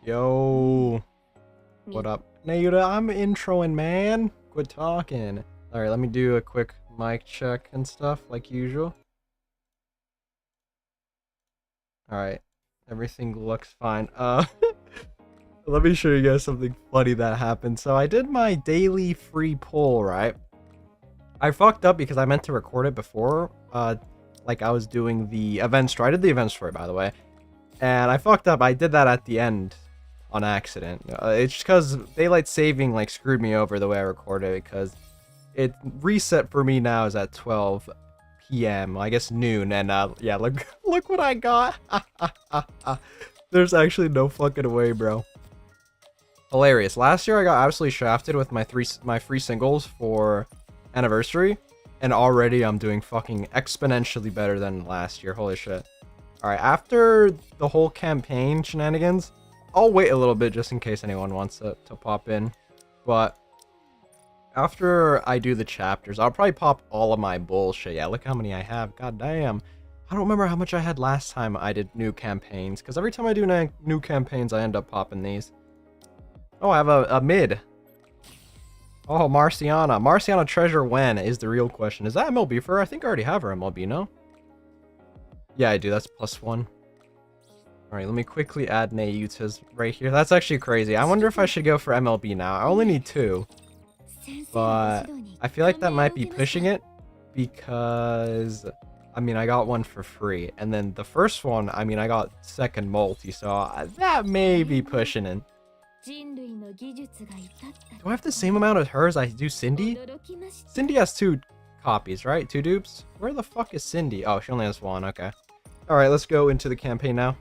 Yo, what up? Naira, I'm introing, man. Quit talking. Alright, let me do a quick mic check and stuff, like usual. Alright, everything looks fine. Let me show you guys something funny that happened. So I did my daily free poll, right? I fucked up because I meant to record it before, like I was doing the event story. I did the event story, by the way. And I fucked up. I did that at the end on accident. It's just because daylight saving like screwed me over the way I recorded it, because it reset for me now is at 12 p.m. I guess noon, and yeah, look what I got. There's actually no fucking way, bro. Hilarious. Last year I got absolutely shafted with my free singles for anniversary, and already I'm doing fucking exponentially better than last year. Holy shit. Alright, after the whole campaign shenanigans, I'll wait a little bit just in case anyone wants to pop in. But after I do the chapters, I'll probably pop all of my bullshit. Yeah, look how many I have. God damn. I don't remember how much I had last time I did new campaigns, because every time I do new campaigns, I end up popping these. Oh, I have a mid. Oh, Marciana. Marciana treasure when is the real question. Is that MLB for her? I think I already have her MLB, no? Yeah, I do. That's +1. Alright, let me quickly add Nayuta's right here. That's actually crazy. I wonder if I should go for MLB now. I only need 2. But I feel like that might be pushing it, because I mean, I got one for free. And then the first one, I mean, I got second multi. So that may be pushing it. Do I have the same amount of her as I do Cindy? Cindy has 2 copies, right? 2 dupes? Where the fuck is Cindy? Oh, she only has 1. Okay. Alright, let's go into the campaign now.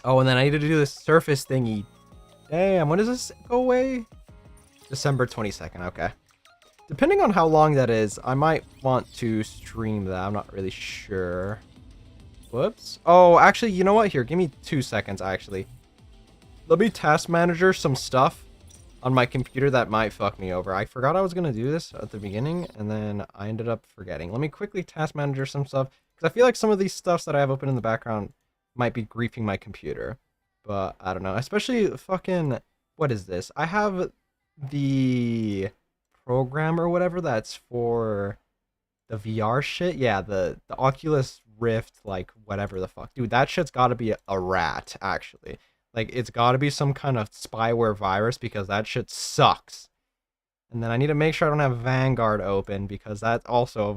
Oh, and then I need to do this surface thingy. Damn, when does this go away? December 22nd, okay. Depending on how long that is, I might want to stream that. I'm not really sure. Whoops. Oh, actually, you know what? Here, give me 2 seconds, actually. Let me task manager some stuff on my computer that might fuck me over. I forgot I was going to do this at the beginning, and then I ended up forgetting. Let me quickly task manager some stuff, because I feel like some of these stuffs that I have open in the background might be griefing my computer. But I don't know. Especially fucking... What is this? I have the program or whatever that's for the VR shit. Yeah, the Oculus Rift, like, whatever the fuck. Dude, that shit's gotta be a rat, actually. Like, it's gotta be some kind of spyware virus, because that shit sucks. And then I need to make sure I don't have Vanguard open, because that's also a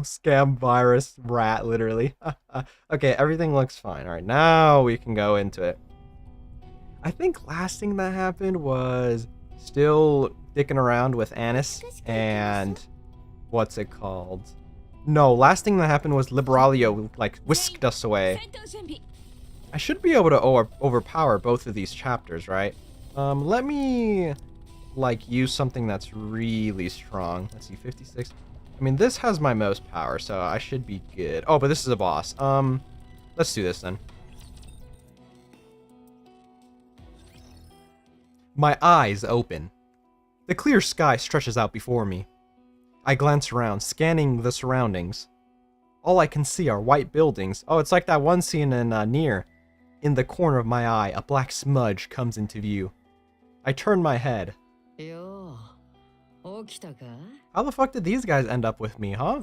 scam virus rat, literally. Okay, everything looks fine. Alright, now we can go into it. I think last thing that happened was still dicking around with Anis and... What's it called? No, last thing that happened was Liberalio, like, whisked us away. I should be able to overpower both of these chapters, right? Let me, like, use something that's really strong. Let's see, 56. I mean, this has my most power, so I should be good. Oh, but this is a boss. Let's do this then. My eyes open. The clear sky stretches out before me. I glance around, scanning the surroundings. All I can see are white buildings. Oh, it's like that one scene in Nier. In the corner of my eye, a black smudge comes into view. I turn my head. How the fuck did these guys end up with me, huh?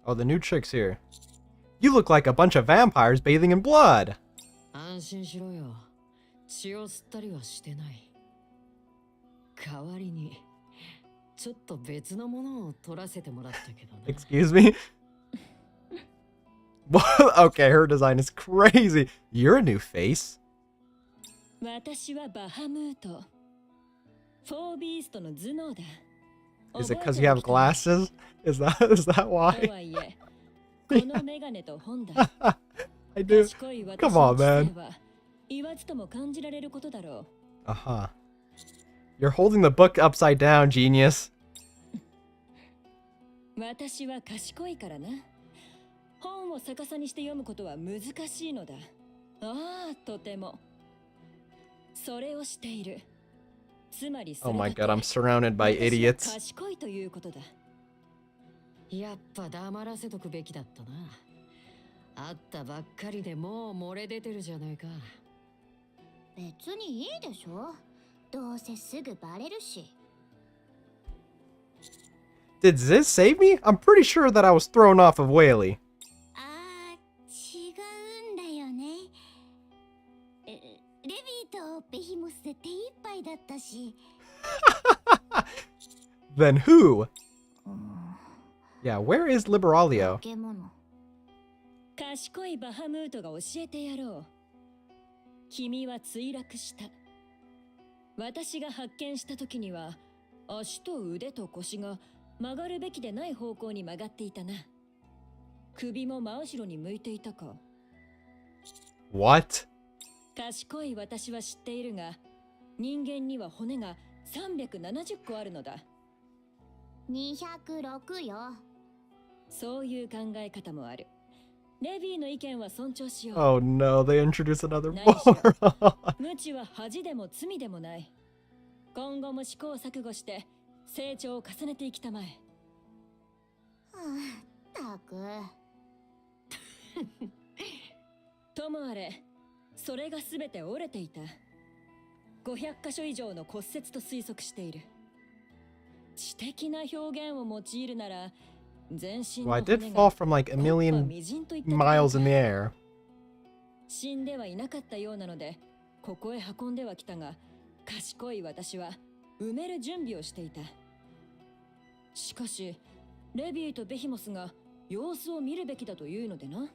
Oh, the new chick's here. You look like a bunch of vampires bathing in blood. Excuse me? Okay, her design is crazy. You're a new face. Is it because you have glasses? Is that why? I do. Come on, man. Uh-huh. You're holding the book upside down, genius. それをしている。つまり Oh my god, I'm surrounded by idiots. 賢いということだ。やっぱ黙らせとくべきだったな。会ったばっかりでもう漏れ出てるじゃねえか。別にいいでしょ。どうせすぐバレるし。Did Ziz save me? I'm pretty sure that I was thrown off of Whaley. あー、違うんだよね。レビーとベヒモスで手一杯だったし。Then who? うん、Yeah, where is Liberalia? 化け物。賢いバハムートが教えてやろう。君は墜落した。私が発見した時には足と腕と腰が曲がるべきでない方向に曲がっていたな。首も真後ろに向いていたか。What? 賢い私は知っているが、人間には骨が370個あるのだ。206よ。そういう考え方もある。レビーの意見は尊重しよう。Oh no, they introduced another 何しろ moron. 無知は恥でも罪でもない。今後も試行錯誤して成長を重ねていきたまえ。はあ、たく。ともあれ、それが全て折れていた。500箇所以上の骨折と推測している。知的な表現を用いるなら、全身の Well, I 骨 did が fall from like a 木っ端 million みじんといったところ miles in the air. 死んではいなかったようなので、ここへ運んではきたが、賢い私は埋める準備をしていた。しかし、レビーとベヒモスが様子を見るべきだというのでな。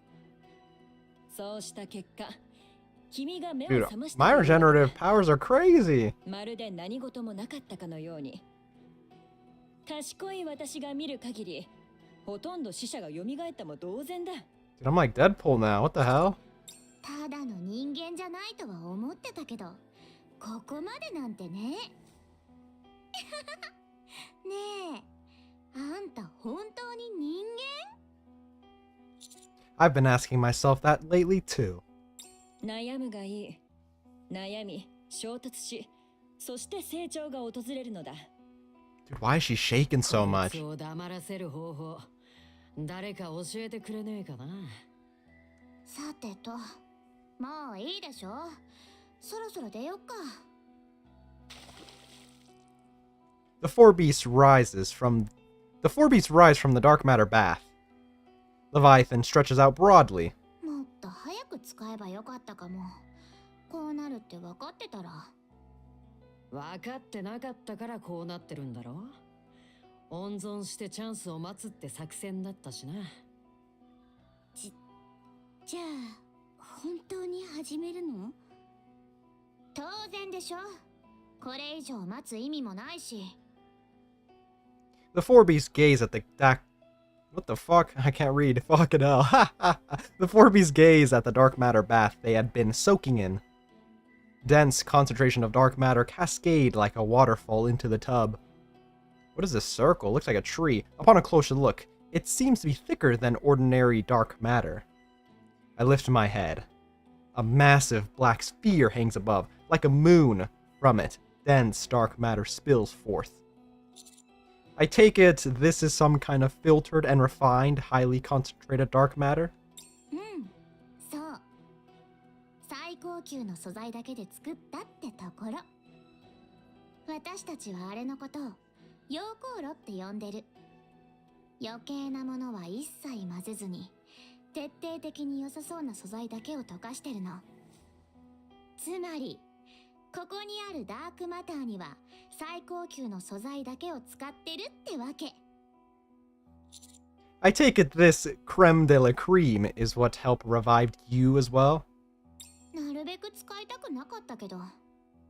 そうした結果、君が目を Dude, 覚ました my というわ regenerative けだ。 powers are crazy. まるで何事もなかったかのように。賢い私が見る限り、ほとんど死者が蘇ったも同然だ。Dude, I'm like Deadpool now. What the hell? ただの人間じゃないとは思ってたけど、ここまでなんてね。ねえ、あんた本当に人 I've been asking myself that lately too. 悩むがいい。悩み、衝突し、そして成長が訪れるのだ。Dude, why is she shaking so こい much? つを黙らせる方法、誰か教えてくれねえかな。さてと、もういいでしょ。そろそろ出よっか。The four beasts rise from the dark matter bath. Leviathan stretches out broadly. もっと早く使えばよかったかも。こうなるって分かってたら。分かってなかったからこうなってるんだろ。温存してチャンスを待つって作戦だったしな。じゃあ、本当に始めるの？当然でしょ。これ以上待つ意味もないし。The four beasts gaze at the What the fuck? I can't read. Fucking hell. The four beasts gaze at the dark matter bath they had been soaking in. Dense concentration of dark matter cascade like a waterfall into the tub. What is this circle? Looks like a tree. Upon a closer look, it seems to be thicker than ordinary dark matter. I lift my head. A massive black sphere hangs above, like a moon. From it, dense dark matter spills forth. I take it this is some kind of filtered and refined, highly concentrated dark matter? うん、そう。最高級の素材だけで作ったってところ。私たちはあれのことを溶鉱炉って呼んでる。余計なものは一切混ぜずに、徹底的に良さそうな素材だけを溶かしてるの。つまり、ここにあるダークマターには最高級の素材だけを使ってるってわけ。I take it this creme de la creme is what helped revive you as well? なるべく使いたくなかったけど、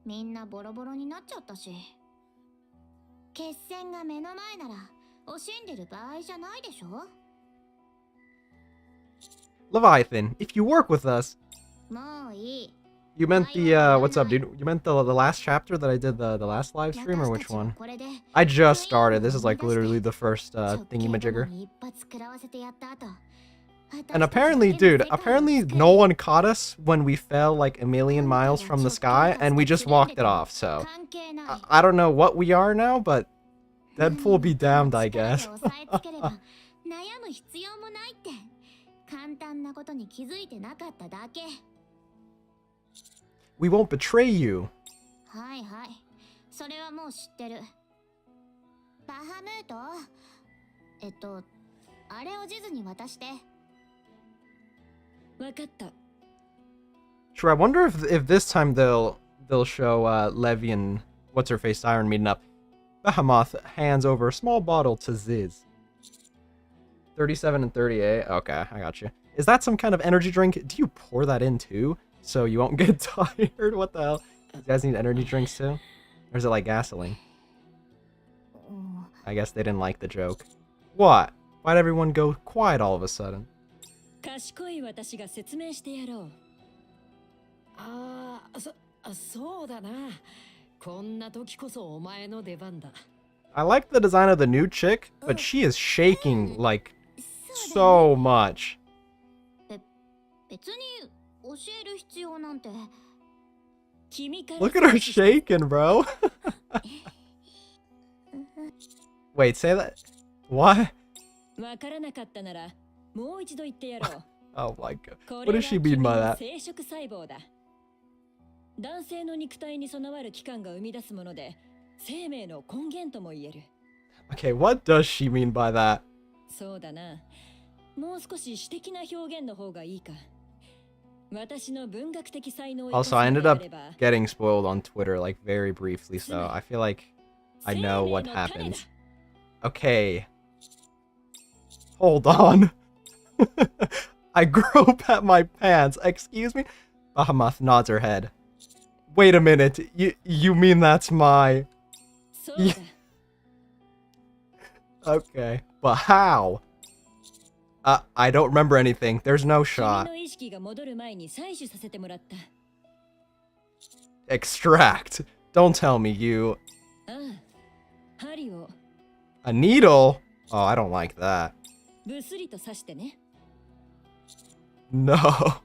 みんなボロボロになっちゃったし。決戦が目の前なら惜しんでる場合じゃないでしょ。Leviathan, if you work with us... もういい。You meant the, what's up, dude? You meant the last chapter that I did the last live stream, or which one? I just started. This is like literally the first thingy-majigger. And apparently, dude, apparently no one caught us when we fell like a million miles from the sky and we just walked it off. So I don't know what we are now, but Deadpool be damned, I guess. 悩む必要もないって簡単なことに気づいてなかっただけ。 We won't betray you. はいはい、それはもう知ってる。バハムート、あれを地図に渡して。わかった。 Sure, I wonder if this time they'll show Levy and what's her face Siren meeting up. Bahamut hands over a small bottle to Ziz. 37 and 38. Okay, I got you. Is that some kind of energy drink? Do you pour that in too, so you won't get tired? What the hell? You guys need energy drinks too? Or is it like gasoline? I guess they didn't like the joke. What? Why'd everyone go quiet all of a sudden? 賢い私が説明してやろう。そうだな。こんな時こそお前の出番だ。I like the design of the new chick, but she is shaking like so much. 別に教える必要なんて。 Look at her shaking, bro. Wait, say that. What? わからなかったならもう一度言ってやろう。 Oh my god. What does she mean by that? 生殖細胞だ。男性の肉体に備わる器官が生み出すもので、生命の根源とも言える。 Okay, what does she mean by that? そうだな。もう少し詩的な表現の方がいいか。私の文学的才能を生かす Also, I の ended であ up れば、 getting spoiled on Twitter like very briefly, so I feel like I know what happens. Okay. Hold on. I grope at my pants. Excuse me? Bahamut nods her head. Wait a minute. You mean that's my... そうだ。 Okay. But how? I don't remember anything. There's no 君 shot. の意識が戻る前に採取させてもらった。 Extract. Don't tell me you... ああ、針を A needle? Oh, I don't like that. ブスリと刺してね。 No. あ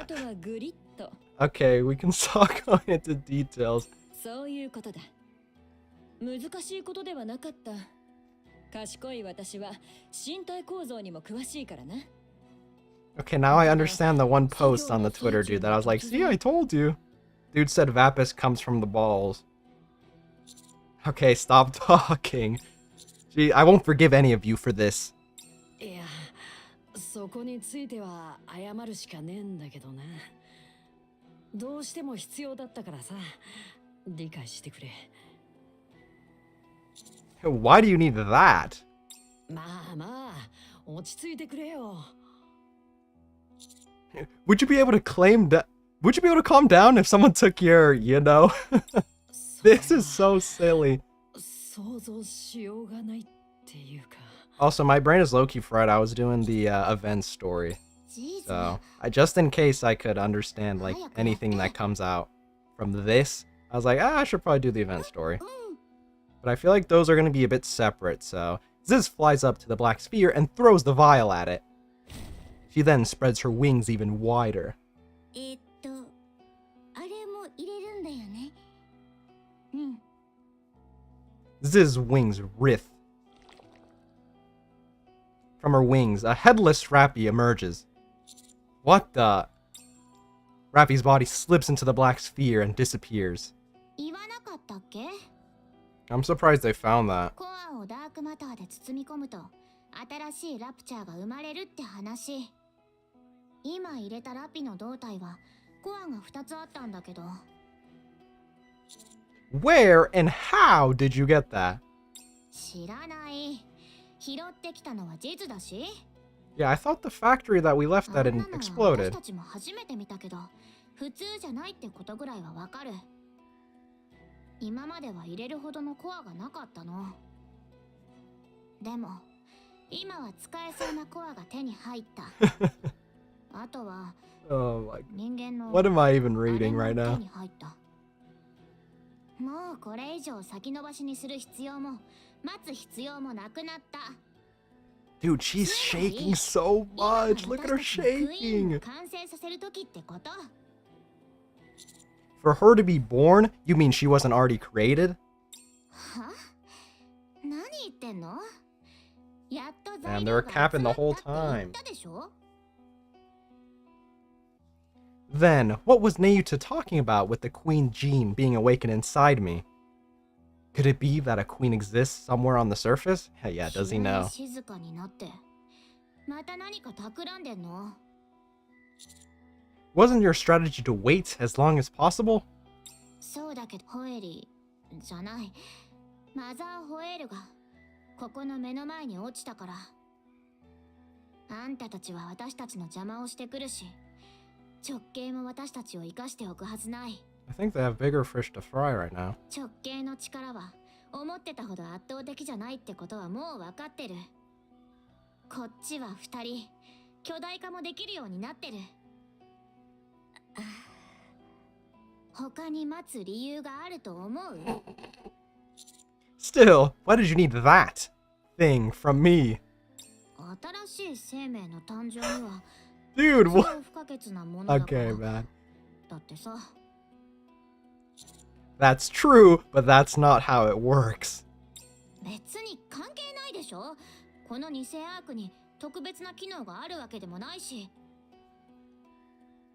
とはグリッと。 Okay, we can start going into details. そういうことだ。難しいことではなかった。賢い私は身体構造にも詳しいからな。 Okay, now I understand the one post on the Twitter, dude, that I was like, see, I told you. Dude said Vapus comes from the balls. Okay, stop talking. Gee, I won't forgive any of you for this. いや、そこについては謝るしかねえんだけどな。どうしても必要だったからさ、理解してくれ。 Why do you need that? まあまあ、落ち着いてくれよ。 Would you be able to would you be able to calm down if someone took your, you know? This is so silly. 想像しようがないっていうか。 Also, my brain is low-key fried. I was doing the event story. So, just in case I could understand, like, anything that comes out from this, I was like, I should probably do the event story. But I feel like those are going to be a bit separate, so... Ziz flies up to the black sphere and throws the vial at it. She then spreads her wings even wider. あれも入れるんだよね。うん。 Ziz's wings writhe. From her wings, a headless Rappy emerges. What the... Rappy's body slips into the black sphere and disappears. 言わなかったっけ？ I'm surprised they found that. コアをダークマターで包み込むと新しいラプチャーが生まれるって話。今入れたラピの胴体はコアが2つあったんだけど。 Where and how did you get that? 知らない。拾ってきたのはジズだし。 Yeah, I thought the factory that we left at あんなのは exploded. 私たちも初めて見たけど、普通じゃないってことぐらいはわかる。今までは入れるほどのコアがなかったの。でも、今は使えそうなコアが手に入った。あとは、 Oh my... 人間の What am I even reading right あれも now? 手に入った。もうこれ以上先延ばしにする必要も待つ必要もなくなった。Dude, she's shaking so much. Look at her 今の私たちのクイーン shaking. を完成させる時ってこと。 For her to be born, you mean she wasn't already created? は？何言ってんの？やっと Man, 材 they 料 were が capping 集ま the った whole って言 time. ったでしょ？ Then, what was Nayuta talking about with the queen gene being awakened inside me? Could it be that a queen exists somewhere on the surface? Hell yeah, does he 急に know? 静かになって。また何か企んでんの？ Wasn't your strategy to wait as long as possible? そうだけど、ホエリじゃない。マザーホエールがここの目の前に落ちたから。あんたたちは私たちの邪魔をしてくるし、直径も私たちを生かしておくはずない。 I think they have bigger fish to fry right now. 直径の力は思ってたほど圧倒的じゃないってことはもう分かってる。こっちは2人巨大化もできるようになってる。他に待つ理由があると思う？ Still, why did you need that thing from me? 新しい生命の誕生には Dude, 必 what? 要不可欠なものだから。 Okay, man. だってさ。 That's true, but that's not how it works. 別に関係ないでしょ。この偽アークに特別な機能があるわけでもないし。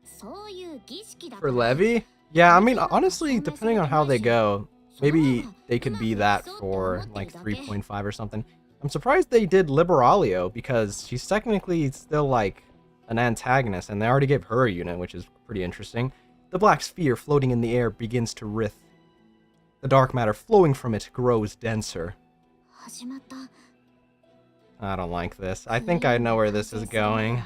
そういう儀式だか For ら。 Levy? Yeah, I mean, honestly, depending on how they go, maybe they could be that for like 3.5 or something. I'm surprised they did Liberalio because she's technically still like an antagonist and they already gave her a unit, which is pretty interesting. The black sphere floating in the air begins to writhe. The dark matter flowing from it grows denser. 始まった。 I don't like this. I think I know where this is going.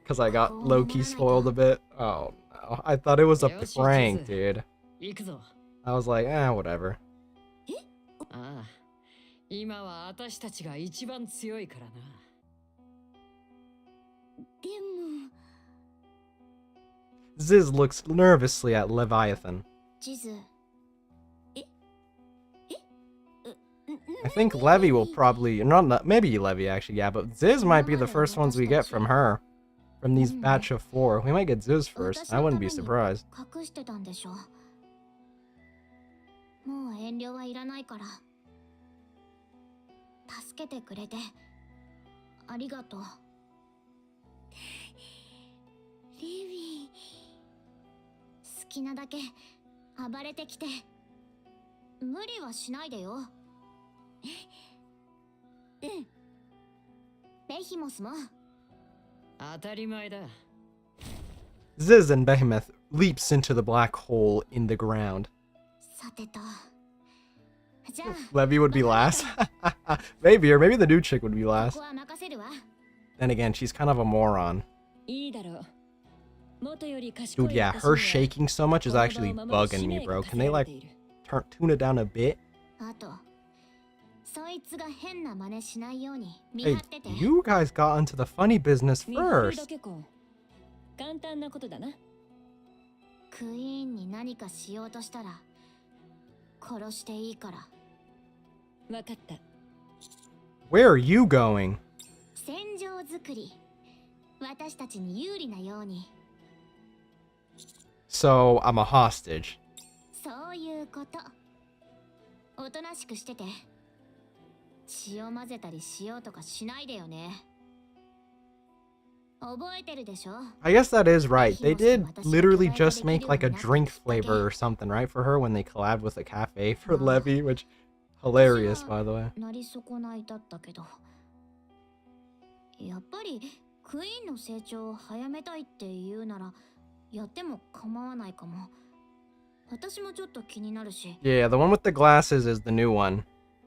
Because I got low-key spoiled a bit. Oh no. I thought it was a prank, dude. 行くぞ。 I was like, whatever. ああ、今は私たちが一番強いからな。でも、 Ziz looks nervously at Leviathan. 地図。I think Levy will probably, not maybe Levy actually, yeah, but Ziz might be the first ones we get from her. From these batch of 4. We might get Ziz first. I wouldn't be surprised. 隠してたんでしょ。もう遠慮はいらないから。助けてくれてありがとう。リビー、好きなだけ暴れてきて。無理はしないでよ。うん。ベヒモスも。当たり前だ。 Ziz and Behemoth leaps into the black hole in the ground. さてと。じゃあ、 Levy would be last. Maybe, or maybe the new chick would be こ last. こは任せるわ。 Then again, she's kind of a moron. いいだろう。元より賢い Dude, yeah, 私 her には shaking so much is actually この場を守る bugging me, 使命が bro. 課 Can せ they られ like ている。 tune it down a bit? あと、そいつが変な真似しないように見 Hey, 張ってて。 you guys got into the funny business 見張るだ first. けか。簡単なことだな。クイーンに何かしようとしたら殺していいから。わかった。 Where are you going? 戦場作り。私たちに有利なように。 So, I'm a hostage. そういうこと。おとなしくしてて。血を混ぜたりしようとかしないでよね。覚えてるでしょ？ I guess that is right. They did literally just make like a drink flavor or something, right, for her when they collabed with a cafe for Levy, which hilarious, by the way. なり損ないだったけど。やっぱりクイーンの成長を早めたいって言うならやっても構わないかも。私もちょっと気になるし。 Yeah, the one with the glasses is the new one.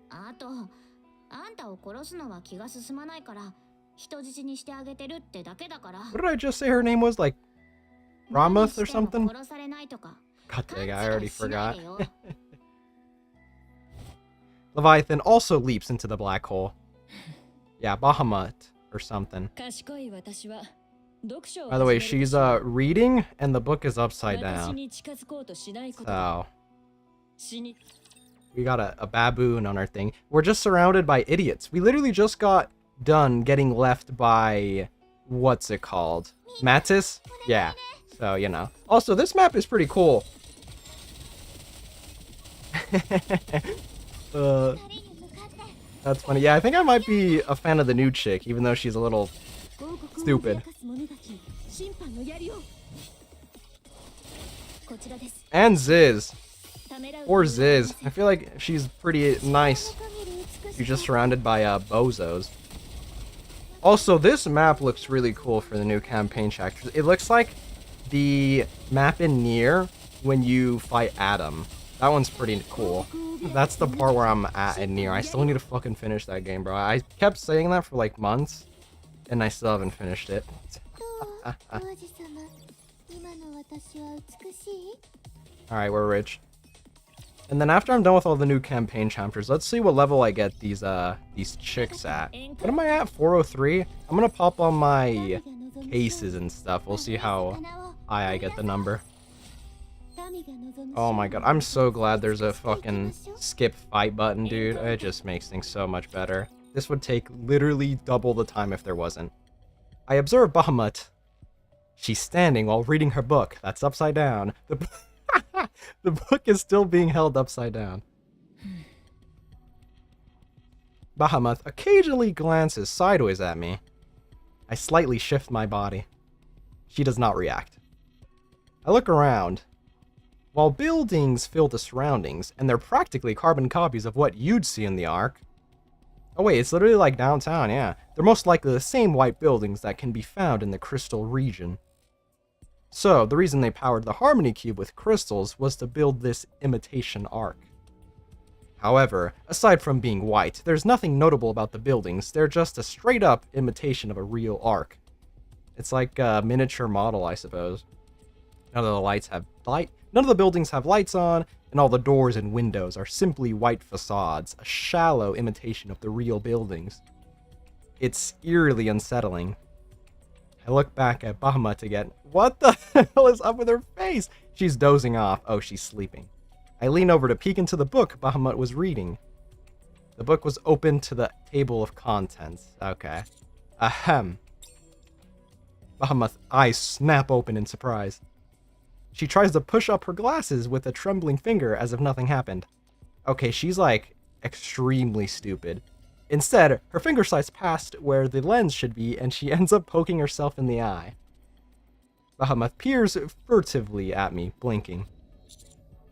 あと、あんたを殺すのは気が進まないから人質にしてあげてるってだけだから。 What did I just say her name was? Like, Ramuth or something? 殺されないとか。 God dang, I already 勘違いしない forgot. でよ。 Leviathan also leaps into the black hole. Yeah, Bahamut or something. 賢い私は読書を By the way, 始める she's reading and the book is upside 私 down. に近づこうとしないことだ。 So, 死に we got a baboon on our thing. We're just surrounded by idiots. We literally just got done getting left by, what's it called? Mattis? Yeah. So, you know. Also, this map is pretty cool. That's funny. Yeah, I think I might be a fan of the new chick, even though she's a little stupid. And Ziz. Or Ziz. I feel like she's pretty nice. She's just surrounded by bozos. Also, this map looks really cool for the new campaign chapters. It looks like the map in Nier when you fight Adam. That one's pretty cool. That's the part where I'm at in Nier. I still need to fucking finish that game, bro. I kept saying that for like months, and I still haven't finished it. Alright, we're rich. And then after I'm done with all the new campaign chapters, let's see what level I get these chicks at. What am I at? 403? I'm gonna pop on my cases and stuff. We'll see how high I get the number. Oh my god, I'm so glad there's a fucking skip fight button, dude. It just makes things so much better. This would take literally double the time if there wasn't. I observe Bahamut. She's standing while reading her book. That's upside down. The book is still being held upside down. Bahamut occasionally glances sideways at me. I slightly shift my body. She does not react. I look around. While buildings fill the surroundings, and they're practically carbon copies of what you'd see in the Ark. Oh wait, it's literally like downtown, yeah. They're most likely the same white buildings that can be found in the crystal region. So, the reason they powered the Harmony Cube with crystals was to build this imitation Ark. However, aside from being white, there's nothing notable about the buildings. They're just a straight-up imitation of a real Ark. It's like a miniature model, I suppose. None of the buildings have lights on, and all the doors and windows are simply white facades, a shallow imitation of the real buildings. It's eerily unsettling. I look back at Bahamut again. What the hell is up with her face? She's dozing off. Oh, she's sleeping. I lean over to peek into the book Bahamut was reading. The book was open to the table of contents. Okay. Ahem. Bahamut's eyes snap open in surprise. She tries to push up her glasses with a trembling finger as if nothing happened. Okay, she's like extremely stupid. Instead, her finger slides past where the lens should be and she ends up poking herself in the eye. Bahamut peers furtively at me, blinking.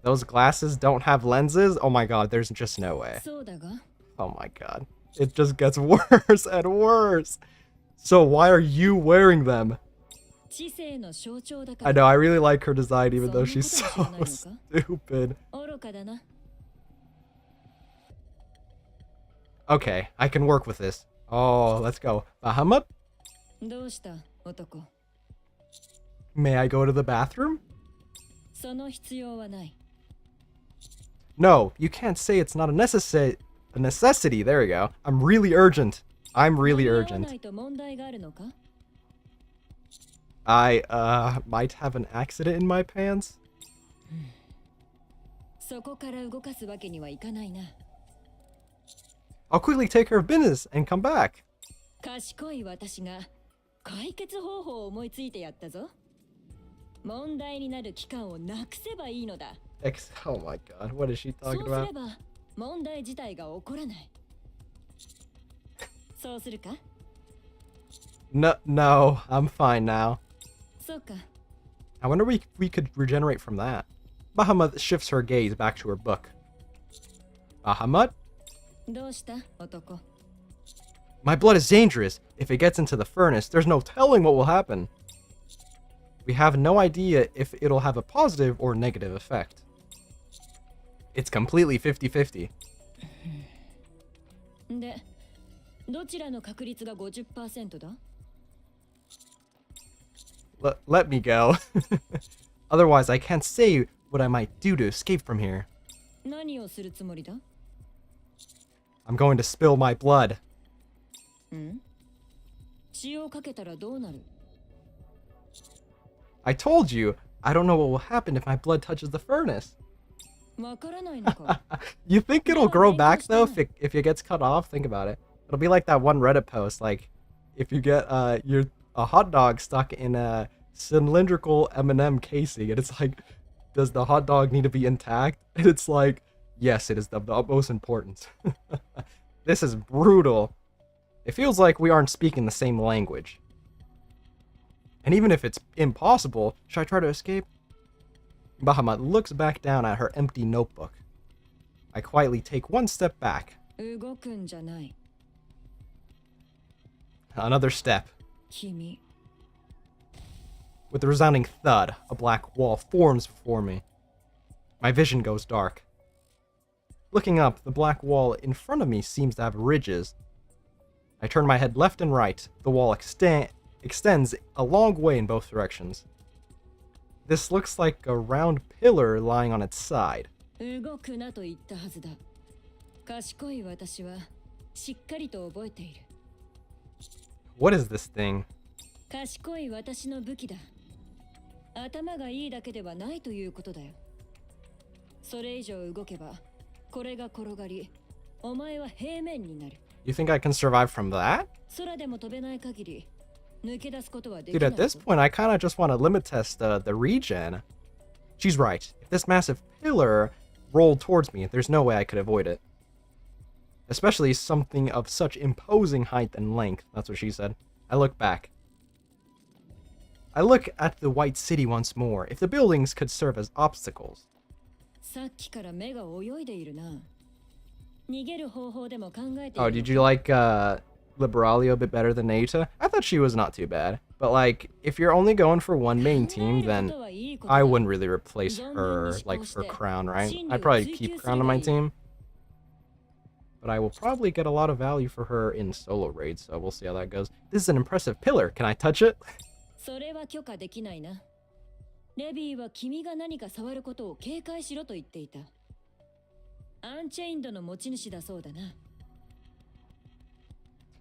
Those glasses don't have lenses? Oh my god, there's just no way. Oh my god. It just gets worse and worse. So why are you wearing them? I know, I really like her design even though she's so stupid. Okay, I can work with this. Oh, let's go. Bahamut? May I go to the bathroom? No, you can't say it's not a necessity. There we go. I'm really urgent. I'm really urgent. I might have an accident in my pants. I'll quickly take care of business and come back. Oh my god, what is she talking about? No, I'm fine now. I wonder if we could regenerate from that. Bahamut shifts her gaze back to her book. Bahamut? My blood is dangerous. If it gets into the furnace, there's no telling what will happen. We have no idea if it'll have a positive or negative effect. It's completely 50-50. Let me go. Otherwise, I can't say what I might do to escape from here. I'm going to spill my blood. I told you, I don't know what will happen if my blood touches the furnace. You think it'll grow back though if it gets cut off? Think about it. It'll be like that one Reddit post, like, if you get a hot dog stuck in a cylindrical M&M casing, and it's like, does the hot dog need to be intact? And it's like, yes, it is of the utmost importance. This is brutal. It feels like we aren't speaking the same language. And even if it's impossible, should I try to escape? Bahamut looks back down at her empty notebook. I quietly take one step back. 動くんじゃない。 Another step. 君。 With a resounding thud, a black wall forms before me. My vision goes dark. Looking up, the black wall in front of me seems to have ridges. I turn my head left and right. The wall extends a long way in both directions. This looks like a round pillar lying on its side. 動くなと言ったはずだ。賢い私はしっかりと覚えている。 What is this thing? 賢い私の武器だ。頭がいいだけではないということだよ。それ以上動けば、これが転がり、お前は平面になる。You think I can survive from that? 空でも飛べない限り、抜け出すことはでき Dude, ない。 at this point, I kind of just want to limit test the regen. She's right. If this massive pillar rolled towards me, there's no way I could avoid it. Especially something of such imposing height and length. That's what she said. I look back. I look at the white city once more. If the buildings could serve as obstacles. さっきから目が泳いでいるな。逃げる方法でも考えている。 Oh, did you like Liberalio a bit better than Neita? I thought she was not too bad. But like, if you're only going for one main team, then I wouldn't really replace her like for Crown, right? I'd probably keep Crown on my team. But I will probably get a lot of value for her in solo raids, so we'll see how that goes. This is an impressive pillar. Can I touch it? それは許可できないな。レビーは君が何か触ることを警戒しろと言っていた。アンチェインドの持ち主だそうだな。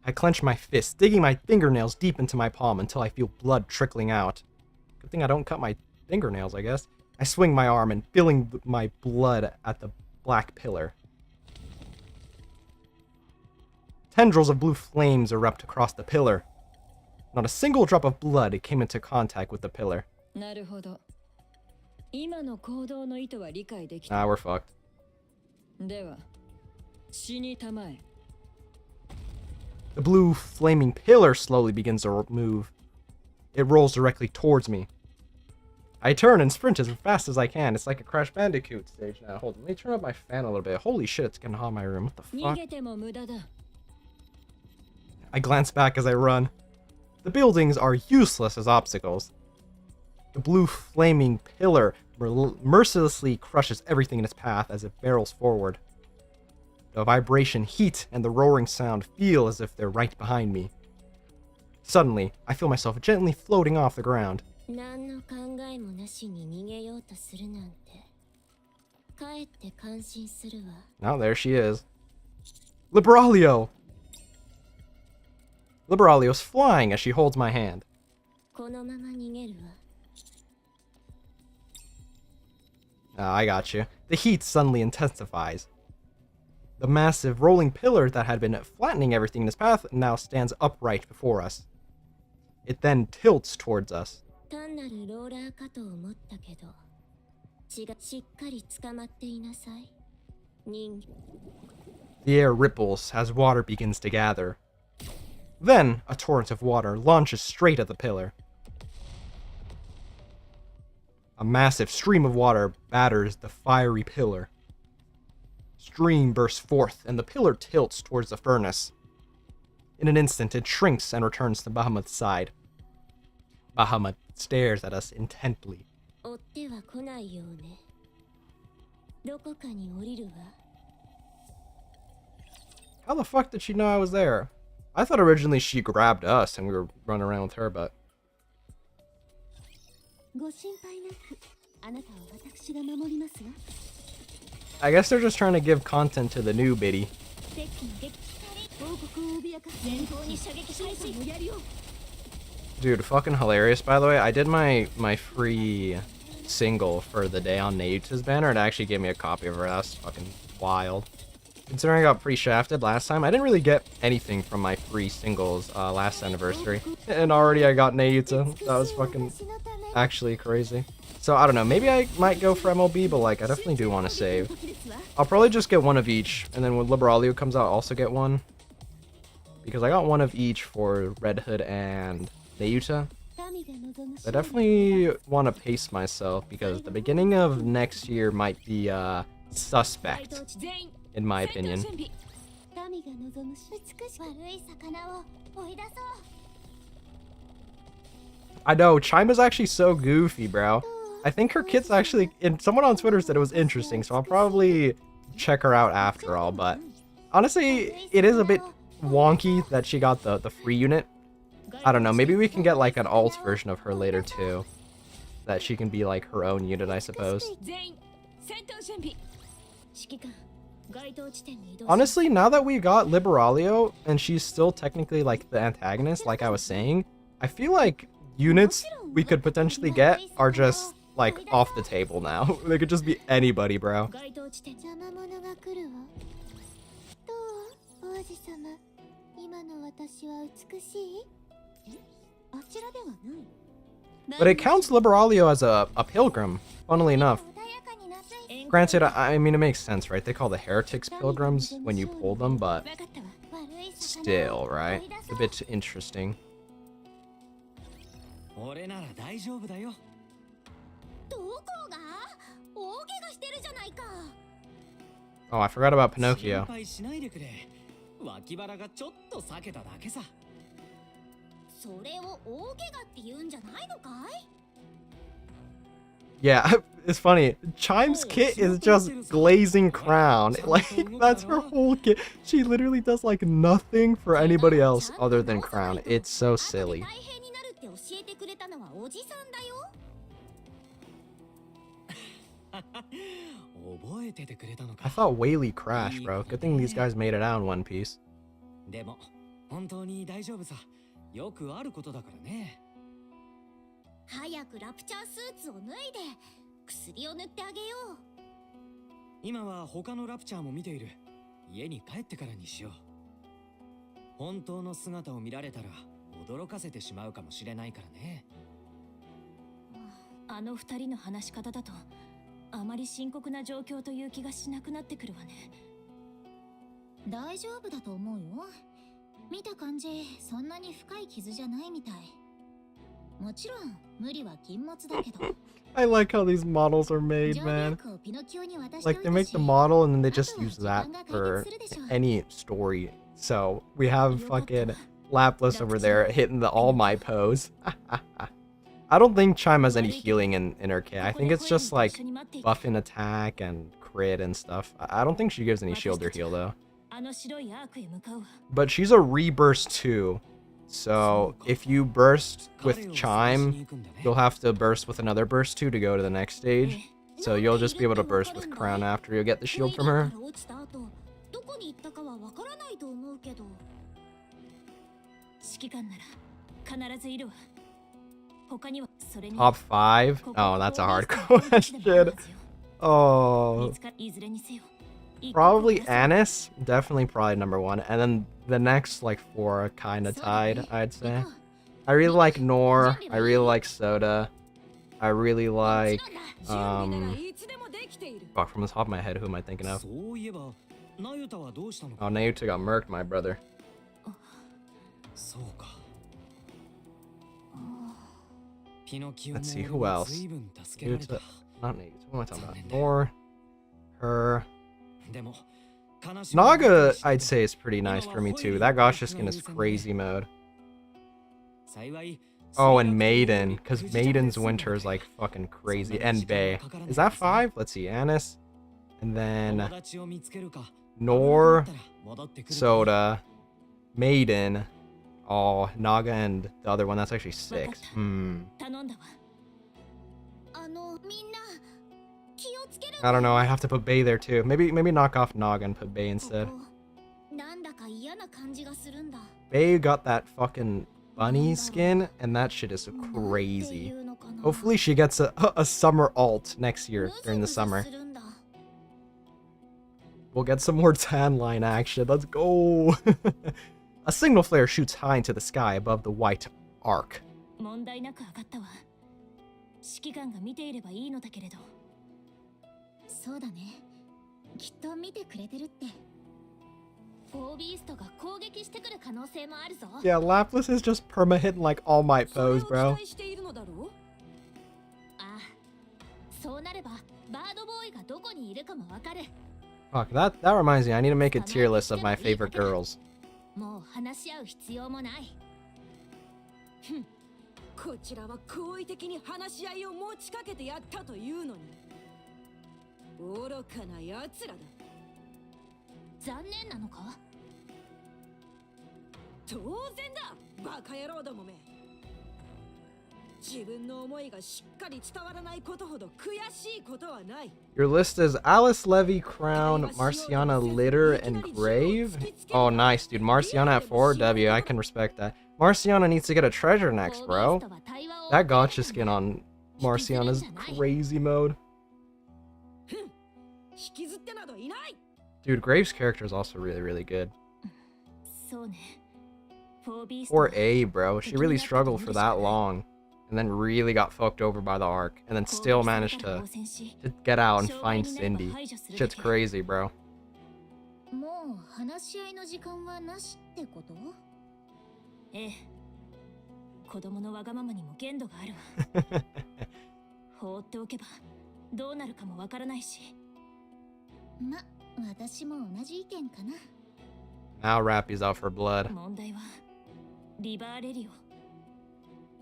I clench my fist, digging my fingernails deep into my palm until I feel blood trickling out. Good thing I don't cut my fingernails, I guess. I swing my arm and filling my blood at the black pillar. Tendrils of blue flames erupt across the pillar. Not a single drop of blood came into contact with the pillar. なるほど。今の行動の意図は理解でき Ah, た。 we're fucked. では、死にたまえ。 The blue flaming pillar slowly begins to move. It rolls directly towards me. I turn and sprint as fast as I can. It's like a Crash Bandicoot stage now. Hold on, let me turn up my fan a little bit. Holy shit, it's getting hot in my room. What the 逃 fuck? げても無駄だ。 I glance back as I run. The buildings are useless as obstacles. The blue flaming pillar mercilessly crushes everything in its path as it barrels forward. The vibration, heat, and the roaring sound feel as if they're right behind me. Suddenly, I feel myself gently floating off the ground. 何の考えもなしに逃げようとするなんて。かえって感心するわ。 Now there she is. Liberalio! Liberalio's flying as she holds my hand. このまま逃げるわ。 I got you. The heat suddenly intensifies. The massive rolling pillar that had been flattening everything in its path now stands upright before us. It then tilts towards us. 単なるローラーかと思ったけど、血がしっかり捕まっていなさい。人間。 The air ripples as water begins to gather. Then, a torrent of water launches straight at the pillar. A massive stream of water batters the fiery pillar. Stream bursts forth, and the pillar tilts towards the furnace. In an instant, it shrinks and returns to Bahamut's side. Bahamut stares at us intently. 追っては来ないようね。どこかに降りるわ。 How the fuck did she know I was there? I thought originally she grabbed us and we were running around with her, but... ご心配なく、あなたは私が守りますわ。 I guess they're just trying to give content to the new biddy. 敵機撃報告を脅かす前方に射撃開始をやるよ。 Dude, fucking hilarious, by the way. I did my free single for the day on Nate's banner. It actually gave me a copy of her. That's fucking wild. Considering I got pretty shafted last time, I didn't really get anything from my free singles last anniversary. And already I got Nayuta. That was fucking actually crazy. So I don't know, maybe I might go for MLB, but like I definitely do want to save. I'll probably just get one of each, and then when Liberalio comes out, I'll also get one. Because I got one of each for Red Hood and Nayuta. I definitely want to pace myself because the beginning of next year might be suspect, in my opinion. I know, Chima's actually so goofy, bro. I think her kit's actually, and someone on Twitter said it was interesting, so I'll probably check her out after all, but honestly, it is a bit wonky that she got the free unit. I don't know, maybe we can get like an alt version of her later too. That she can be like her own unit, I suppose. Honestly, now that we got Liberalio, and she's still technically like the antagonist, like I was saying, I feel like units we could potentially get are just like off the table now. They could just be anybody, bro. But it counts Liberalio as a pilgrim, funnily enough. Granted, I mean, it makes sense, right? They call the heretics pilgrims when you pull them, but still, right? It's a bit interesting. Oh, I forgot about Pinocchio. Yeah, it's funny. Chime's kit is just glazing crown. Like, that's her whole kit. She literally does like nothing for anybody else other than crown. It's so silly. I thought Whaley crashed, bro. Good thing these guys made it out in One Piece. I like how these models are made, man. Like, they make the model and then they just use that for any story. So, we have fucking Laplace over there hitting the All My pose. I don't think Chime has any healing in her kit. I think it's just like buff in attack and crit and stuff. I don't think she gives any shield or heal though. But she's a reburst too. So if you burst with Chime, you'll have to burst with another burst too to go to the next stage. So you'll just be able to burst with Crown after you get the shield from her. Top 5? Oh, that's a hard question. Oh. Probably Anise. Definitely probably number 1. And then the next like 4 are kind of tied, I'd say. I really like Nor. I really like Soda. I really like... Fuck, from the top of my head, who am I thinking of? Oh, Nayuta got murked, my brother. Let's see, who else? Nayuta, not Nayuta, what am I talking about? Nor, her... Naga, I'd say, is pretty nice for me too. That Gacha skin is crazy mode. Oh, and Maiden, because Maiden's winter is like fucking crazy. And Bay. Is that 5? Let's see, Anise. And then... Nor, Soda, Maiden. Oh, Naga and the other one, that's actually 6. I don't know, I have to put Bay there too. Maybe knock off Naga and put Bay instead. Bay got that fucking bunny skin, and that shit is crazy. Hopefully she gets a summer alt next year during the summer. We'll get some more tan line action. Let's go. A signal flare shoots high into the sky above the white arc. 問題なく上がったわ。指揮官が見ていればいいのだけれど。そうだね。きっと見てくれてるって。フォービーストが攻撃してくる可能性もあるぞ。Yeah, Lapras is just perma-hitting like All Might pose, bro. ああ、そうなればバードボーイがどこにいるかもわかる。Fuck, that reminds me, I need to make a tier list of my favorite girls. もう話し合う必要もない。こちらは好意的に話し合いを持ちかけてやったというのに。愚かな奴らだ。残念なのか？当然だ、バカ野郎どもめ。自分の思いがしっかり伝わらないことほど悔しいことはない。Your list is Alice, Levy, Crown, Marciana, Litter, and Grave? Oh, nice, dude. Marciana at 4W, I can respect that. Marciana needs to get a treasure next, bro. That gotcha skin on Marciana's crazy mode. Dude, Grave's character is also really, really good. そうね。Poor A, bro. She really struggled for that long. And then really got fucked over by the arc. And then still managed to get out and find Cindy. Shit's crazy, bro. もう話し合いの時間はなしってこと？ええ。子供のわがままにも限度があるわ。放っておけばどうなるかもわからないし。ま、私も同じ意見かな。Now Rappy's out for blood. 問題はリバーレリオ。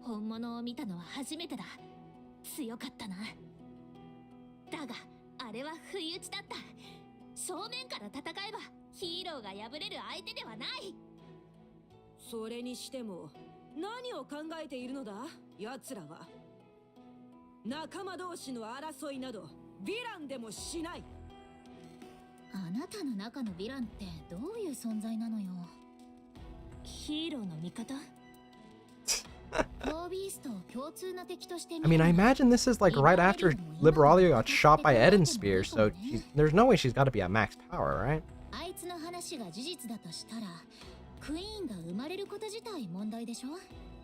本物を見たのは初めてだ。強かったな。だが、あれは不意打ちだった。正面から戦えばヒーローが敗れる相手ではない。それにしても何を考えているのだ、奴らは。仲間同士の争いなどヴィランでもしない。あなたの中のヴィランってどういう存在なのよ。ヒーローの味方I mean, I imagine this is like right after Liberalia got shot by Eden Spear, so there's no way she's got to be at max power, right?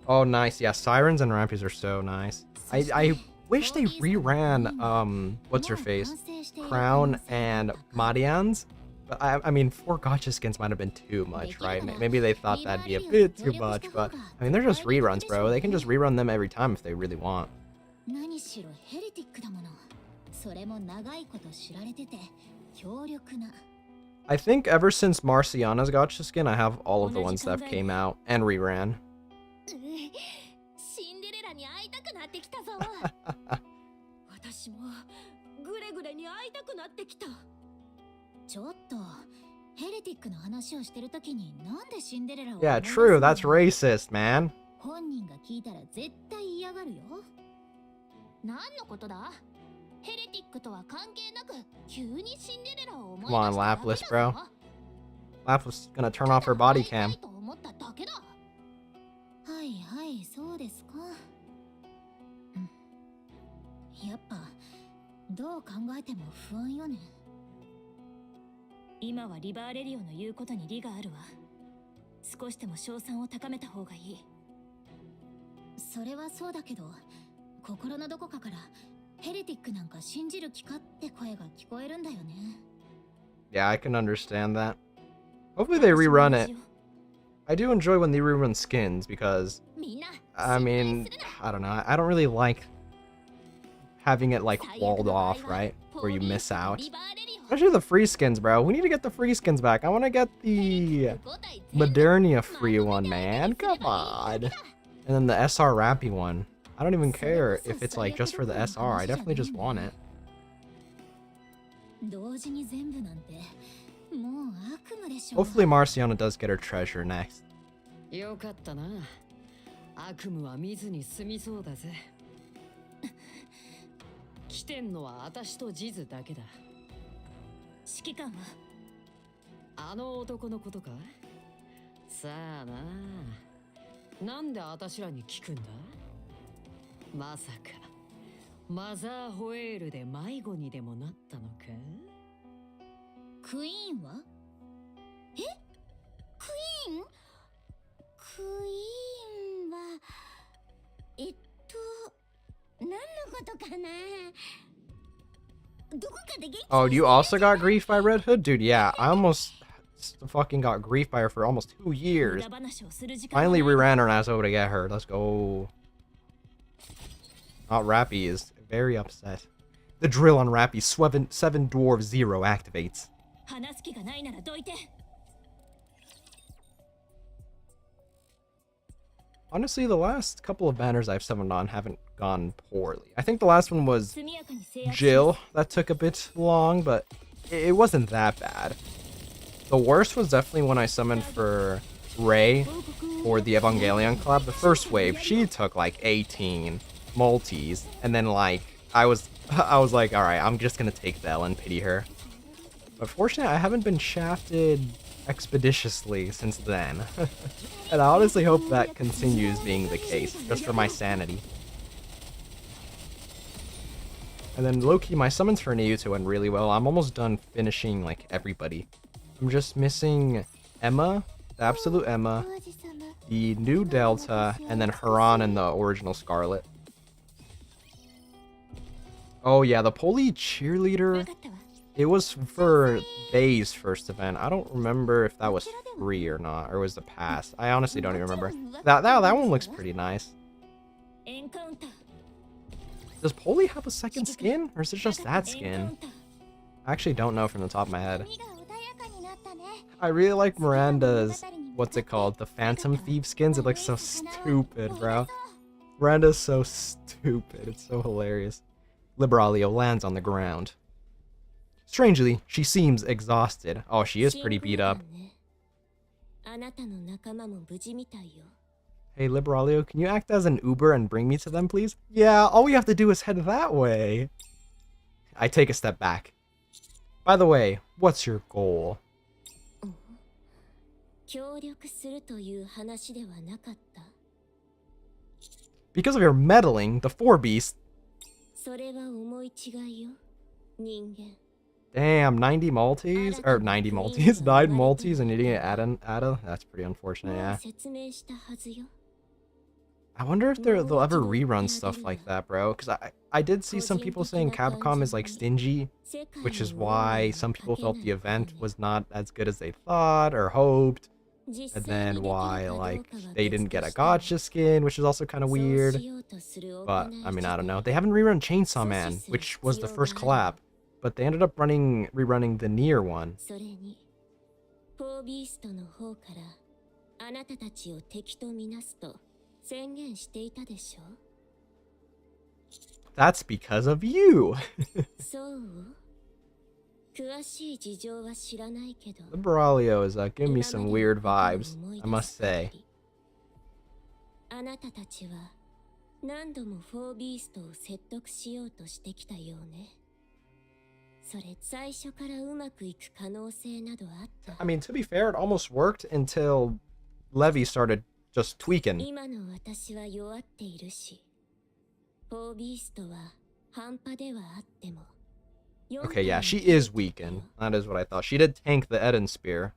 Oh, nice. Yeah, Sirens and Rampies are so nice. I wish they reran, what's her face? Crown and Marianne's. But I mean, 4 gotcha skins might have been too much, right? Maybe they thought that'd be a bit too much, but I mean, they're just reruns, bro. They can just rerun them every time if they really want. I think ever since Marciana's gotcha skin, I have all of the ones that have came out and reran. 私もグレグレに会いたくなってきた。ちょっとヘレティックの話をしてるときになんでシンデレラを Yeah, true. That's racist, man. 本人が聞いたら絶対嫌がるよ。何のことだ？ヘレティックとは関係なく急にシンデレラを思い出した Come on, Lapras, bro. Lapras is gonna turn off her body cam. はいはい、そうですか。やっぱどう考えても不安よね。今はリバーレリオの言うことに利があるわ。少しでも賞賛を高めた方がいい。それはそうだけど、心のどこかからヘレティックなんか信じる気かって声が聞こえるんだよね。Yeah, I can understand that. Hopefully they rerun it. I do enjoy when they rerun skins because, I mean, I don't know. I don't really like having it like walled off, right? Where you miss out. Especially the free skins, bro. We need to get the free skins back. I want to get the Modernia free one, man. Come on. And then the SR Rappy one. I don't even care if it's like just for the SR. I definitely just want it. Hopefully Marciana does get her treasure next. よかったな。悪夢は見ずに済みそうだぜ。来てんのは私とジズだけだ。指揮官はあの男のことか？さあな。なんで私らに聞くんだ？まさかマザーホエールで迷子にでもなったのか？クイーンは？え？クイーン？クイーンは何のことかな。どこかで元気にして Oh, you also got grief by Red Hood? Dude, yeah, I almost fucking got grief by her for almost 2 years. Finally reran her and I was able to get her. Let's go. Oh, Rappy is very upset. The drill on Rappy, 7 Dwarf 0 activates. Honestly, the last couple of banners I've summoned on haven't gone poorly. I think the last one was Jill. That took a bit long, but it wasn't that bad. The worst was definitely when I summoned for Rey for the Evangelion collab. The first wave, she took like 18 multis, and then like I was like, all right, I'm just gonna take the L and pity her. But fortunately, I haven't been shafted expeditiously since then. And I honestly hope that continues being the case, just for my sanity. And then low-key, my summons for Naruto went really well. I'm almost done finishing like everybody. I'm just missing Emma, the absolute Emma, the new Delta, and then Haran and the original Scarlet. Oh yeah, the Poli cheerleader. It was for Bay's first event. I don't remember if that was free or not, or was the pass. I honestly don't even remember. That one looks pretty nice. Does Poli have a second skin, or is it just that skin? I actually don't know from the top of my head. I really like Miranda's, what's it called, the Phantom Thief skins. It looks so stupid, bro. Miranda's so stupid. It's so hilarious. Liberalio lands on the ground. Strangely, she seems exhausted. Oh, she is pretty beat up. Hey, Liberalio, can you act as an Uber and bring me to them, please? Yeah, all we have to do is head that way. I take a step back. By the way, what's your goal? Because of your meddling, the 4 Beast... Damn, 90 multis? Or 90 multis? 9 multis and you didn't get Ada? That's pretty unfortunate, yeah. I wonder if they'll ever rerun stuff like that, bro. Because I did see some people saying Capcom is like stingy, which is why some people felt the event was not as good as they thought or hoped. And then why, like, they didn't get a gotcha skin, which is also kind of weird. But, I mean, I don't know. They haven't rerun Chainsaw Man, which was the first collab. But they ended up rerunning the Nier one. That's because of you! Liberalio is giving me some weird vibes, I must say. I mean, to be fair, it almost worked until Levi started just tweaking. Okay, yeah, she is weakened. That is what I thought. She did tank the Eden Spear.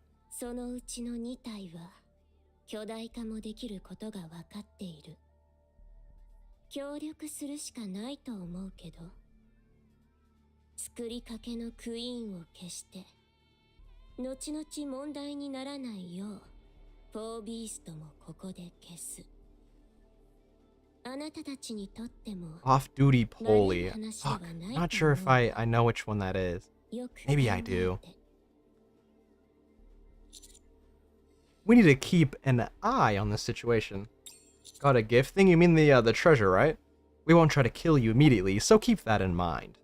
Off-duty Poli. Fuck, not sure if I know which one that is. Maybe I do. We need to keep an eye on this situation. Got a gift thing? You mean the treasure, right? We won't try to kill you immediately, so keep that in mind.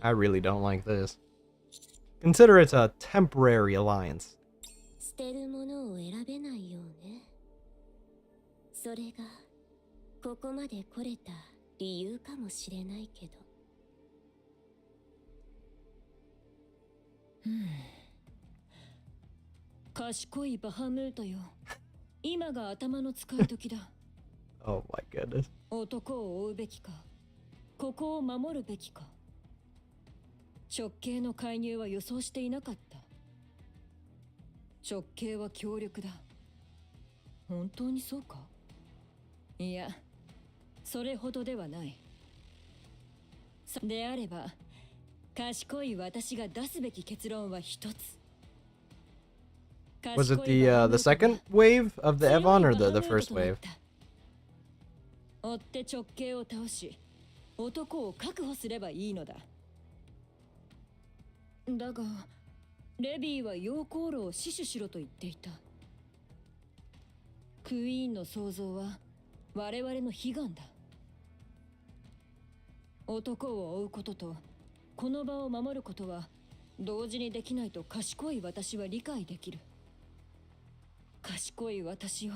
I really don't like this. Consider it a temporary alliance. Oh my goodness. 直系の介入は予想していなかった。直系は強力だ。本当にそうか？いや、それほどではない。であれば、賢い私が出すべき結論は一つ。Was it the second wave of the Evon or the first wave? 追って直系を倒し、男を確保すればいいのだ。だが、レビーは溶鉱炉を死守しろと言っていた。クイーンの想像は我々の悲願だ。男を追うこととこの場を守ることは同時にできないと賢い私は理解できる。賢い私を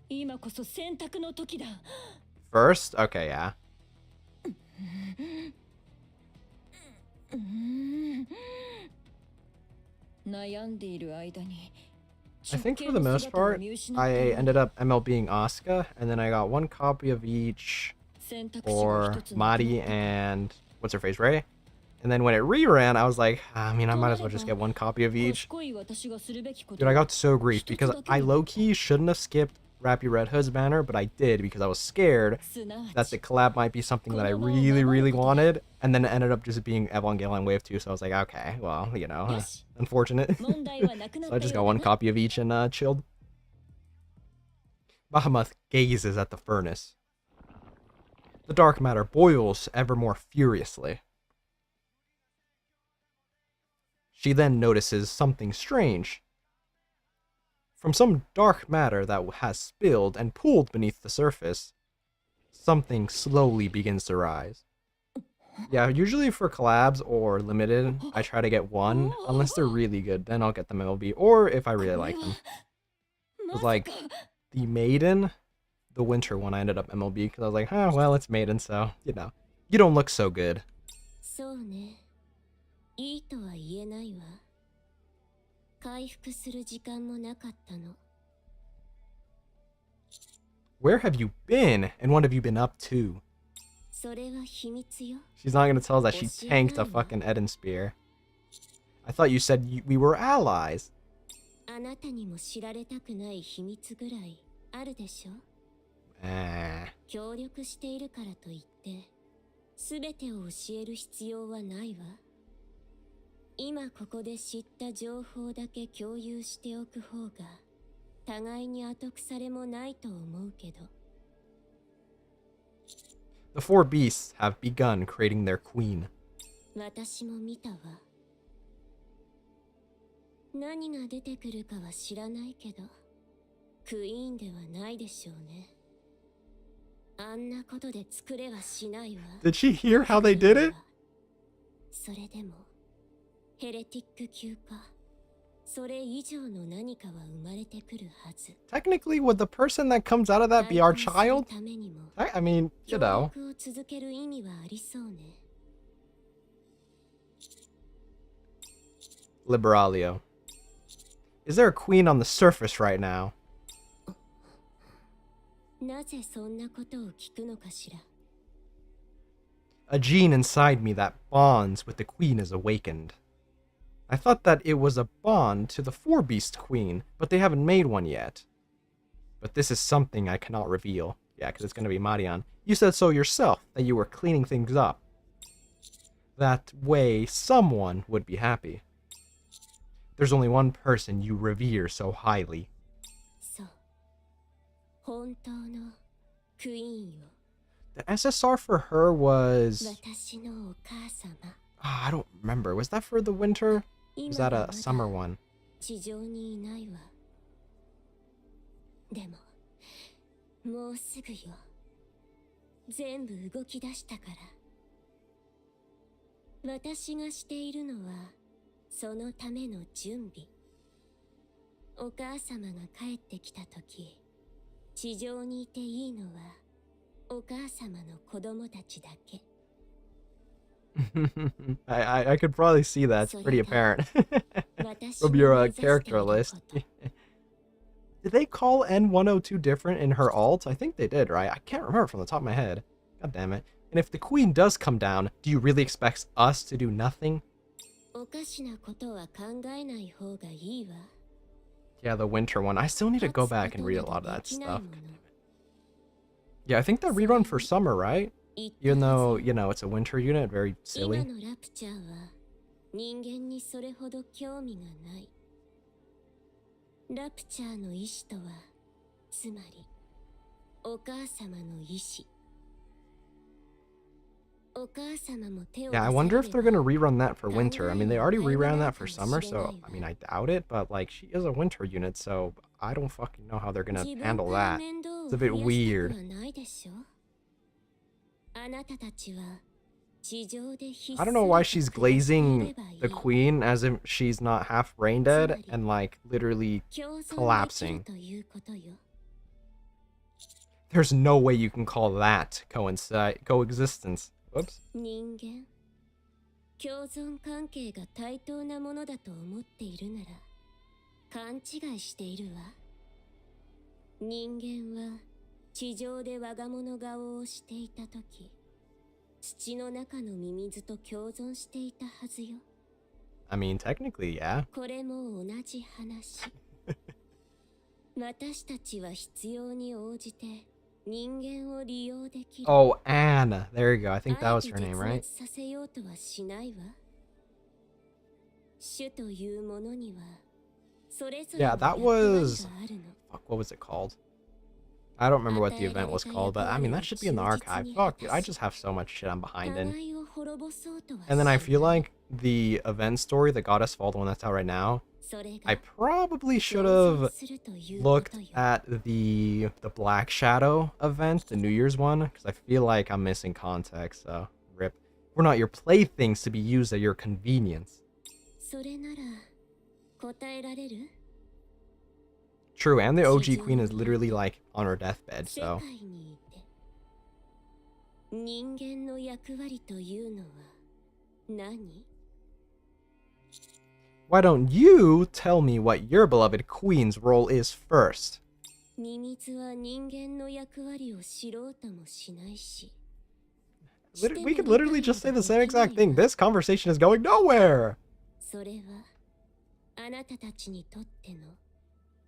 今こそ選択の時だ。First? Okay, yeah. I think for the most part, I ended up MLBing Asuka, and then I got one copy of each for Mari and what's her face, Ray? And then when it reran, I was like, I mean, I might as well just get one copy of each. Dude, I got so grief because I low-key shouldn't have skipped Rappy Red Hood's banner, but I did because I was scared that the collab might be something that I really, really wanted, and then it ended up just being Evangelion Wave 2, so I was like, okay, well, you know, unfortunate. So I just got one copy of each and chilled. Bahamut gazes at the furnace. The dark matter boils ever more furiously. She then notices something strange. From some dark matter that has spilled and pooled beneath the surface, something slowly begins to rise. Yeah, usually for collabs or limited, I try to get one. Unless they're really good, then I'll get them MLB, or if I really like them. It was like the Maiden, the winter one, I ended up MLB because I was like, oh, well, it's Maiden, so, you know, you don't look so good. Where have you been, and what have you been up to? She's not gonna tell us that she tanked a fucking Eden Spear. I thought you said we were allies. Eh. 今ここで知った情報だけ共有しておく方が互いに後腐れもないと思うけど。The four beasts have begun creating their queen. 私も見たわ。何が出てくるかは知らないけど、クイーンではないでしょうね。あんなことで作れはしないわ。Did she hear how they did it? それでも。ヘレティック級かそれ以上の何かは生まれてくるはず。 Technically, would the person that comes out of that be our child? I mean, you know. Liberalio. Is there a queen on the surface right now? なぜそんなことを聞くのかしら。 A gene inside me that bonds with the queen is awakened. I thought that it was a bond to the Four Beast Queen, but they haven't made one yet. But this is something I cannot reveal. Yeah, because it's going to be Marian. You said so yourself, that you were cleaning things up. That way, someone would be happy. There's only one person you revere so highly. The SSR for her was... I don't remember. Was that for the winter? Or was that a summer one? でももうすぐよ。全部動き出したから。私がしているのはそのための準備。お母様が帰ってきたとき、地上にいていいのはお母様の子供たちだけ。I could probably see that. It's pretty apparent from your character list. Did they call N102 different in her alt? I think they did, right? I can't remember from the top of my head. God damn it. And if the queen does come down, do you really expect us to do nothing? おかしなことは考えない方がいいわ。 Yeah, the winter one. I still need to go back and read a lot of that stuff. Yeah, I think that rerun for summer, right? Even though, you know, it's a winter unit, very 今 silly. のラプチャーは人間にそれほど興味がない。ラプチャーの意志とは、つまりお母様の意志。お母様も手を Yeah, I wonder if they're gonna rerun that for winter. I mean, they already reran that for summer, so, I mean, I doubt it, but, like, she is a winter unit, so I don't fucking know how they're gonna handle that. It's a bit weird. あなたたちは地上でひっ I そ don't know り why と she's 暮らしていれ glazing ばいい the queen as if she's not half brain dead and, like, literally 共存できる collapsing. ということよ。 There's no way you can call that coexistence. Whoops. 人間共存関係が対等なものだと思っているなら勘違いしているわ。人間は地上で我が物顔をしていた時土の中のミミズと共存していたはずよ。 I mean, technically, yeah. これも同じ話。私たちは必要に応じて人間を利用できる。 Oh, Anne. There you go. I think that あ was え her て name, 絶 right? 滅させようとはしないわ。種というものにはそれぞれの Yeah, that 役割が was... あるの。 Fuck, what was it called? I don't remember what the event was called, but I mean, that should be in the archive. Fuck, dude, I just have so much shit I'm behind in. 互いを滅ぼそうとは And then I し feel ない。 like the event story, the Goddess Fall, the one that's out right now, それが I probably should 共存 have するということ looked よ。 at the Black Shadow event, the New Year's one, because I feel like I'm missing context, so rip. We're not your playthings to be used at your convenience. それなら答えられる？ True, and the OG Queen is literally like on her deathbed, 世 so 界にいて人間の役割というのは何？ why don't you tell me what your beloved Queen's role is first? ミミズは人間の役割を知ろうともしないし。 We could literally just say the same exact thing. This conversation is going nowhere! それはあなたたちにとっての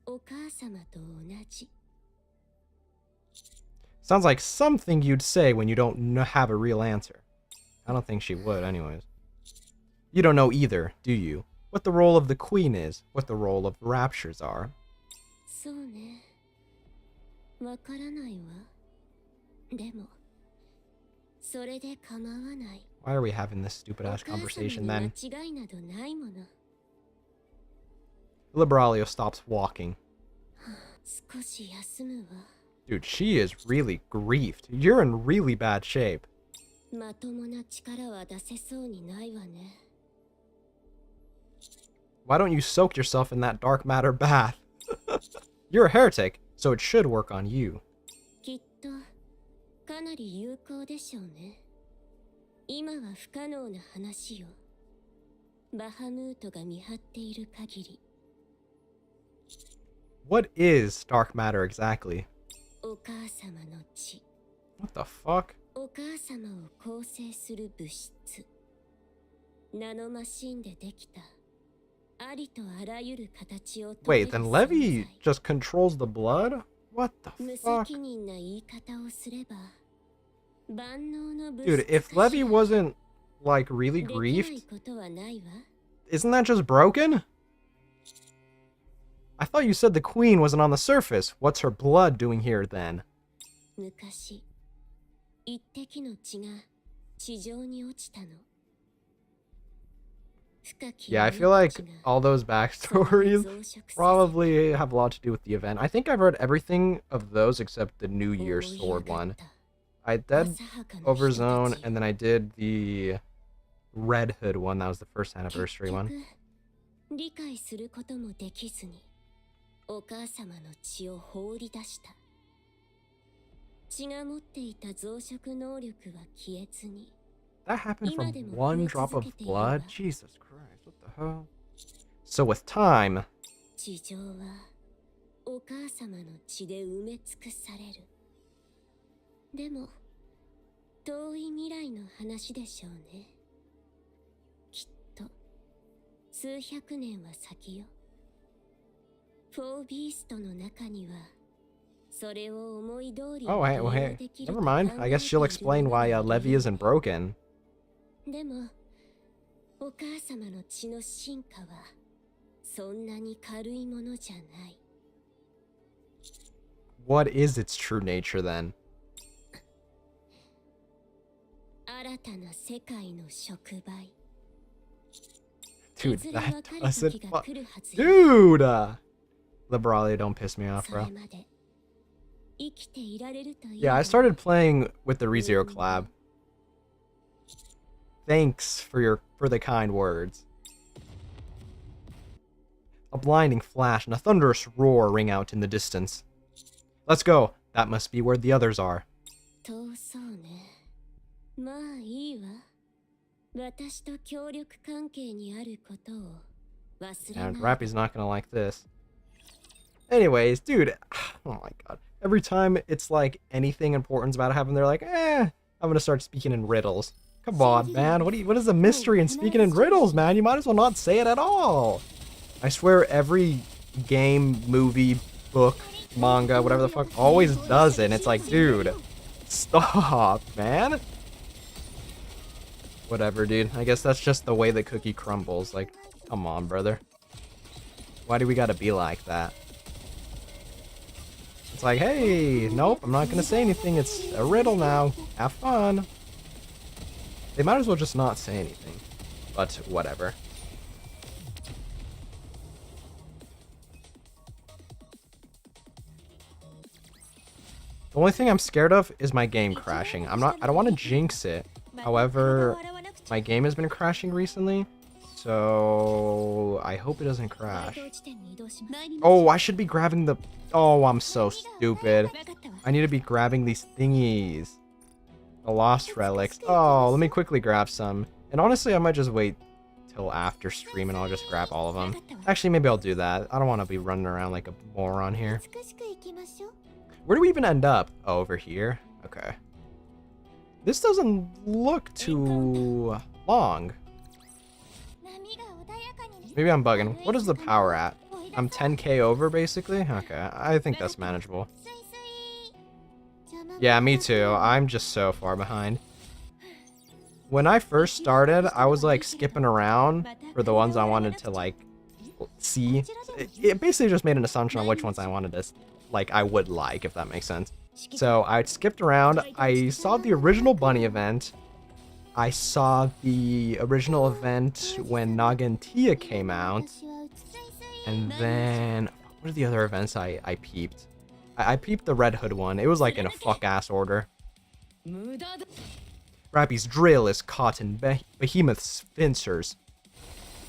お母様と同じ。 Sounds like something you'd say when you don't have a real answer. I don't think she would, anyways. You don't know either, do you? What the role of the Queen is, what the role of the Raptures are. そうね。わからないわ。でも、それで構わない。 Why are we having this stupid お ass 母様 conversation に then? 間違いなどないもの。 Liberalio stops walking. 少し休むわ。 Dude, she is really griefed. You're in really bad shape. まともな力は出せそうにないわね。 Why don't you soak yourself in that dark matter bath? You're a heretic, so it should work on you. きっとかなり有効でしょうね。今は不可能な話よ。バハムートが見張っている限り。 What is dark matter exactly? お母様の血。 What the fuck? お母様を構成する物質。ナノマシンでできた。ありとあらゆる形をとれ Wait, る then 存 Levy 在。 just controls the blood? What the 無 fuck? 責任な言い方をすれば万能の物 Dude, 質 if 化し Levy wasn't, like, really できない griefed, ことはないわ。 isn't that just broken? I thought you said the Queen wasn't on the surface. What's her blood doing here then? 昔一滴の血が地上に落ちたの。深き Yeah, I 闇 feel like たちが all those それを backstories 増殖させ probably have a lot to do with the event. I think I've read everything of those except the New 思 Year い sword 上が one. った I did 浅はかな人たち Overzone, and then I did the Red Hood one. That was the first anniversary 結 one. 局理解することもできずにお母様の血を放り出した。血が持っていた増殖能力は消えずに That happened from 今でも one 増え drop 続 of けているわ。 blood? Jesus Christ, what the hell? So with time, 地上はお母様の血で埋め尽くされる。でも遠い未来の話でしょうね。きっと数百年は先よ。フォービーストの中にはそれを思い通りに Oh, hey, well, hey. Never mind. I guess she'll explain why Levy isn't broken. でもお母様の血の進化はそんなに軽いものじゃない。What is its true nature then? 新たな世界の触媒。 Dude, いずれ that 分かる doesn't 時が fu- 来るはずよ。 Dude! Liberalia, don't piss me off, それ bro. まで生きていられるといい Yeah, わ。 I started playing with the ReZero collab. Thanks for the kind words. A blinding flash and a thunderous roar ring out in the distance. Let's go. That must be where the others are. 遠そうね。まあいいわ。私と協力関係にあることを忘れ And ない。 Rappy's not gonna like this. Anyways, dude, oh my god. Every time it's like anything important's about to happen, they're like, I'm gonna start speaking in riddles. Come on, man. What is the mystery in speaking in riddles, man? You might as well not say it at all. I swear every game, movie, book, manga, whatever the fuck, always does it. And it's like, dude, stop, man. Whatever, dude. I guess that's just the way the cookie crumbles. Like, come on, brother. Why do we gotta be like that? It's like, hey, nope, I'm not gonna say anything. It's a riddle now. Have fun. They might as well just not say anything. But whatever. The only thing I'm scared of is my game crashing. I don't want to jinx it. However, my game has been crashing recently. So I hope it doesn't crash. Oh, I should be grabbing the... Oh, I'm so stupid. I need to be grabbing these thingies. The lost relics. Oh, let me quickly grab some. And honestly, I might just wait till after stream and I'll just grab all of them. Actually, maybe I'll do that. I don't want to be running around like a moron here. Where do we even end up? Oh, over here? Okay. This doesn't look too long. Maybe I'm bugging. What is the power at? I'm 10k over, basically? Okay, I think that's manageable. Yeah, me too. I'm just so far behind. When I first started, I was like skipping around for the ones I wanted to like see. It basically just made an assumption on which ones I wanted to, like, I would like, if that makes sense. So I skipped around. I saw the original bunny event. I saw the original event when Naga and Tia came out. And then, what are the other events I peeped? I peeped the Red Hood one. It was like in a fuck-ass order. Rappy's drill is caught in Behemoth's pincers.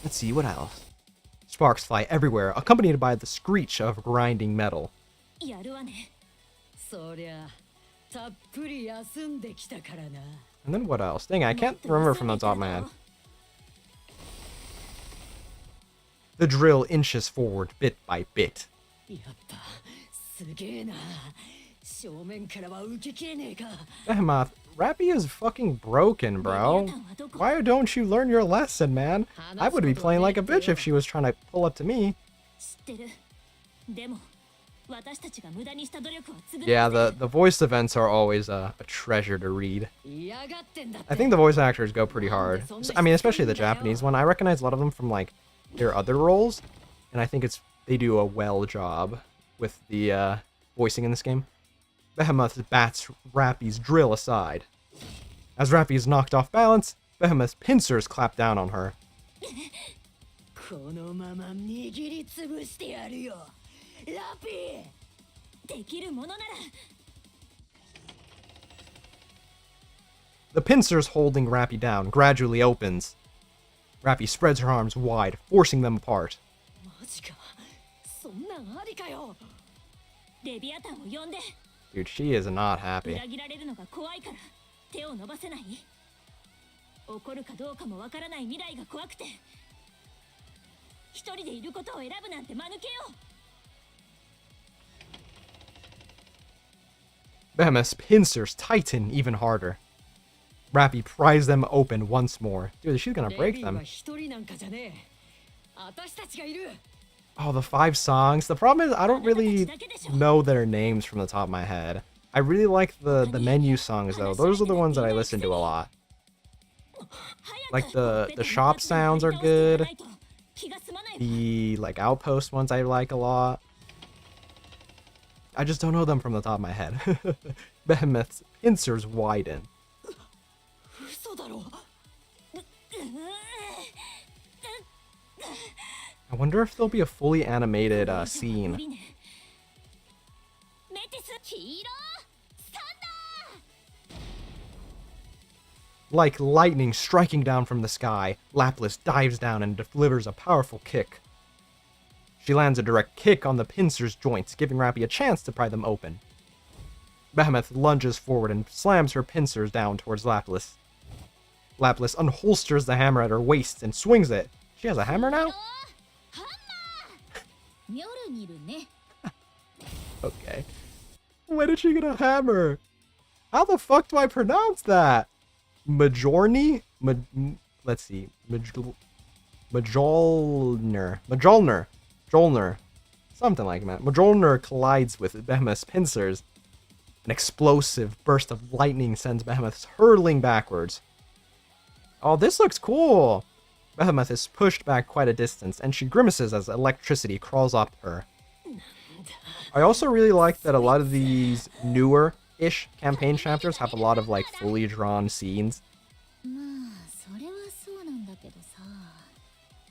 Let's see, what else? Sparks fly everywhere, accompanied by the screech of grinding metal. そりゃたっぷり休んできたからな。 And then what else? Dang, I can't remember from the top of my head. The drill inches forward bit by bit. やっぱすげえな。正面からは受けきれねえか。 Behemoth, Rappy is fucking broken, bro. Why don't you learn your lesson, man? I would be playing like a bitch if she was trying to pull up to me. Yeah, the voice events are always a treasure to read. I think the voice actors go pretty hard. I mean, especially the Japanese one. I recognize a lot of them from like their other roles, and I think they do a well job with the voicing in this game. Behemoth bats Rappy's drill aside. As Rappy is knocked off balance, Behemoth's pincers clap down on her. The pincers holding Rappy down gradually opens. Rappy spreads her arms wide, forcing them apart. Dude, she is not happy. Behemoth's pincers tighten even harder. Rappy pries them open once more. Dude, she's gonna break them. Oh, the 5 songs. The problem is I don't really know their names from the top of my head. I really like the menu songs though. Those are the ones that I listen to a lot. Like the shop sounds are good. The like outpost ones I like a lot. I just don't know them from the top of my head. Behemoth's pincers widen. I wonder if there'll be a fully animated scene. Like lightning striking down from the sky, Lapis dives down and delivers a powerful kick. She lands a direct kick on the pincer's joints, giving Rappy a chance to pry them open. Behemoth lunges forward and slams her pincers down towards Lapis. Lapis unholsters the hammer at her waist and swings it. She has a hammer now? Okay. Where did she get a hammer? How the fuck do I pronounce that? Majorni? Let's see. Majolner. Jolner. Something like that. Majolner collides with Behemoth's pincers. An explosive burst of lightning sends Behemoth hurtling backwards. Oh, this looks cool! Behemoth is pushed back quite a distance, and she grimaces as electricity crawls up her. I also really like that a lot of these newer-ish campaign chapters have a lot of, like, fully drawn scenes.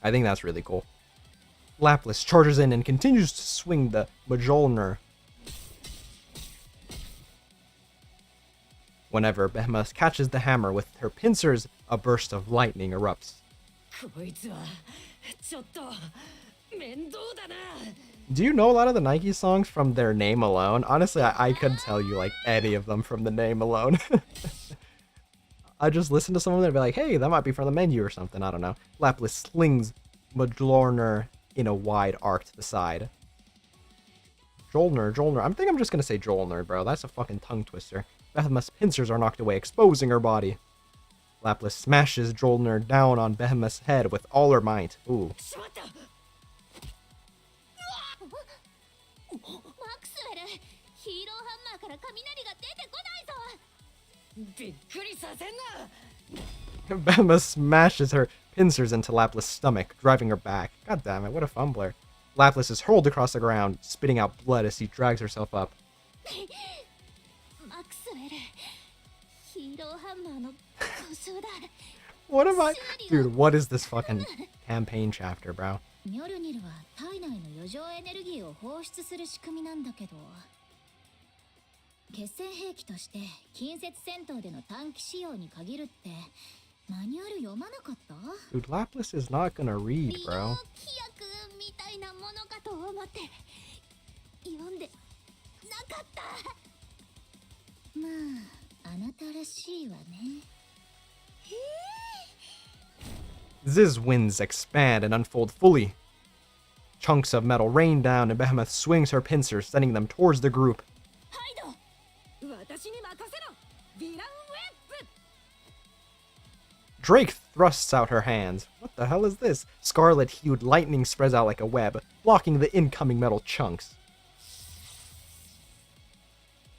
I think that's really cool. Lapis charges in and continues to swing the Majolner. Whenever Behemoth catches the hammer with her pincers, a burst of lightning erupts. Do you know a lot of the Nikke songs from their name alone? Honestly, I couldn't tell you like any of them from the name alone. I just listen to some of them and be like, hey, that might be from the menu or something. I don't know. Lapis slings Majolner in a wide arc to the side. Jolner. I think I'm just gonna say Jolner, bro. That's a fucking tongue twister. Behemoth's pincers are knocked away, exposing her body. Lapis smashes Jolner down on Behemoth's head with all her might. Ooh. Behemoth smashes her pincers into Lapis' stomach, driving her back. God damn it, what a fumbler. Lapis is hurled across the ground, spitting out blood as she drags herself up. What am I? Dude, what is this fucking campaign chapter, bro? Dude, Lapis is not gonna read, bro. Ziz's winds expand and unfold fully. Chunks of metal rain down and Behemoth swings her pincers, sending them towards the group. Drake thrusts out her hands. What the hell is this? Scarlet-hued lightning spreads out like a web, blocking the incoming metal chunks.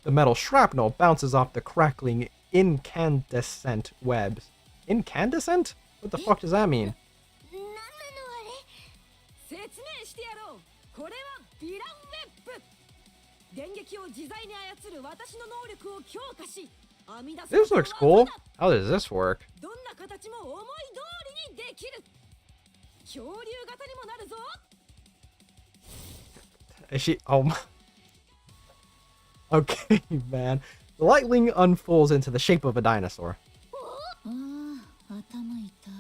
The metal shrapnel bounces off the crackling incandescent webs. Incandescent? What the fuck does that mean? This looks cool. How does this work? Is she? Oh my. Okay, man. The lightning unfolds into the shape of a dinosaur.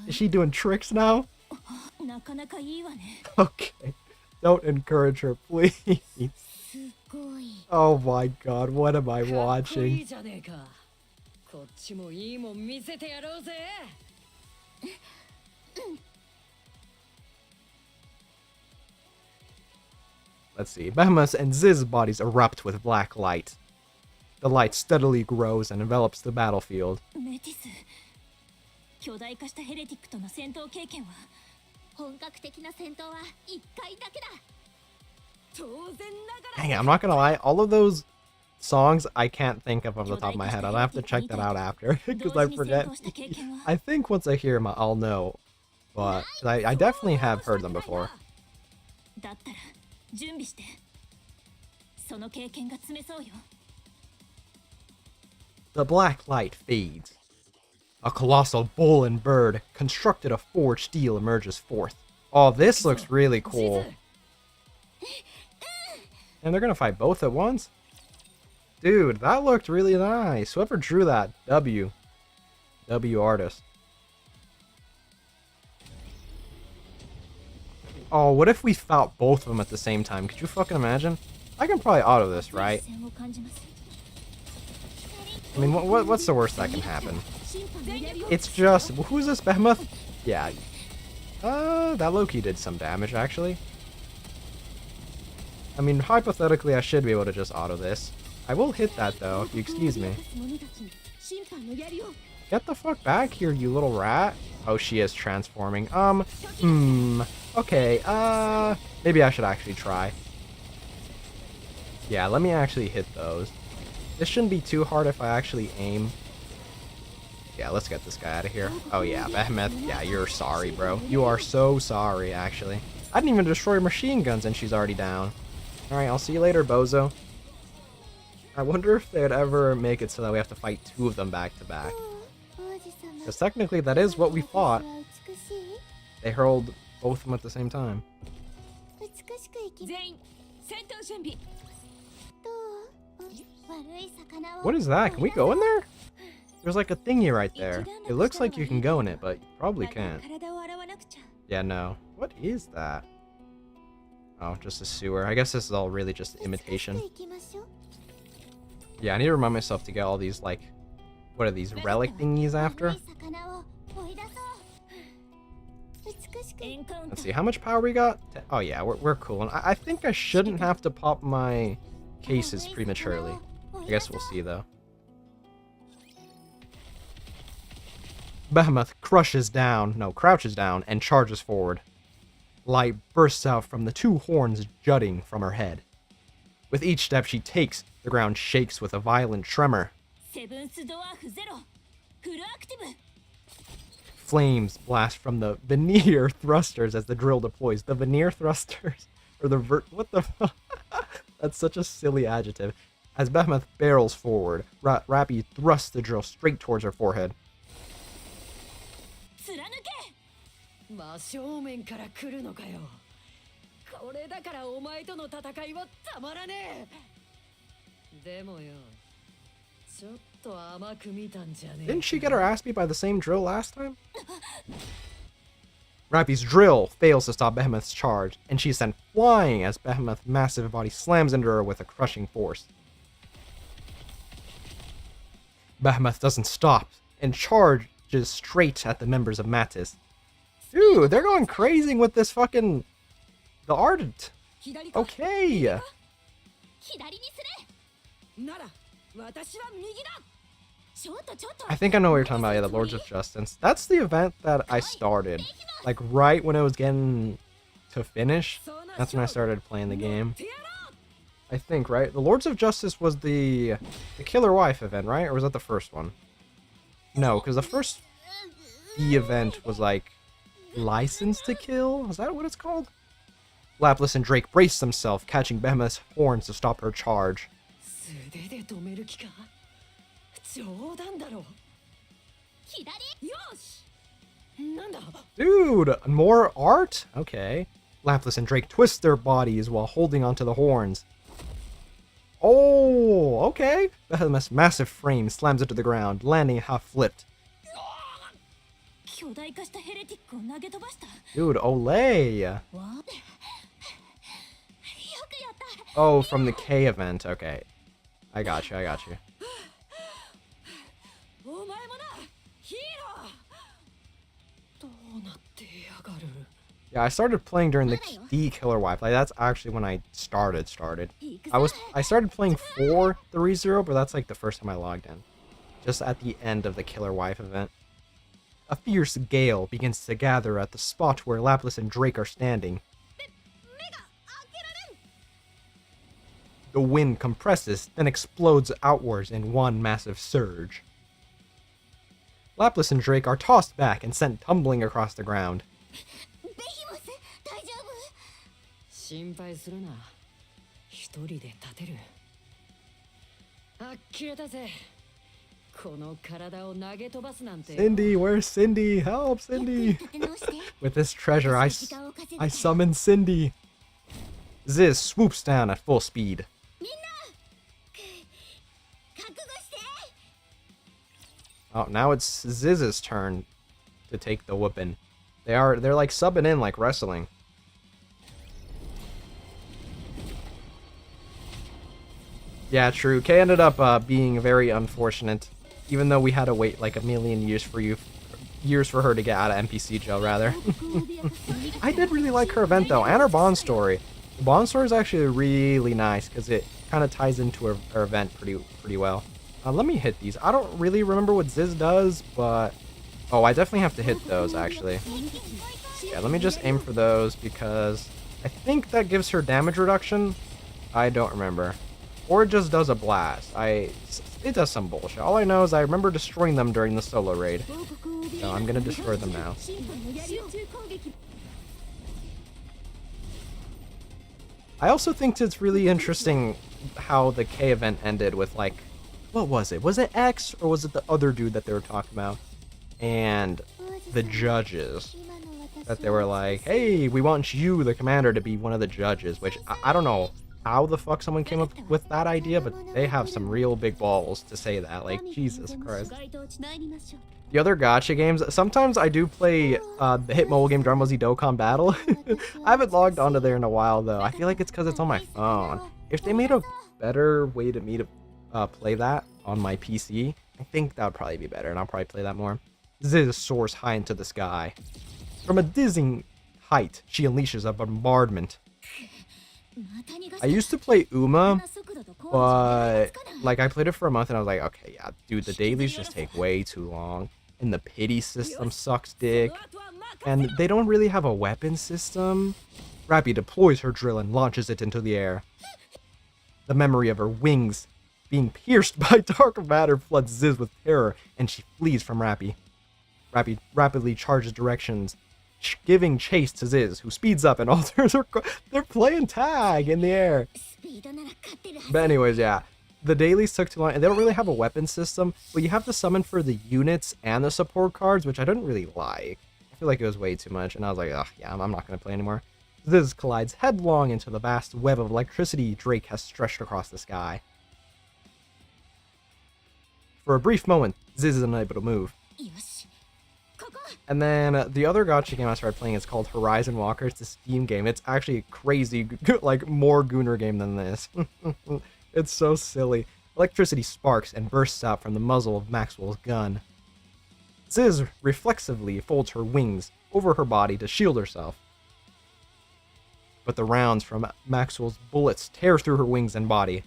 Is she doing tricks now? Okay. Don't encourage her, please. Oh my god, what am I watching? Let's see. Behemoth and Ziz's bodies erupt with black light. The light steadily grows and envelops the battlefield. 巨大化したヘレティックとの戦闘経験は本格的な戦闘は1回だけだ。当然なが Dang ら it, I'm not gonna lie, all of those songs I can't think of off the top of my head. I'll have to check that out after because I forget. I think once I hear them, I'll know. But I definitely have heard them before. だったら準備して。その経験が詰めそうよ。The black light fades. A colossal bull and bird constructed of forged steel emerges forth. Oh, this looks really cool. And they're gonna fight both at once? Dude, that looked really nice. Whoever drew that, W artist. Oh, what if we fought both of them at the same time? Could you fucking imagine? I can probably auto this, right? I mean, what's the worst that can happen? It's just... Who's this, Behemoth? Yeah. That Loki did some damage, actually. I mean, hypothetically, I should be able to just auto this. I will hit that, though, if you excuse me. Get the fuck back here, you little rat. Oh, she is transforming. Okay, maybe I should actually try. Yeah, let me actually hit those. This shouldn't be too hard if I actually aim. Yeah, let's get this guy out of here. Oh yeah, Behemoth, yeah, you're sorry, bro. You are so sorry, actually. I didn't even destroy machine guns and she's already down. Alright, I'll see you later, bozo. I wonder if they'd ever make it so that we have to fight two of them back to back. Because technically that is what we fought. They hurled both of them at the same time. 全員戦闘準備。 What is that? Can we go in there? There's like a thingy right there. It looks like you can go in it, but you probably can't. Yeah, no. What is that? Oh, just a sewer. I guess this is all really just imitation. Yeah, I need to remind myself to get all these, like... What are these, relic thingies after? Let's see, how much power we got? Oh yeah, we're cool. And I think I shouldn't have to pop my cases prematurely. I guess we'll see, though. Behemoth crouches down, and charges forward. Light bursts out from the two horns jutting from her head. With each step she takes, the ground shakes with a violent tremor. Flames blast from the veneer thrusters as the drill deploys. The veneer thrusters? Or the what the fuck? That's such a silly adjective. As Behemoth barrels forward, Rappy thrusts the drill straight towards her forehead. 真正面から来るのかよ。これだからお前との戦いはたまらねえ。でもよ、ちょっと甘く見たんじゃねえ。 Didn't she get her ass beat by the same drill last time? Rappy's drill fails to stop Behemoth's charge, and she's sent flying as Behemoth's massive body slams into her with a crushing force. Behemoth doesn't stop, and charges straight at the members of Mattis. Dude, they're going crazy with this fucking... The art. Okay. I think I know what you're talking about. Yeah, the Lords of Justice. That's the event that I started. Like, right when it was getting to finish. That's when I started playing the game. I think, right? The Lords of Justice was the Killer Wife event, right? Or was that the first one? No, because the first event was like License to Kill? Is that what it's called? Laplace and Drake brace themselves, catching Behemoth's horns to stop her charge. Dude, more art? Okay. Laplace and Drake twist their bodies while holding onto the horns. Oh, okay. Behemoth's massive frame slams into the ground, landing half flipped. Dude, Olay. Oh, from the K event. Okay. I got you. Yeah, I started playing during the Killer Wife. Like, that's actually when I started. I started playing for the ReZero, but that's like the first time I logged in. Just at the end of the Killer Wife event. A fierce gale begins to gather at the spot where Lapis and Drake are standing. The wind compresses, then explodes outwards in one massive surge. Lapis and Drake are tossed back and sent tumbling across the ground. 心配するな。一人で立てる。あっきれたぜ。この体を投げ飛ばすなんて。Cindy, where's Cindy? Help, Cindy! With this treasure, I summon Cindy. Ziz swoops down at full speed. Oh, now it's Ziz's turn to take the whooping. They're like subbing in like wrestling. Yeah, true. Kay ended up being very unfortunate, even though we had to wait like a million years for her to get out of NPC jail, rather. I did really like her event though, and her Bond story. The Bond story is actually really nice because it kind of ties into her event pretty well. Let me hit these. I don't really remember what Ziz does, but oh, I definitely have to hit those actually. Yeah, let me just aim for those because I think that gives her damage reduction. I don't remember. Or it just does a blast. It does some bullshit. All I know is I remember destroying them during the solo raid. So I'm gonna destroy them now. I also think it's really interesting how the K event ended with like, what was it? Was it X or was it the other dude that they were talking about? And the judges. That they were like, hey, we want you, the commander, to be one of the judges. Which, I don't know how the fuck someone came up with that idea, but they have some real big balls to say that. Like, Jesus Christ. The other gacha games, sometimes I do play the hit mobile game Dragon Ball Z Dokkan Battle. I haven't logged onto there in a while, though. I feel like it's because it's on my phone. If they made a better way to me to play that on my PC, I think that would probably be better, and I'll probably play that more. Ziz soars high into the sky. From a dizzying height, she unleashes a bombardment. I used to play Uma, but like I played it for a month and I was like, okay, yeah, dude, the dailies just take way too long, and the pity system sucks dick, and they don't really have a weapon system. Rappy deploys her drill and launches it into the air. The memory of her wings being pierced by dark matter floods Ziz with terror, and she flees from Rappy. Rappy rapidly charges directions, giving chase to Ziz, who speeds up and alters her. They're playing tag in the air. But anyways, yeah, the dailies took too long, and they don't really have a weapon system, but you have to summon for the units and the support cards, which I didn't really like. I feel like it was way too much, and I was like, ugh, yeah, I'm not going to play anymore. Ziz collides headlong into the vast web of electricity Drake has stretched across the sky. For a brief moment, Ziz is unable to move. And then the other gacha game I started playing is called Horizon Walker. It's a Steam game. It's actually crazy, like more Gooner game than this. It's so silly. Electricity sparks and bursts out from the muzzle of Maxwell's gun. Ziz reflexively folds her wings over her body to shield herself. But the rounds from Maxwell's bullets tear through her wings and body.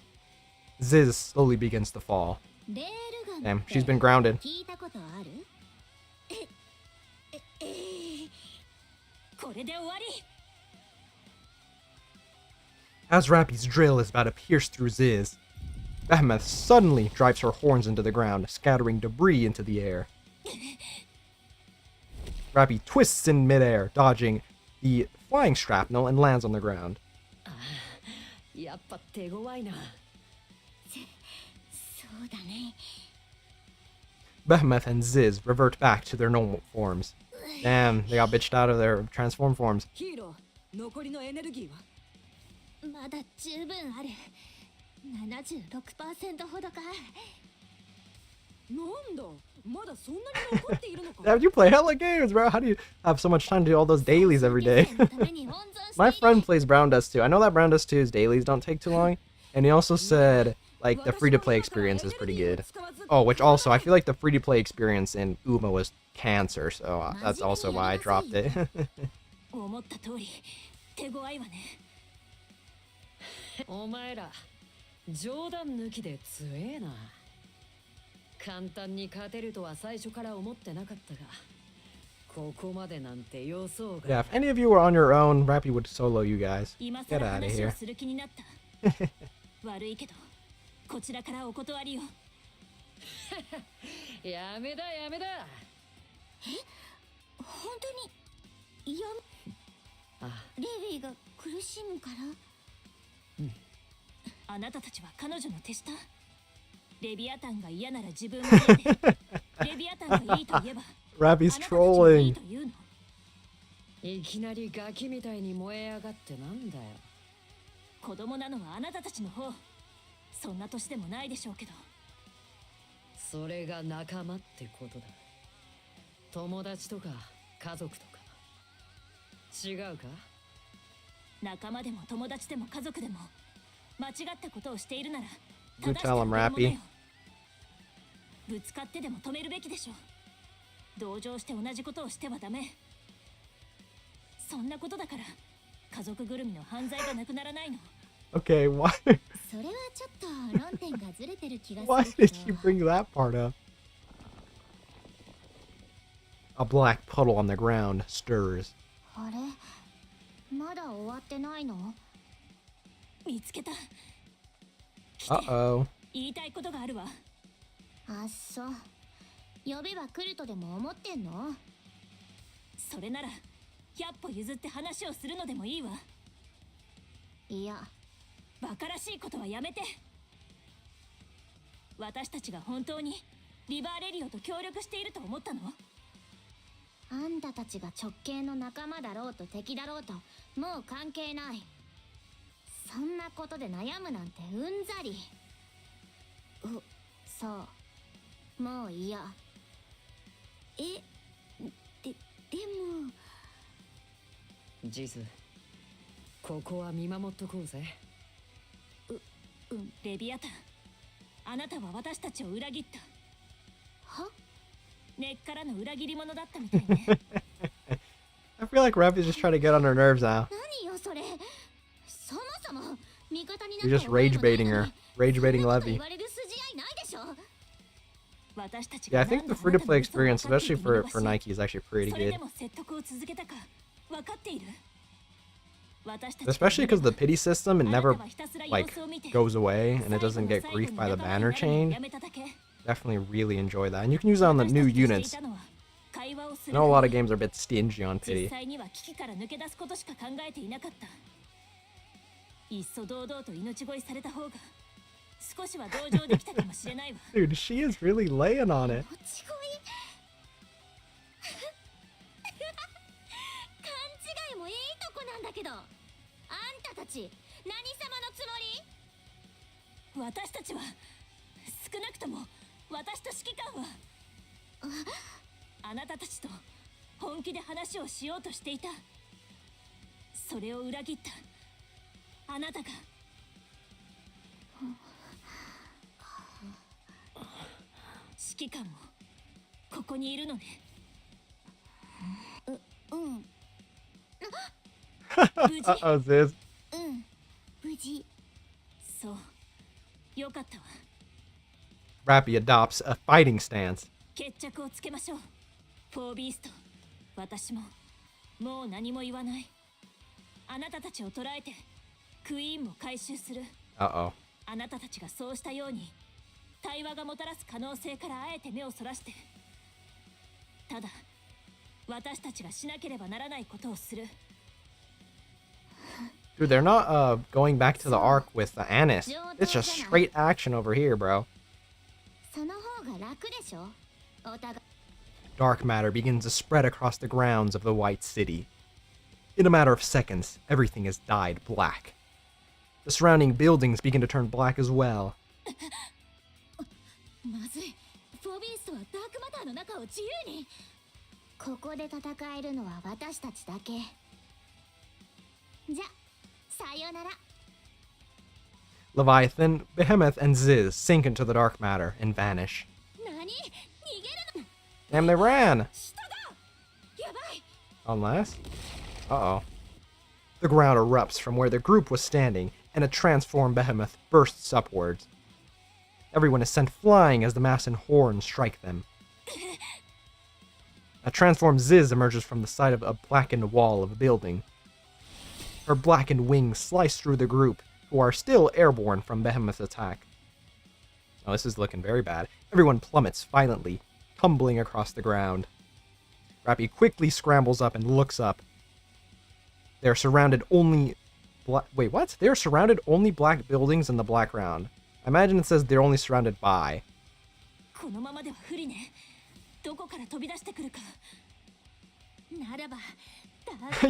Ziz slowly begins to fall. Damn, she's been grounded. As Rappy's drill is about to pierce through Ziz, Behemoth suddenly drives her horns into the ground, scattering debris into the air. Rappy twists in midair, dodging the flying shrapnel, and lands on the ground. Behemoth and Ziz revert back to their normal forms. Damn, they got bitched out of their transform forms. Have you play hella games, bro? How do you have so much time to do all those dailies every day? My friend plays Brown Dust 2. I know that Brown Dust 2's dailies don't take too long. And he also said, like, the free-to-play experience is pretty good. Oh, which also, I feel like the free-to-play experience in Uma was cancer, so that's also why I dropped it. お前ら冗談抜きで強えな。簡単に勝てるとは最初から思ってなかったが、ここまでなんて予想 Yeah, が if any of you were on your own, Rappy would solo you guys. 今 Get 更 out of 話を here. する気になった悪いけどこちらからお断りをやめだやめだ。本当にあ、レビーが苦しむからあなたたちは彼女の手下レビアタンが嫌なら自分も嫌でレビアタンがいいと言えば Rappy's あなたたちもいい trolling. と言うのいきなりガキみたいに燃え上がってなんだよ。子供なのはあなたたちの方そんな年でもないでしょうけどそれが仲間ってことだ。友達とか家族とか違うか。仲間でも友達でも家族でも間違ったことをしているなら You 正して tell あ him, げるもの Rappy. よぶつかってでも止めるべきでしょ同情して同じことをしてはダメそんなことだから家族ぐるみの犯罪がなくならないの Okay, why それはちょっと論点がずれてる気が why する did け you ど bring that part up? A black puddle on the ground stirs. あれまだ終わってないの見つけた来て Uh-oh. 言いたいことがあるわあっそう呼べば来るとでも思ってんのそれなら100歩譲って話をするのでもいいわいやバカらしいことはやめて私たちが本当にリバーレリオと協力していると思ったのあんたたちが直系の仲間だろうと敵だろうともう関係ないそんなことで悩むなんてうんざりそうもう嫌でもジズ、ここは見守っとこうぜ。レビアタンあなたは私たちを裏切ったは根っからの裏切り者だったみたいね I feel like Rappy's just trying to get on her nerves now. 何よそれそもそも味方にな You're った just rage baiting her. Rage baiting 言 Levy. われる筋合いないでしょ私たち Yeah, が I think the free to play experience, especially for Nike, is actually pretty それ good. でも説得を続けたか分かっている私たち Especially because the pity system, it never like goes away and it doesn't get griefed by the banner chain. Definitely really enjoy that. And you can use that on the new units. I know a lot of games are a bit stingy on 実 pity. 際には危機から抜け出すことしか考えていなかったいっそ堂々と命乞いされた方が少しは同情できたかもしれないわ Dude, she is really laying on it. 持ちこい勘違いもいいとこなんだけどあんたたち何様のつもり私たちは少なくとも私と指揮官はあなたたちと本気で話をしようとしていたそれを裏切ったあなたが指揮官もここにいるのねうん無事 Uh-oh, Ziz. うん無事そうよかったわ Rappy adopts a fighting stance. 決着をつけましょうフォービースト私ももう何も言わないあなたたちを捕らえてクイーンも回収する Uh-oh. あなたたちがそうしたように対話がもたらす可能性からあえて目をそらしてただ私たちがしなければならないことをする Dude, they're not going back to the arc with Annis. It's just straight action over here, bro. その方が楽でしょお互い Dark matter begins to spread across the grounds of the White City. In a matter of seconds, everything is dyed black. The surrounding buildings begin to turn black as well. まずいフォービーストはダークマターの中を自由にここで戦えるのは私たちだけじゃさよなら Leviathan, Behemoth, and Ziz sink into the dark matter and vanish. 何逃げるの Damn, they ran! 下だやばい Unless... Uh-oh. The ground erupts from where the group was standing, and a transformed behemoth bursts upwards. Everyone is sent flying as the mass and horns strike them. A transformed Ziz emerges from the side of a blackened wall of a building. Her blackened wings slice through the group, who are still airborne from Behemoth's attack. Oh, this is looking very bad. Everyone plummets violently, tumbling across the ground. Rappy quickly scrambles up and looks up. They're surrounded only... Wait, what? They're surrounded only black buildings in the background. I imagine it says they're only surrounded by.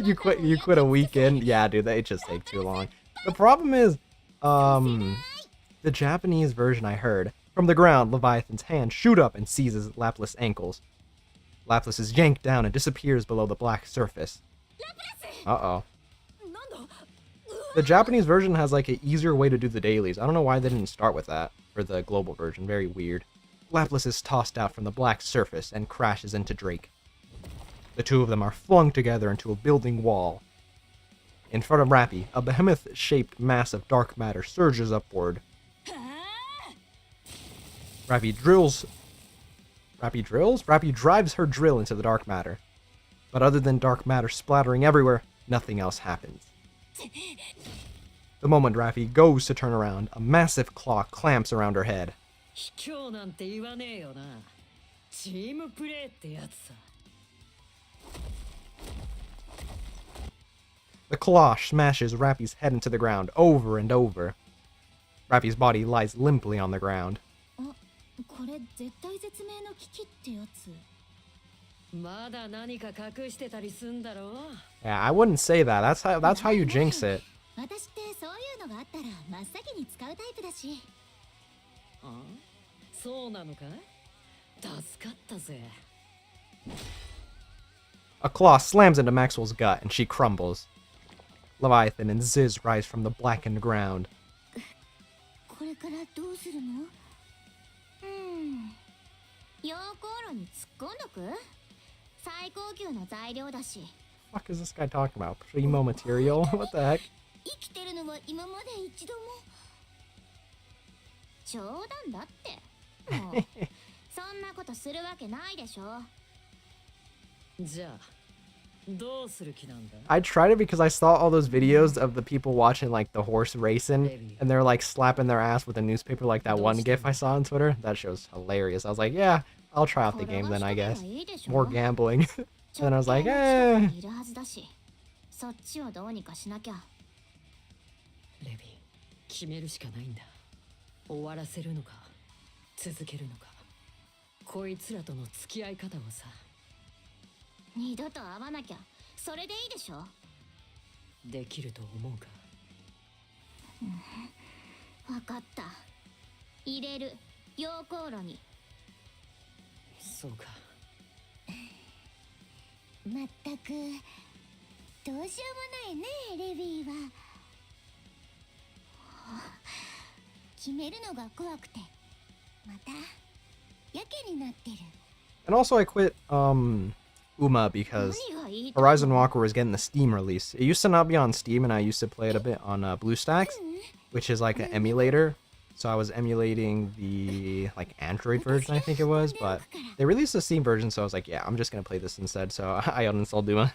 you quit a weekend? Yeah, dude, they just take too long. The problem is, the Japanese version I heard. From the ground, Leviathan's hand shoot up and seizes Laplace's ankles. Laplace is yanked down and disappears below the black surface. Uh-oh. The Japanese version has like an easier way to do the dailies. I don't know why they didn't start with that for the global version. Very weird. Laplace is tossed out from the black surface and crashes into Drake. The two of them are flung together into a building wall. In front of Rappy, a behemoth-shaped mass of dark matter surges upward. Rappy drives her drill into the dark matter. But other than dark matter splattering everywhere, nothing else happens. The moment Rappy goes to turn around, a massive claw clamps around her head. The claw smashes Rappy's head into the ground over and over. Rappy's body lies limply on the ground. Yeah, I wouldn't say that. That's how you jinx it. A claw slams into Maxwell's gut and she crumbles. Leviathan and Ziz rise from the blackened ground. Fuck is this guy talking about? Primo material? What the heck? I tried it because I saw all those videos of the people watching like the horse racing and they're like slapping their ass with a newspaper, like that one gif I saw on Twitter. That show's hilarious. I was like, yeah, I'll try out the game then, I guess. More gambling. And then I was like, eh. And also I quit Uma because Horizon Walker was getting the Steam release. It used to not be on Steam and I used to play it a bit on BlueStacks, which is like an emulator. So I was emulating the like Android version, I think it was, but they released the Steam version, so I was like, yeah, I'm just gonna play this instead. So I uninstalled Uma.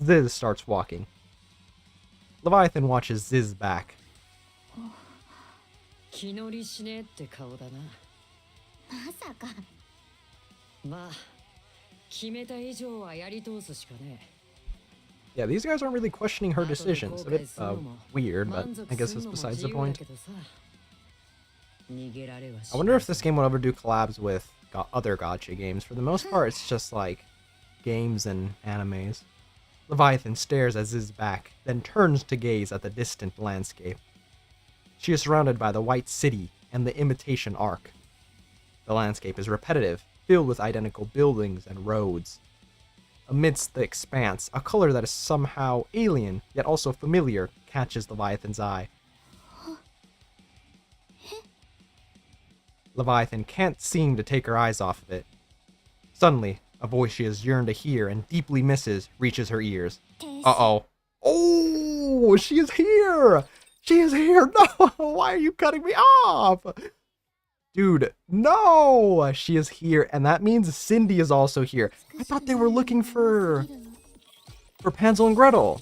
Ziz starts walking. Leviathan watches Ziz back. Yeah, these guys aren't really questioning her decisions. A bit weird, but I guess that's besides the point. I wonder if this game will ever do collabs with other gacha games. For the most part, it's just like games and animes. Leviathan stares at Ziz's back, then turns to gaze at the distant landscape. She is surrounded by the White City and the Imitation Arc. The landscape is repetitive, filled with identical buildings and roads. Amidst the expanse, a color that is somehow alien, yet also familiar, catches Leviathan's eye. Leviathan can't seem to take her eyes off of it. Suddenly, a voice she has yearned to hear and deeply misses reaches her ears. Uh-oh. Oh, she is here! She is here! No! Why are you cutting me off? Dude, no! She is here, and that means Cindy is also here. I thought they were looking for Hansel and Gretel.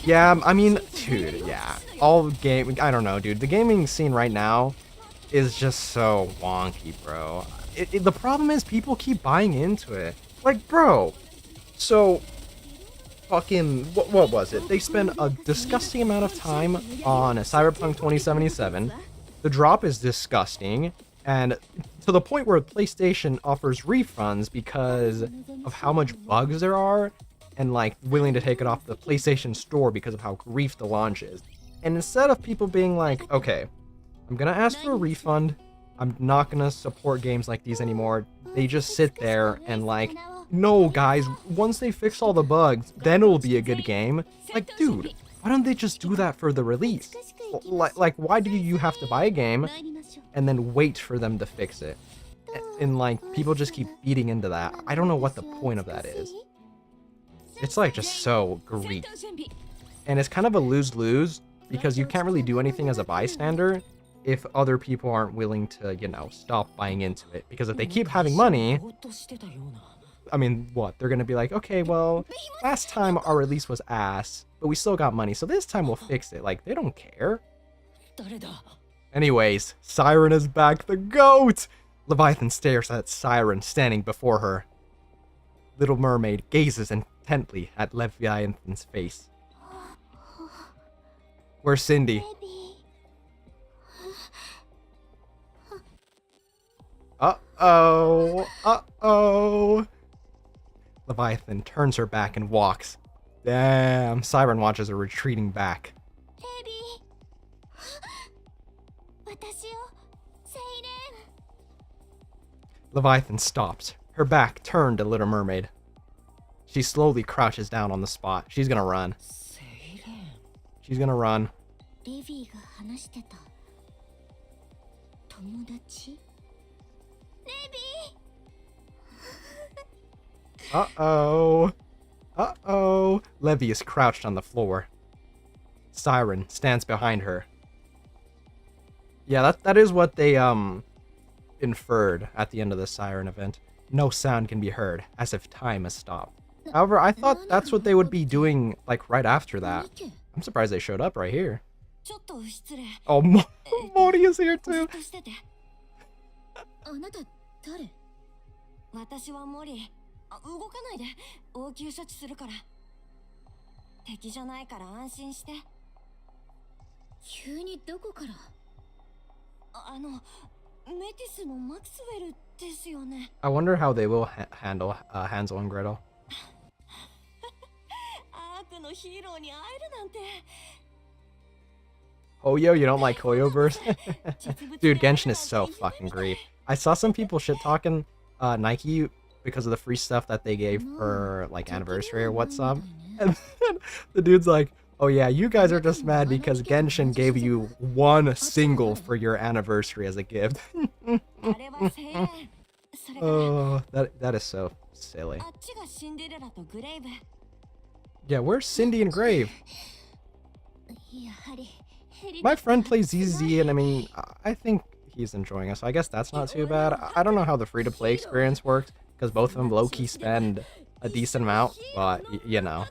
Yeah, I mean, dude, yeah. I don't know, dude. The gaming scene right now is just so wonky, bro. The problem is people keep buying into it. Like, bro, so fucking, what was it? They spent a disgusting amount of time on Cyberpunk 2077. The drop is disgusting, and to the point where PlayStation offers refunds because of how much bugs there are, and like willing to take it off the PlayStation Store because of how grief the launch is. And instead of people being like, okay, I'm gonna ask for a refund, I'm not gonna support games like these anymore, they just sit there and like, no guys, once they fix all the bugs, then it'll be a good game. Like, dude, why don't they just do that for the release? Like why do you have to buy a game and then wait for them to fix it? And like, people just keep feeding into that. I don't know what the point of that is. It's like just so grief. And it's kind of a lose-lose because you can't really do anything as a bystander if other people aren't willing to, you know, stop buying into it. Because if they keep having money, I mean, what? They're gonna be like, okay, well, last time our release was ass, but we still got money, so this time we'll fix it. Like, they don't care. Anyways, Siren is back, the GOAT! Leviathan stares at Siren standing before her. Little Mermaid gazes intently at Leviathan's face. Where's Cindy? Uh-oh. Uh-oh. Leviathan turns her back and walks. Damn. Siren watches her retreating back. Leviathan stops, her back turned to Little Mermaid. She slowly crouches down on the spot. She's gonna run. She's gonna run. Uh-oh. Uh-oh. Levi is crouched on the floor. Siren stands behind her. Yeah, that is what they inferred at the end of the Siren event. No sound can be heard, as if time has stopped. However, I thought that's what they would be doing, like, right after that. I'm surprised they showed up right here. Oh, Mori is here too! 私はモリ、動かないで応急処置するから。敵じゃないから安心して。急にどこから？メティスのマクスウェルですよね。I wonder how they will handle Hansel and Gretel. アークのヒーローに会えるなんて。Hoyo, you don't like Hoyoverse? Dude, Genshin is so fucking great. I saw some people shit talking Nikke because of the free stuff that they gave for like anniversary or what's up. And the dude's like, oh yeah, you guys are just mad because Genshin gave you one single for your anniversary as a gift. Oh, that is so silly. Yeah, where's Cindy and Grave? My friend plays ZZ, and I mean, I think he's enjoying it, so I guess that's not too bad. I don't know how the free-to-play experience works, because both of them low-key spend a decent amount, but, you know.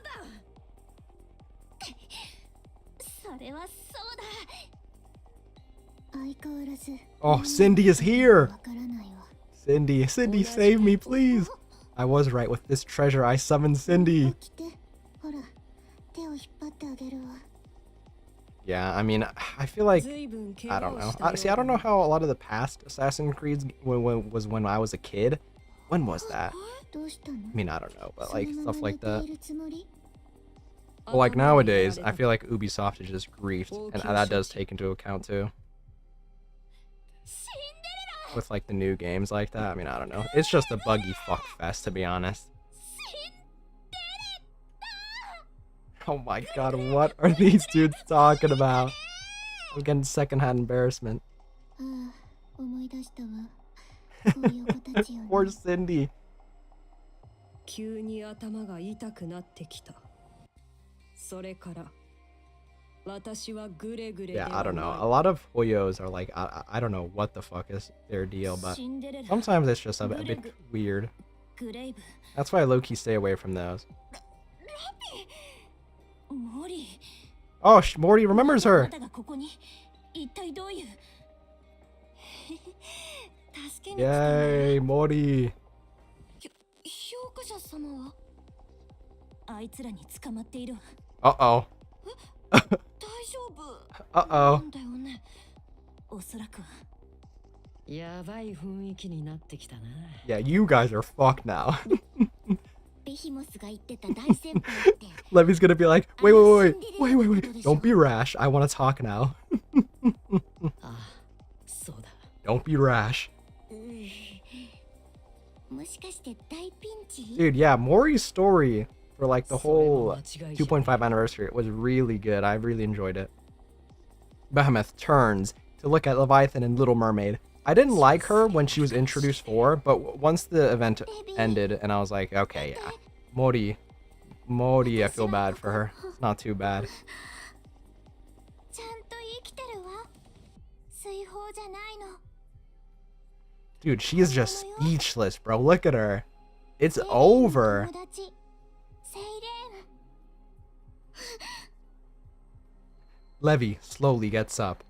Oh, Cindy is here! Cindy, save me, please! I was right, with this treasure, I summoned Cindy! Yeah, I mean, I feel like, I don't know. See, I don't know how a lot of the past Assassin's Creeds was when I was a kid. When was that? I mean, I don't know, but like, stuff like that. But like nowadays, I feel like Ubisoft is just griefed, and that does take into account too. With like the new games like that, I mean, I don't know. It's just a buggy fuck fest, to be honest. Oh my god, what are these dudes talking about? I'm getting secondhand embarrassment. Poor Cindy. 急に頭が痛くなってきた。それから私はグレグレで Yeah, は I ない don't know. A lot of Hoyos are like, I don't know what the fuck is their deal, but シンデレラ sometimes it's just a bit weird. グレイブ That's why I low-key stay away from those. モリ Oh, Morty remembers あ her. なたがここに一体どういう助けに来たの Yay, Morty. 評価者様はあいつらに捕まっているわ Uh-oh. 大丈夫 Uh-oh. なんだよねおそらくはやばい雰囲気になってきたな。 Yeah, you guys are fucked now. ベヒモスが言ってた大先輩って Levy's gonna be like, wait. Don't be rash. I want to talk now. あ、そうだ。 Don't be rash. もしかして大ピンチ Dude, yeah, Mori's story for like the whole 2.5 anniversary was really good. I really enjoyed it. Behemoth turns to look at Leviathan and Little Mermaid. I didn't like her when she was introduced for, but once the event ended and I was like, okay, yeah. Mori, I feel bad for her. It's not too bad. ちゃんと生きてるわ水泡じゃないの Dude, she is just speechless, bro. Look at her. It's over. 友達セイレン Levy slowly gets up.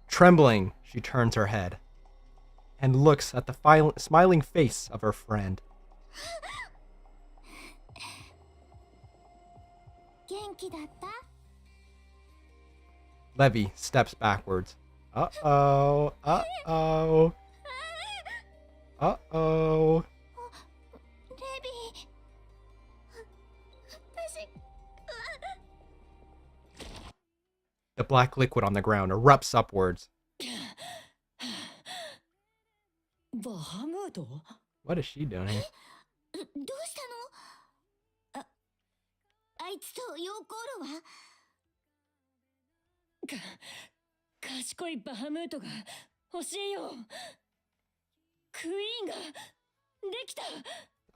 Trembling, she turns her head and looks at the smiling face of her friend. 元気だった Levy steps backwards. Uh-oh. Uh-oh. Uh-oh. レビー私 The black liquid on the ground erupts upwards. バハムート What is she doing here? どうしたのあいつとヨーコールは賢いバハムートが欲しいよクイーンができた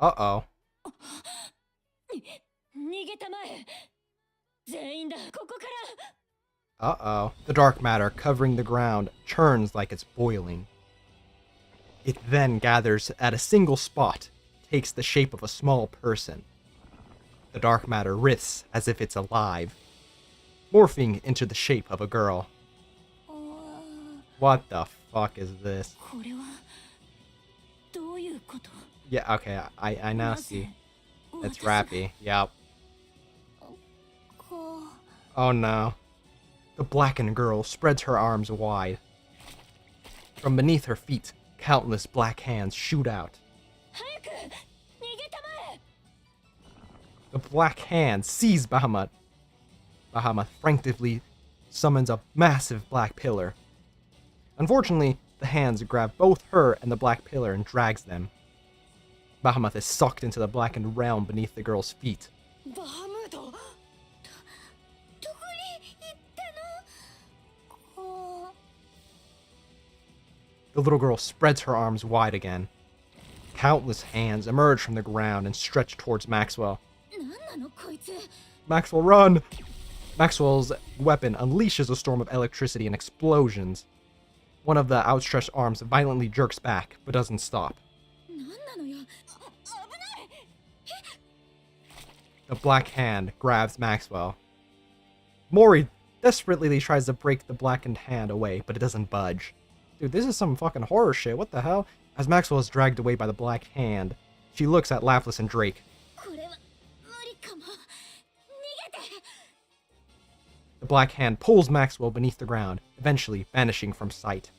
Uh-oh. 逃げたまえ全員だここから Uh-oh. The dark matter covering the ground churns like it's boiling. It then gathers at a single spot, takes the shape of a small person. The dark matter writhes as if it's alive, morphing into the shape of a girl. What the fuck is this? これはどういうこと Yeah, okay, I now see. It's Rappy. Yep. こう Oh no. The blackened girl spreads her arms wide. From beneath her feet, countless black hands shoot out. 早く逃げたまえ The black hand seize Bahamut. Bahamut frantically summons a massive black pillar. Unfortunately, the hands grab both her and the black pillar and drags them. Bahamut is sucked into the blackened realm beneath the girl's feet. バハムートどこに行ったのこ The little girl spreads her arms wide again. Countless hands emerge from the ground and stretch towards Maxwell. うなんなのこいつ Maxwell, run! Maxwell's weapon unleashes a storm of electricity and explosions. One of the outstretched arms violently jerks back, but doesn't stop. 何なのよ危ない The black hand grabs Maxwell. Mori desperately tries to break the blackened hand away, but it doesn't budge. Dude, this is some fucking horror shit. What the hell? As Maxwell is dragged away by the black hand, she looks at Laplace and Drake. これは無理かも逃げて The black hand pulls Maxwell beneath the ground, eventually vanishing from sight.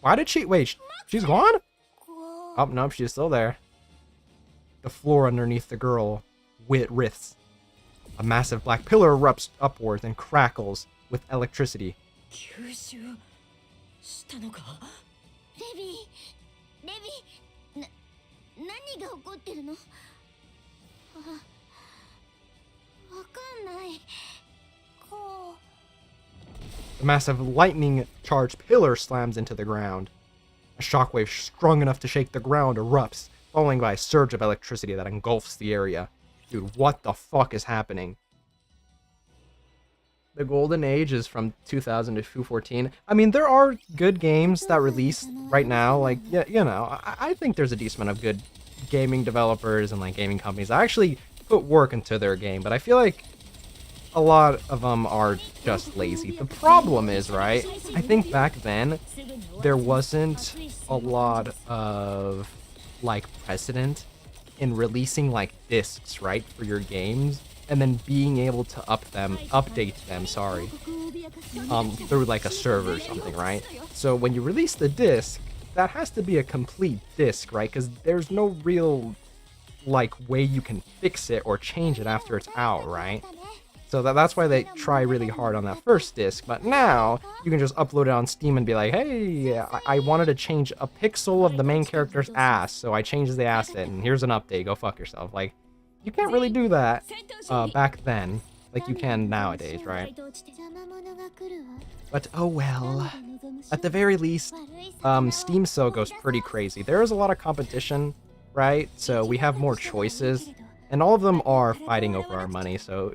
Why did she... Wait, she's gone? こ Oh, nope, she's still there. The floor underneath the girl writhes. A massive black pillar erupts upwards and crackles with electricity. 吸収したのかうレビーレビー何が起こってるのあわかんないこう The massive lightning-charged pillar slams into the ground. A shockwave strong enough to shake the ground erupts, following by a surge of electricity that engulfs the area. Dude, what the fuck is happening? The golden age is from 2000 to 2014. I mean, there are good games that release right now. Like, yeah, you know, I think there's a decent amount of good gaming developers and like gaming companies that actually put work into their game, but I feel like a lot of them are just lazy. The problem is, right, I think back then there wasn't a lot of like precedent in releasing like discs, right, for your games, and then being able to update them, sorry, through like a server or something, right? So when you release the disc, that has to be a complete disc, right? Because there's no real like way you can fix it or change it after it's out, right? So that's why they try really hard on that first disc. But now you can just upload it on Steam and be like, hey, I wanted to change a pixel of the main character's ass, so I changed the asset, and here's an update. Go fuck yourself. Like, you can't really do that back then, like you can nowadays, right? But oh well. At the very least, Steam still goes pretty crazy. There is a lot of competition, right? So we have more choices, and all of them are fighting over our money, so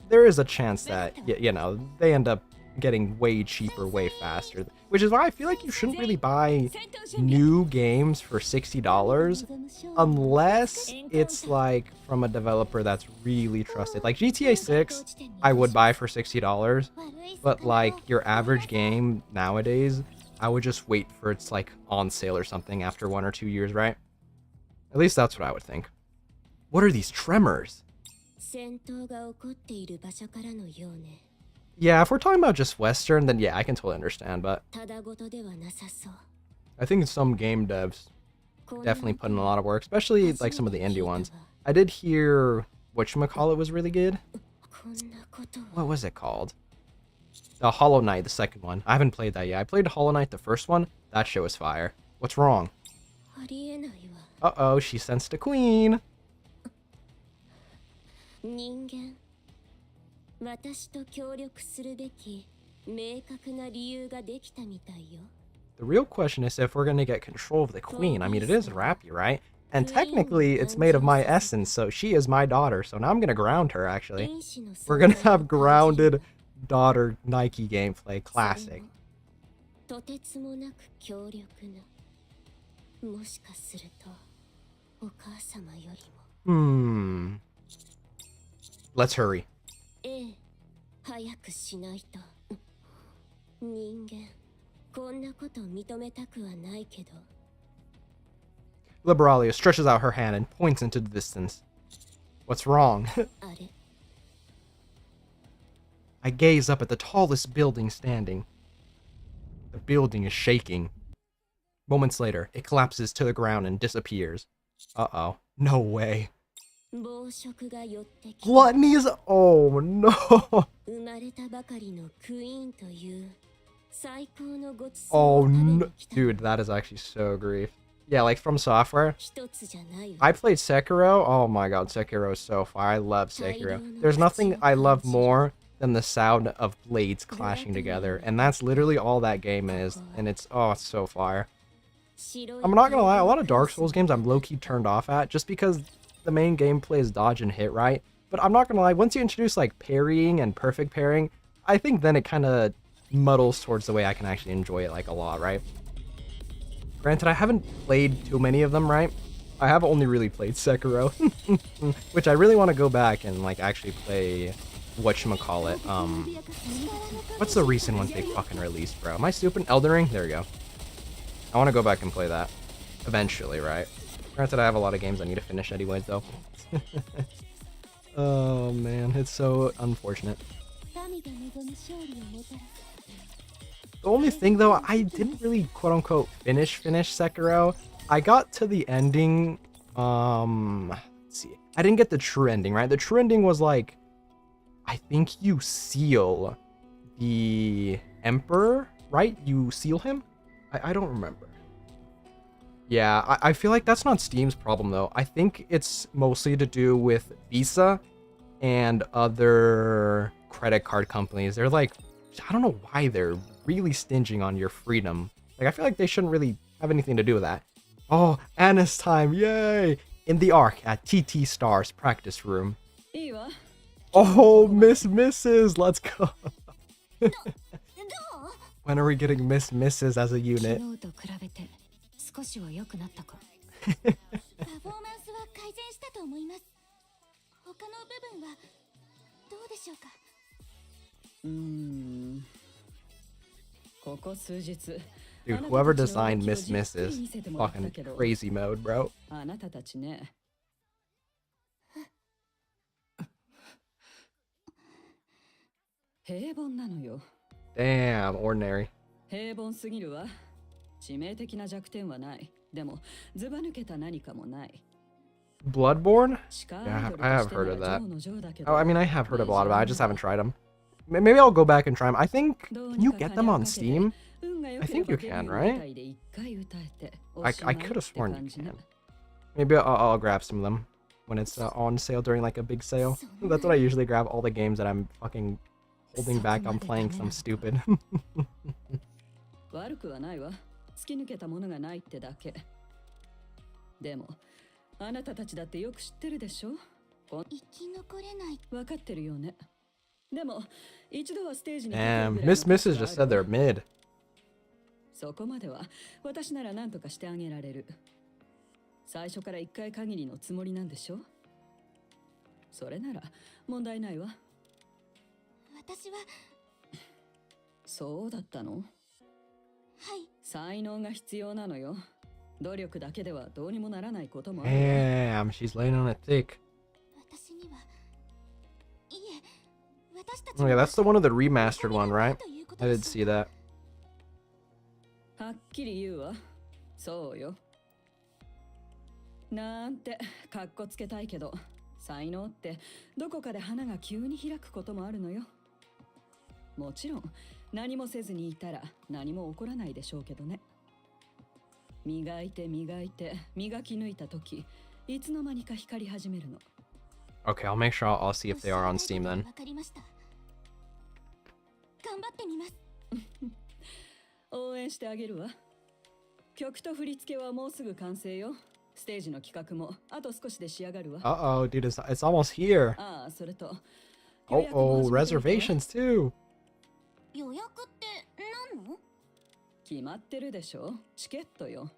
there is a chance that, you know, they end up getting way cheaper, way faster. Which is why I feel like you shouldn't really buy new games for $60 unless it's like from a developer that's really trusted. Like GTA 6, I would buy for $60, but like your average game nowadays, I would just wait for its like on sale or something after 1 or 2 years, right? At least that's what I would think. What are these tremors? Yeah, if we're talking about just Western, then yeah, I can totally understand, but I think some game devs definitely put in a lot of work, especially like some of the indie ones. I did hear whatchamacallit was really good. What was it called? The Hollow Knight, the second one. I haven't played that yet. I played Hollow Knight, the first one. That shit was fire. What's wrong? Uh-oh, she sensed a queen. The real question is if we're gonna get control of the queen. I mean, it is Rappy, right? And technically, it's made of my essence, so she is my daughter. So now I'm gonna ground her, actually. We're gonna have grounded daughter Nikke gameplay. Classic. Let's hurry. Liberalia stretches out her hand and points into the distance. What's wrong? I gaze up at the tallest building standing. The building is shaking. Moments later, it collapses to the ground and disappears. Uh-oh. No way. Gluttony is... Oh, no. Oh, no. Dude, that is actually so grief. Yeah, like From Software. I played Sekiro. Oh my god, Sekiro is so fire. I love Sekiro. There's nothing I love more than the sound of blades clashing together. And that's literally all that game is. And it's, oh, it's so fire. I'm not gonna lie, a lot of Dark Souls games I'm low-key turned off at just because the main gameplay is dodge and hit, right? But I'm not gonna lie, once you introduce like parrying and perfect parrying, I think then it kind of muddles towards the way I can actually enjoy it like a lot, right? Granted, I haven't played too many of them, right? I have only really played Sekiro, which I really want to go back and like actually play whatchamacallit. What's the recent one they fucking released, bro? Am I stupid? Elden Ring? There we go. I want to go back and play that eventually, right? Granted, I have a lot of games I need to finish anyways, though. Oh man, it's so unfortunate. The only thing though, I didn't really quote-unquote finish Sekiro. I got to the ending, let's see. I didn't get the true ending, right? The true ending was like, I think you seal the Emperor, right? You seal him? I don't remember. Yeah, I feel like that's not Steam's problem though. I think it's mostly to do with Visa and other credit card companies. They're like, I don't know why they're really stinging on your freedom. Like, I feel like they shouldn't really have anything to do with that. Oh, Anna's time, yay! In the Ark at TT Star's practice room. Oh, Mrs. Let's go. When are we getting Miss Misses as a 昨 unit? 日と比べて少しは良くなったか。パフォーマンスは改善したと思います。他の部分はどうでしょうか。ここ数日 Dude, whoever designed Miss Misses, fucking crazy mode, bro. あなたたちね。平凡なのよ。 Damn, ordinary. 平凡すぎるわ。致命的な弱点はない。でもずば抜けた何かもない。 Bloodborne? 地下 Yeah, アイドル I と have して heard な of ら that. 上の上だけど Oh, I mean, I have heard of a lot of it. I just haven't tried them. Maybe I'll go back and try them. I think. Can you get them on Steam? I think you can, right? I could have sworn you can. Maybe I'll grab some of them when it's on sale during like a big sale. That's what I usually grab, all the games that I'm fucking holding back on playing because I'm stupid. 悪くはないわ。突き抜けたものがないってだけ。でも、あなたたちだってよく知ってるでしょ。生き残れない。わかってるよね。でも、一度はステージに Damn, Miss Misses just said they're mid. そこまでは私なら何とかしてあげられる。最初から一回限りのつもりなんでしょ。それなら問題ないわ。私は。そうだったの？はい。才能が必要なのよ。努力だけではどうにもならないこともある。Damn, she's laying on it thick. 私には。いえ、私たち。Oh yeah, that's the one of the remastered one, right? I did see that. はっきり言うわ。そうよ。なんてかっこつけたいけど、才能ってどこかで花が急に開くこともあるのよ。もちろん何もせずにいたら何も起こらないでしょうけどね。磨いて磨いて磨き抜いた時、いつの間にか光り始めるの。 Okay, I'll make sure I'll see if they are on Steam then. わかりました。頑張ってみます。応援してあげるわ。曲と振り付けはもうすぐ完成よ。ステージの企画もあと少しで仕上がるわ。 Uh-oh, dude, it's almost here. ああ、それと。Oh, reservations too. 予約って何の？決まってるでしょ。チケットよ。もう？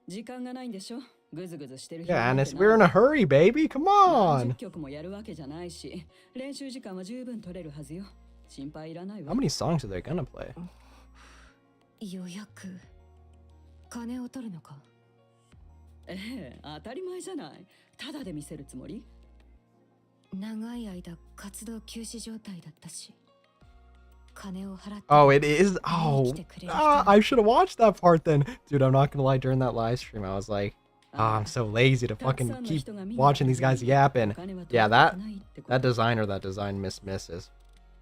時間がないんでしょ。ぐずぐずしてる。 Yeah, and we're in a hurry, baby. Come on. 10曲もやるわけじゃないし、練習時間は十分取れるはずよ。心配いらないわ。 How many songs are they gonna play? 予約。金を取るのか。ええ、当たり前じゃない。ただで見せるつもり？長い間活動休止状態だったし。金を払って。 Oh, it is. Oh, I should have watched that part then. Dude, I'm not gonna lie. During that live stream, I was like, oh, I'm so lazy to fucking keep watching these guys yapping. Yeah, that designer that designed Miss Misses,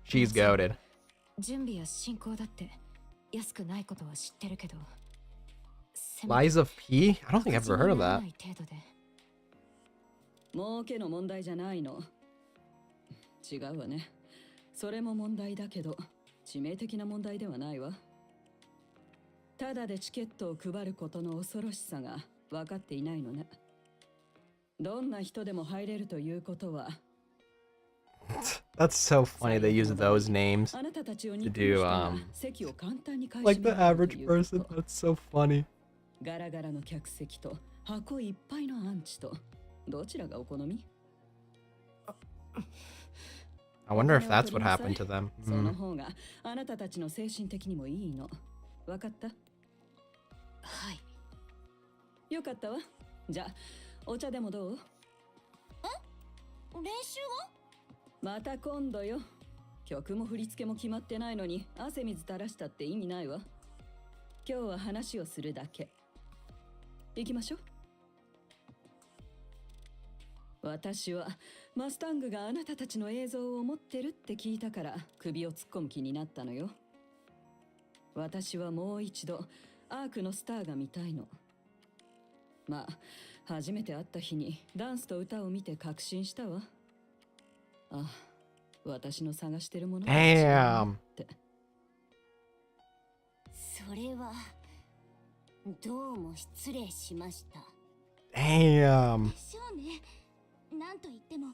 she's goated. 準備や進行だって安くないことは知ってるけど。Liza P? I don't think I've ever heard of that. 儲けの問題じゃないの。違うわね。それも問題だけど、致命的な問題ではないわ。ただでチケットを配ることの恐ろしさが分かっていないのね。どんな人でも入れるということは。That's so funny they use those names to do like the average person. That's so funny. ガラガラの客席と箱いっぱいのアンチとどちらがお好み？ I wonder if that's what happened to them. その方があなたたちの精神的にもいいの。わかった？はい。よかったわ。じゃあお茶でもどう？練習は？また今度よ。曲も振り付けも決まってないのに汗水垂らしたって意味ないわ。今日は話をするだけ。行きましょう。私はマスタングがあなたたちの映像を持ってるって聞いたから首を突っ込む気になったのよ。私はもう一度アークのスターが見たいの。まあ初めて会った日にダンスと歌を見て確信したわ。あ、私の探してるものが違うって。それはどうも失礼しました。Damn. でしょうね。なんと言っても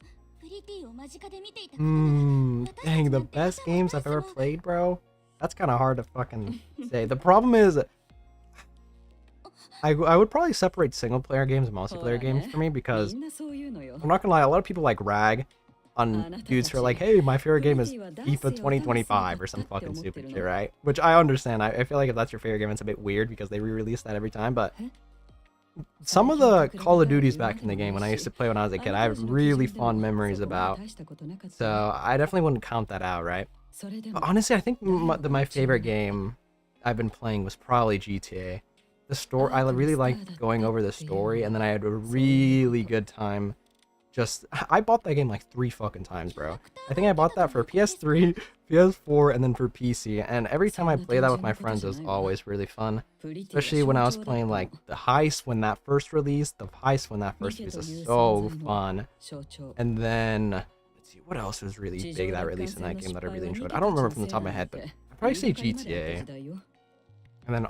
Dang, the best games I've ever played, bro. That's kind of hard to fucking say. The problem is, I would probably separate single player games and multiplayer games for me because I'm not gonna lie, a lot of people like rag on dudes who are like, hey, my favorite game is FIFA 2025 or some fucking stupid shit, right? Which I understand. I feel like if that's your favorite game, it's a bit weird because they re-release that every time, but some of the Call of Duties back in the game when I used to play when I was a kid, I have really fond memories about. So I definitely wouldn't count that out, right? But honestly, I think my favorite game I've been playing was probably GTA. The story, I really liked going over the story, and then I had a really good time. I bought that game like 3 fucking times, bro. I think I bought that for PS3, PS4, and then for PC. And every time I play that with my friends, it was always really fun. Especially when I was playing like the heist when that first released. The heist when that first released was so fun. And then let's see what else was really big that released in that game that I really enjoyed. I don't remember from the top of my head, but I'd probably say GTA. And then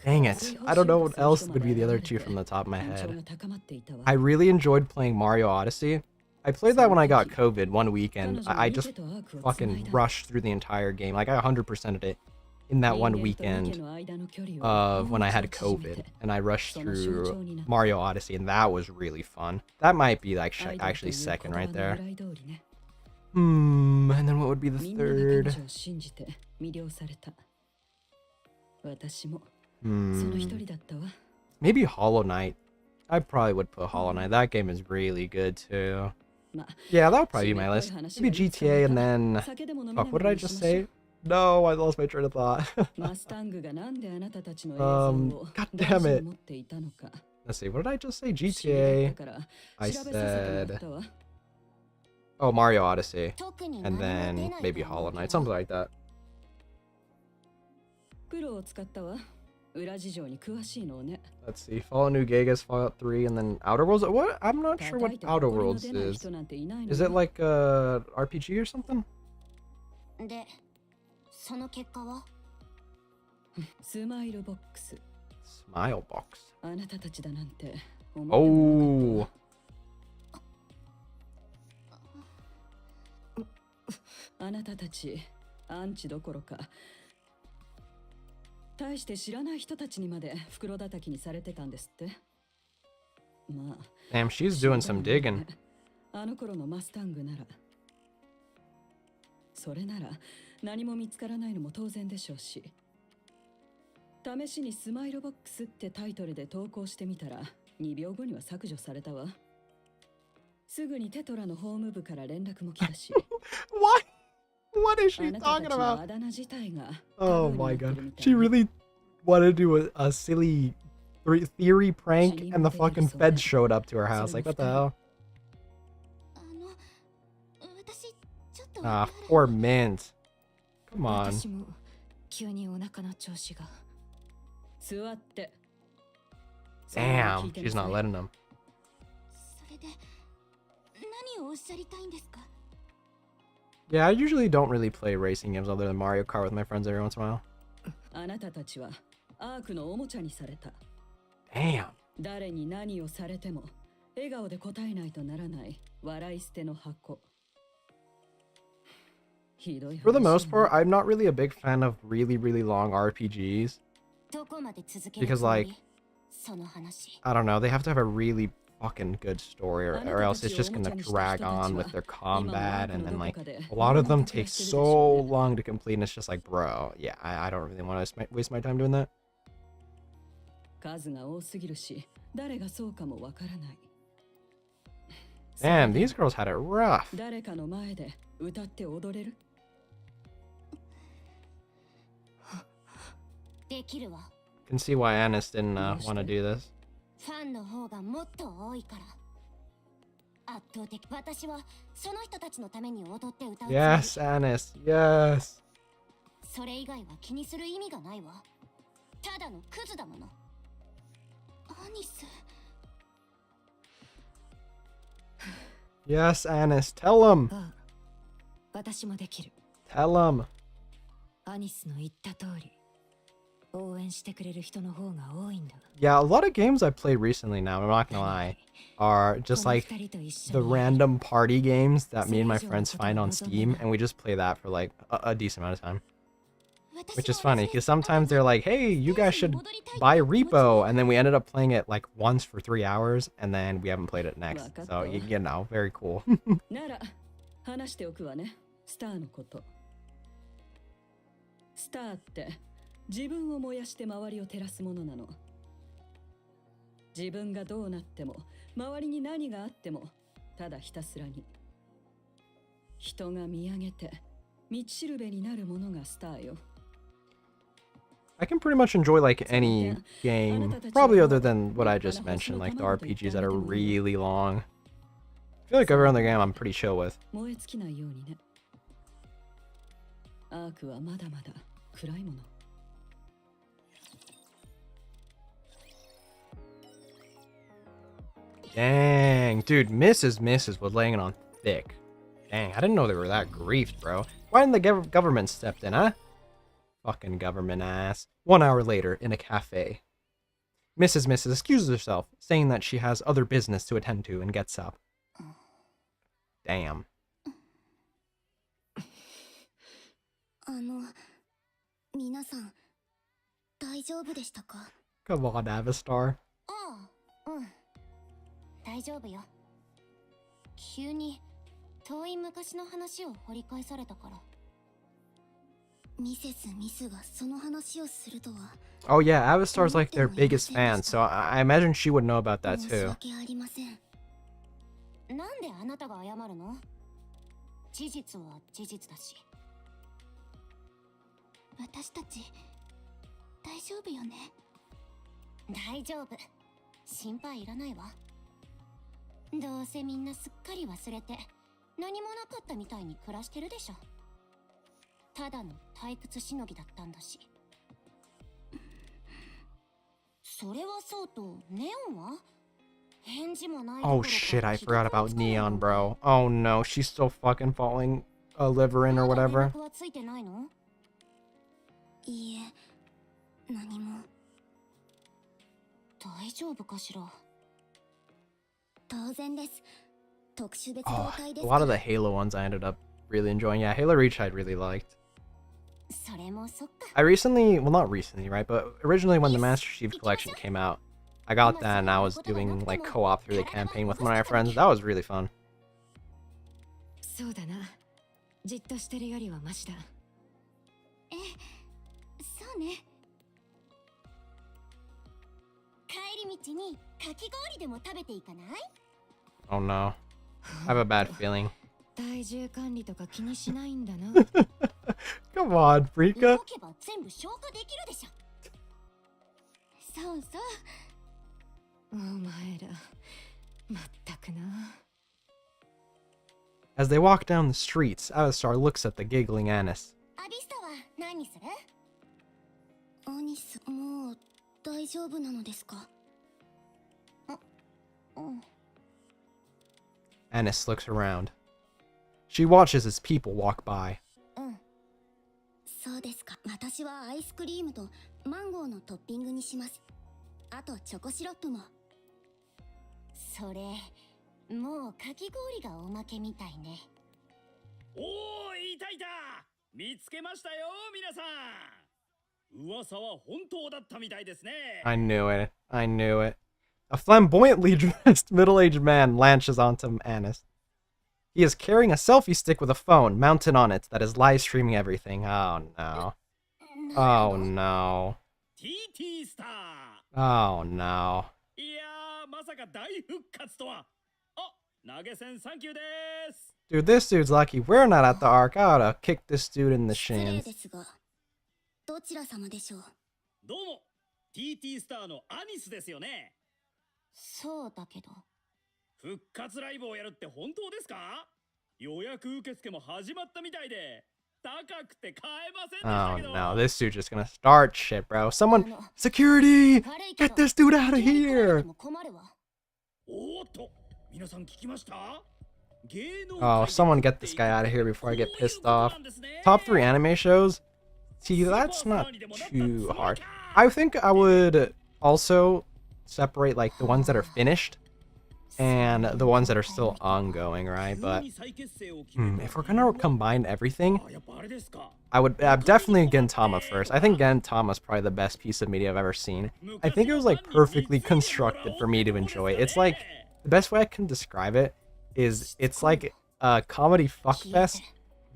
dang it. I don't know what else would be the other two from the top of my head. I really enjoyed playing Mario Odyssey. I played that when I got COVID one weekend. I just fucking rushed through the entire game. Like I 100%ed it in that one weekend of when I had COVID. And I rushed through Mario Odyssey and that was really fun. That might be like actually second right there. And then what would be the third? Maybe Hollow Knight. I probably would put Hollow Knight. That game is really good too. Yeah, that would probably be my list. Maybe GTA and then... Fuck, what did I just say? No, I lost my train of thought. God damn it. Let's see, what did I just say? GTA. I said... Oh, Mario Odyssey. And then maybe Hollow Knight, something like that. Let's see, Fallout New Vegas, Fallout 3, and then Outer Worlds. What? I'm not sure what Outer Worlds is. Is it like a RPG or something? Smile Box. Oh. あなたたちアンチどころか大して知らない人たちにまで袋叩きにされてたんですって。まあ Damn, she's doing some digging. あの頃のマスタングならそれなら何も見つからないのも当然でしょうし、試しにスマイルボックスってタイトルで投稿してみたら2秒後には削除されたわ。すぐにテトラのホーム部から連絡も来たし。What is she talking about? Oh my god. She really wanted to do a silly theory prank and the fucking feds showed up to her house. Like, what the hell? Ah, poor Mint. Come on. Damn, she's not letting him. Yeah, I usually don't really play racing games other than Mario Kart with my friends every once in a while. Damn. 誰に何をされても笑顔で答えないとならない笑い捨ての箱。 For the most part, I'm not really a big fan of really long RPGs. Because like, I don't know, they have to have a really fucking good story or else it's just gonna drag on with their combat and then like a lot of them take so long to complete and it's just like, bro, yeah, I don't really want to waste my time doing that. Damn, these girls had it rough. Can see why Anis didn't want to do this. Yes, Anis, yes. Yes, Anis, tell him. Tell him. 応援してくれる人の方が多いんだ。 Yeah, a lot of games I played recently now, I'm not gonna lie, are just like the random party games that me and my friends find on Steam, and we just play that for like a decent amount of time. Which is funny, because sometimes they're like, hey, you guys should buy Repo, and then we ended up playing it like once for 3 hours, and then we haven't played it next. So, you know, very cool. なら話しておくわね、スターのこと。スターって自分を燃やして周りを照らすものなの。自分がどうなっても周りに何があってもただひたすらに人が見上げて道しるべになるものがスターよ。 I can pretty much enjoy like any game, probably other than what I just mentioned, like the RPGs that are really long. I feel like every other game I'm pretty chill with. 燃え尽きないようにね。アークはまだまだ暗いもの。 Dang, dude, Mrs. was laying it on thick. Dang, I didn't know they were that griefed, bro. Why didn't the government step in, huh? Fucking government ass. 1 hour later, in a cafe. Mrs. excuses herself, saying that she has other business to attend to, and gets up. Damn. 皆さん大丈夫でしたか？ Come on, Avastar. 大丈夫よ。急に遠い昔の話を掘り返されたから。ミスがその話をするとは。Oh yeah, Avastar's like their biggest fan, so I imagine she would know about that 申し too. 訳ありません。なんであなたが謝るの？事実は事実だし。私たち大丈夫よね？大丈夫。心配いらないわ。どうせみんなすっかり忘れて何もなかったみたいに暮らしてるでしょ。ただの退屈しのぎだったんだし。それはそうとネオンは？返事もない。 Oh shit, I forgot about Neon, bro. Oh no, she's still fucking falling a liver in or whatever. 連絡はついてないの？いいえ、何も。大丈夫かしら？当然です。特殊別動 Oh, 隊で a す lot か of ら。 the Halo ones I ended up really enjoying. Yeah, Halo Reach I really liked. それもそっか。 I recently, well not recently, right, but originally when the Master Chief Collection came out, I got that and I was doing like co-op through the campaign with one of my friends. That was really fun. そうだな。じっとしてるよりはマシだ。え、そうね。帰り道にかき氷でも食べていかない？ Oh no. I have a bad feeling. 体重管理とか気にしないんだな。 Come on, Frika. 動けば全部消化できるでしょ。そうそう。お前ら、まったくな。 As they walk down the streets, Avastar looks at the giggling Anis. アビスタは何する？アニス、もう大丈夫なのですか？Anis looks around. She watches as people walk by. そうですか。私はアイスクリームとマンゴーのトッピングにします。あとチョコシロップも。それ、もうかき氷がおまけみたいね。おー、いたいた。見つけましたよ、皆さん。噂は本当だったみたいですね。 I knew it. I knew it. A flamboyantly dressed middle-aged man lanches onto Anis. He is carrying a selfie stick with a phone mounted on it that is live streaming everything. Oh no. Oh no. TT スター。 Oh no. いやー、まさか大復活とは。あ、投げ銭サンキューです。 Dude, this dude's lucky. We're not at the arc. I oughta kick this dude in the 失礼 shins. ですが、どちら様でしょう？どうも、TT スターのアニスですよね。そうだけど。復活ライブをやるって本当ですか？予約受付も始まったみたいで、高くて買えませんでした Oh けど。 no, this dude's just gonna start shit, bro. Someone, security! Get this dude out of here! おーっと、皆さん聞きました？ Oh, someone get this guy out of here before I get pissed off. Top 3 anime shows? See, that's not too hard. I think I would also separate like the ones that are finished and the ones that are still ongoing, right? But if we're gonna combine everything, I would definitely Gintama first. I think Gintama is probably the best piece of media I've ever seen. I think it was like perfectly constructed for me to enjoy. It's like the best way I can describe it is it's like a comedy fuckfest,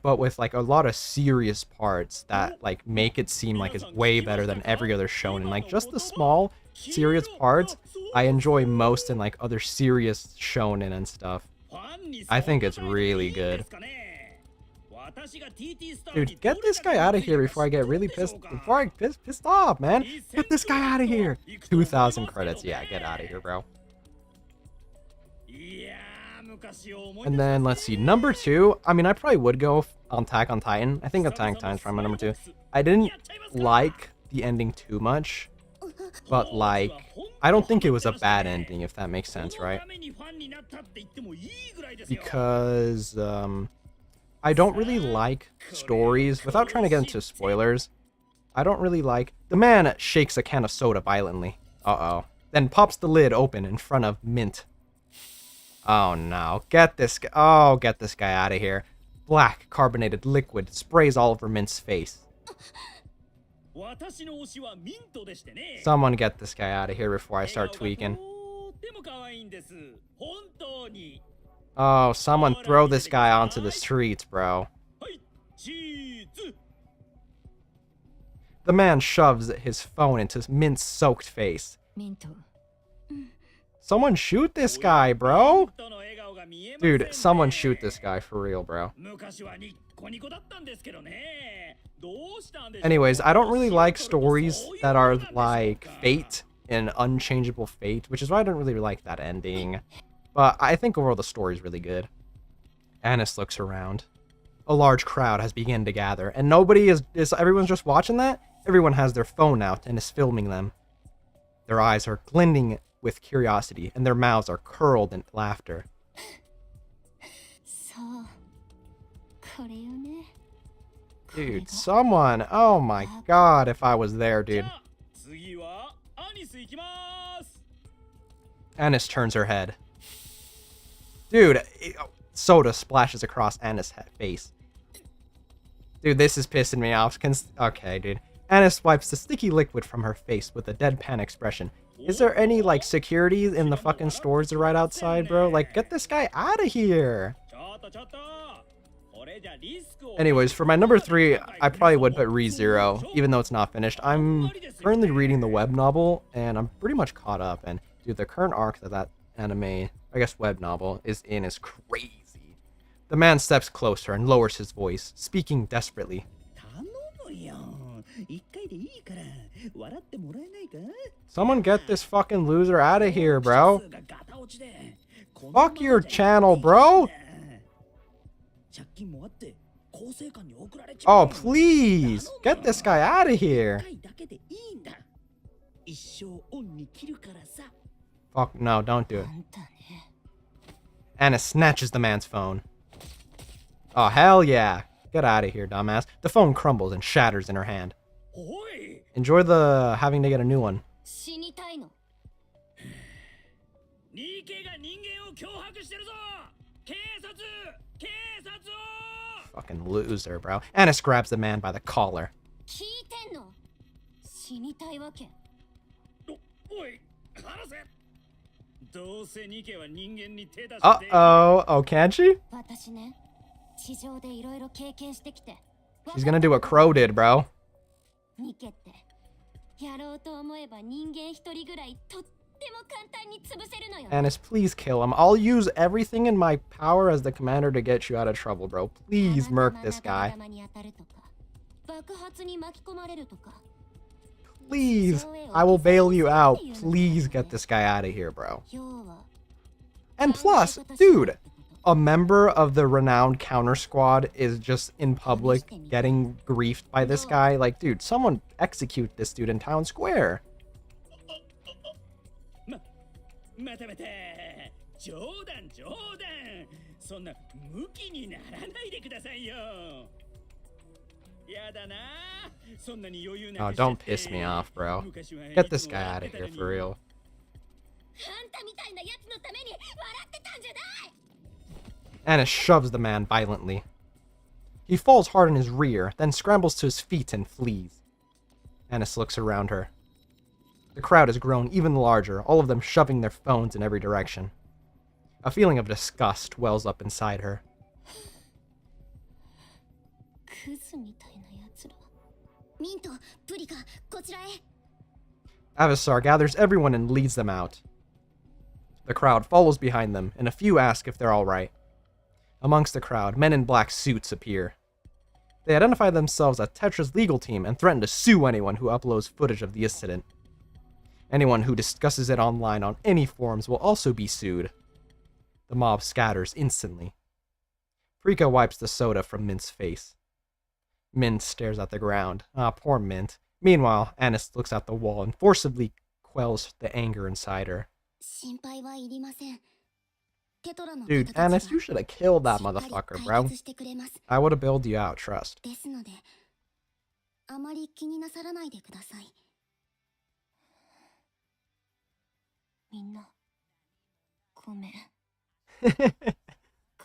but with like a lot of serious parts that like make it seem like it's way better than every other shonen. Like just the small serious parts I enjoy most in like other serious shonen and stuff. I think it's really good. Dude, get this guy out of here before I get really pissed off, man. Get this guy out of here. 2,000 credits. Yeah, get out of here, bro. And then let's see, number 2. I mean, I probably would go on Attack on Titan. I think Attack on Titan's probably my number 2. I didn't like the ending too much, but like I don't think it was a bad ending, if that makes sense, right? Because I don't really like stories, without trying to get into spoilers, I don't really like... The man shakes a can of soda violently. Uh-oh. Then pops the lid open in front of Mint. Oh no, get this guy out of here. Black carbonated liquid sprays all over Mint's face. Someone get this guy out of here before I start tweaking. Oh, someone throw this guy onto the streets, bro. The man shoves his phone into Mint's soaked face. Someone shoot this guy, bro. Dude, someone shoot this guy for real, bro. Anyways, I don't really like stories that are like Fate and Unchangeable Fate, which is why I don't really like that ending. But I think overall the story is really good. Anis looks around. A large crowd has begun to gather, and nobody is everyone's just watching that? Everyone has their phone out and is filming them. Their eyes are glinting with curiosity, and their mouths are curled in laughter. Dude, someone! Oh my god, if I was there, dude. Anis turns her head. Dude, soda splashes across Anis' face. Dude, this is pissing me off. Okay, dude. Anis wipes the sticky liquid from her face with a deadpan expression. Is there any, like, security in the fucking stores right outside, bro? Like, get this guy out of here! Anyways, for my number 3, I probably would put ReZero, even though it's not finished. I'm currently reading the web novel, and I'm pretty much caught up. And, dude, the current arc that anime, I guess web novel, is in is crazy. The man steps closer and lowers his voice, speaking desperately. Someone get this fucking loser out of here, bro. Fuck your channel, bro. Oh, please. Get this guy out of here. Fuck, no, don't do it. Anis snatches the man's phone. Oh, hell yeah. Get out of here, dumbass. The phone crumbles and shatters in her hand. Enjoy the having to get a new one. Fucking loser, bro. Anis grabs the man by the collar. Uh-oh. Oh, can she? She's gonna do what Crow did, bro. Anis, please kill him. I'll use everything in my power as the commander to get you out of trouble, bro. Please murk this guy. Please, I will bail you out. Please get this guy out of here, bro. And plus, dude, a member of the renowned counter squad is just in public getting griefed by this guy. Like, dude, someone execute this dude in town square. Oh, don't piss me off, bro. Get this guy out of here for real. あんたみたいなやつのために笑ってたんじゃない。 Anna shoves the man violently. He falls hard on his rear, then scrambles to his feet and flees. Annis looks around her. The crowd has grown even larger, all of them shoving their phones in every direction. A feeling of disgust wells up inside her. クズみたいなやつら。ミント、プリカ、こちらへ。 Avasar gathers everyone and leads them out. The crowd follows behind them, and a few ask if they're all right. Amongst the crowd, men in black suits appear. They identify themselves as Tetra's legal team and threaten to sue anyone who uploads footage of the incident. Anyone who discusses it online on any forums will also be sued. The mob scatters instantly. Prika wipes the soda from Mint's face. Mint stares at the ground. Ah, poor Mint. Meanwhile, Annis looks at the wall and forcibly quells the anger inside her. 心配はいりません。 Dude, Annis, you should have killed that motherfucker, bro. I would have bailed you out, trust. ですので、あまり気になさらないでください。みんな、ごめん。我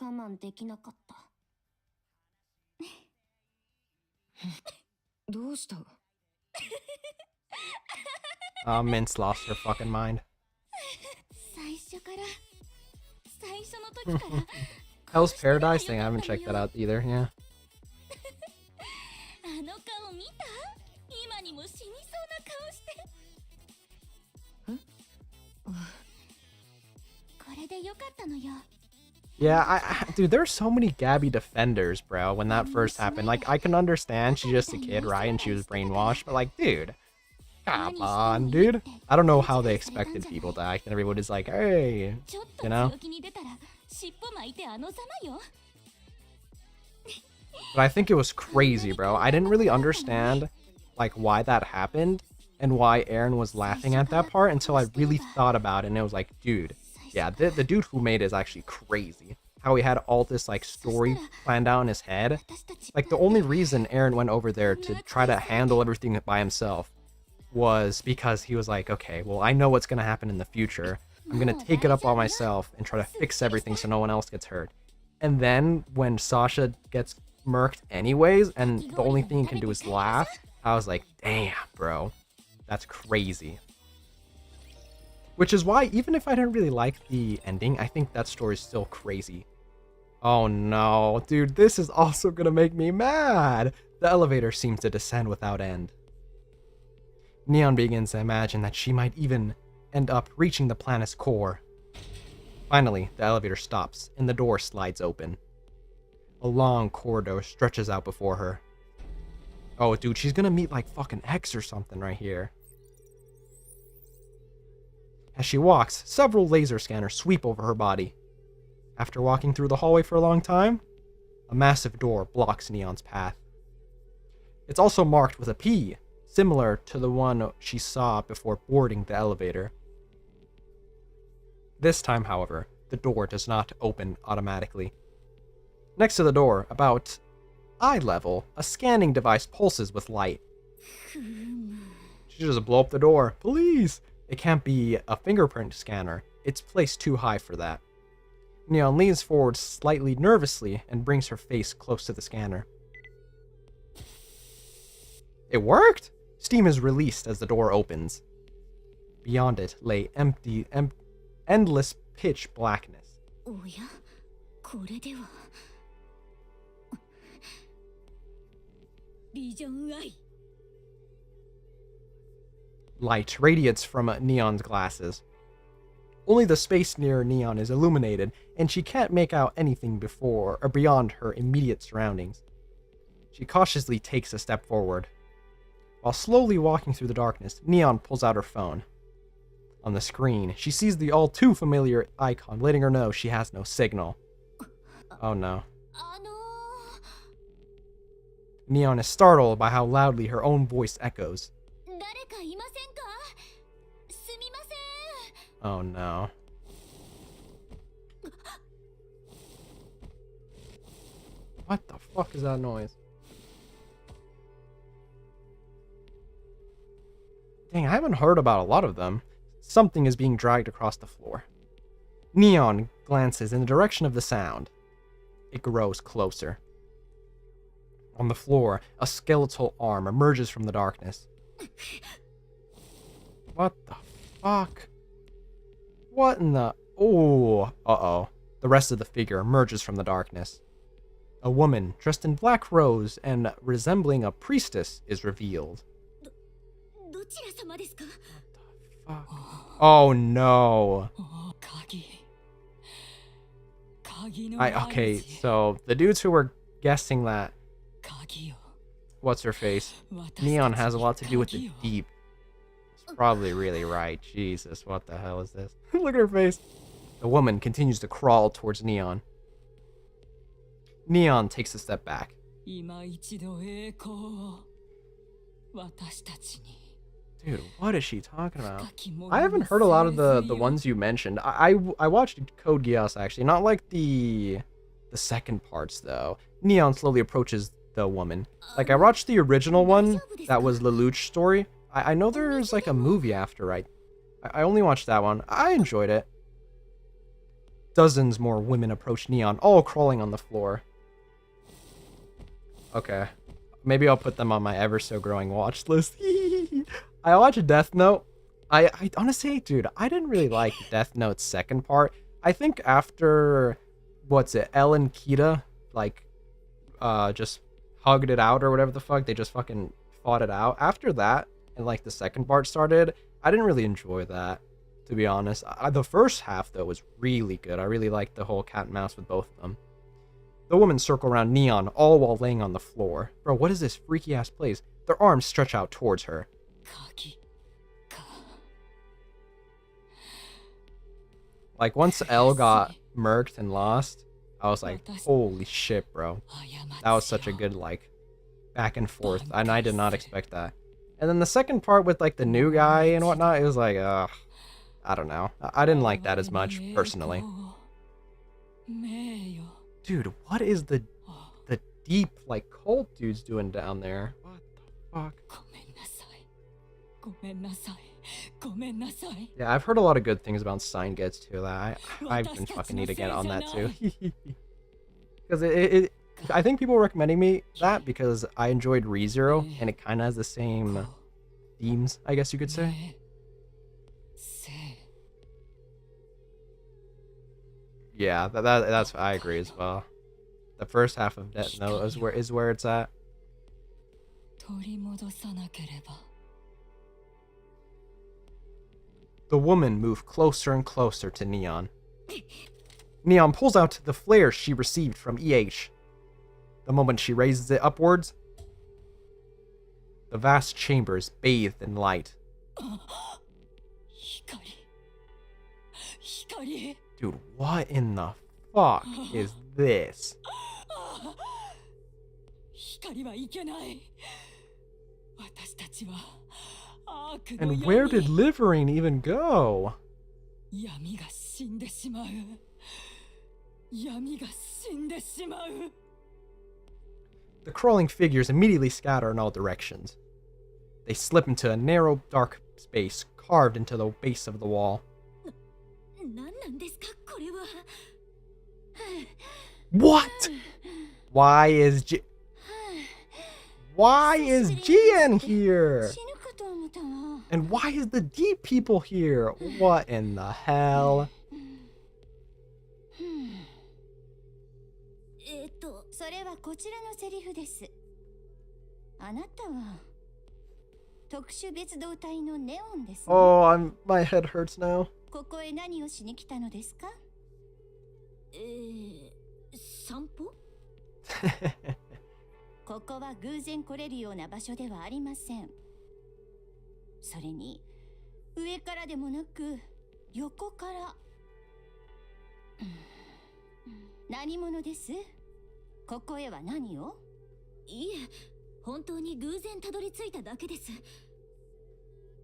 慢できなかった。どうした？ Mint's lost her fucking mind. 最初から。 最初の時から。 Hell's Paradise thing, I haven't checked that out either, yeah. あの顔見た？今にも死にそうな顔して。これでよかったのよ。 Yeah, dude, there's so many Gabby defenders, bro, when that first happened. Like, I can understand she's just a kid, right, and she was brainwashed, but like, dude, come on, dude. I don't know how they expected people to act, and everybody's like, hey, you know? But I think it was crazy, bro. I didn't really understand, like, why that happened, and why Aaron was laughing at that part until I really thought about it, and it was like, dude, yeah, the dude who made it is actually crazy. How he had all this, like, story planned out in his head. Like, the only reason Aaron went over there to try to handle everything by himself was because he was like, okay, well, I know what's going to happen in the future. I'm going to take it up on myself and try to fix everything so no one else gets hurt. And then when Sasha gets murked anyways, and the only thing he can do is laugh, I was like, damn, bro. That's crazy. Which is why, even if I didn't really like the ending, I think that story's still crazy. Oh no, dude, this is also gonna make me mad! The elevator seems to descend without end. Neon begins to imagine that she might even end up reaching the planet's core. Finally, the elevator stops, and the door slides open. A long corridor stretches out before her. Oh, dude, she's gonna meet like fucking X or something right here. As she walks, several laser scanners sweep over her body. After walking through the hallway for a long time, a massive door blocks Neon's path. It's also marked with a P, similar to the one she saw before boarding the elevator. This time, however, the door does not open automatically. Next to the door, about eye level, a scanning device pulses with light. She just blow up the door. Please! It can't be a fingerprint scanner. It's placed too high for that. Neon leans forward slightly nervously and brings her face close to the scanner. It worked! Steam is released as the door opens. Beyond it lay endless pitch blackness. Light radiates from Neon's glasses. Only the space near Neon is illuminated, and she can't make out anything before or beyond her immediate surroundings. She cautiously takes a step forward. While slowly walking through the darkness, Neon pulls out her phone. On the screen, she sees the all too familiar icon, letting her know she has no signal. Oh no. Neon is startled by how loudly her own voice echoes. Oh no. What the fuck is that noise? Dang, I haven't heard about a lot of them. Something is being dragged across the floor. Neon glances in the direction of the sound. It grows closer. On the floor, a skeletal arm emerges from the darkness. What the fuck? What in the... Oh, uh-oh. The rest of the figure emerges from the darkness. A woman dressed in black robes and resembling a priestess is revealed. Fuck. Oh no. Okay, so the dudes who were guessing that what's her face Neon has a lot to do with the deep. It's probably really right. Jesus, what the hell is this? Look at her face. The woman continues to crawl towards Neon. Neon takes a step back. Dude, what is she talking about? I haven't heard a lot of the ones you mentioned. I watched Code Geass actually, not like the second parts though. Neon slowly approaches the woman. Like I watched the original one that was Lelouch's story. I know there's like a movie after, right? I only watched that one. I enjoyed it. Dozens more women approach Neon, all crawling on the floor. Okay. Maybe I'll put them on my ever so growing watch list. I watched Death Note. I honestly, dude, I didn't really like Death Note's second part. I think after, what's it, Elle and Kita, like, just hugged it out or whatever the fuck, they just fucking fought it out. After that, and like the second part started, I didn't really enjoy that, to be honest. The first half, though, was really good. I really liked the whole cat and mouse with both of them. The women circle around Neon, all while laying on the floor. Bro, what is this freaky-ass place? Their arms stretch out towards her. Like, once Elle got murked and lost, I was like, holy shit, bro. That was such a good, like, back and forth, and I did not expect that. And then the second part with, like, the new guy and whatnot, it was like, I don't know. I didn't like that as much, personally. Dude, what is the deep, like, cult dudes doing down there? What the fuck? Yeah, I've heard a lot of good things about Sign Gets too. That I've been fucking need to get on that too. Because I think people were recommending me that because I enjoyed ReZero and it kind of has the same themes, I guess you could say. Yeah, that's I agree as well. The first half of Death Note is where it's at. The woman moved closer and closer to Neon. Neon pulls out the flare she received from EH. The moment she raises it upwards, the vast chamber is bathed in light. Dude, what in the fuck is this? And where did Livering even go? The crawling figures immediately scatter in all directions. They slip into a narrow, dark space carved into the base of the wall. What? Why is Jian here? And why is the deep people here? What in the hell? それはこちらのセリフです。あなたは特殊別動隊のネオンですね。Oh, my head hurts now. ここへ何をしに来たのですか？散歩？ここは偶然来れるような場所ではありません。それに上からでもなく横から。何者です？ここへは何を？いえ、本当に偶然たどり着いただけです。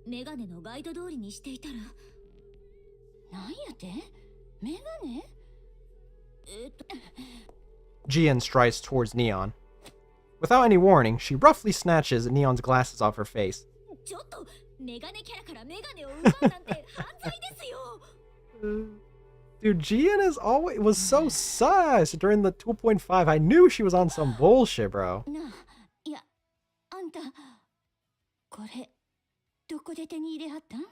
メガネのガイド通りにしていたら。なんやて？メガネ？Jian strides towards Neon. Without any warning, she roughly snatches Neon's glasses off her face. ちょっと、メガネキャラからメガネを奪うなんて犯罪ですよ。Dude, Gian is always was so sus during the 2.5. I knew she was on some bullshit, bro. なあ、いや、あんた、これ、どこで手に入れはったん？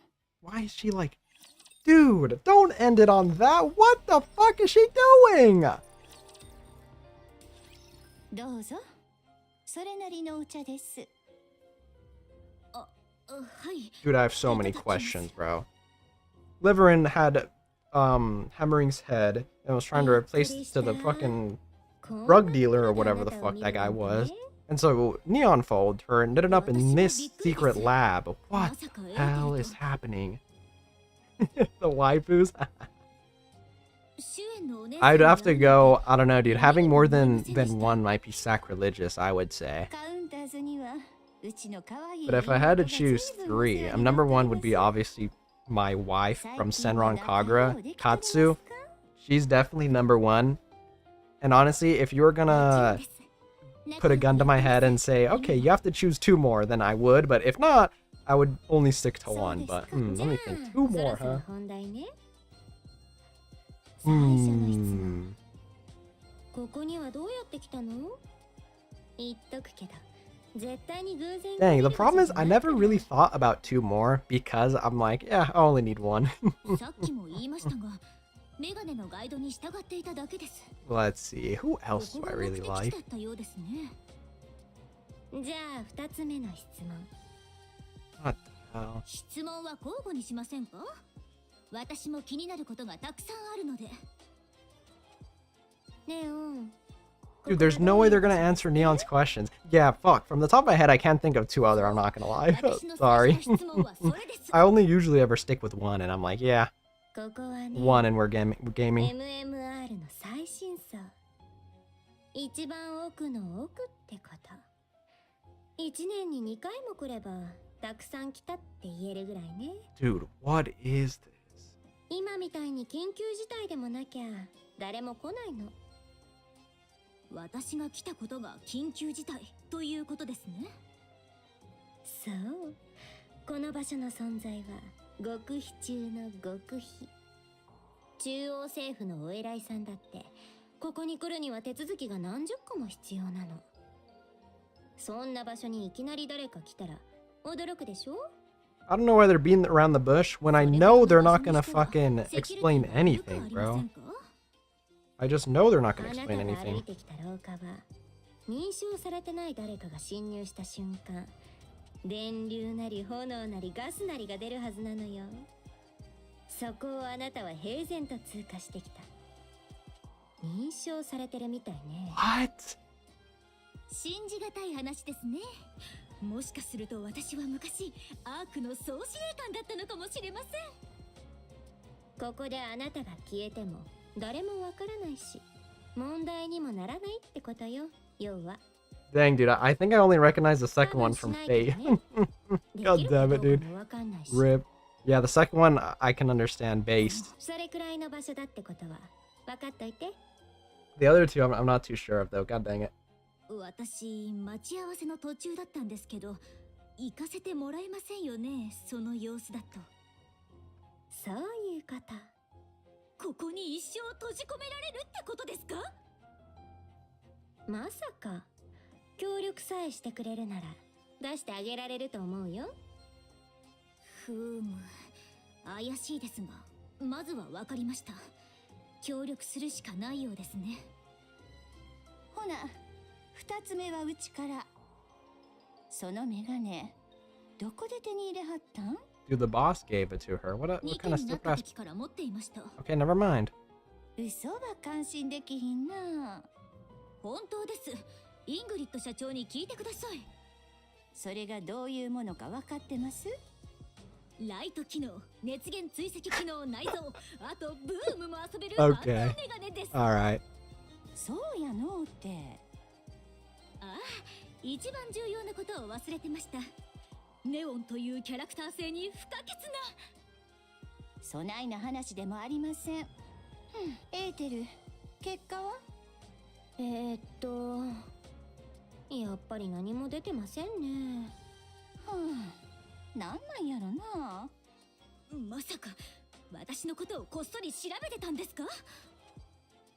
Why is she like, dude, don't end it on that. What the fuck is she doing? どうぞ。それなりのお茶です。はい。 Dude, I have so many questions, bro. Liverin had Hemmering's head and was trying to replace it to the fucking drug dealer or whatever the fuck that guy was. And so Neon followed her and ended up in this secret lab. What the hell is happening? The waifus? I'd have to go, I don't know, dude. Having more than one might be sacrilegious, I would say. But if I had to choose three, number one would be obviously my wife from Senran Kagura, Katsu. She's definitely number one. And honestly, if you were gonna put a gun to my head and say, okay, you have to choose two more, then I would. But if not, I would only stick to one. But let me think. Two more, huh? ここにはどうやって来たの？言っとくけど、絶対に偶然。 Dang, the problem is I never really thought about two more because I'm like, yeah, I only need one. さっきも言いましたが、メガネのガイドに従っていただけです。 Let's see, who else do I really ここが目 like? 的地だったようですね。じゃあ二つ目の質問。 What the hell? 質問は交互にしませんか？私も気になることがたくさんあるので。ネオン。 Dude, there's no way they're gonna answer Neon's questions. Yeah, fuck. From the top of my head, I can't think of two other. I'm not gonna lie. Sorry. I only usually ever stick with one, and I'm like, yeah, ここはね。 one, and we're gaming. MMR の最新層。一番奥の奥ってこと。一年に2回も来ればたくさん来たって言えるぐらいね。 Dude, what is this? 今みたいに緊急事態でもなきゃ誰も来ないの。私が来たことが緊急事態ということですね。そう。この場所の存在は極秘中の極秘。中央政府のお偉いさんだってここに来るには手続きが何十個も必要なの。そんな場所にいきなり誰か来たら驚くでしょ？ I don't know why they're beating around the bush when I know they're not gonna fucking explain anything, bro. I just know they're not gonna あなた explain が歩い anything. てきた廊下は認証されてない誰かが侵入した瞬間、電流なり炎なりガスなりが出るはずなのよ。そこをあなたは平然と通過してきた。認証されてるみたいね。 What? 信じがたい話ですね。もしかすると私は昔アークの総司令官だったのかもしれません。ここであなたが消えても誰もわからないし、問題にもならないってことよ。要は。 Dang, dude, I think I only recognize the second one from Fate. God damn it, dude. Rip. Yeah, the second one I can understand based. それくらいの場所だってことは分かっといて。 The other two I'm not too sure of though. God dang it. 私待ち合わせの途中だったんですけど、行かせてもらえませんよね、その様子だと。そういうこと。ここに一生閉じ込められるってことですか？まさか協力さえしてくれるなら出してあげられると思うよ。ふむ、怪しいですが、まずは分かりました。協力するしかないようですね。ほな、二つ目はうちから。そのメガネ、どこで手に入れはったん？ Dude, the boss gave it to her. What ニ kind ケ of にな stupid った ass? 時から持っていました。 Okay, never mind. 嘘は感心できひんな。本当です。イングリッド社長に聞いてください。それがどういうものか分かってます？ライト機能、熱源追跡機能、内蔵、あとブームも遊べる Okay. 万能メガネです。Alright. そうやのうて。ああ、一番重要なことを忘れてました。ネオンというキャラクター性に不可欠な。そないな話でもありません。エーテル、結果は？やっぱり何も出てませんね。なんなんやろな。まさか私のことをこっそり調べてたんですか？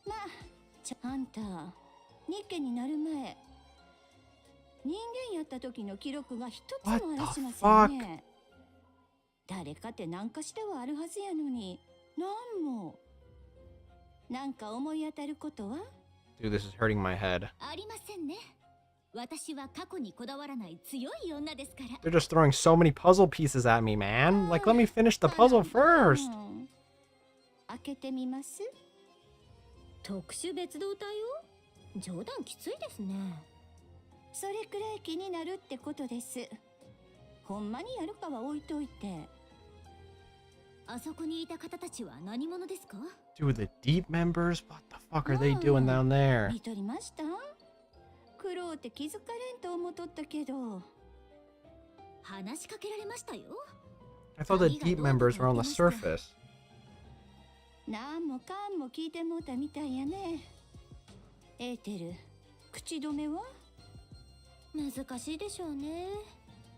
まああんた日家になる前人間やった時の記録が一つもあらしませんね。誰かって何かしらはあるはずやのになんも。なんか思い当たることは？ Dude, this is hurting my head. ありませんね。私は過去にこだわらない強い女ですから。 They're just throwing so many puzzle pieces at me, man. Like, let me finish the puzzle first. 開けてみます？特殊別動隊を？冗談きついですね。それくらい気になるってことです。ほんまにやるかは置いといて。あそこにいた方たちは何者ですか？ Dude, the deep members? What the fuck are they doing down there? 見とりました？苦労って気づかれんと思っとったけど。話しかけられましたよ。 I thought the deep members were on the surface. なんもかんも聞いてもうたみたいやね。エーテル、口止めは？難しいでしょうね。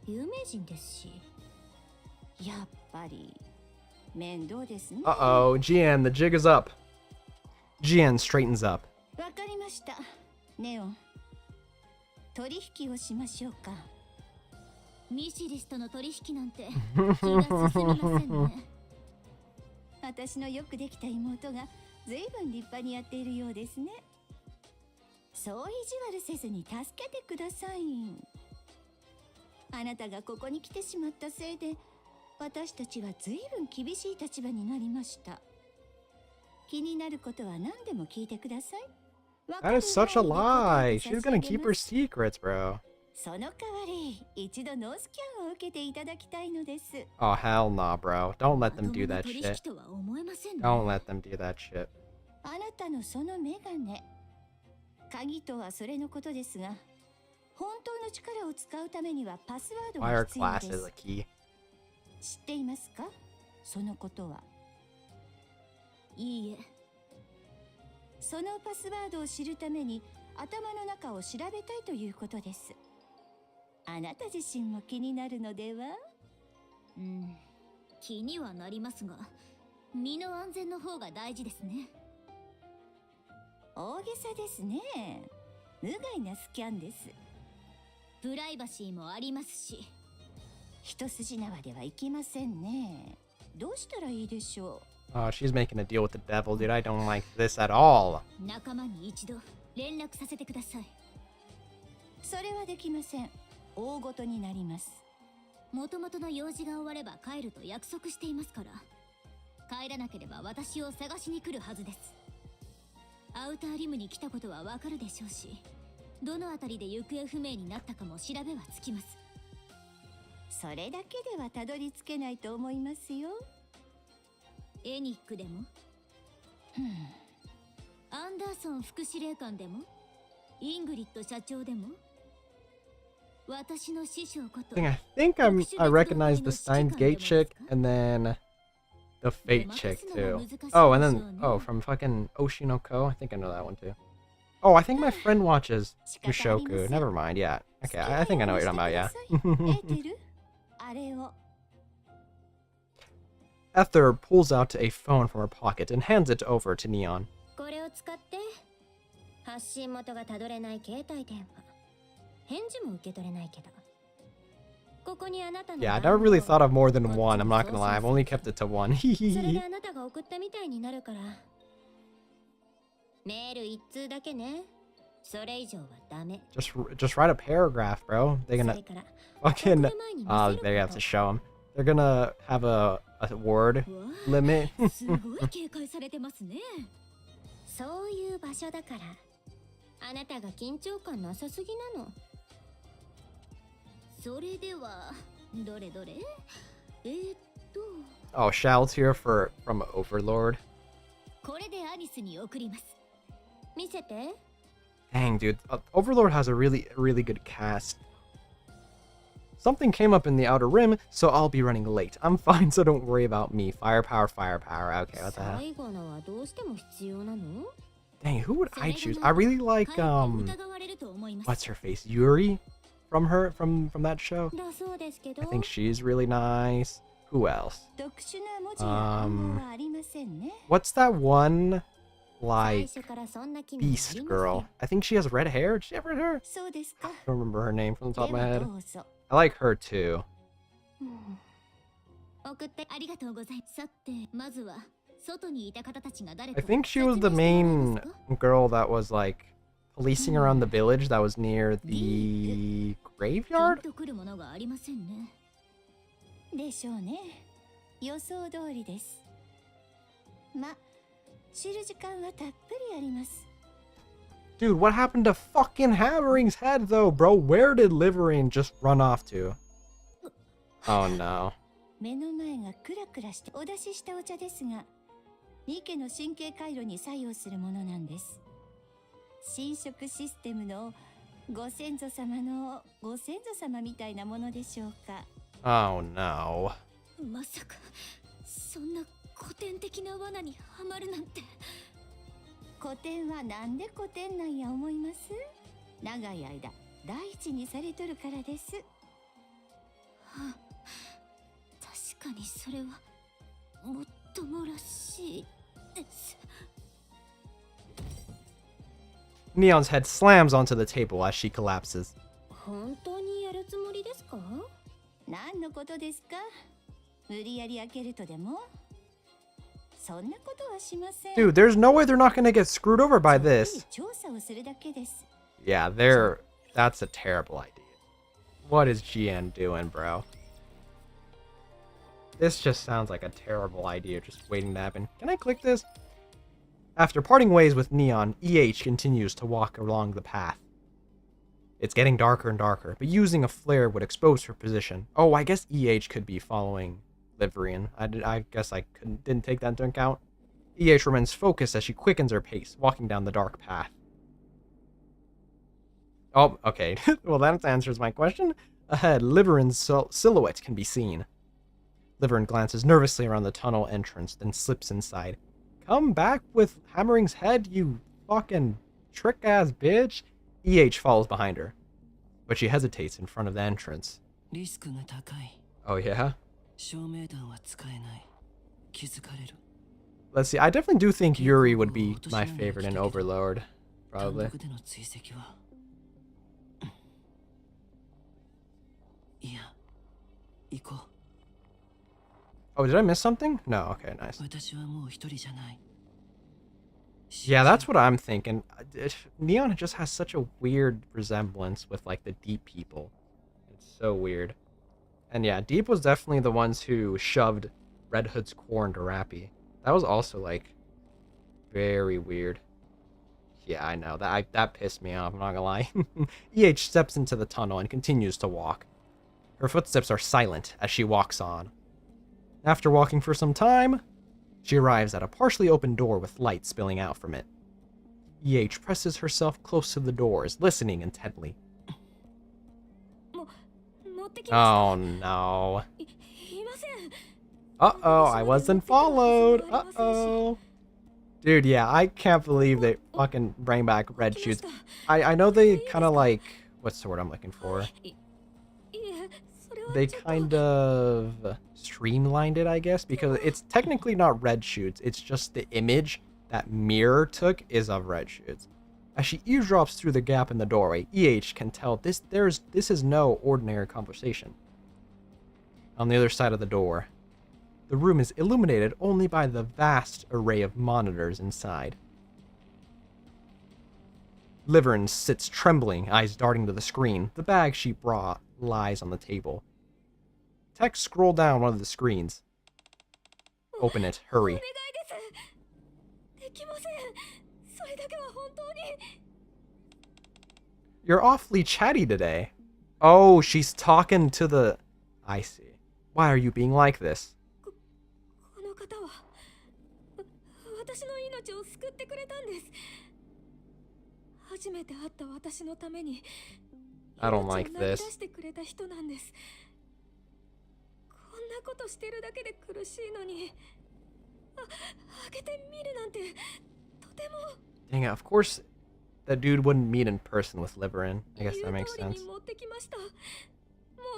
有名人ですし。やっぱり面倒ですね。Uh-oh, GN, the jig is up. GN straightens up. わかりました。ネオン、取引をしましょうか。ミシリスとの取引なんて気が進みませんね。私のよくできた妹がずいぶん立派にやっているようですね。そう意地悪せずに助けてください。あなたがここに来てしまったせいで私たちはずいぶん厳しい立場になりました。気になることは何でも聞いてください。 That is such a lie. She's gonna keep her secrets, bro. その代わり一度ノースキャンを受けていただきたいのです。 Oh, hell nah, bro. Don't let them do that 取引 shit. とは思えませんね。 Don't let them do that shit. あなたのそのメガネ、鍵とはそれのことですが、本当の力を使うためにはパスワード Why が are 必要で glasses す。 a key? 知っていますか？そのことは。いいえ。そのパスワードを知るために頭の中を調べたいということです。あなた自身も気になるのでは？気にはなりますが、身の安全の方が大事ですね。大げさですね。無害なスキャンです。プライバシーもありますし。一筋縄ではいきませんね。どうしたらいいでしょう？ Oh, she's making a deal with the devil, dude. I don't like this at all. 仲間に一度連絡させてください。それはできません。大ごとになります。もともとの用事が終われば帰ると約束していますから。帰らなければ私を探しに来るはずです。アウターリムに来たことはわかるでしょうし、どのあたりで行方不明になったかも調べはつきます。それだけではたどり着けないと思いますよ。エニックでも、アンダーソン副司令官でも、イングリッド社長でも、私の師匠こと。 I think I recognize the Steins Gate chick and then the Fate chick too. Oh, and then from fucking Oshinoko. I think I know that one too. Oh, I think my friend watches Mushoku. Never mind. Yeah. Okay, I think I know what you're talking about. Yeah. エーテル、あれを。 Ether pulls out a phone from her pocket and hands it over to Neon. これを使って発信元がたどれない携帯電話。返事も受け取れないけど。ここにあなたの Yeah, I never really thought of more than one. I'm not gonna lie. I've only kept it to one. それであなたが送ったみたいになるから。メール一通だけね。それ以上はダメ。Just write a paragraph, bro. They're gonna fucking they have to show them. They're gonna have a word limit. すごい警戒されてますね。そういう場所だから。あなたが緊張感なさすぎなの。それではどれどれ。Oh, shouts here from Overlord. これでアリスに送ります。見せて。 Dang, dude. Overlord has a really good cast. Something came up in the Outer Rim, so I'll be running late. I'm fine, so don't worry about me. Firepower. Okay, what the hell? 最後のはどうしても必要なの？ Dang, who would I choose? I really like, what's her face? Yuri from her from that show. だそうですけど I think she's really nice. Who else? 特殊な文字や暗号はありませんね What's that one 最 like 初からそんな気味になりませ beast ん girl? I think she has red hair. Did she have red hair? そうですか I don't remember her name from the で top of my は head. どうぞ I like her too. 送ってありがとうございますさてまずは外にいた方たちが誰 I か think she was the 説明してもらえま main すか girl that was like policing around the village that was near the ピ graveyard. ンとくるものがありませんねでしょうね予想通りですま知る時間はたっぷりあります Dude, what happened to fucking Hammering's head though, bro? Where did Livering just run off to? Oh no. 目の前がクラクラしてお出ししたお茶ですがニケの神経回路に作用するものなんです侵食システムのご先祖様のご先祖様みたいなものでしょうか Oh no. まさかそんな古典的な罠にはまるなんて古典はなんで古典なんや思います長い間第一にされとるからです、はあ、確かにそれはもっともらしいです Neon's head slams onto the table as she collapses. 本当にやるつもりですか何のことですか無理やり開けるとでもそんなことはしません Dude, there's no way they're not gonna get screwed over by this. 調査をするだけです Yeah, that's a terrible idea. What is GN doing, bro? This just sounds like a terrible idea just waiting to happen. Can I click this? After parting ways with Neon, EH continues to walk along the path. It's getting darker and darker, but using a flare would expose her position. Oh, I guess EH could be following Liverian. I guess I didn't take that into account. EH remains focused as she quickens her pace, walking down the dark path. Oh, okay. Well, that answers my question. Ahead, Liverin's silhouette can be seen. Liverin glances nervously around the tunnel entrance, then slips inside. Come back with Hammering's head, you fucking trick-ass bitch. EH follows behind her, but she hesitates in front of the entrance. リスクが高い Oh, yeah? 照明弾は使えない気づかれる Let's see. I definitely do think Yuri would be my favorite in Overlord. 単 Probably. 独での追跡は、いや行こう Oh, did I miss something? No, okay, nice. 私はもう一人じゃない Yeah, that's what I'm thinking. Neon just has such a weird resemblance with, like, the Deep people. It's so weird. And yeah, Deep was definitely the ones who shoved Red Hood's core into Rappy. That was also, like, very weird. Yeah, I know. That pissed me off, I'm not gonna lie. EH steps into the tunnel and continues to walk. Her footsteps are silent as she walks on. After walking for some time, she arrives at a partially open door with light spilling out from it. EH presses herself close to the doors, listening intently. Oh no. Uh-oh, I wasn't followed. Uh-oh. Dude, yeah, I can't believe they fucking bring back red shoots. I know they kind of like... What's the word I'm looking for? They kind of streamlined it, I guess, because it's technically not red shoots. It's just the image that Mirror took is of red shoots. As she eavesdrops through the gap in the doorway, EH can tell this is no ordinary conversation. On the other side of the door, the room is illuminated only by the vast array of monitors inside. Liverin sits trembling, eyes darting to the screen. The bag she brought lies on the table. Text scroll down one of the screens. Open it. Hurry. You're awfully chatty today. Oh, she's talking to the... I see. Why are you being like this? I don't like this. こんなことしてるだけで苦しいのに、開けてみるなんてとても。 Dang it, of course the dude wouldn't meet in person with Liverin. I guess that makes sense. 言う通りに持ってきました。も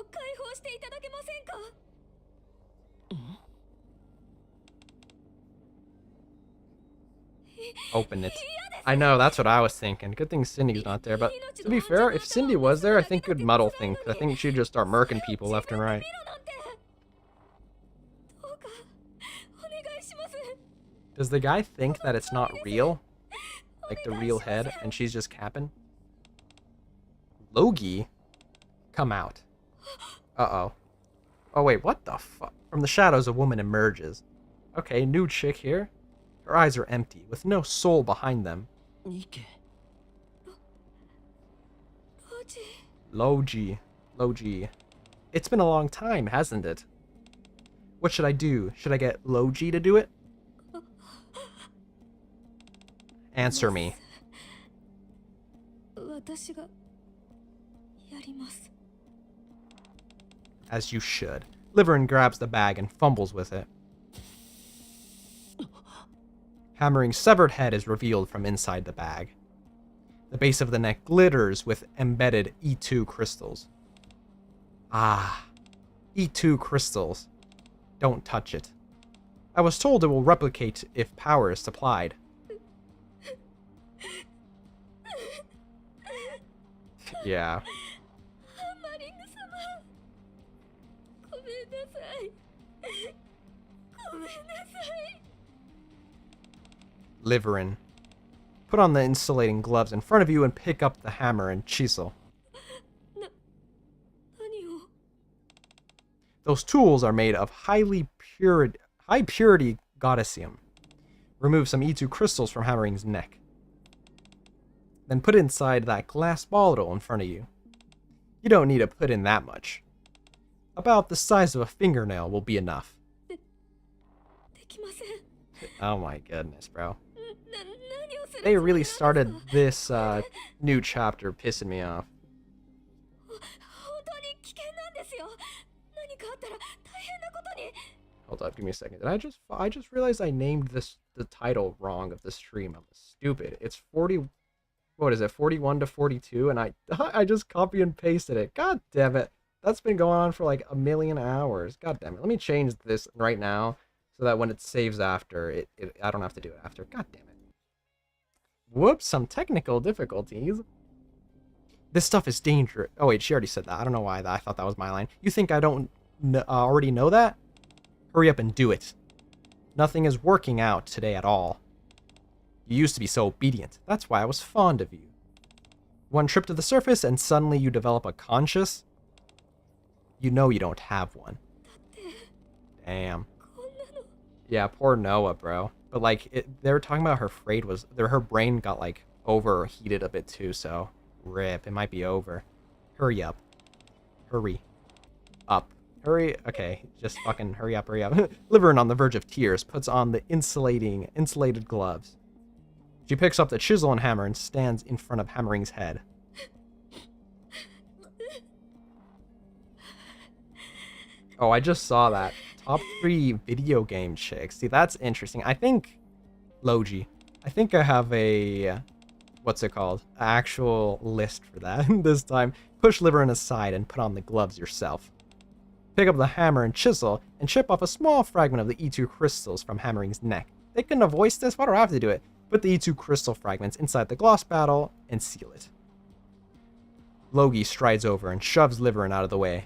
う解放していただけませんか。 Open it. I know, that's what I was thinking. Good thing Cindy's not there, but to be fair, if Cindy was there, I think it would muddle things. I think she'd just start murking people left and right. どうかお願いします。 Does the guy think that it's not real? Like the real head, and she's just capping? Logie? Come out. Uh-oh. Oh wait, what the fuck? From the shadows, a woman emerges. Okay, new chick here. Her eyes are empty, with no soul behind them. Nikke. Logie. Logie. It's been a long time, hasn't it? What should I do? Should I get Logie to do it? Answer me. 私がやります。 As you should. Liverin grabs the bag and fumbles with it. Hammering's severed head is revealed from inside the bag. The base of the neck glitters with embedded E2 crystals. Ah, E2 crystals. Don't touch it. I was told it will replicate if power is supplied. Yeah. ハマリング様。ごめんなさい。ごめんなさい。 Liverin. Put on the insulating gloves in front of you and pick up the hammer and chisel. 何を。 Those tools are made of high purity goddessium. Remove some E2 crystals from Hammering's neck. Then put it inside that glass bottle in front of you. You don't need to put in that much. About the size of a fingernail will be enough. できません。 Oh my goodness, bro. 何をする They つもり really なんですか。 started this new chapter pissing me off. 本当に危険なんですよ。何かあったら大変なことに。 Hold up, give me a second. I just realized I named the title wrong of the stream. I'm stupid. It's 40. What is it? 41 to 42, and I just copy and pasted it. God damn it. That's been going on for like a million hours. God damn it. Let me change this right now so that when it saves after, I don't have to do it after. God damn it. Whoops, some technical difficulties. This stuff is dangerous. Oh wait, she already said that. I don't know why I thought that was my line. You think I don't already know that? Hurry up and do it. Nothing is working out today at all. You used to be so obedient. That's why I was fond of you. One trip to the surface and suddenly you develop a conscience? You know you don't have one. Damn. Yeah, poor Noah, bro. But like, they were talking about her brain got like overheated a bit too, so rip, it might be over. Hurry up. Hurry up. Hurry, okay, just fucking hurry up, hurry up. Liverin, on the verge of tears, puts on the insulated gloves. She picks up the chisel and hammer and stands in front of Hammering's head. Oh, I just saw that. Top 3 video game chicks. See, that's interesting. I think... Logie. I think I have a... What's it called? Actual list for that this time. Push Liverin aside and put on the gloves yourself. Pick up the hammer and chisel and chip off a small fragment of the E2 crystals from Hammering's neck. They couldn't have voiced this? Why do I have to do it? Put the E2 crystal fragments inside the gloss bottle and seal it. Logie strides over and shoves Liverin out of the way.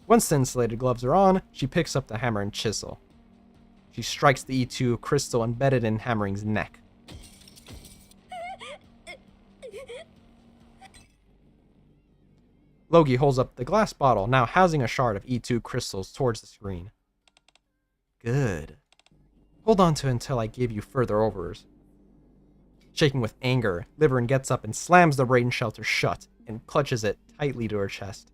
Once the insulated gloves are on, she picks up the hammer and chisel. She strikes the E2 crystal embedded in Hammering's neck. Logie holds up the glass bottle, now housing a shard of E2 crystals towards the screen. Good. Hold on to it until I give you further orders. Shaking with anger, Liverin gets up and slams the rain shelter shut and clutches it tightly to her chest.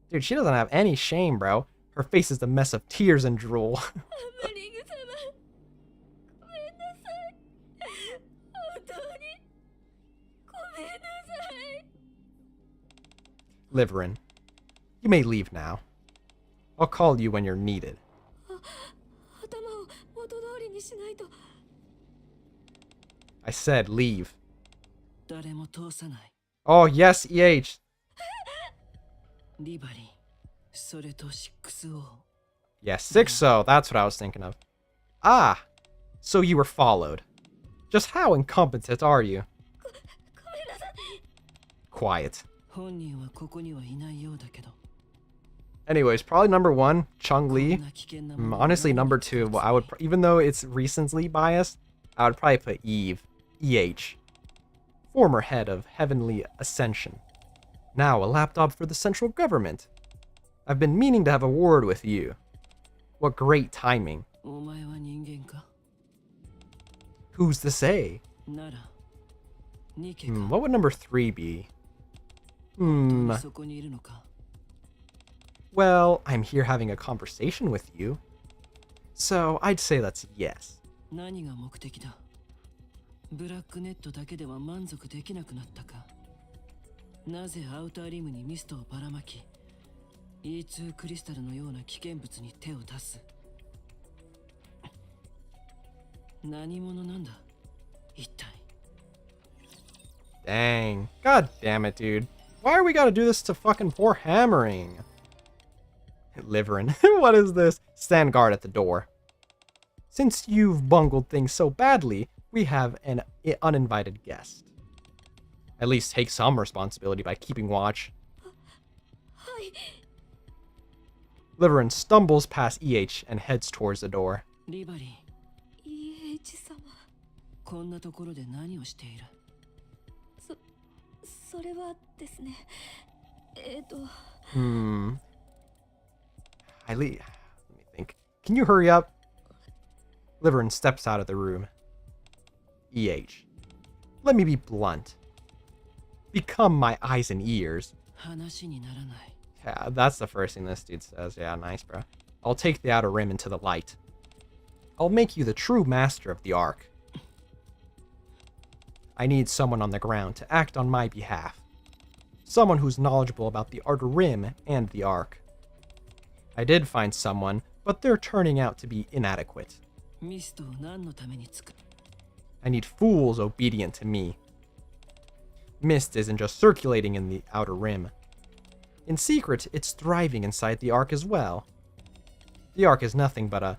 Dude, she doesn't have any shame, bro. Her face is a mess of tears and drool. Liverin, you may leave now. I'll call you when you're needed. I said leave. 誰も通さない。 Oh, yes, EH. リバリー、それと 6O。 Yes, 6-0. That's what I was thinking of. Ah, so you were followed. Just how incompetent are you? Quiet. 本人はここにはいないようだけど。 Anyways, probably number 1, Chung こん Lee. な危険なもの Honestly, number 2, well, I would, even though it's recently biased, I would probably put Eve, EH, former head of Heavenly Ascension. Now a lapdog for the central government. I've been meaning to have a word with you. What great timing. お前は人間か？ Who's to say? なら、ニケか？ What would number 3 be? そこにいるのか？ Well, I'm here having a conversation with you. So I'd say that's yes. 何が目的だ？ブラックネットだけでは満足できなくなったか？なぜアウターリムにミストをばらまき、E2 クリスタルのような危険物に手を出す？何者なんだ？一体。 Dang. God damn it, dude. Why are we gotta do this to fucking poor Hammering? Liverin. What is this? Stand guard at the door. Since you've bungled things so badly, we have an uninvited guest. At least take some responsibility by keeping watch. Liverin stumbles past EH and heads towards the door. リバリー、 EH 様、 こんなところで何をしている？それはですね、Let me think. Can you hurry up? Liverin steps out of the room. EH. Let me be blunt. Become my eyes and ears. 話にならない。 Yeah, that's the first thing this dude says. Yeah, nice, bro. I'll take the outer rim into the light. I'll make you the true master of the Ark. I need someone on the ground to act on my behalf. Someone who's knowledgeable about the outer rim and the Ark. I did find someone, but they're turning out to be inadequate. ミストを何のために作る？ I need fools obedient to me. Mist isn't just circulating in the outer rim. In secret, it's thriving inside the Ark as well. The Ark is nothing but a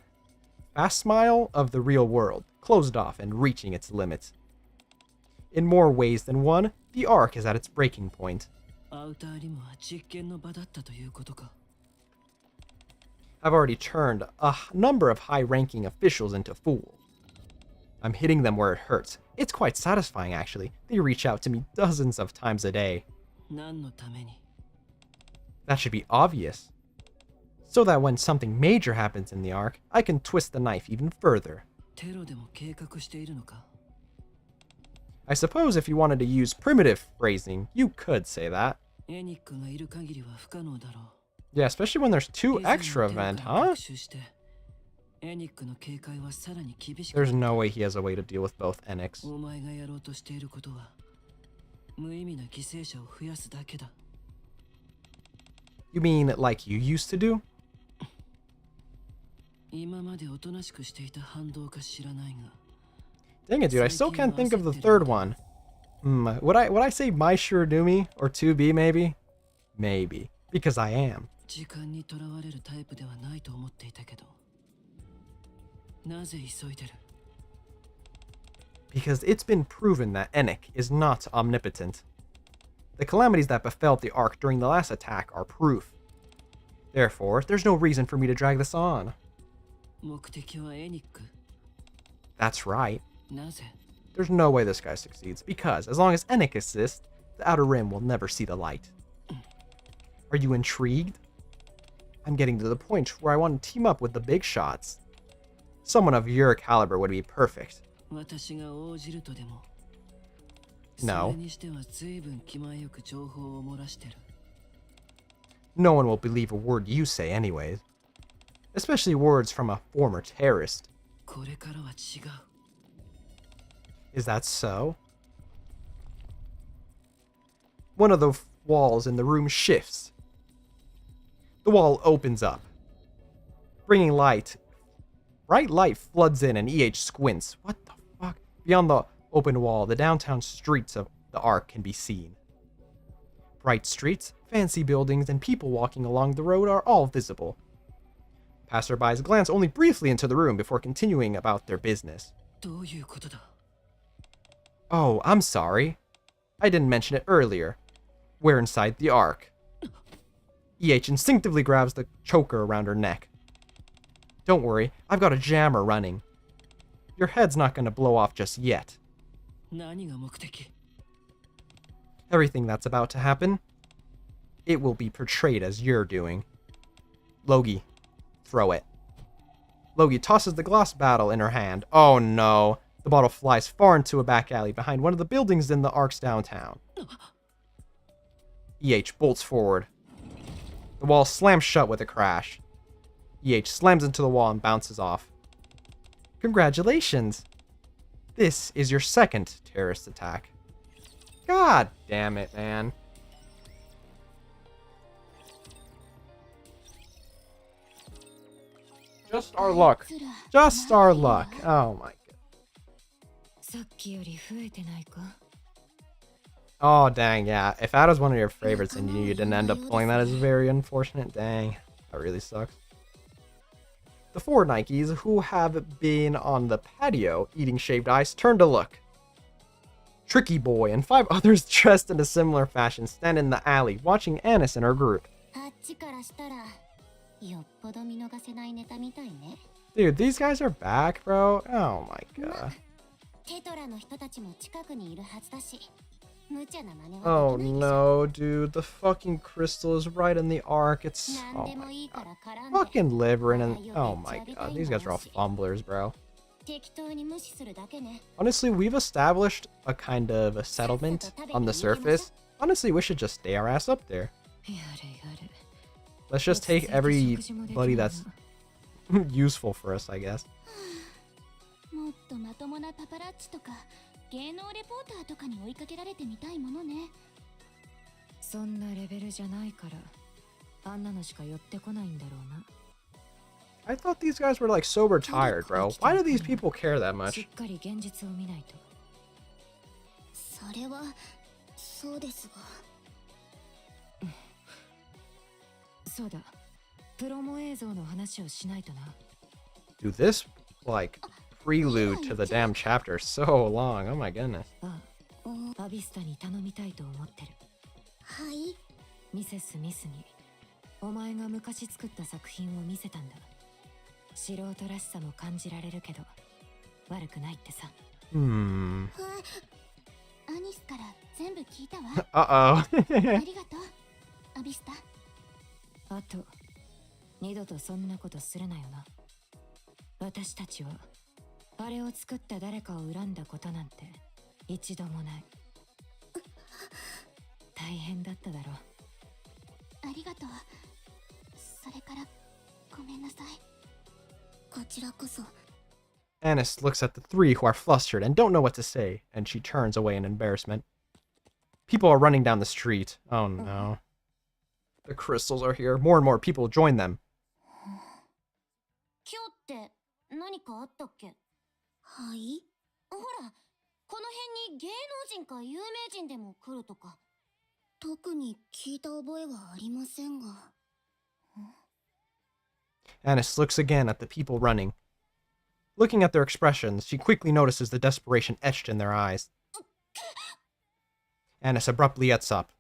fast smile of the real world, closed off and reaching its limits. In more ways than one, the Ark is at its breaking point. アウターリムは実験の場だったということか。 I've already turned a number of high-ranking officials into fools. I'm hitting them where it hurts. It's quite satisfying, actually. They reach out to me dozens of times a day. 何のために？ That should be obvious. So that when something major happens in the Ark, I can twist the knife even further. テロでも計画しているのか？ I suppose if you wanted to use primitive phrasing, you could say that. エニックがいる限りは不可能だろう。 Yeah, especially when there's two extra event, huh? エニックの警戒はさらに厳しく。 There's no way he has a way to deal with both Enix. お前がやろうとしていることは無意味な犠牲者を増やすだけだ。 You mean like you used to do? 今までおとなしくしていた反動か知らないが。 Dang it, dude, I still can't think of the third one. Would I say my Shiradumi or 2B maybe? Maybe. Because I am. 時間にとらわれるタイプではないと思っていたけど。なぜ急いでる？ Because it's been proven that Enic is not omnipotent. The calamities that befell the Ark during the last attack are proof. Therefore, there's no reason for me to drag this on. 目的はエニック？ That's right. なぜ？ There's no way this guy succeeds, because as long as Enic exists, the Outer Rim will never see the light. Are you intrigued? I'm getting to the point where I want to team up with the big shots. Someone of your caliber would be perfect. 私が応じるとでも。 No. それにしては随分気前よく情報を漏らしてる。 No one will believe a word you say anyways. Especially words from a former terrorist. これからは違う。 Is that so? One of the walls in the room shifts. The wall opens up, bringing light. Bright light floods in and EH squints. What the fuck? Beyond the open wall, the downtown streets the ark can be seen. Bright streets, fancy buildings, and people walking along the road are all visible. Passerbys glance only briefly into the room before continuing about their business. どういうことだ Oh, I'm sorry. I didn't mention it earlier. We're inside the ark. EH instinctively grabs the choker around her neck. Don't worry, I've got a jammer running. Your head's not going to blow off just yet. 何が目的 Everything that's about to happen, it will be portrayed as you're doing. Logie, throw it. Logie tosses the glass bottle in her hand. Oh no. The bottle flies far into a back alley behind one of the buildings in the ark's downtown. EH bolts forward. The wall slams shut with a crash. EH slams into the wall and bounces off. Congratulations! This is your second terrorist attack. God damn it, man. Just our luck. Just our luck. Oh my god. さっきより増えてないか Oh dang, yeah. If that was one of your favorites and you didn't end up pulling that, is very unfortunate. Dang. That really sucks. The four Nikkes who have been on the patio eating shaved ice turn to look. Tricky Boy and 5 others dressed in a similar fashion stand in the alley watching Anis and her group. あっちからしたらよっぽど見逃せないネタみたいね。 Dude, these guys are back, bro. Oh my god. テトラの人たちも近くにいるはずだし、無茶な真似は Oh できないでしょ。 no, dude. The fucking crystal is right in the arc. It's... 何 Oh でも my いいから絡ん god. で Fucking liver and... Oh my god. These guys are all fumblers, bro. 適当に無視するだけね。 Honestly, we've established a kind of a settlement on the surface. Honestly, we should just stay our ass up there. やれやれ Let's just take everybody that's useful for us, I guess. もっとまともなパパラッチとか芸能レポーターとかに追いかけられてみたいものね。そんなレベルじゃないからあんなのしか寄ってこないんだろうな I thought these guys were like sober tired, bro. Why do these people care that し much? っかり現実を見ないとそれはそうですが。そうだプロモ映像の話をしないとな Dude, this, like, prelude to the damn chapter is so long. Oh my goodness. アビスタに頼みたいと思ってるはい。ミセス・ミスにお前が昔作った作品を見せたんだ素人らしさも感じられるけど悪くないってさ Hmm. アニスから全部聞いたわ。 Uh-oh. ありがとう、アビスタ。あと二度とそんなことするなよな私たちはあれを作った誰かを恨んだことなんて一度もない大変だっただろうありがとう。それからごめんなさい。こちらこそ。 Anis looks at the 3 who are flustered and don't know what to say, and she turns away in embarrassment. People are running down the street. Oh no. The crystals are here. More and more people join them. 今日って何かあったっけ？はい。ほら、この辺に芸能人か有名人でも来るとか。特に聞いた覚えはありませんが。Anis looks again at the people running. Looking at their expressions, she quickly notices the desperation etched in their eyes. Anis abruptly gets up.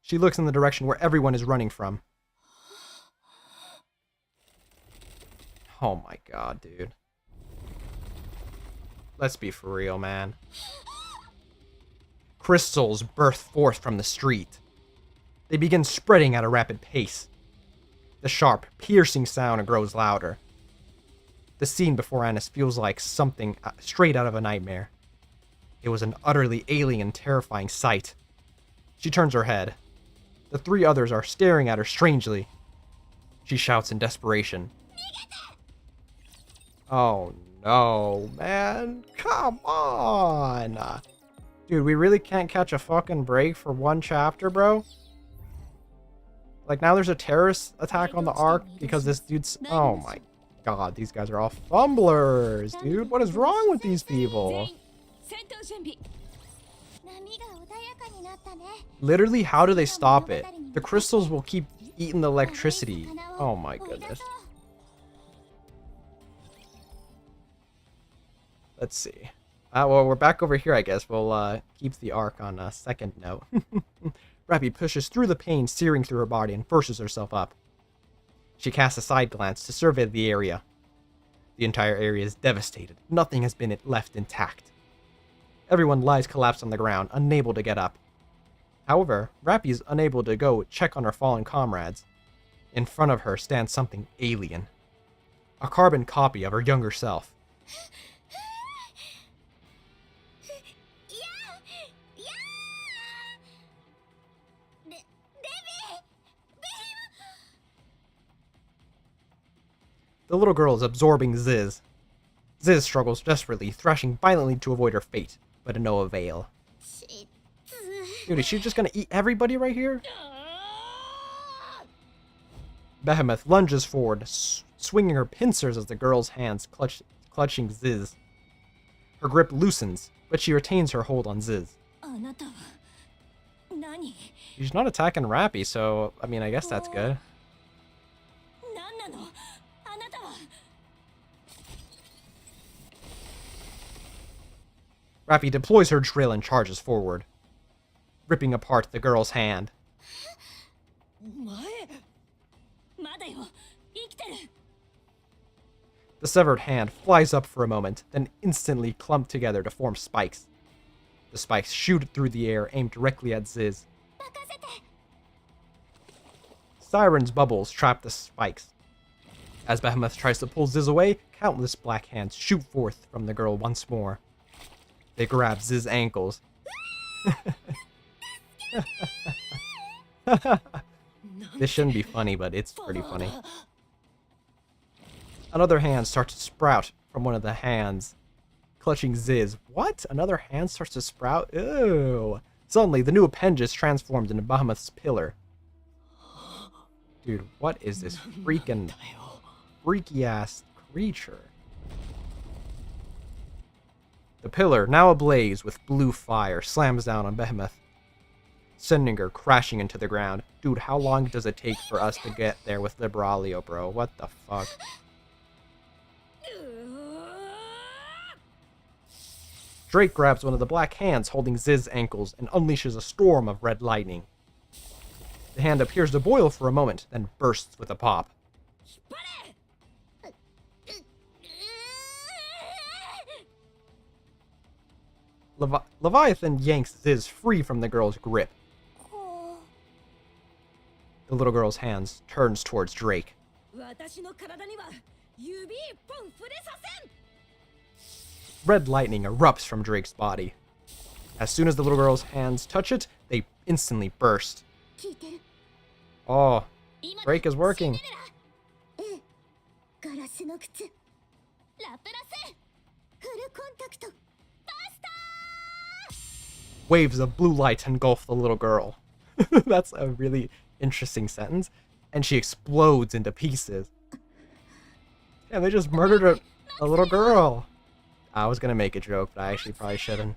She looks in the direction where everyone is running from. Oh my god, dude. Let's be for real, man. Crystals burst forth from the street. They begin spreading at a rapid pace. The sharp, piercing sound grows louder. The scene before Anis feels like something straight out of a nightmare. It was an utterly alien, terrifying sight. She turns her head. The 3 others are staring at her strangely. She shouts in desperation. Oh no, man. Come on. Dude, we really can't catch a fucking break for one chapter, bro? Like, now there's a terrorist attack on the Ark because this dude's... Oh my god, these guys are all fumblers, dude. What is wrong with these people? 戦闘準備 Literally, how do they stop it? The crystals will keep eating the electricity. Oh my goodness. Let's see. Well, we're back over here, I guess. We'll keep the arc on a second note. Rappy pushes through the pain searing through her body and forces herself up. She casts a side glance to survey the area. The entire area is devastated. Nothing has been left intact. Everyone lies collapsed on the ground, unable to get up. However, Rappy is unable to go check on her fallen comrades. In front of her stands something alien. A carbon copy of her younger self. The little girl is absorbing Ziz. Ziz struggles desperately, thrashing violently to avoid her fate, but to no avail. Dude, is she just gonna eat everybody right here? Behemoth lunges forward, swinging her pincers as the girl's hands clutching Ziz. Her grip loosens, but she retains her hold on Ziz. She's not attacking Rappy, so, I mean, I guess that's good. Rappy deploys her drill and charges forward, ripping apart the girl's hand. The severed hand flies up for a moment, then instantly clump together to form spikes. The spikes shoot through the air, aimed directly at Ziz. Siren's bubbles trap the spikes. As Behemoth tries to pull Ziz away, countless black hands shoot forth from the girl once more. They grab Ziz's ankles. This shouldn't be funny, but it's pretty funny. Another hand starts to sprout from one of the hands, clutching Ziz. What? Another hand starts to sprout? Ew. Suddenly, the new appendage transforms into Behemoth's pillar. Dude, what is this freaky-ass creature? The pillar, now ablaze with blue fire, slams down on Behemoth, sending her crashing into the ground. Dude, how long does it take for us to get there with Liberalio, bro? What the fuck? Drake grabs one of the black hands holding Ziz's ankles and unleashes a storm of red lightning. The hand appears to boil for a moment, then bursts with a pop. Leviathan yanks Ziz free from the girl's grip. The little girl's hands turns towards Drake. Red lightning erupts from Drake's body. As soon as the little girl's hands touch it, they instantly burst. Oh, Drake is working. Waves of blue light engulf the little girl. That's a really interesting sentence. And she explodes into pieces. Yeah, they just murdered a little girl. I was gonna make a joke, but I actually probably shouldn't.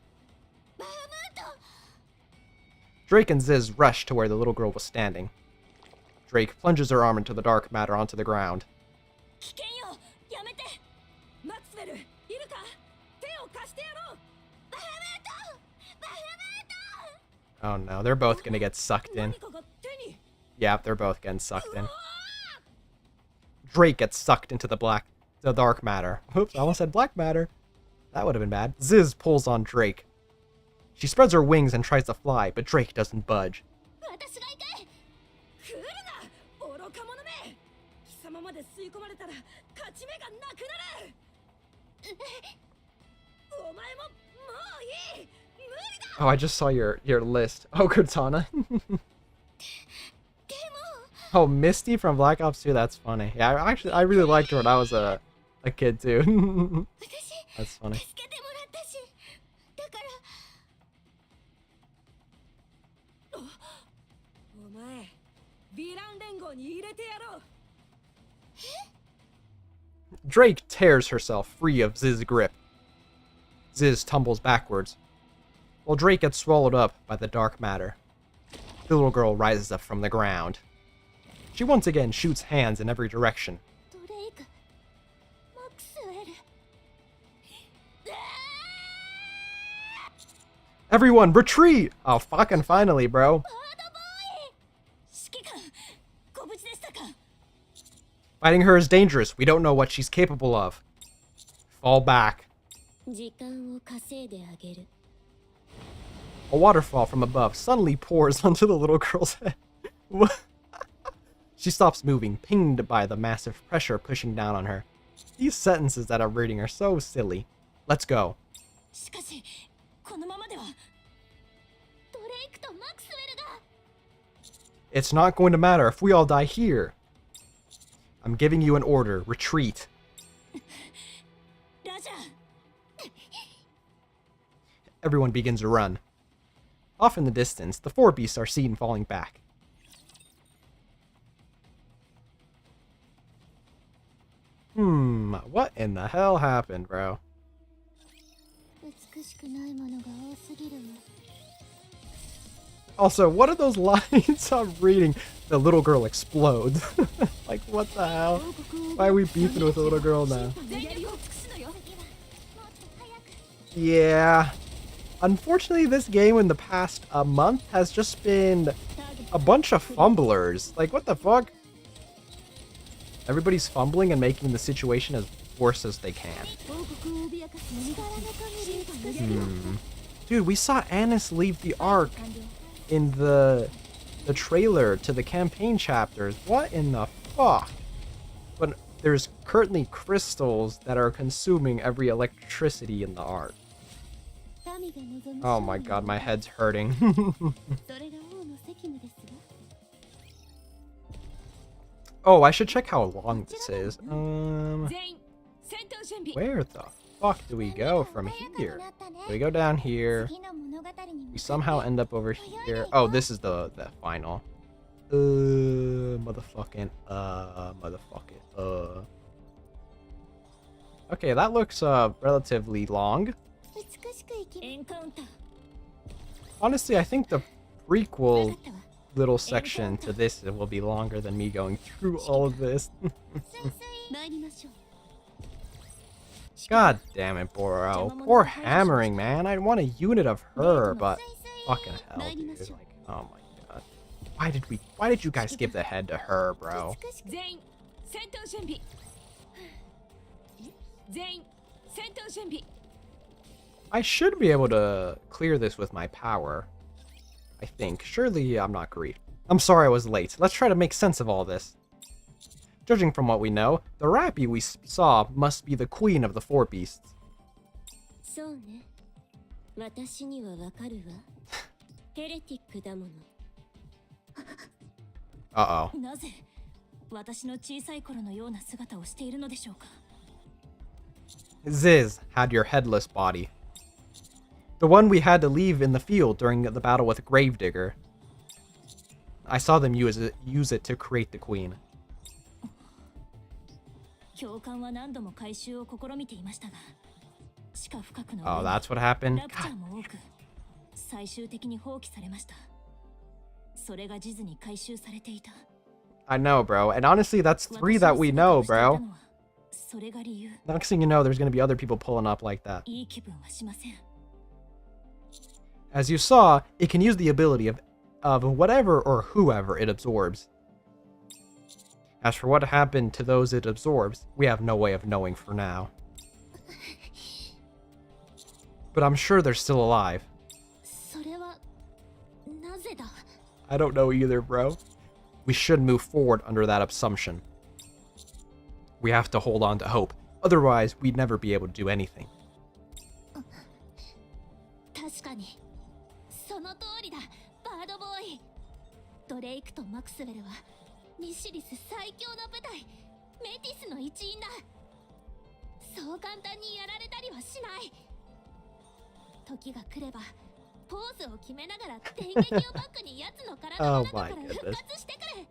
Drake and Ziz rush to where the little girl was standing. Drake plunges her arm into the dark matter onto the ground. Oh no, they're both gonna get sucked in. Yeah, they're both getting sucked in. Drake gets sucked into the dark matter. Oops, I almost said black matter. That would have been bad. Ziz pulls on Drake. She spreads her wings and tries to fly, but Drake doesn't budge. Oh, I just saw your list. Oh, Cortana. Oh, Misty from Black Ops 2. That's funny. Yeah, I really liked her when I was a kid too. That's funny. Drake tears herself free of Ziz's grip. Ziz tumbles backwards. while Drake gets swallowed up by the dark matter. The little girl rises up from the ground. She once again shoots hands in every direction. ドレイクマクスウェル Everyone, retreat! Oh, fucking finally, bro. 指揮官ご無事でしたか Fighting her is dangerous. We don't know what she's capable of. Fall back. 時間を稼いであげる。 A waterfall from above suddenly pours onto the little girl's head. She stops moving, pinged by the massive pressure pushing down on her. These sentences that I'm reading are so silly. Let's go. しかしこのままではドレイクとマクスウェルが It's not going to matter if we all die here. I'm giving you an order. Retreat. ラジャー Everyone begins to run. Off in the distance, the four beasts are seen falling back. What in the hell happened, bro? 美しくないものが多すぎるわ Also, what are those lines I'm reading? The little girl explodes. Like, what the hell? Why are we beefing with the little girl now? 全力を尽くすのよ Yeah. Unfortunately, this game in the past month has just been a bunch of fumblers. Like, what the fuck? Everybody's fumbling and making the situation as worse as they can. Dude, we saw Annis leave the Ark in the trailer to the campaign chapters. What in the fuck? But there's currently crystals that are consuming every electricity in the Ark. Oh my god, my head's hurting. それが王の責務ですわ Oh, I should check how long this is. 全員戦闘準備 Where the fuck do we go from here? We go down here. 次の物語に We somehow end up over here. Oh, this is the final. Motherfucking, motherfucking, Okay, that looks, relatively long. 美しく生き エンカウンター Honestly, I think the 分 prequel かったわ little section to this will be longer than me going through all of this. 参りましょう God damn it, Boro. Poor hammering, man. I want a unit of her, but fucking hell, dude. Like, oh my god. Why did you guys give the head to her, bro? 美しく全員戦闘準備全員戦闘準備 I should be able to clear this with my power. I think. Surely I'm not great. I'm sorry I was late. Let's try to make sense of all this. Judging from what we know, the Rappy we saw must be the queen of the four beasts. そうね。私にはわかるわ。ヘレティックだもの。 Uh-oh. なぜ私の小さい頃のような姿をしているのでしょうか Ziz had your headless body. The one we had to leave in the field during the battle with Gravedigger. I saw them use it to create the queen. 教官は何度も回収を試みていましたが地下深くの Oh, that's what happened? ラプチャ God. ーも多く最終的に放棄されましたそれが地図に回収されていた I know, bro. And honestly, that's 3 that we know, 私の姿をしていた bro. のはそれが理由 Next thing you know, there's gonna be other people pulling up like that. いい気分はしません As you saw, it can use the ability of whatever or whoever it absorbs. As for what happened to those it absorbs, we have no way of knowing for now. But I'm sure they're still alive. それはなぜだ I don't know either, bro. We should move forward under that assumption. We have to hold on to hope. Otherwise, we'd never be able to do anything. 確かにその通りだバードボーイドレイクとマクスウェルはミシリス最強の部隊メティスの一員だそう簡単にやられたりはしない時が来ればポーズを決めながら電撃をバックに奴の体の中から Oh my 復 goodness. 活してくる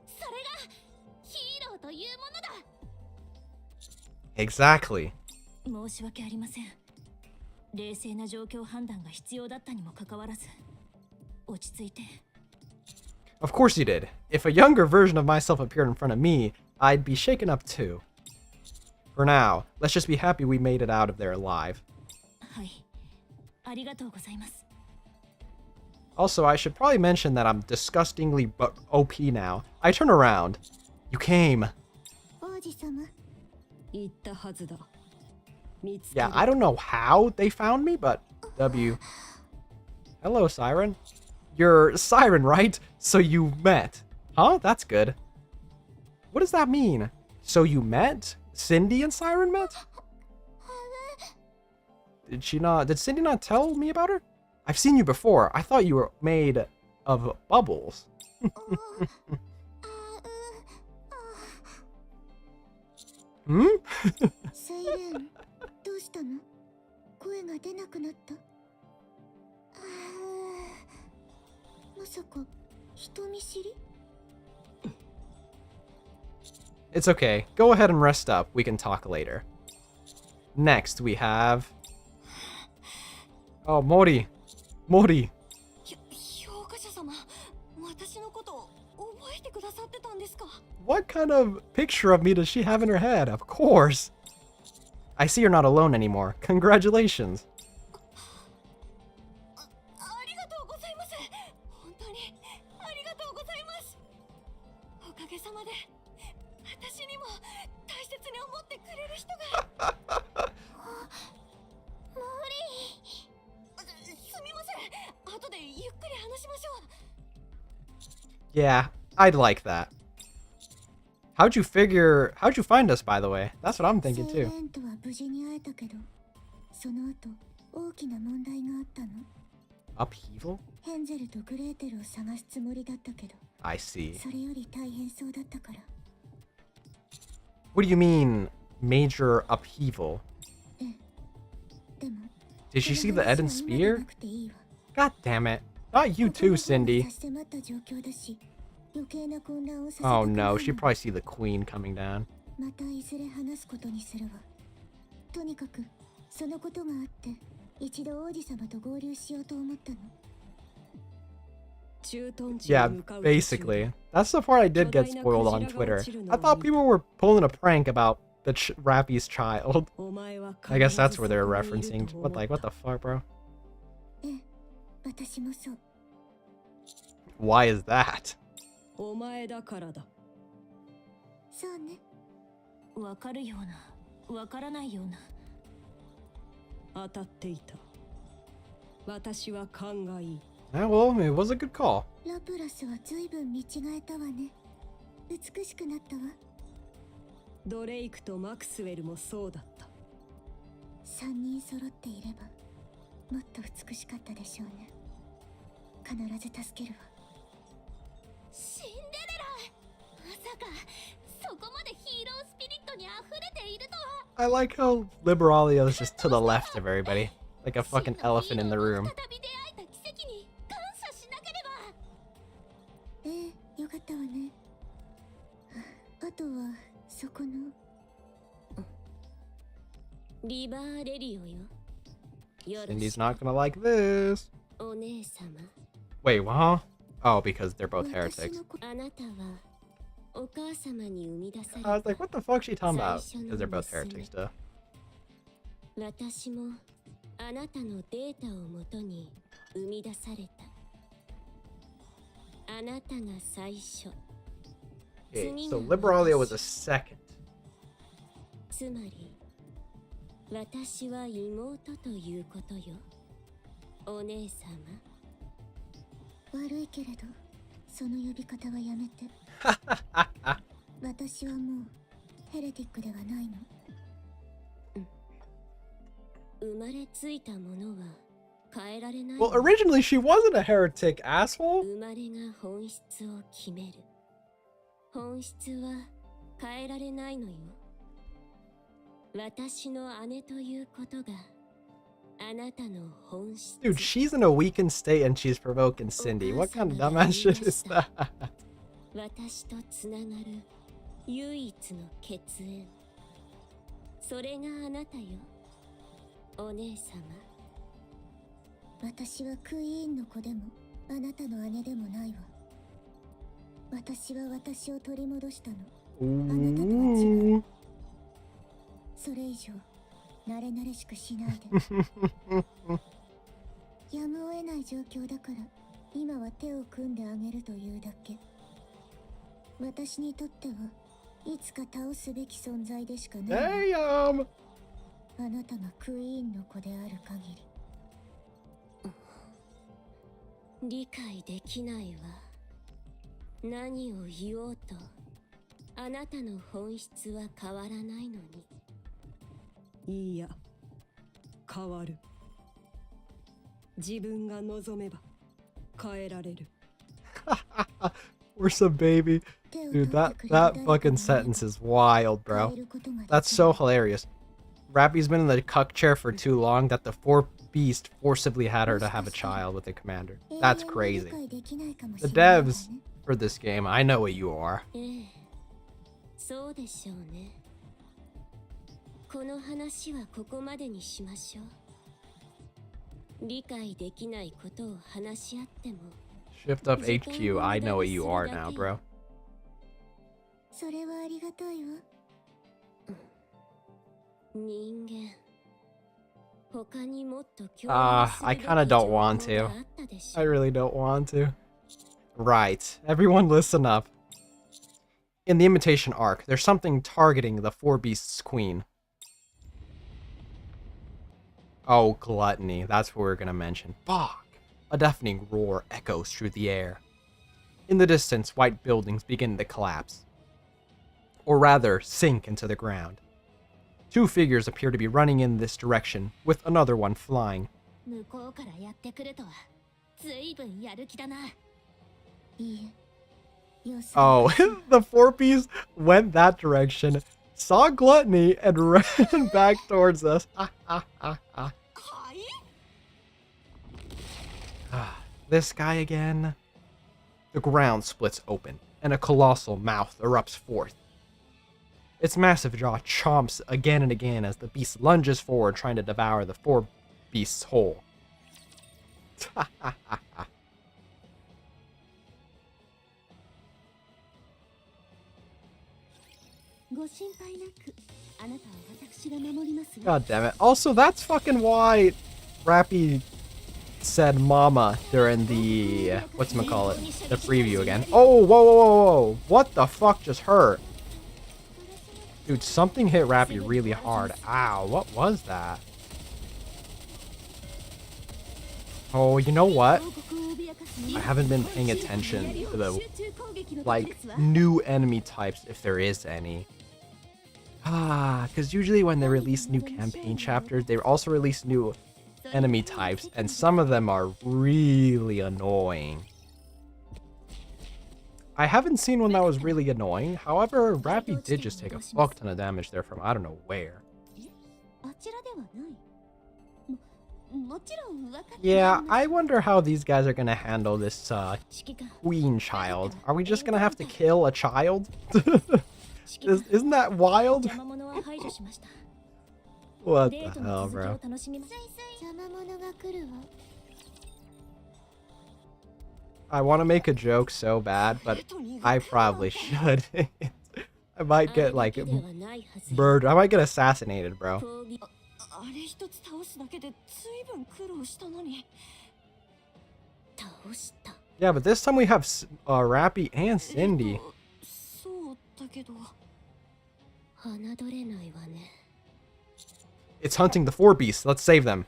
それがヒーローというものだ Exactly. 申し訳ありません冷静な状況判断が必要だったにもかかわらず、落ち着いて。Of course you did. If a younger version of myself appeared in front of me, I'd be shaken up too. For now, let's just be happy we made it out of there alive. はい。ありがとうございます。 Also, I should probably mention that I'm disgustingly OP now. I turn around. You came. 王子様。言ったはずだ。 Yeah, I don't know how they found me, but W. Hello, Siren. You're Siren, right? So you met. Huh? That's good. What does that mean? So you met? Cindy and Siren met? Did Cindy not tell me about her? I've seen you before. I thought you were made of bubbles. Hmm? サイレン、どうしたの？声が出なくなった。まさか人見知り？ It's okay. Go ahead and rest up. We can talk later. Next, we have... Oh, Mori. Mori. 評価者様、私のことを覚えてくださってたんですか? What kind of picture of me does she have in her head? Of course. I see you're not alone anymore. Congratulations. ありがとうございます。本当にありがとうございます。おかげさまで私にも大切に思ってくれる人が。モリすみません。後でゆっくり話しましょう。 Yeah, I'd like that. How'd you find us, by the way? That's what I'm ー。 thinking セイレ too. ンとは無事に会えたけど、その後大きな問題があったの。 Upheaval? ヘンゼルとグレーテルを探すつもりだったけど、 I see. それより大変そうだったから。 What do you mean, major upheaval? ええ。でも、 Did she see the Eden その話は今じゃ Spear? なくていいわ。 God damn it. Not you too, Cindy. 差し迫った状況だし、余計な混乱をさせたく Oh ない no, の。 she'd probably see the queen coming down. またいずれ話すことにするわ。とにかくそのことがあって一度王子様と合流しようと思ったの。 Yeah, basically. That's the part I did get spoiled on Twitter. I thought people were pulling a prank about the Rappy's child. I guess that's where they're referencing. What the fuck, bro? ええ、私もそう。 Why is that? お前だからだ。そうね。わかるような、わからないような。当たっていた。私は勘がいい。 Yeah, well, it was a good call. ラプラスは随分見違えたわね。美しくなったわ。ドレイクとマクスウェルもそうだった。3人揃っていればもっと美しかったでしょうね。必ず助けるわ。シンデレラ、まさかそこまでヒーロースピリットに溢れているとは。 I like how Liberalia is just to the left of everybody. Like a fucking elephant in the room. 再び出会えた奇跡に感謝しなければ。ええ、よかったわね。あとはそこのリバーレリオよ。よろ Cindy's しく not gonna like this. お姉様。 Wait, huh? Oh, because they're both heretics. あなたはお母様に生み出され I was た。 like, what the fuck is she talking about? Because they're both heretics, duh. 私もあなたのデータをもとに生み出された。あなたが最初。 Okay, so Liberalia was a second. つまり私は妹ということよ。お姉様。悪いけれどその呼び方はやめて。私はもうヘレティックではないの。生まれついたものは変えられない。 Well, originally she wasn't a heretic, asshole. 生まれが本質を決める。本質は変えられないのよ。私の姉ということがあなたの本質。 Dude, she's in a weakened state and she's provoking Cindy. What kind of dumbass shit is that? 私とつながる唯一の血縁。それがあなたよ。お姉様。私はクイーンの子でもあなたの姉でもないわ。私は私を取り戻したの。あなたとは違う。それ以上慣れ慣れしくしないで。やむを得ない状況だから今は手を組んであげるというだけ。私にとってはいつか倒すべき存在でしかない。Damn! あなたがクイーンの子である限り。理解できないわ。何を言おうとあなたの本質は変わらないのに。いいや、変わる。自分が望めば変えられる。We're some baby. Dude, that fucking sentence is wild, bro. That's so hilarious. Rappy's been in the cuck chair for too long that the four beast forcibly had her to have a child with the commander. That's crazy. The devs for this game, I know what you are. そうでしょうね。この話はここまでにしましょう。理解できないことを話し合っても。Shift up HQ, I know what you are now, bro. それはありがたいわ。人間。他にもっと興 I kinda don't want to. I really don't want to. Right. Everyone listen up. In the Imitation Arc, there's something targeting the Four Beasts Queen. Oh, gluttony. That's what we're gonna mention. Fuck! A deafening roar echoes through the air. In the distance, white buildings begin to collapse. Or rather, sink into the ground. Two figures appear to be running in this direction, with another one flying. 向こうからやってくるとはずいぶんやる気だな。いいえ。Oh, the four piece went that direction, saw Gluttony, and ran back towards us. This guy again. The ground splits open, and a colossal mouth erupts forth. Its massive jaw chomps again and again as the beast lunges forward, trying to devour the four beasts whole. God damn it. Also, that's fucking why Rappy said mama during the, whatchamacallit, the preview again. Oh, whoa, whoa, whoa, whoa. What the fuck just hurt? Dude, something hit Rappy really hard. Ow, what was that? Oh, you know what? I haven't been paying attention to the, like, new enemy types, if there is any. Because usually when they release new campaign chapters, they also release new enemy types, and some of them are really annoying. I haven't seen one that was really annoying. However, Rappy did just take a fuck ton of damage there from I don't know where. Yeah, I wonder how these guys are gonna handle this queen child. Are we just gonna have to kill a child? Isn't that wild? What the hell, bro? I want to make a joke so bad, but I probably should. I might get, like, murdered. I might get assassinated, bro. Yeah, but this time we have Rappy and Cindy. It's hunting the four beasts. Let's save them.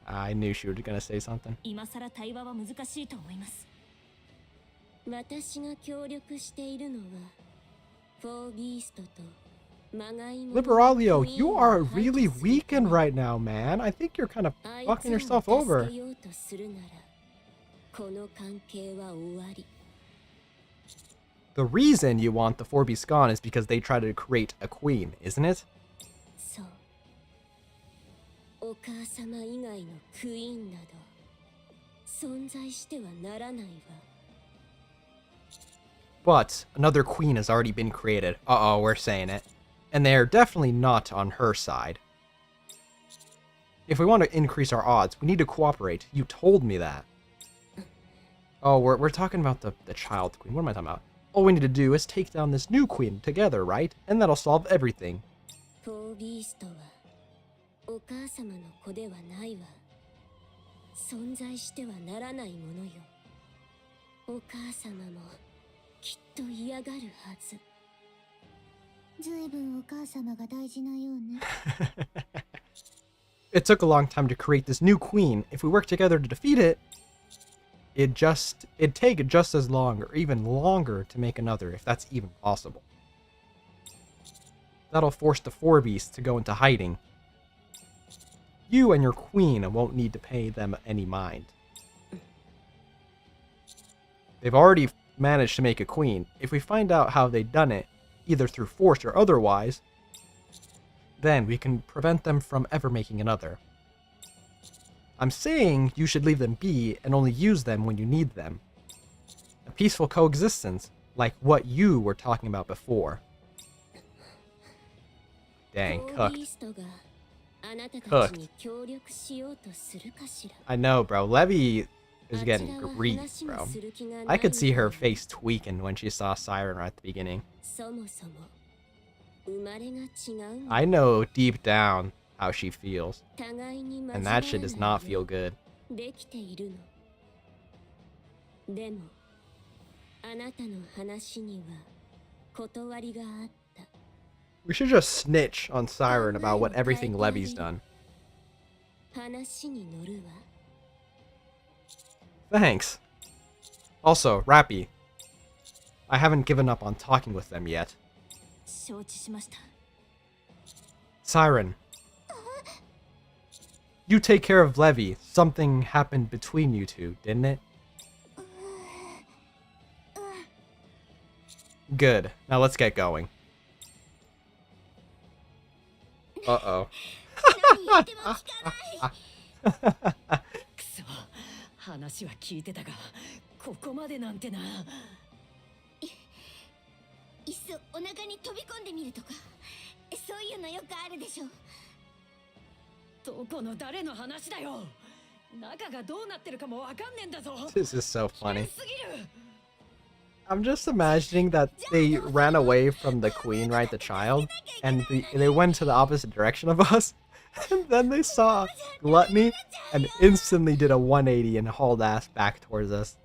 I knew she was gonna say something. Liberalio, you are really weakened right now, man. I think you're kind of fucking yourself over. The reason you want the four beasts gone is because they try to create a queen, isn't it? But another queen has already been created. Uh-oh, we're saying it. And they're definitely not on her side. If we want to increase our odds, we need to cooperate. You told me that. Oh, we're talking about the child queen. What am I talking about? All we need to do is take down this new queen together, right? And that'll solve everything. フォービーストはお母様の子ではないわ。存在してはならないものよ。お母様もきっと嫌がるはず。ずいぶんお母様が大事なようね。It took a long time to create this new queen. If we work together to defeat it, it'd take just as long or even longer to make another, if that's even possible. That'll force the four beasts to go into hiding. You and your queen won't need to pay them any mind. They've already managed to make a queen. If we find out how they've done it, either through force or otherwise, then we can prevent them from ever making another. I'm saying you should leave them be and only use them when you need them. A peaceful coexistence, like what you were talking about before. Dang, cooked. Cooked. I know, bro. Levy is getting grief, bro. I could see her face tweaking when she saw Siren right at the beginning. I know deep down how she feels. And that shit does not feel good. We should just snitch on Siren about what everything Levy's done. Thanks. Also, Rappy, I haven't given up on talking with them yet. Siren, you take care of Levy. Something happened between you two, didn't it? Good. Now let's get going. Uh-oh. くそ、話は聞いてたが、ここまでなんてな。いっそお腹に飛び込んでみるとか、そういうのよくあるでしょ。どこの誰の話だよ。中がどうなってるかもわかんねえんだぞ。This is so funny. すぎる。 I'm just imagining that they ran away from the queen, right, the child, and they went to the opposite direction of us, and then they saw Gluttony and instantly did a 180 and hauled ass back towards us.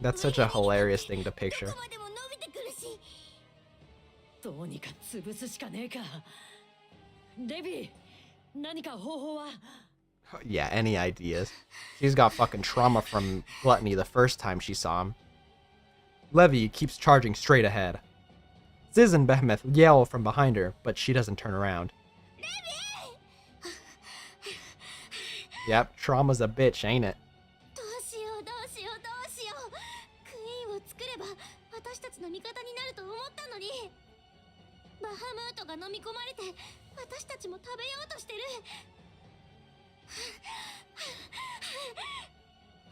That's such a hilarious thing to picture. どうにか潰すしかねえか。レビー、何か方法は？ Yeah, any ideas? She's got fucking trauma from Gluttony the first time she saw him. Levy keeps charging straight ahead. Ziz and Behemoth yell from behind her, but she doesn't turn around. Yep, trauma's a bitch, ain't it? どうしようどうしようどうしよう。クイーンを作れば私たちの味方になると思ったのに。バハムートが飲み込まれて私たちも食べようとしてる。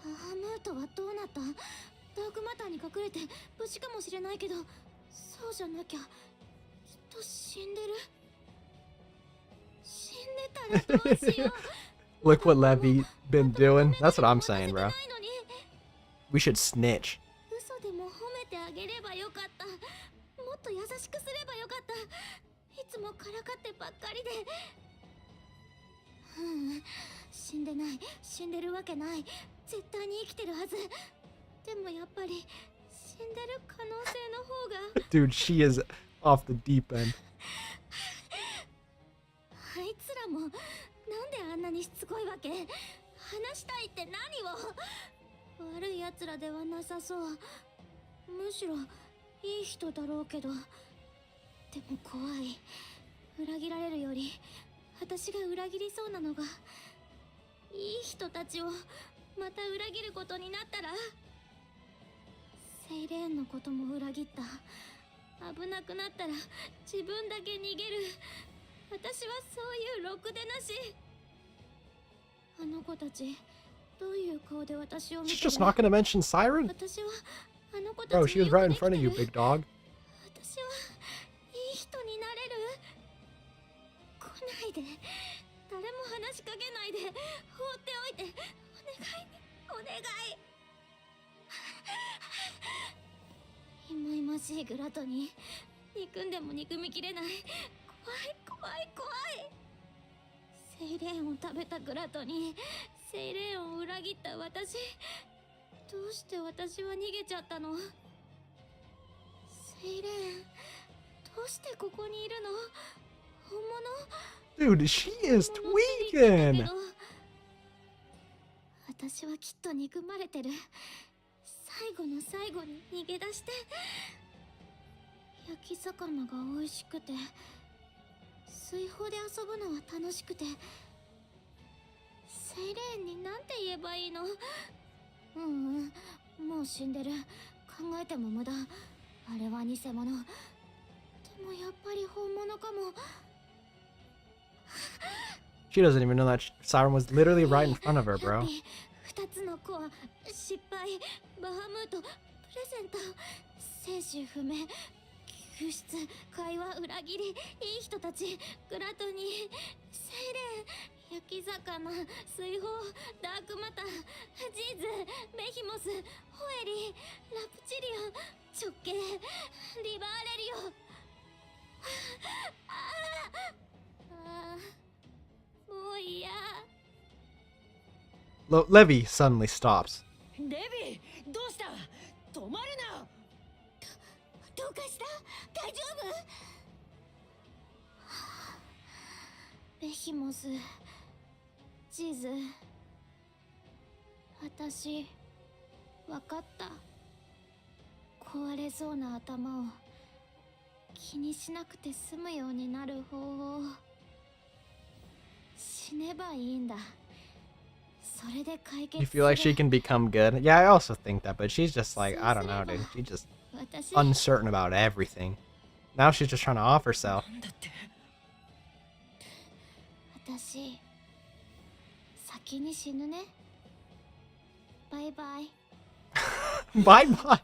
バハムートはどうなった？ダークマターに隠れて無事かもしれないけど、そうじゃなきゃきっと死んでる。死んでたらどうしよう。 Look what Levy been doing. That's what I'm saying, bro. We should snitch. 嘘でも褒めてあげればよかった。もっと優しくすればよかった。いつもからかってばっかりで。死んでない。死んでるわけない。絶対に生きてるはず。でもやっぱり死んでる可能性の方が。 Dude, she is off the deep end. あいつらもなんであんなにしつこいわけ？話したいって何を？悪い奴らではなさそう。むしろいい人だろうけど。でも怖い。裏切られるより私が裏切りそうなのが、いい人たちをまた裏切ることになったら。セイレーンのことも裏切った。危なくなったら自分だけ逃げる。私はそういうろくでなし。あの子たちどういう顔で私を見てる？ She's just not gonna mention Siren? 私はあの子たち Bro, に she was right in front of you, big dog. 私はいい人になかけないで放っておいて、お願いいまいましいグラトニー、憎んでも憎みきれない。怖い。セイレーンを食べたグラトニー、セイレーンを裏切った私、どうして私は逃げちゃったの？セイレーン、どうしてここにいるの？本物？ Dude, she is tweaking! 私はきっと憎まれてる。最後の最後に逃げ出して、焼き魚が美味しくて、水泡で遊ぶのは楽しくて、セイレーンになんて言えばいいの？もう死んでる。考えても無駄。あれは偽物。でもやっぱり本物かも。She doesn't even know that Siren was literally right in front of her, bro. 二つの子は失敗、バハムート、プレゼント、生死不明、救出、会話、裏切り、いい人たち、グラトニー、セイレン、焼き魚、水泡、ダークマター、ジーズ、メヒモス、ホエリ、ラプチリオン、直径、リバーレリオ。もう嫌。Levy suddenly stops. レビー、どうした？止まるな。どうかした？大丈夫？ベヒモス、ジーズ、私、わかった。壊れそうな頭を気にしなくて済むようになる方法。死ねばいいんだ。それで解決 You feel like she can become good? Yeah, I also think that, but she's just like, I don't know, dude. She's just 私 uncertain about everything. Now she's just trying to off herself. なんだって。私先に死ぬね。バイバイ。Bye bye.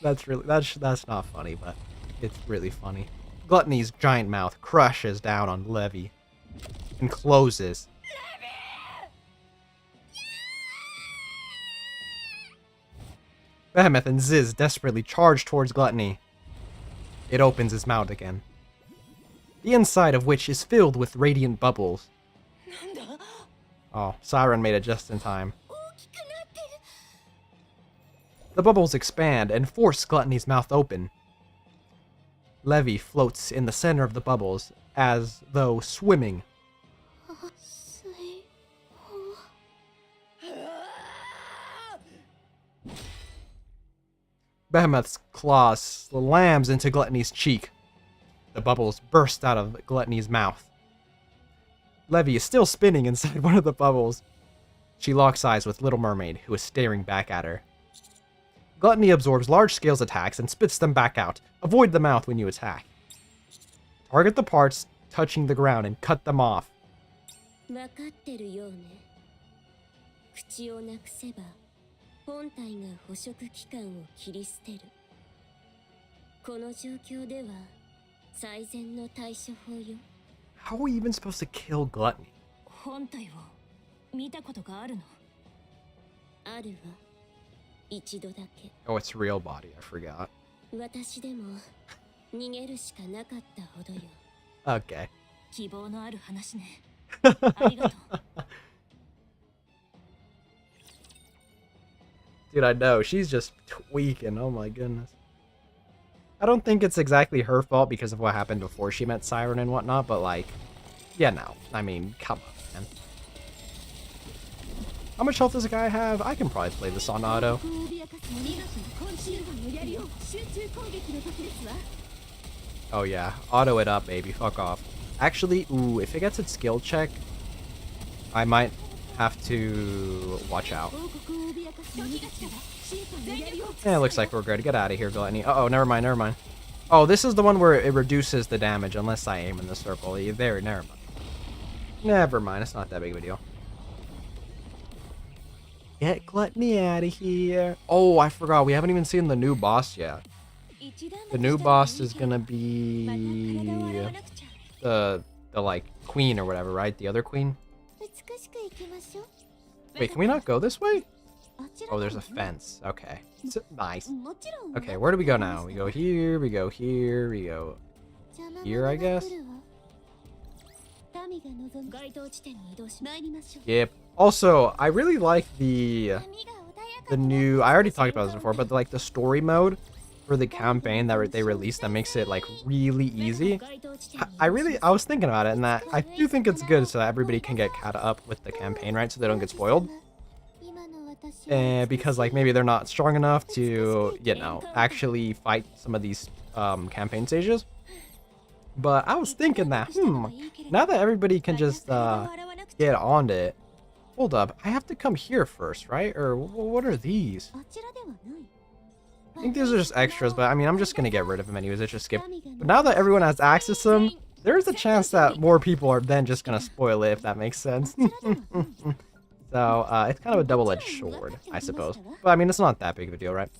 That's not funny, but it's really funny. Gluttony's giant mouth crushes down on Levy and closes. Behemoth and Ziz desperately charge towards Gluttony. It opens its mouth again, the inside of which is filled with radiant bubbles. なんだ？ Oh, Siren made it just in time. The bubbles expand and force Gluttony's mouth open. Levy floats in the center of the bubbles, as though swimming. 水泡。 Behemoth's claws slams into Gluttony's cheek. The bubbles burst out of Gluttony's mouth. Levy is still spinning inside one of the bubbles. She locks eyes with Little Mermaid, who is staring back at her. Gluttony absorbs large scales attacks and spits them back out. Avoid the mouth when you attack. Target the parts touching the ground and cut them off. わかってるようね。口をなくせば本体が捕食器官を切り捨てる。この状況では最善の対処法よ。 How are we even supposed to kill Gluttony? 本体を見たことがあるの？あるわ。一度だけ。 Oh, it's real body, I forgot. 私でも逃げるしかなかったほどよ。 Okay. 希望のある話ね。ありがとう。Dude, I know. She's just tweaking. Oh my goodness. I don't think it's exactly her fault because of what happened before she met Siren and whatnot, but like, yeah, no. I mean, come on, man. How much health does a guy have? I can probably play this on auto. Oh yeah, auto it up, baby. Fuck off. Actually, ooh, if it gets its skill check, I might have to watch out. Yeah, it looks like we're good. Get out of here, Gluttony. Uh-oh, never mind, never mind. Oh, this is the one where it reduces the damage unless I aim in the circle. There, never mind. Never mind, it's not that big of a deal. Get Gluttony out of here. Oh, I forgot. We haven't even seen the new boss yet. The new boss is gonna be the like queen or whatever, right? The other queen. 美しく行きましょう。 Wait, can we not go this way? あちら Oh, だ there's a fence. Okay. Nice. もちろん Okay, where do we go now? We go here, we go here, we go... 邪魔 here, I 者が guess? 来るわ。民が望む該当地点に移動し参りましょう。 Yep. Also, I really like the 波が穏やか the になる new... I already talked about this before, but like the story mode for the campaign that they released that makes it like really easy. I was thinking about it, and that I do think it's good so that everybody can get caught up with the campaign, right? So they don't get spoiled. 今の私は Because like maybe they're not strong enough to, you know, actually fight some of these campaign stages. But I was thinking that, now that everybody can just get on it. Hold up, I have to come here first, right? Or what are these? あちらではない。 I think these are just extras, but I mean, I'm just gonna get rid of them anyways. It's just skip. But now that everyone has access to them, there's a chance that more people are then just gonna spoil it, if that makes sense. So, it's kind of a double-edged sword, I suppose. But I mean, it's not that big of a deal, right?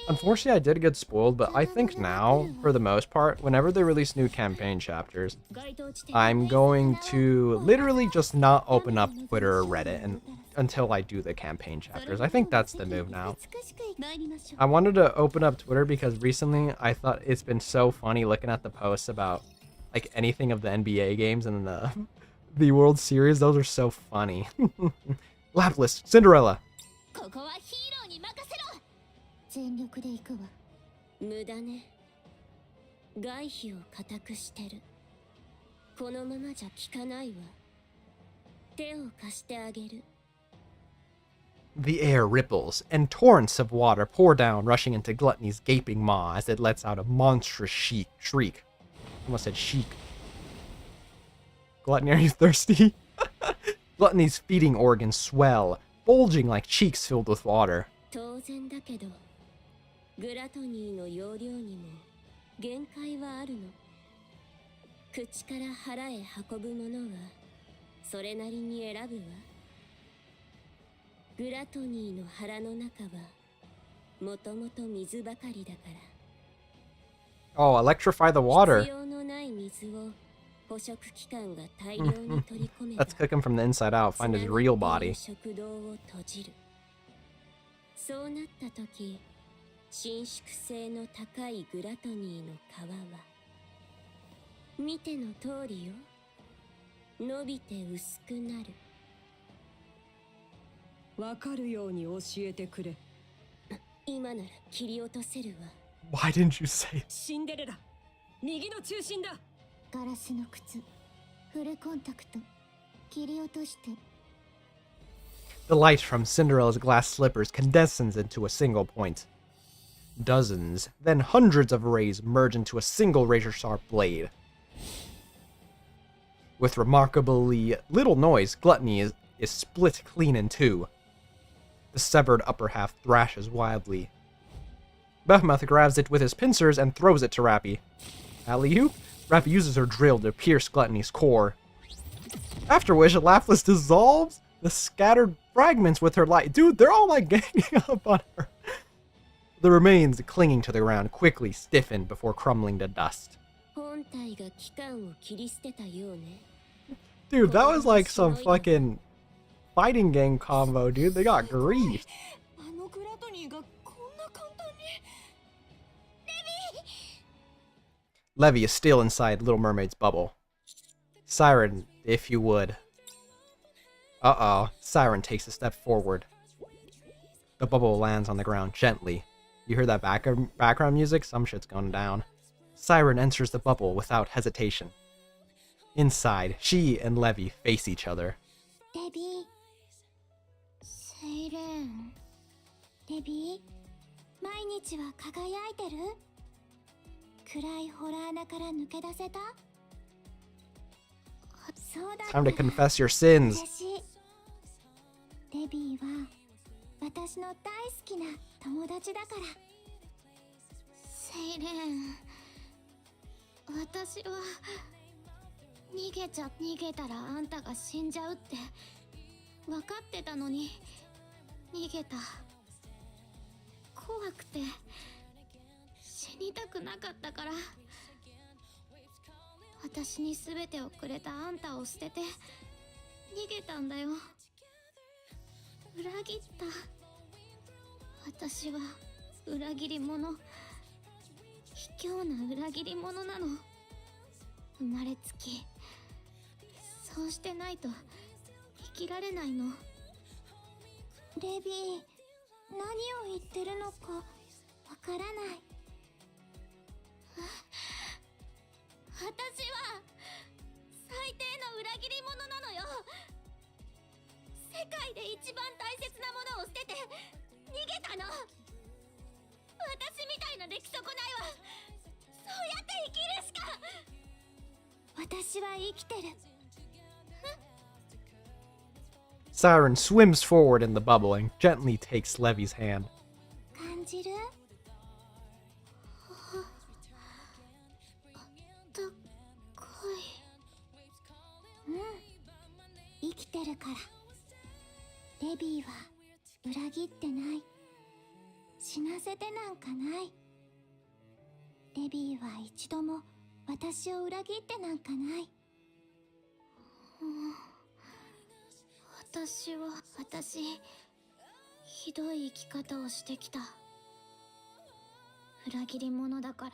Unfortunately, I did get spoiled, but I think now, for the most part, whenever they release new campaign chapters, I'm going to literally just not open up Twitter or Reddit until I do the campaign chapters. I think that's the move now. 美しく参りましょう。 I wanted to open up Twitter because recently I thought it's been so funny looking at the posts about like anything of the NBA games and the World Series. Those are so funny. Lapless, Cinderella. ここはヒーローに任せろ。全力で行くわ。無駄ね。外皮を固くしてる。このままじゃ効かないわ。手を貸してあげる。 The air ripples, and torrents of water pour down, rushing into Gluttony's gaping maw as it lets out a monstrous shriek. I almost said chic. Gluttony, are you thirsty? Gluttony's feeding organs swell, bulging like cheeks filled with water. 当然だけど、グラトニーの容量にも限界はあるの。口から腹へ運ぶものはそれなりに選ぶわ。グラトニーの腹の中はもともと水ばかりだから。 Oh, electrify the water. 必要のない水を捕食器官が大量に取り込めば Let's cook him from the inside out, find his real body. 食道を閉じる。そうなった時、伸縮性の高いグラトニーの皮は見ての通りよ。伸びて薄くなる。わかるように教えてくれ。今なら切り落とせるわ。 Why didn't you say it? シンデレラ、右の中心だ。ガラスの靴、フルコンタクト、切り落として。 The light from Cinderella's glass slippers condenses into a single point. Dozens, then hundreds of rays merge into a single razor-sharp blade. With remarkably little noise, Gluttony is split clean in two. The severed upper half thrashes wildly. Behemoth grabs it with his pincers and throws it to Rappy. Alley-oop? Rappy uses her drill to pierce Gluttony's core. After which, Lapless dissolves the scattered fragments with her light. Dude, they're all like ganging up on her. The remains clinging to the ground quickly stiffen before crumbling to dust. 本体が器官を切り捨てたようね。 Dude, that was like some fucking fighting game combo, dude. They got griefed. あのグラトニーがこんな簡単に。 Levy is still inside Little Mermaid's bubble. Siren, if you would. Uh-oh. Siren takes a step forward. The bubble lands on the ground gently. You hear that background music? Some shit's going down. Siren enters the bubble without hesitation. Inside, she and Levy face each other. デビー、セイレーン。デビー、毎日は輝いてる？暗いホラー穴から抜け出せた？そうだった。 Time to confess your sins. 嬉しい。デビーは私の大好きな友達だから。セイレーン、私は逃げたらあんたが死んじゃうって分かってたのに逃げた。怖くて死にたくなかったから。私に全てをくれたあんたを捨てて逃げたんだよ。裏切った。私は裏切り者。卑怯な裏切り者なの。生まれつき。そうしてないと生きられないの。レビー、何を言ってるのかわからない。私は最低の裏切り者なのよ。世界で一番大切なものを捨てて逃げたの。私みたいな出来損ないはそうやって生きるしか。私は生きてる。Siren swims forward in the bubble and gently takes Levy's hand. 感じる？あったかい。生きてるから。レビーは裏切ってない。死なせてなんかない。レビーは一度も私を裏切ってなんかない。私、ひどい生き方をしてきた。裏切り者だから。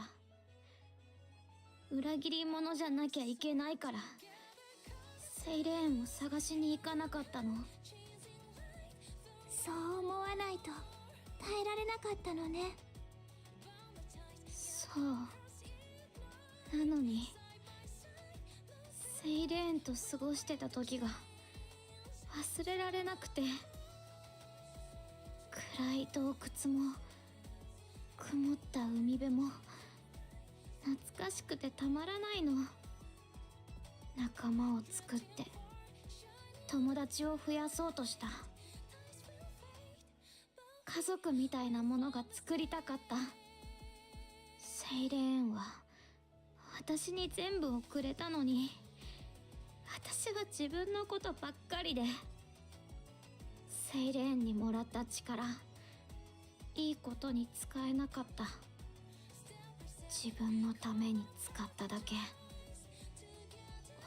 裏切り者じゃなきゃいけないから。セイレーンを探しに行かなかったの。そう思わないと耐えられなかったのね。そう。なのに、セイレーンと過ごしてた時が忘れられなくて。暗い洞窟も曇った海辺も懐かしくてたまらないの。仲間を作って友達を増やそうとした。家族みたいなものが作りたかった。セイレーンは私に全部をくれたのに、私は自分のことばっかりで。セイレーンにもらった力、いいことに使えなかった。自分のために使っただけ。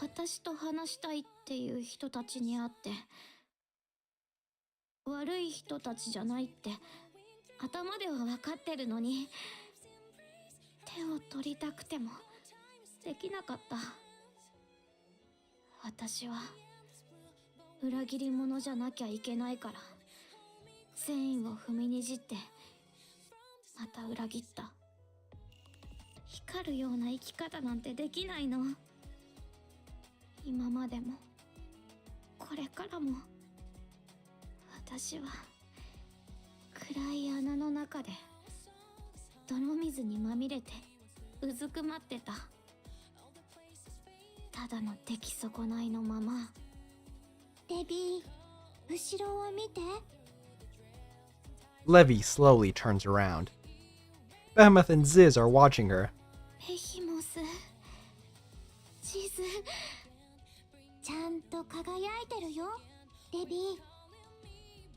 私と話したいっていう人たちに会って、悪い人たちじゃないって頭では分かってるのに、手を取りたくてもできなかった。私は裏切り者じゃなきゃいけないから、善意を踏みにじってまた裏切った。光るような生き方なんてできないの。今までもこれからも私は暗い穴の中で泥水にまみれてうずくまってた。ただの出来損ないのまま。レビー、後ろを見て。Levy slowly turns around. Behemoth and Ziz are watching her. ベヒモス、地図、ちゃんと輝いてるよ、レビー。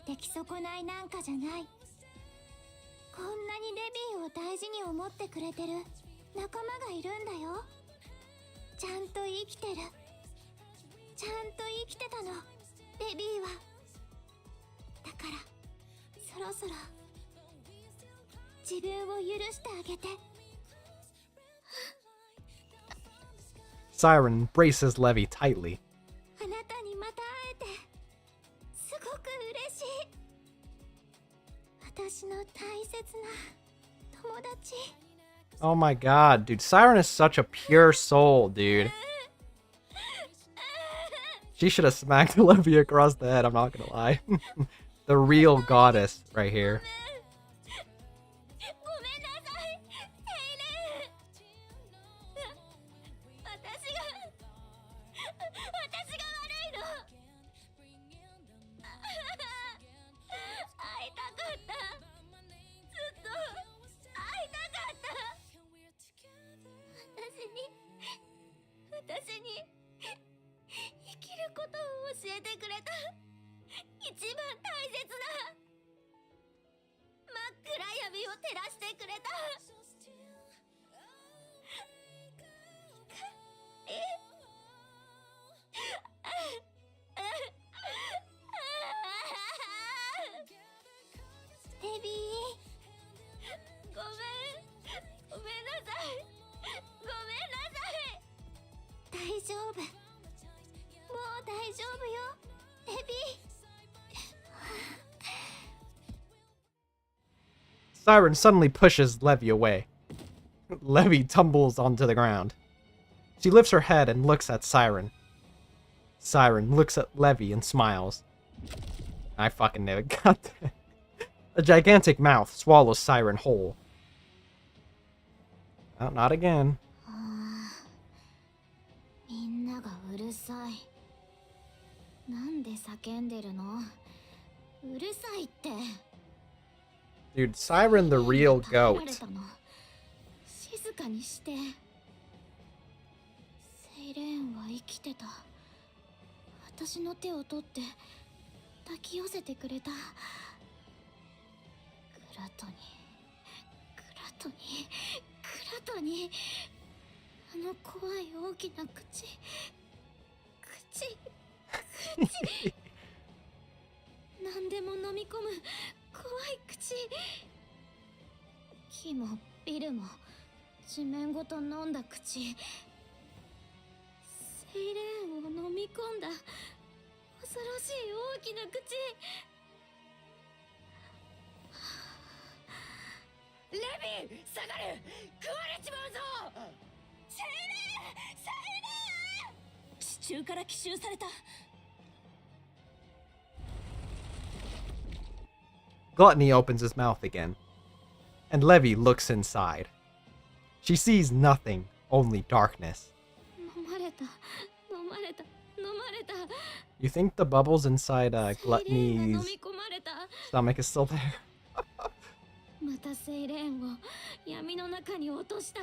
出来損ないなんかじゃない。こんなにレビーを大事に思ってくれてる仲間がいるんだよ。ちゃんと生きてる。ちゃんと生きてたの、レビーは。だからそろそろ自分を許してあげて。Siren braces Levy tightly. あなたにまた会えてすごく嬉しい。私の大切な友達。 Oh my god, dude. Siren is such a pure soul, dude. She should have smacked Levy across the head, I'm not gonna lie. The real goddess right here. ごめんなさい、セイレン。私が悪いの。会いたかった。ずっと会いたかった。私に生きることを教えてくれた一番大切な真っ暗闇を照らしてくれた。いい丈夫よレビー。 Siren suddenly pushes Levy away. Levy tumbles onto the ground. She lifts her head and looks at Siren. Siren looks at Levy and smiles. I fucking knew it. God damn. A gigantic mouth swallows Siren whole. Oh, not again. みんながうるさい。なんで叫んでるの？うるさいって。 Dude, Siren the real goat. 静かにして。セイレーンは生きてた。私の手を取って抱き寄せてくれた。グラトニー、グラトニー、グラトニー。あの怖い大きな口。何でも飲み込む怖い口。木もビルも地面ごと飲んだ口。セイレーンを飲み込んだ恐ろしい大きな口。レビー下がれ、食われちまうぞ。セイレーン地中から奇襲された。 Gluttony opens his mouth again, and Levy looks inside. She sees nothing, only darkness. 飲まれた。 You think the bubbles inside セイレーンが Gluttony's 飲み込まれた。 stomach is still there? またセイレーンを闇の中に落とした。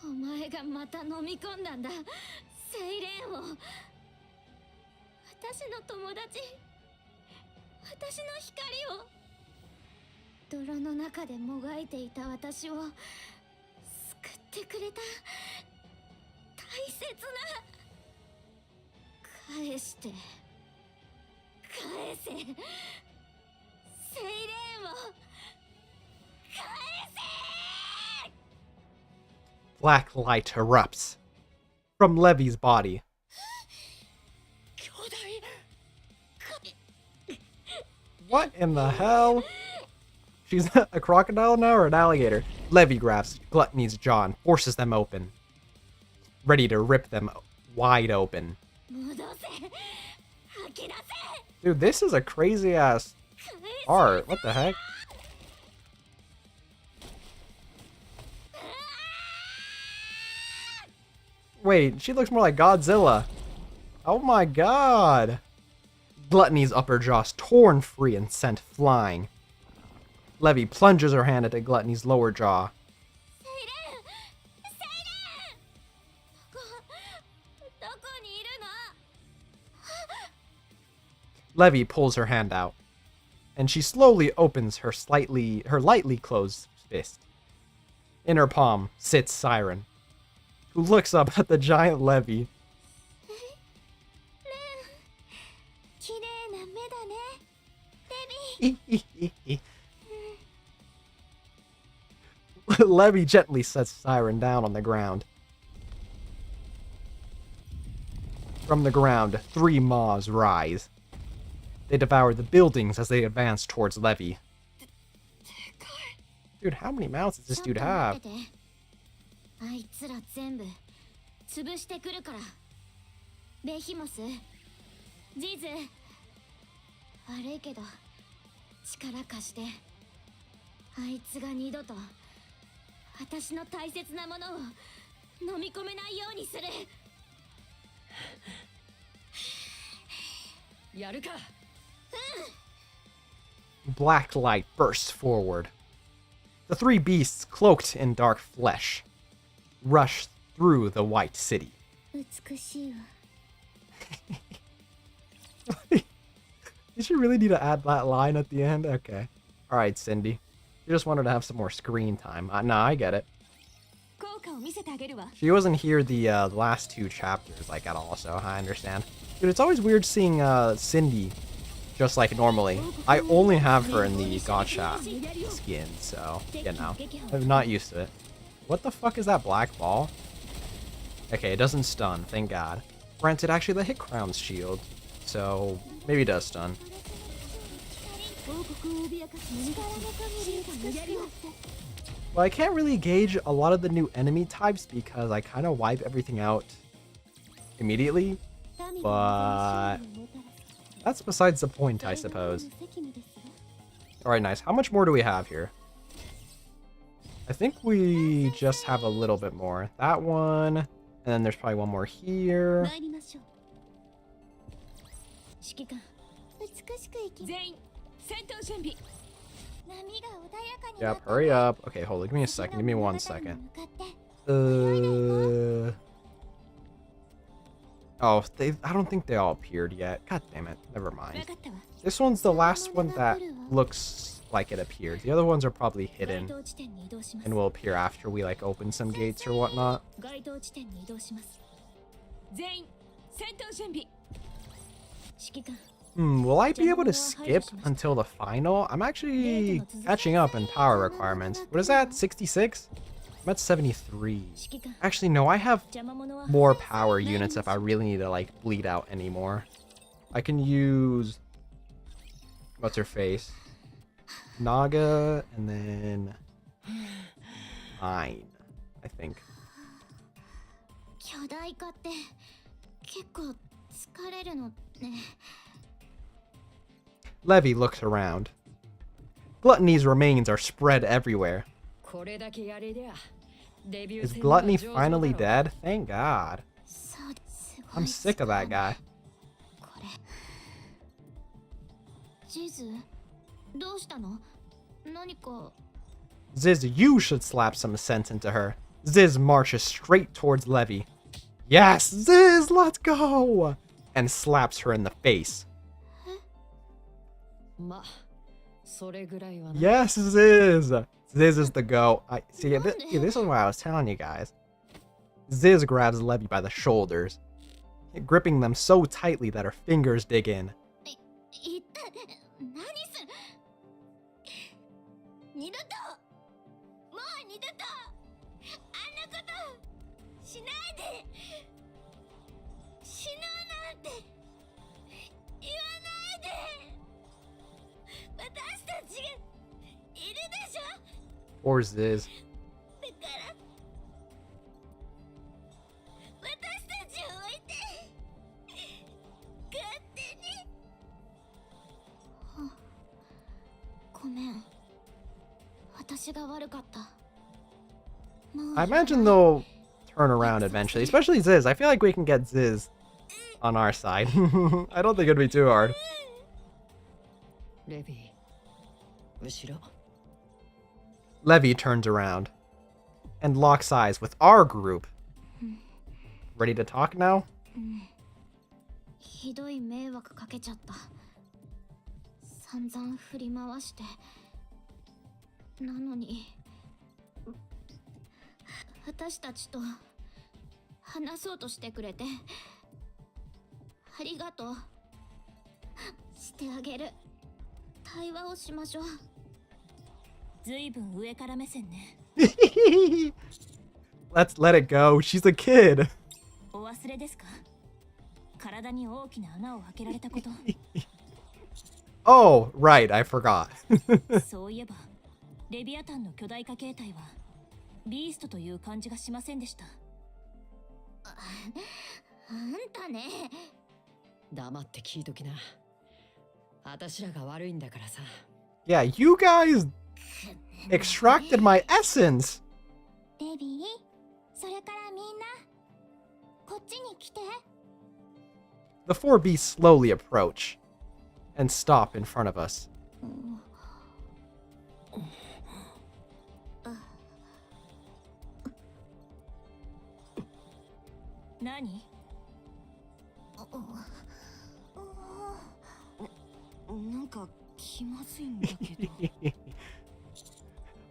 お前がまた飲み込んだんだ。セイレーンを。私の友達、私の光を。泥の中でもがいていた私を救ってくれた。大切な。返して。返せ。セイレーンを。 Black light erupts from Levy's body. What in the hell? She's a crocodile now or an alligator? Levy grabs Gluttony's jaw and forces them open, ready to rip them wide open. Dude, this is a crazy ass art. What the heck? Wait, she looks more like Godzilla. Oh my god. Gluttony's upper jaw's torn free and sent flying. Levy plunges her hand into Gluttony's lower jaw. Levy pulls her hand out, and she slowly opens her lightly closed fist. In her palm sits Siren, who looks up at the giant Levy. Levy gently sets Siren down on the ground. From the ground, 3 maws rise. They devour the buildings as they advance towards Levy. Dude, how many mouths does this dude have? あいつら全部潰してくるから。ベヒモス、ジズ、悪いけど力貸して。あいつが二度と私の大切なものを飲み込めないようにする。やるか。Black light bursts forward. The 3 beasts, cloaked in dark flesh, rush through the white city. 美しいわ。 Did you really need to add that line at the end? Okay. Alright, Cindy. You just wanted to have some more screen time. Nah, I get it. 効果を見せてあげるわ。 She wasn't here the last 2 chapters, like, at all, so I understand. Dude, it's always weird seeing Cindy just like normally. I only have her in the gacha skin, so, you know. I'm not used to it. What the fuck is that black ball? Okay, it doesn't stun, thank god. Granted, actually, the hit crown's shield. So, maybe it does stun. Well, I can't really gauge a lot of the new enemy types because I kind of wipe everything out immediately. But that's besides the point, I suppose. Alright, nice. How much more do we have here? I think we just have a little bit more. That one, and then there's probably one more here. Yep, hurry up. Okay, hold on. Give me a second. Give me 1 second. Oh, I don't think they all appeared yet. God damn it. Never mind. This one's the last one that looks like it appeared. The other ones are probably hidden and will appear after we like open some gates or whatnot. Will I be able to skip until the final? I'm actually catching up in power requirements. What is that? 66? I'm at 73. Actually, no, I have more power units if I really need to like bleed out anymore. I can use... What's her face? Naga, and then... 9, I think. Levy looks around. Gluttony's remains are spread everywhere. Is Gluttony finally dead? Thank God. I'm sick of that guy. Ziz, you should slap some sense into her. Ziz marches straight towards Levy. Yes, Ziz, let's go! And slaps her in the face. Yes, Ziz! Ziz is the go. This is what I was telling you guys. Ziz grabs Levy by the shoulders, gripping them so tightly that her fingers dig in. Or Ziz. I imagine they'll turn around eventually, especially Ziz. I feel like we can get Ziz on our side. I don't think it'd be too hard. Levy turns around and locks eyes with our group. Ready to talk now? Let's let it go. She's a kid. Oh, right, I forgot. Yeah, you guys extracted my essence. The four beasts slowly approach and stop in front of us.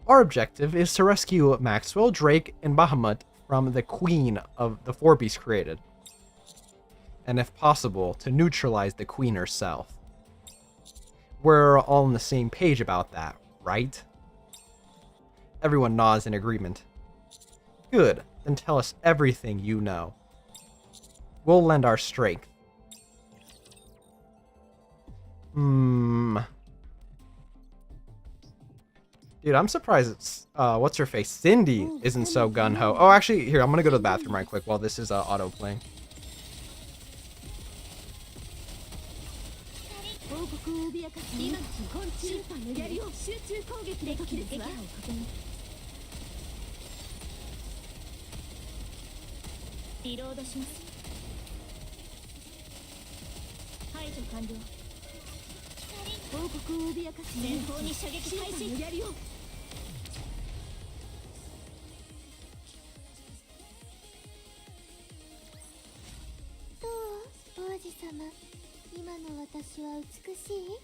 Our objective is to rescue Maxwell, Drake, and Bahamut from the queen of the four beasts created. And if possible, to neutralize the queen herself. We're all on the same page about that, right? Everyone nods in agreement. Good, then tell us everything you know. we'll lend our strength. Dude, I'm surprised it's, what's her face? Cindy isn't so gun-ho. Oh, actually, here, I'm gonna go to the bathroom right quick while this is, auto-playing. 王国を脅かす今昆虫やりを集中攻撃できる撃破を確認リロードします排除完了王国を脅かす前方に射撃開始やりをどう王子様今の私は美しい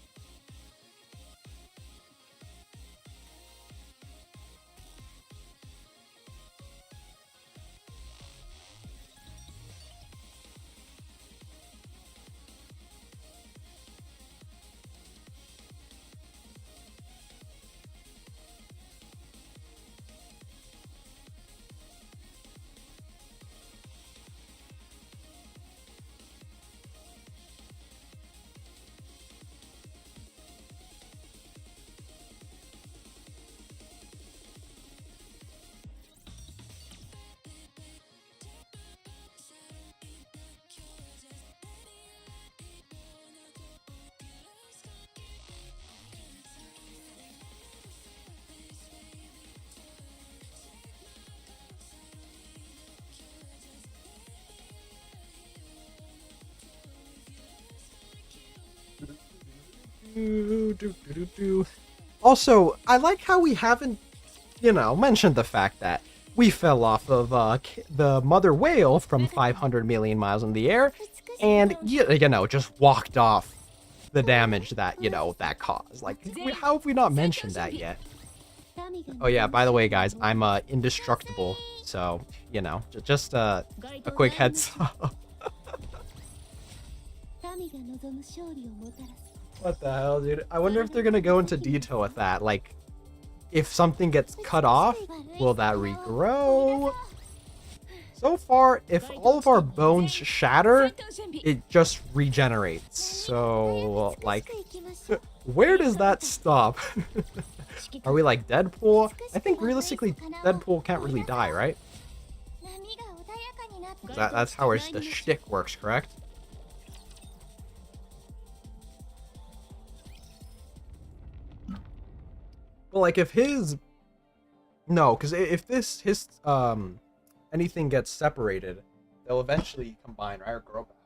Also, I like how we haven't, mentioned the fact that we fell off of the mother whale from 500 million miles in the air, and just walked off the damage that that caused. Like, how have we not mentioned that yet? Oh yeah, by the way, guys, I'm indestructible, so just a quick heads up. What the hell, dude? I wonder if they're gonna go into detail with that. Like, if something gets cut off, will that regrow? So far, if all of our bones shatter, it just regenerates. So, like, where does that stop? Are we like Deadpool? I think realistically, Deadpool can't really die, right? That's how the shtick works, correct? Well, like if no, because if his anything gets separated, they'll eventually combine, right, or grow back.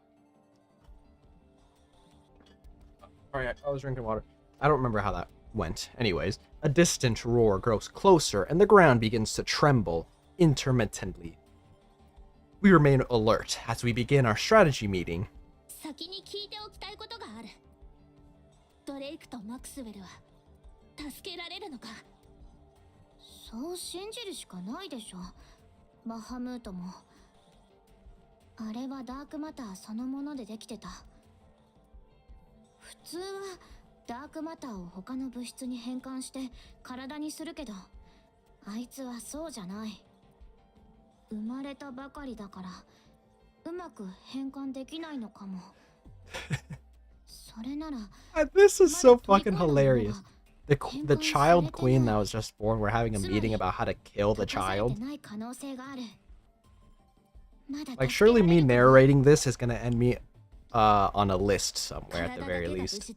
Alright, I was drinking water. I don't remember how that went. Anyways, a distant roar grows closer, and the ground begins to tremble intermittently. We remain alert as we begin our strategy meeting. 先に聞いておきたいことがあるドレイクとマクスウェルは助けられるのかそう信じるしかないでしょバハムートもあれはダークマターそのものでできてた普通はダークマターを他の物質に変換して体にするけどあいつはそうじゃない生まれたばかりだからうまく変換できないのかもそれなら This is so fucking hilarious. The child queen that was just born, we're having a meeting about how to kill the child. Like, surely me narrating this is gonna end me on a list somewhere at the very least.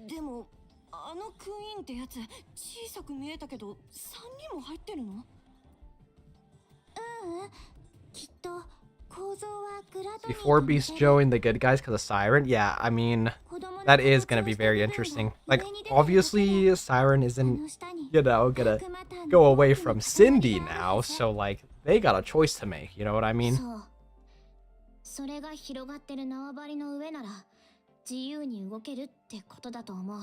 でもあのクイーンってやつ小さく見えたけど3人も入ってるのきっと構造はグラド Before Beast Joeing the good guys because of Siren, yeah, I mean, that is gonna be very interesting. Like, obviously, Siren isn't, gonna go away from Cindy now, so, like, they got a choice to make, you know what I mean? それが広がってる縄張りの上なら自由に動けるってことだと思う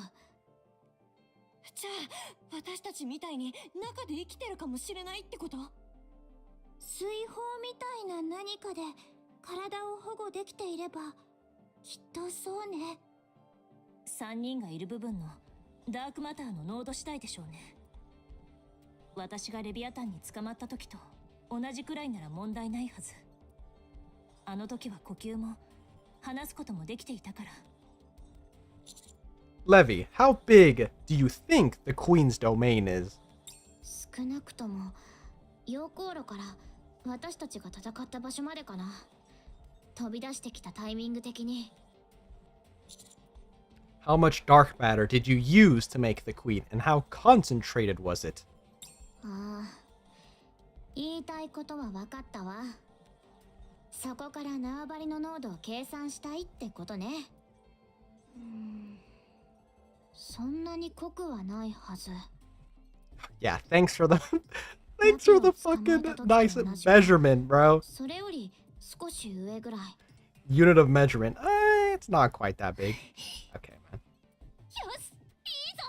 じゃあ私たちみたいに中で生きてるかもしれないってこと水泡みたいな何かで体を保護できていればきっとそうね3人がいる部分のダークマターの濃度次第でしょうね私がレビアタンに捕まった時と同じくらいなら問題ないはず。あの時は呼吸も話すこともできていたから。Levy, how big do you think the Queen's domain is? 少なくとも溶鉱炉から私たちが戦った場所までかな。飛び出してきたタイミング的に。How much dark matter did you use to make the Queen, and how concentrated was it? ああ、言いたいことは分かったわ。そこから縄張りの濃度を計算したいってことね。そんなに濃くはないはず。Yeah, thanks for the fucking nice measurement, bro. それより少し上ぐらい。Unit of measurement. It's not quite that big. Okay, man. よし、いいぞ。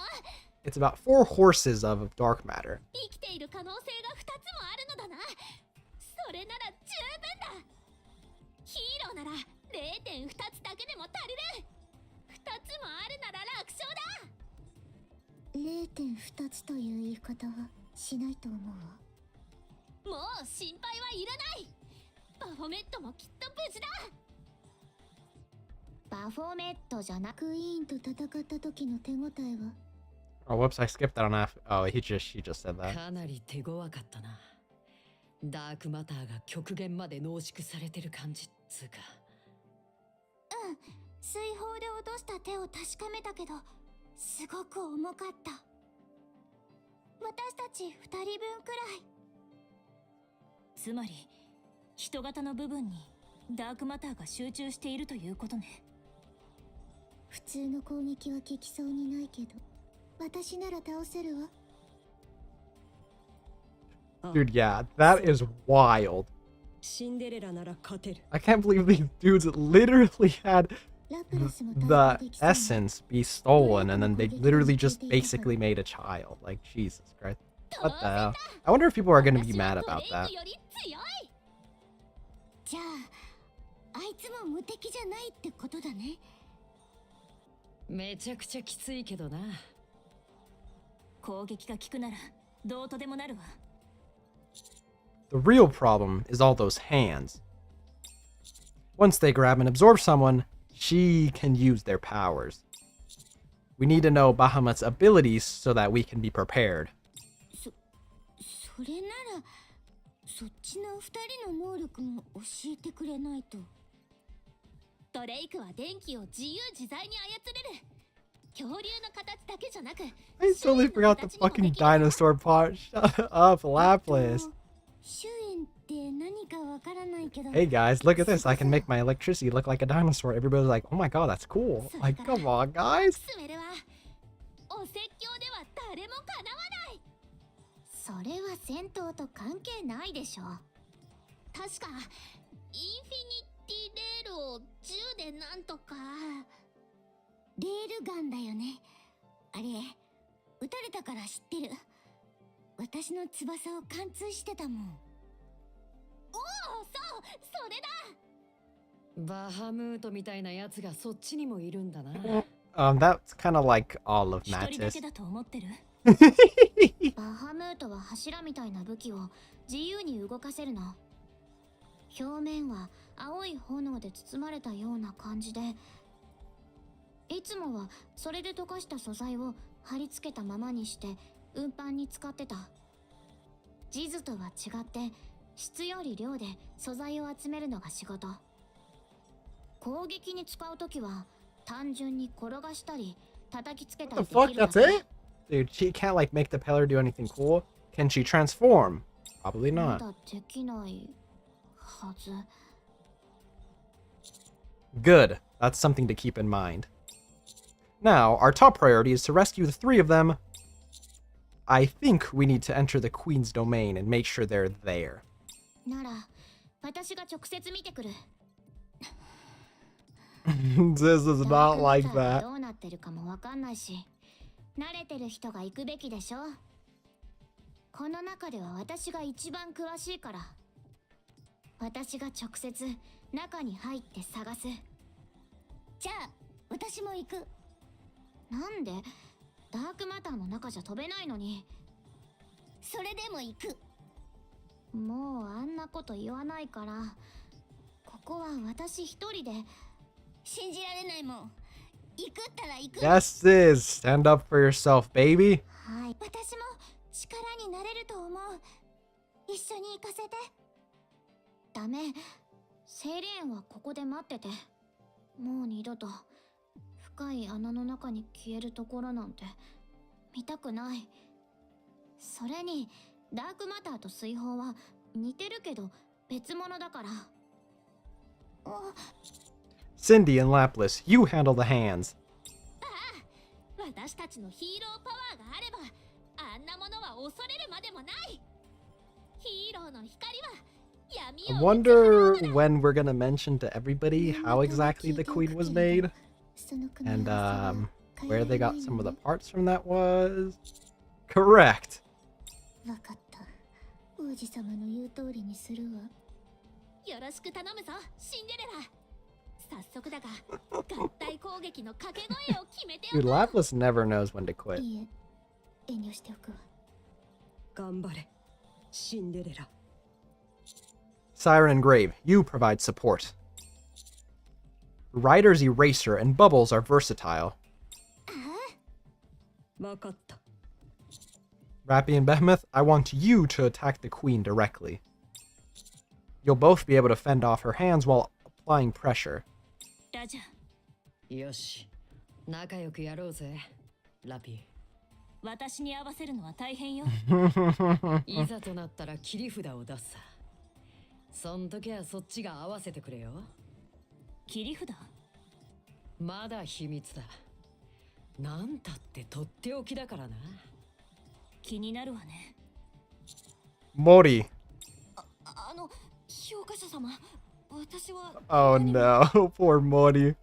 It's about 4 horses of dark matter. 生きている可能性が2つもあるのだな。それなら十分だ。ヒーローなら 0.2 つだけでも足りる。2つもあるなら楽勝だ。0.2 つという言い方はしないと思うわ。もう心配はいらない。バフォメットもきっと無事だ。バフォメットじゃなくクイーンと戦った時の手応えは。 Oh, whoops, I skipped that on F. Oh, she just said that. かなり手強かったな。ダークマターが極限まで濃縮されてる感じっつうか。うん、水泡で落とした手を確かめたけど、すごく重かった。私たち2人分くらい。つまり人型の部分にダークマターが集中しているということね。普通の攻撃は効きそうにないけど、私なら倒せるわ。 Dude, yeah, that is wild. シンデレラなら勝てる。 I can't believe these dudes literally had ラプラスも the 対応できそうね。 essence be stolen, and then they literally just basically made a child. Like, Jesus Christ. What the hell? I wonder if people are gonna be mad about that. じゃあ、あいつも無敵じゃないってことだね。めちゃくちゃきついけどな。攻撃が効くならどうとでもなるわ。The real problem is all those hands. Once they grab and absorb someone, she can use their powers. We need to know Bahamut's abilities so that we can be prepared. それなら、そっちの2人の能力も教えてくれないと。ドレイクは電気を自由自在に操れる。恐竜の形だけじゃなく、 I totally forgot the fucking dinosaur part. Shut up, Lapis. 周囲って何かわからないけど。 Hey guys, look at this. I can make my electricity look like a dinosaur. Everybody's like, oh my god, that's cool. Like, come on, guys. スメルはお説教では誰もかなわない。それは戦闘と関係ないでしょ。確かインフィニティレールを銃でなんとか。レールガンだよね。あれ撃たれたから知ってる。私の翼を貫通してたもん。おお、そうそれだ。バハムートみたいなやつがそっちにもいるんだな。That's kind of like all of 一人だ Mantis. けだと思ってる？バハムートは柱みたいな武器を自由に動かせるの。表面は青い炎で包まれたような感じで、いつもはそれで溶かした素材を貼り付けたままにして運搬に使ってた。地図とは違って質より量で素材を集めるのが仕事。攻撃に使うときは単純に転がしたり叩きつけた What り the で fuck? きるだ That's け。 it? Dude, she can't like make the pillar do anything cool? Can she transform? Probably ま not. だできないはず。 Good. That's something to keep in mind. Now, our top priority is to rescue the 3 of them. I think we need to enter the Queen's domain and make sure they're there. なら私が直接見てくる。 This is not like ダークマターが that. どうなってるかもわかんないし、慣れてる人が行くべきでしょ。この中では私が一番詳しいから。私が直接中に入って探す。じゃあ私も行く。なんで？ダークマターの中じゃ飛べないのに。そそれでも行く。もうあんなこと言わないから、ここは私一人で。信じられないもん。行くったら行く。 Yes, sis. Stand up for yourself, baby. はい、私も力になれると思う。一緒に行かせて。ダメ、セイレーンはここで待ってて。もう二度と深い穴の中に消えるところなんて見たくない。それにダークマターと水泡は似てるけど別物だから。Cindy and Lapis, you handle the hands. 私たちのヒーローパワーがあれば、あんなものは恐れるまでもない。ヒーローの光は闇 I を wonder when we're gonna mention to everybody how exactly the queen was made, and where they got some of the parts from that was. Correct. わかった。王子様の言う通りにするわ。よろしく頼むぞ、シンデレラ。早速だが、合体攻撃の掛け声を決めてお Dude, こう。 Lapis never knows when to quit. いいえ、遠慮しておくわ。頑張れシンデレラ。 Siren and Grave, you provide support. Ryder's Eraser and Bubbles are versatile. わかった。 Rappy and Behemoth, I want you to attack the queen directly. You'll both be able to fend off her hands while applying pressure. ラジャー、よし、仲良くやろうぜラピ私に合わせるのは大変よ。ー。いざとなったら切り札を出すさ。そん時はそっちが合わせてくれよ。切り札？まだ秘密だ。なんたってとっておきだからな。気になるわね。 Mori. 評価者様、私は Oh no, poor Mori.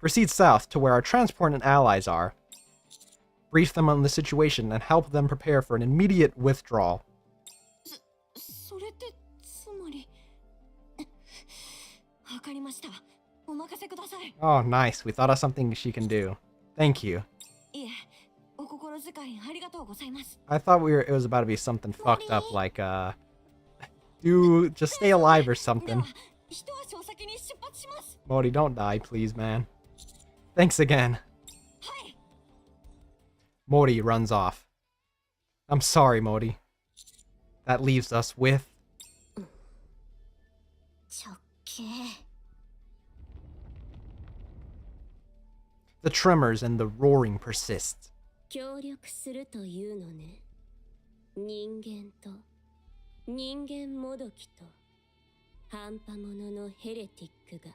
Proceed south to where our transport and allies are. Brief them on the situation and help them prepare for an immediate withdrawal. それってつまり。わかりました。お任せください。 Oh, nice. We thought of something she can do. Thank you. いえ、お心遣いありがとうございます。 I thought it was about to be something fucked up, like, just stay alive or で something. は、一足お先に出発します。 Modi, don't die, please, man. Thanks again. はい。 Modi runs off. I'm sorry, Modi. That leaves us with... 直径。 The tremors and the roaring persist. 協力するというのね。人間と人間もどきと半端者のヘレティックが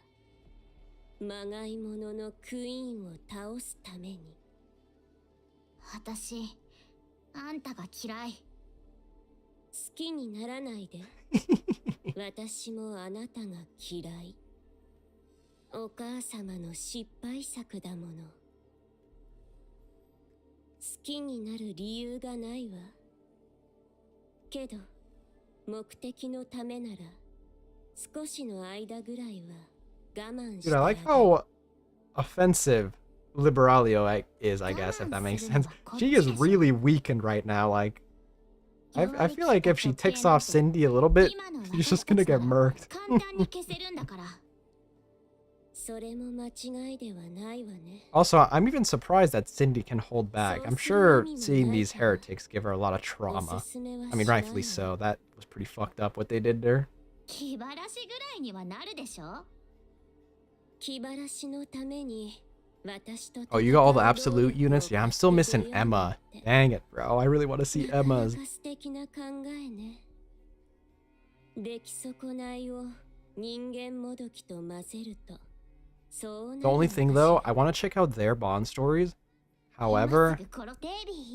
まがいもののクイーンを倒すために。私、あんたが嫌い。好きにならないで。私もあなたが嫌い。お母様の失敗作だもの。好きになる理由がないわ。けど目的のためなら少しの間ぐらいは我慢して Dude, I like how offensive Liberalio is, I guess, if that makes sense. She is really weakened right now, like... I feel like if she ticks off Cindy a little bit, she's just gonna get murked. 簡単に消せるんだから。それも間違いではないわね。 Also, I'm even surprised that Cindy can hold back. I'm sure seeing these heretics give her a lot of trauma. I mean, rightfully so. That was pretty fucked up what they did to her. 気晴らしぐらいにはなるでしょ。気晴らしのために私と Oh, you got all the absolute units? Yeah, I'm still missing Emma. Dang it, bro. I really want to see Emma's. 素敵な考えね。出来損ないを人間もどきと混ぜると。The only thing, though, I want to check out their Bond stories. However,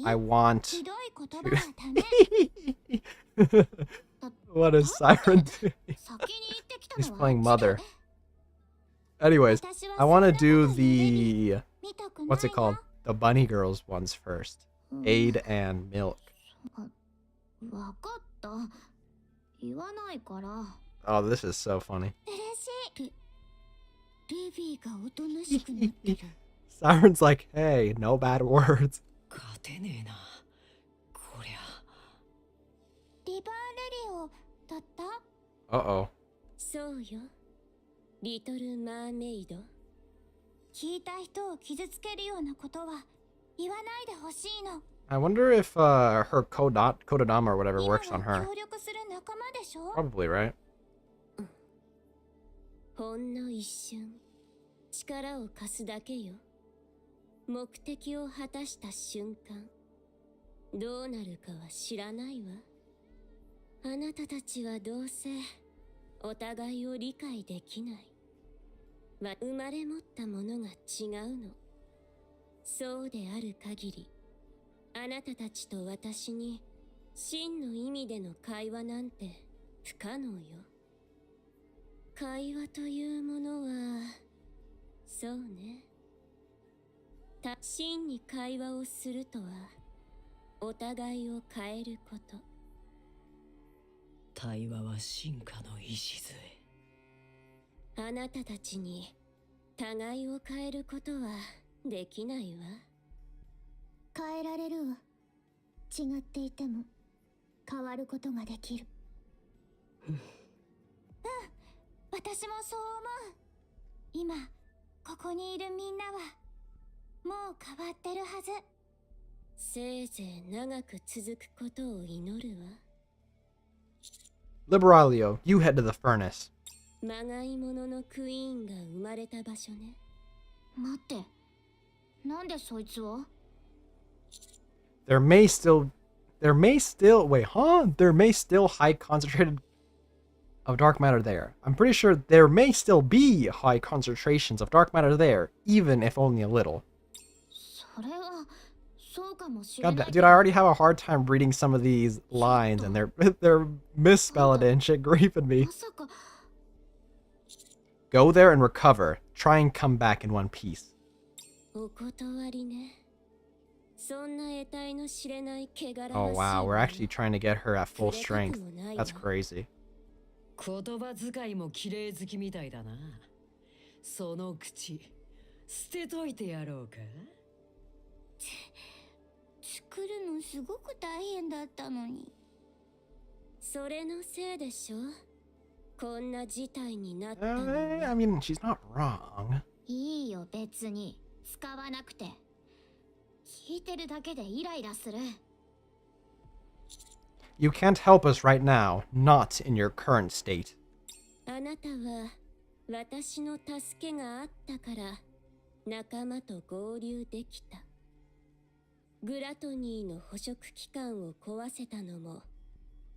I want to... What is Siren doing? He's playing Mother. Anyways, I want to do the... What's it called? The Bunny Girls ones first. Aid and Milk. わかった。言わないから。 Oh, this is so funny. ルビーがおとなしくなってる。 Siren's like, hey, no bad words. 勝てねえなこりゃ。Uh-oh. そうよ。リトル・マーメイド。聞いた人を傷つけるようなことは言わないでほしいの。 I wonder if her Kodadama or whatever 今 works は on her. 協力する仲間でしょ。 Probably, right? ほんの一瞬、力を貸すだけよ。目的を果たした瞬間、どうなるかは知らないわ。あなたたちはどうせお互いを理解できない。生まれ持ったものが違うの。そうである限り、あなたたちと私に真の意味での会話なんて不可能よ。会話というものは、そうね。真に会話をするとは、お互いを変えること。対話は進化の礎。あなたたちに互いを変えることはできないわ。変えられるわ。違っていても変わることができる。私もそう思う。今ここにいるみんなはもう変わってるはず。せいぜい長く続くことを祈るわ。 Liberalio, you head to the furnace. まがいもののクイーンが生まれた場所ね。待って、なんでそいつを？ There may still high concentrated of dark matter there. I'm pretty sure there may still be high concentrations of dark matter there, even if only a little. それはそうかもしれ God, ない。 dude, I already have a hard time reading some of these lines, and they're misspelled and shit griefing me. まさか Go there and recover. Try and come back in one piece. お断りね。そんな得体の知れない汚らわしい Oh wow, we're actually も trying to get her at full の。触れ strength. たくもない That's わ。 crazy. 言葉遣いも綺麗好きみたいだな。その口、捨てといてやろうか。作るのすごく大変だったのに。それのせいでしょ。こんな事態になったのは。 I mean, she's not wrong. いいよ別に使わなくて。聞いてるだけでイライラする。 You can't help us right now, not in your current state. あなたは私の助けがあったから仲間と合流できた。グラトニーの捕食器官を壊せたのも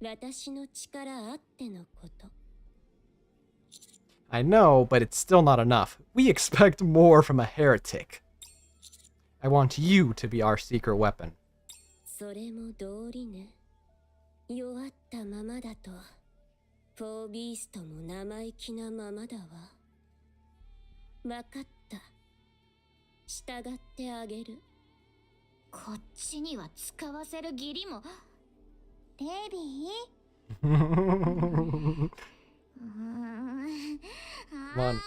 私の力あってのこと。 I know, but it's still not enough. We expect more from a heretic. I want you to be our secret weapon. それも道理ね。弱ったままだとフォービーストも生意気なままだわ。わかった。従ってあげる。こっちには使わせる義理も。レビー Come あ on. あも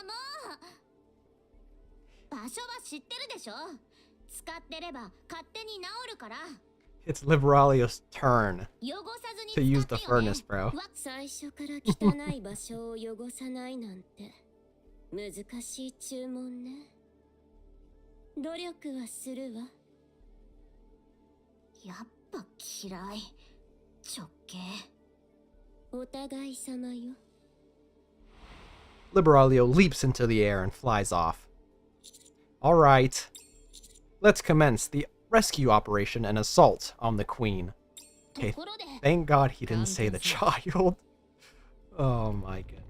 う場所は知ってるでしょ。使ってれば勝手に治るから。 It's Liberalio's turn 汚さずに to use 使 the ってよね。 furnace, bro. 最初から汚い場所を汚さないなんて難しい注文ね。努力はするわ。やっぱ嫌い。直径。お互い様よ。 Liberalio leaps into the air and flies off. Alright. Let's commence the rescue operation and assault on the queen. と Okay, ころで thank God he didn't say the child. Oh my goodness.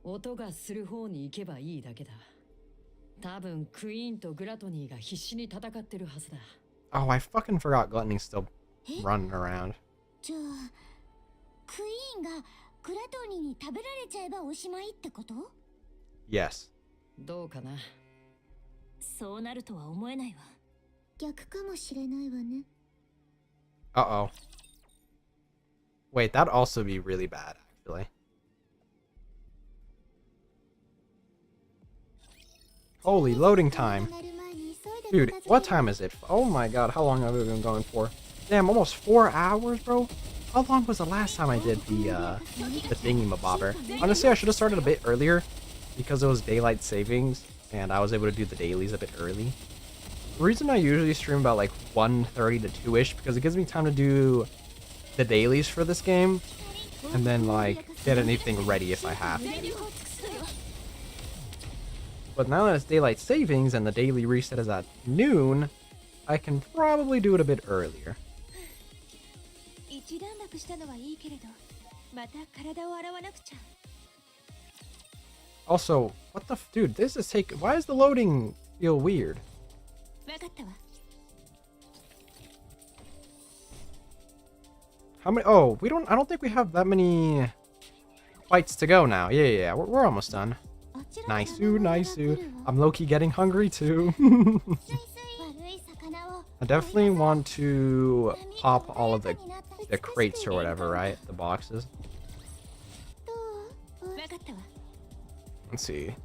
音がする方に行けばいいだけだ。多分クイーンとグラトニーが必死に戦ってるはずだ。Oh, I fucking forgot Gluttony's still running around. じゃあクイーンがグラトニーに食べられちゃえばおしまいってこと？ Yes. どうかな。そうなるとは思えないわ。逆かもしれないわね。 Uh-oh. Wait, that'd also be really bad, actually. Holy loading time. Dude, what time is it? Oh my god, how long have we been going for? Damn, almost 4 hours, bro? How long was the last time I did the thingy-mabobber? Honestly, I should have started a bit earlier because it was daylight savings and I was able to do the dailies a bit early. The reason I usually stream about like 1:30 to 2-ish because it gives me time to do the dailies for this game and then like get anything ready if I have to. But now that it's daylight savings and the daily reset is at noon, I can probably do it a bit earlier. 一段落したのはいいけれど、また体を洗わなくちゃ。 Also, what the dude, this is take why does the loading feel weird? わかったわ。 How many oh, I don't think we have that many fights to go now. Yeah, we're almost done. Nice, nice. I'm low-key getting hungry too. I definitely want to pop all of the crates or whatever, right? The boxes. Let's see.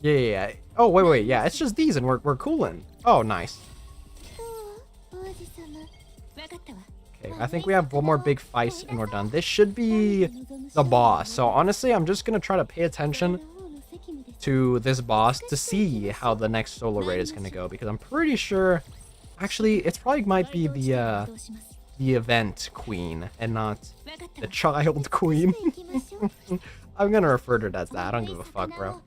Yeah. Oh, wait. Yeah, it's just these and we're cooling. Oh, nice. Okay, I think we have one more big fight and we're done. This should be the boss. So honestly, I'm just going to try to pay attention to this boss to see how the next solo raid is going to go. Because I'm pretty sure... Actually, it probably might be the event queen and not the child queen. I'm going to refer to it as that. I don't give a fuck, bro.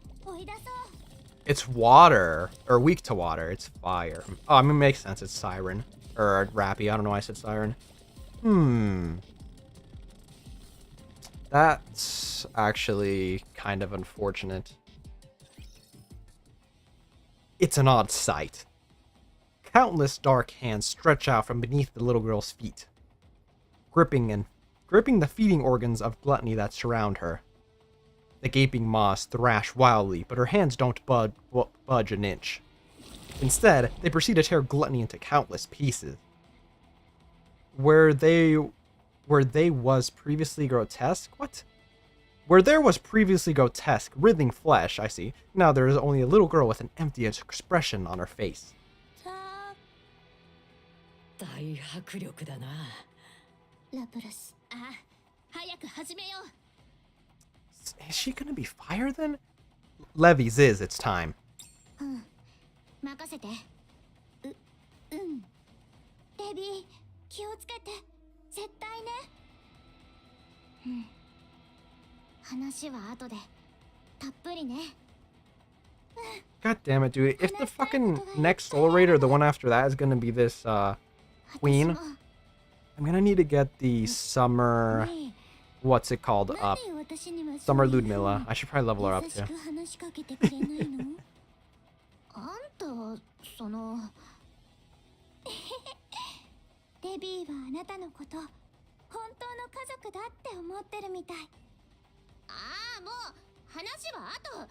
It's water. Or weak to water. It's fire. Oh, I mean, it makes sense. It's Siren. Or Rappy. I don't know why I said Siren. That's actually kind of unfortunate. It's an odd sight. Countless dark hands stretch out from beneath the little girl's feet, gripping the feeding organs of gluttony that surround her. The gaping maws thrash wildly, but her hands don't budge an inch. Instead, they proceed to tear gluttony into countless pieces. Where there was previously grotesque, writhing flesh, I see. Now there is only a little girl with an empty expression on her face. 大迫力だな。ラプラス、あ、早く始めよう。 Is she gonna be fire then? Levy's is, it's time. 任せて。レビー、気をつけて。絶対ね。話は後で。たっぷりね。 God damn it, dude. If the fucking next solo raid or the one after that is gonna be this, queen, I'm gonna need to get the summer... What's it called? Up. Summer Ludmilla. I should probably level her up too. あんたはそのデビーはあなたのこと本当の家族だって思ってるみたい。ああ、もう話は後。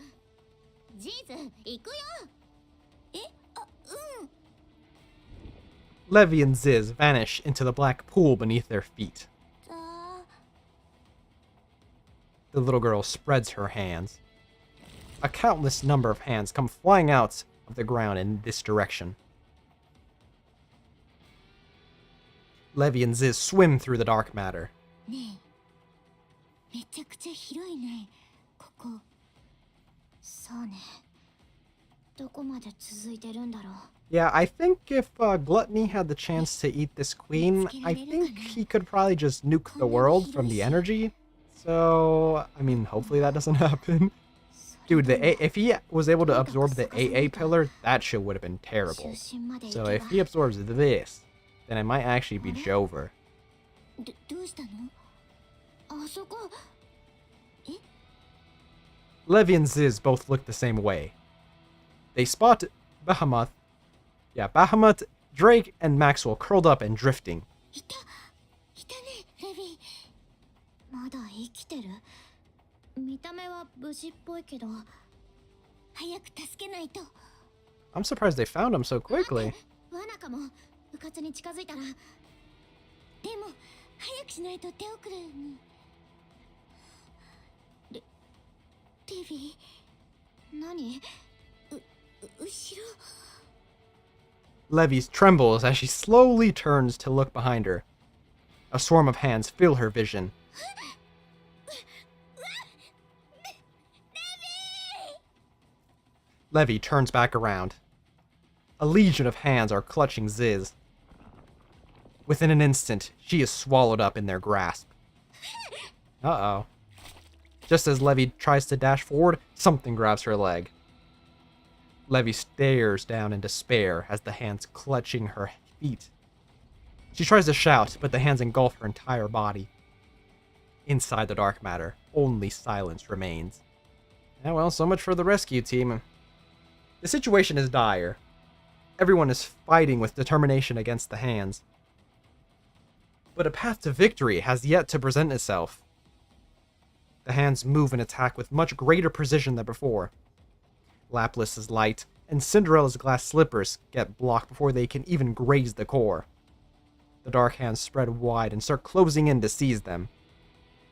ジーズ行くよ。あ、Levy and Ziz vanish into the black pool beneath their feet. The little girl spreads her hands. A countless number of hands come flying out of the ground in this direction. Levy and Ziz swim through the dark matter. ねえ、めちゃくちゃ広いね。ここ。そうね。どこまで続いてるんだろう。 Yeah, I think if Gluttony had the chance to eat this queen, I think he could probably just nuke the world from the energy. So, I mean, hopefully that doesn't happen. Dude, if he was able to absorb the AA pillar, that shit would have been terrible. So if he absorbs this, then it might actually be Jover. どうしたの？あそこ。え？ Levy and Ziz both look the same way. They spot Bahamut, Drake, and Maxwell curled up and drifting. いたね、レビー。まだ生きてる。見た目は無事っぽいけど、早く助けないと。 I'm surprised they found him so quickly. 罠かも。うかつに近づいたら。でも早くしないと手遅れに。レビー、何？後ろ。 Levy trembles as she slowly turns to look behind her. A swarm of hands fill her vision. Levi turns back around. A legion of hands are clutching Ziz. Within an instant, she is swallowed up in their grasp. Uh-oh. Just as Levi tries to dash forward, something grabs her leg. Levi stares down in despair as the hands clutching her feet. She tries to shout, but the hands engulf her entire body. Inside the dark matter, only silence remains. Yeah, well, so much for the rescue team. The situation is dire. Everyone is fighting with determination against the hands. But a path to victory has yet to present itself. The hands move and attack with much greater precision than before. Laplace's light and Cinderella's glass slippers get blocked before they can even graze the core. The dark hands spread wide and start closing in to seize them.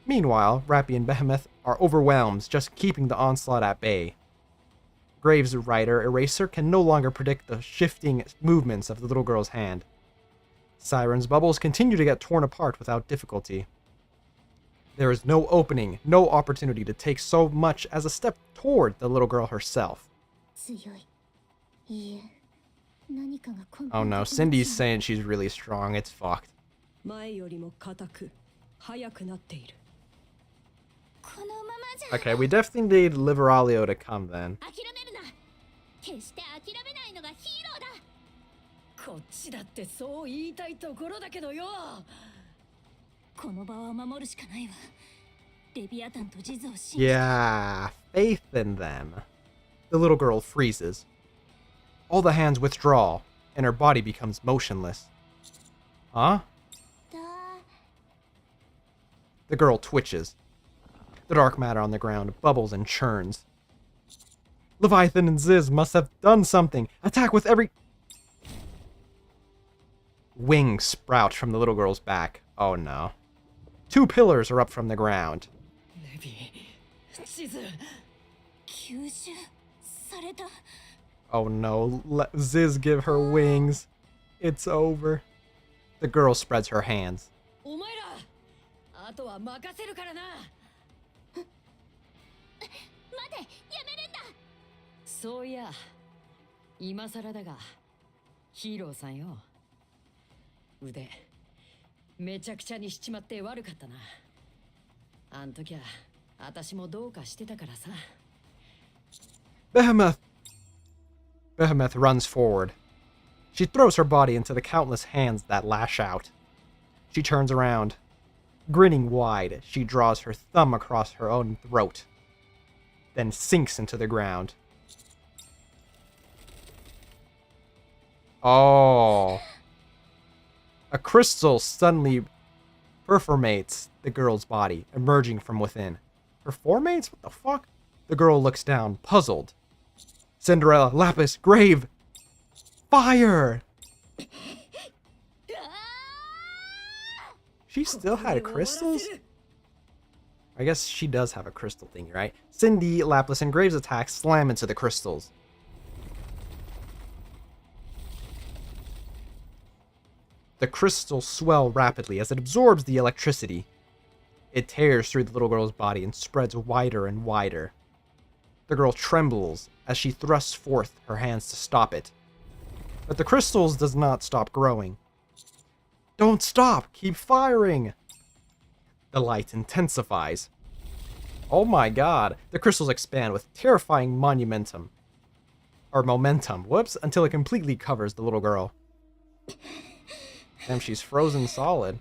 Meanwhile, Rappy and Behemoth are overwhelmed, just keeping the onslaught at bay. Graves' Rider Eraser can no longer predict the shifting movements of the little girl's hand. Siren's bubbles continue to get torn apart without difficulty. There is no opening, no opportunity to take so much as a step toward the little girl herself. Oh no, Cindy's saying she's really strong. It's fucked. 前よりも硬く速くなっている。 Okay, we definitely need Liveralio to come then. 決して諦めないのがヒーローだ。こっちだってそう言いたいところだけどよ。この場は守るしかないわ。レビアタンと地図を信じて。 Yeah, faith in them. The little girl freezes. All the hands withdraw, and her body becomes motionless. Huh? The girl twitches. The dark matter on the ground bubbles and churns. Leviathan and Ziz must have done something. Attack with every... Wings sprout from the little girl's back. Oh no. 2 pillars are up from the ground. レビ地図。吸収された。 Oh no, let Ziz give her wings. It's over. The girl spreads her hands. お前ら、あとは任せるからな。待て、やめるんだ。そういや、今更だが、ヒーローさんよ。腕、めちゃくちゃにしちまって悪かったな。あん時は、私もどうかしてたからさ。Behemoth! Behemoth runs forward. She throws her body into the countless hands that lash out. She turns around. Grinning wide, she draws her thumb across her own throat, then sinks into the ground. Oh. A crystal suddenly perforates the girl's body, emerging from within. Perforates? What the fuck? The girl looks down, puzzled. Cinderella, Lapis, Grave! Fire! She still had crystals? I guess she does have a crystal thingy, right? Cindy, Lapis, and Graves' attacks slam into the crystals. The crystals swell rapidly as it absorbs the electricity. It tears through the little girl's body and spreads wider and wider. The girl trembles as she thrusts forth her hands to stop it. But the crystals does not stop growing. Don't stop! Keep firing! The light intensifies. Oh my god! The crystals expand with terrifying momentum. Whoops, until it completely covers the little girl. Damn, she's frozen solid.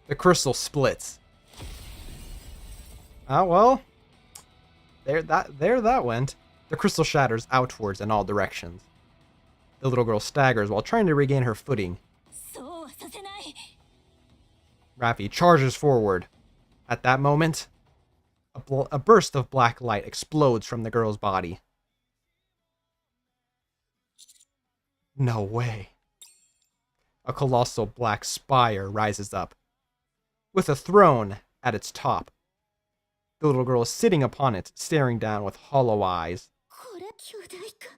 The crystal splits. Ah, well. There that went. The crystal shatters outwards in all directions. The little girl staggers while trying to regain her footing. Rappy charges forward. At that moment, a burst of black light explodes from the girl's body. No way. A colossal black spire rises up, with a throne at its top. The little girl is sitting upon it, staring down with hollow eyes. これ巨大化。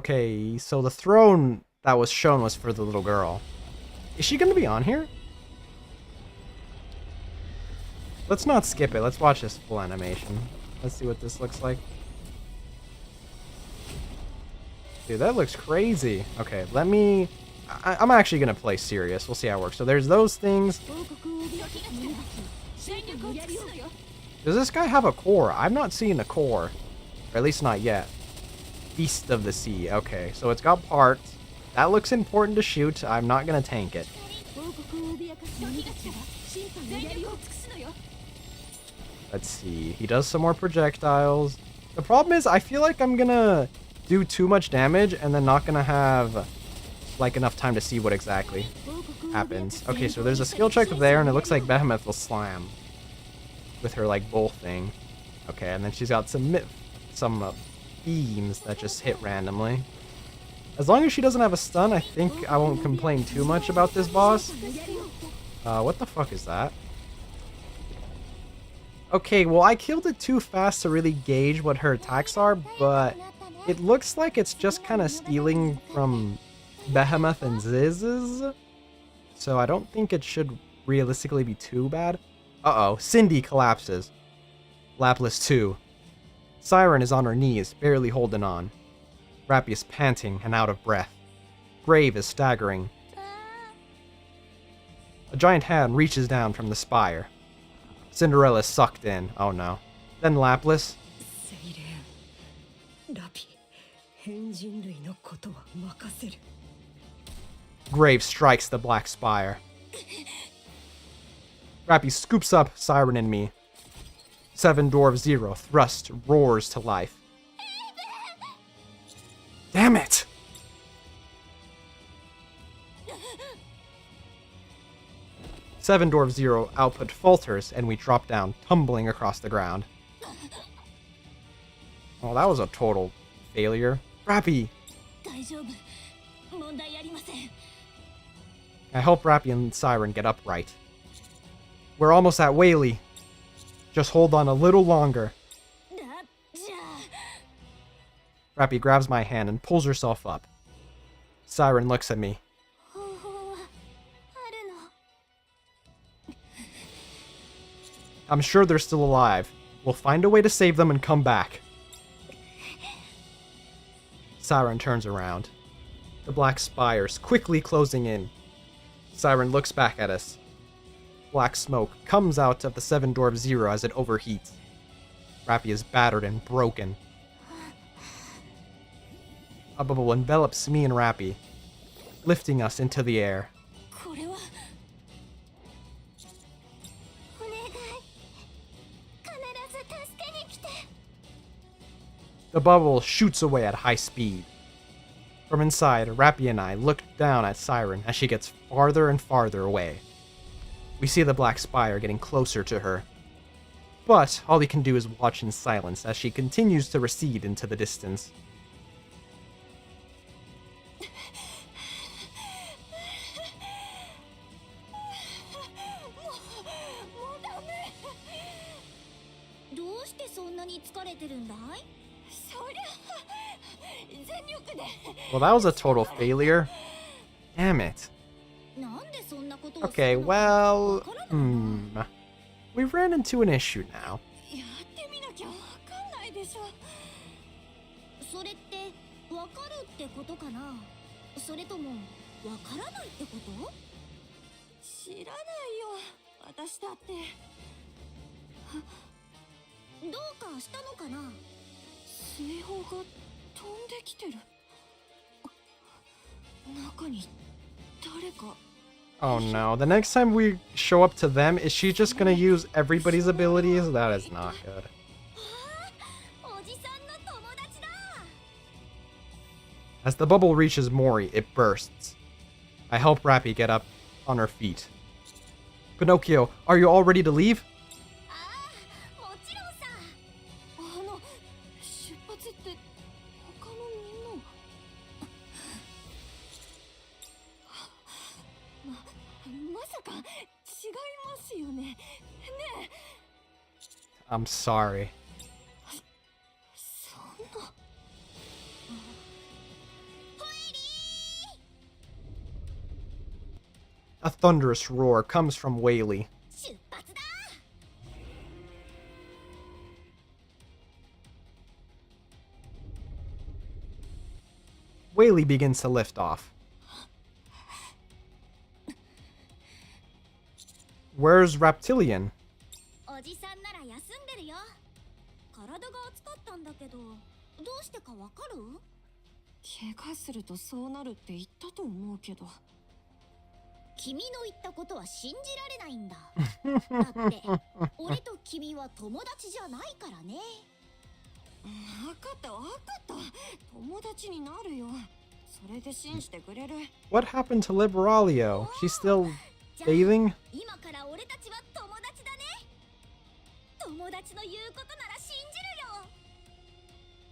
Okay, so the throne that was shown was for the little girl. Is she gonna be on here? Let's not skip it. Let's watch this full animation. Let's see what this looks like. Dude, that looks crazy. Okay, let me... I'm actually gonna play serious. We'll see how it works. So there's those things. Does this guy have a core? I've not seen a core. Or at least not yet. Beast of the Sea. Okay, so it's got parts. That looks important to shoot. I'm not gonna tank it. Let's see. He does some more projectiles. The problem is, I feel like I'm gonna do too much damage and then not gonna have like enough time to see what exactly happens. Okay, so there's a skill check there, and it looks like Behemoth will slam with her like bull thing. Okay, and then she's got some beams that just hit randomly. As long as she doesn't have a stun, I think I won't complain too much about this boss. What the fuck is that? Okay, well, I killed it too fast to really gauge what her attacks are, but it looks like it's just kind of stealing from Behemoth and Ziz's. So I don't think it should realistically be too bad. Uh-oh, Cindy collapses. Laplace 2. Siren is on her knees, barely holding on. Rappy is panting and out of breath. Grave is staggering. A giant hand reaches down from the spire. Cinderella is sucked in. Oh no. Then Laplace. Grave strikes the black spire. Rappy scoops up Siren and me. 7 Dwarf 0 thrust roars to life. Damn it! Seven Dwarf 0 output falters, and we drop down, tumbling across the ground. Oh, that was a total failure. Rappy! I help Rappy and Siren get upright. We're almost at Whaley. Just hold on a little longer. Rappy grabs my hand and pulls herself up. Siren looks at me. I'm sure they're still alive. We'll find a way to save them and come back. Siren turns around. The black spires quickly closing in. Siren looks back at us. Black smoke comes out of the 7 Dwarf 0 as it overheats. Rappy is battered and broken. A bubble envelops me and Rappy, lifting us into the air. The bubble shoots away at high speed. From inside, Rappy and I look down at Siren as she gets farther and farther away. We see the black spire getting closer to her. But all we can do is watch in silence as she continues to recede into the distance. Well, that was a total failure. Damn it. Okay, well... We ran into an issue now. Oh no, the next time we show up to them, is she just gonna use everybody's abilities? That is not good. As the bubble reaches Mori, it bursts. I help Rappy get up on her feet. Pinocchio, are you all ready to leave? か違いますよね。ねえ。 I'm sorry. そんな。A thunderous roar comes from Whaley. 出発だ。 Whaley begins to lift off. Where's Reptilian? おじさんなら休んでるよ。体が熱かったんだけど、どうしてかわかる？怪我するとそうなるって言ったと思うけど。君の言ったことは信じられないんだ。だって俺と君は友達じゃないからね。分かった分かった。友達になるよ。それで信じてくれる？ What happened to Liberalio? She's still じゃあ bathing? 今から俺たちは友達だね。友達の言うことなら信じ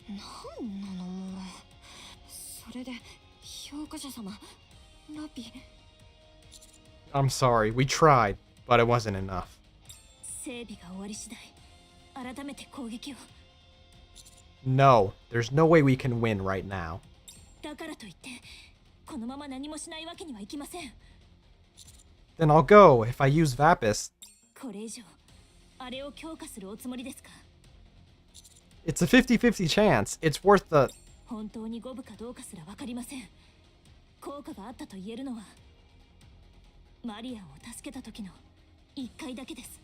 るよ。なんなのもう。それで評価者様、ラピ。 I'm sorry, we tried, but it wasn't enough. 整備が終わり次第、改めて攻撃を。 No, there's no way we can win right now. だからといってこのまま何もしないわけにはいきません。 Then I'll go if I use Vapis. これ以上あれを強化するおつもりですか？ It's a 50-50 chance. It's worth the... 本当に五分かどうかすら分かりません。効果があったと言えるのはマリアンを助けた時の1回だけです。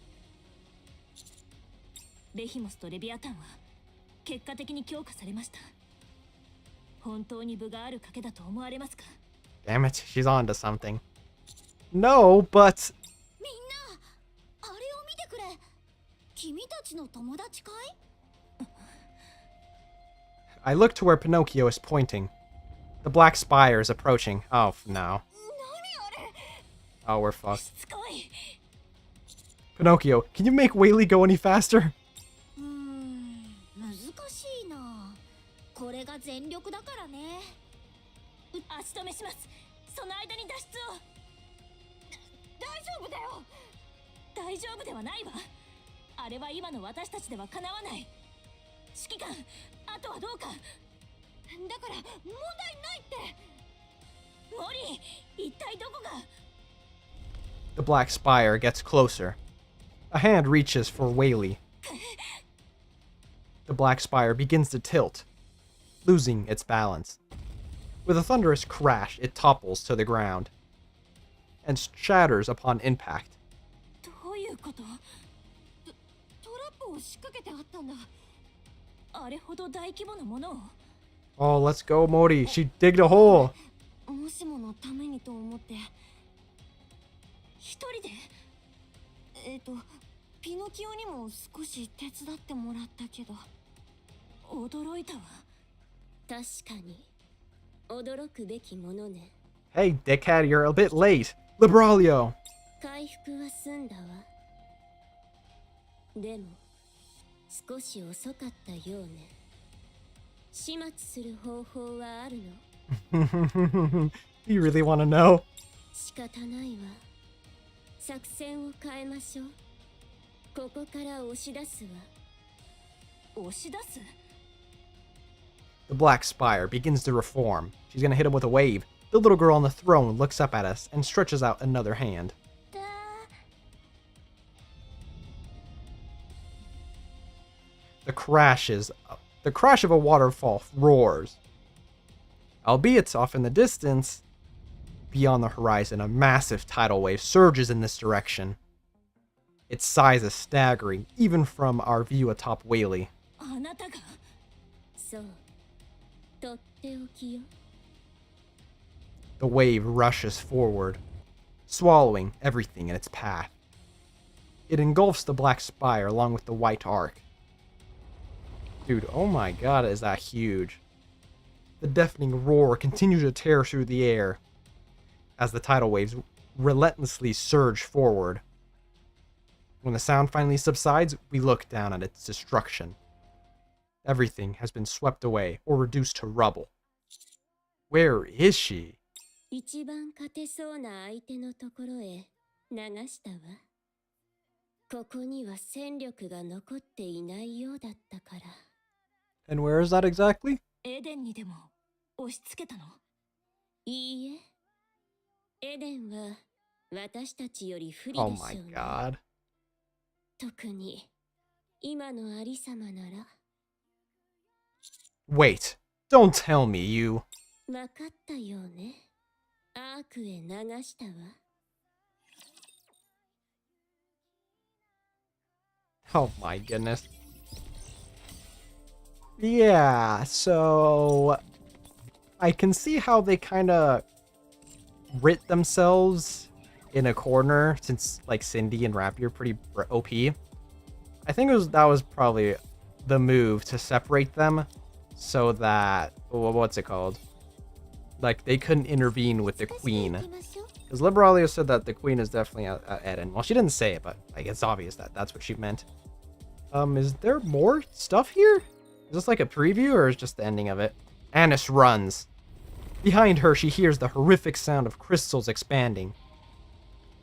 ベヒモスとレビアタンは結果的に強化されました。本当に分がある賭けだと思われますか？ Damn it, she's on to something. No, but... みんな、あれを見てくれ。君たちの友達かい？ I look to where Pinocchio is pointing. The black spire is approaching. Oh, no. Oh, we're fucked. しつこい。 Pinocchio, can you make Whaley go any faster? 難しいな。これが全力だからね。足止めします。その間に脱出を。大丈夫だよ。大丈夫ではないわ。あれは今の私たちではかなわない。指揮官、あとはどうか。だから問題ないって。モリー、一体どこが。 The black spire gets closer. A hand reaches for Whaley. The black spire begins to tilt, losing its balance. With a thunderous crash, it topples to the ground and shatters upon impact. どういうこと？トラップを仕掛けてあったんだ。あれほど大規模なものを。 Oh, let's go, Mori. She digged a hole. もしものためにと思って。一人で？ピノキオにも少し手伝ってもらったけど。驚いたわ。確かに驚くべきものね。 Hey, dickhead, you're a bit late. Liberalio. 回復は済んだわ。でも少し遅かったようね。始末する方法はあるの？ You really want to know? 仕方ないわ。作戦を変えましょう。ここから押し出すわ。押し出す？ The black spire begins to reform. She's gonna hit him with a wave. The little girl on the throne looks up at us and stretches out another hand. The crash of a waterfall roars. Albeit off in the distance, beyond the horizon, a massive tidal wave surges in this direction. Its size is staggering, even from our view atop Whaley. あなたが？そう。とっておきよ。 The wave rushes forward, swallowing everything in its path. It engulfs the black spire along with the white arc. Dude, oh my god, is that huge. The deafening roar continues to tear through the air as the tidal waves relentlessly surge forward. When the sound finally subsides, we look down at its destruction. Everything has been swept away or reduced to rubble. Where is she? 一番勝てそうな相手のところへ流したわ。ここには戦力が残っていないようだったから。And where is that exactly? エデンにでも押し付けたの？いいえ。エデンは私たちより不利で Oh しょう my ね。god. 特に今のありさまなら。Wait, don't tell me you. わかったよね。アークへ流したわ。Oh my goodness. Yeah, so I can see how they kind of writ themselves in a corner since like Cindy and Rappy are pretty OP. I think that was probably the move to separate them so that what's it called? Like they couldn't intervene with the queen. Because Liberalia said that the queen is definitely at Eden. Well, she didn't say it, but like it's obvious that that's what she meant. Is there more stuff here? Is this like a preview or is just the ending of it? Annis runs. Behind her, she hears the horrific sound of crystals expanding,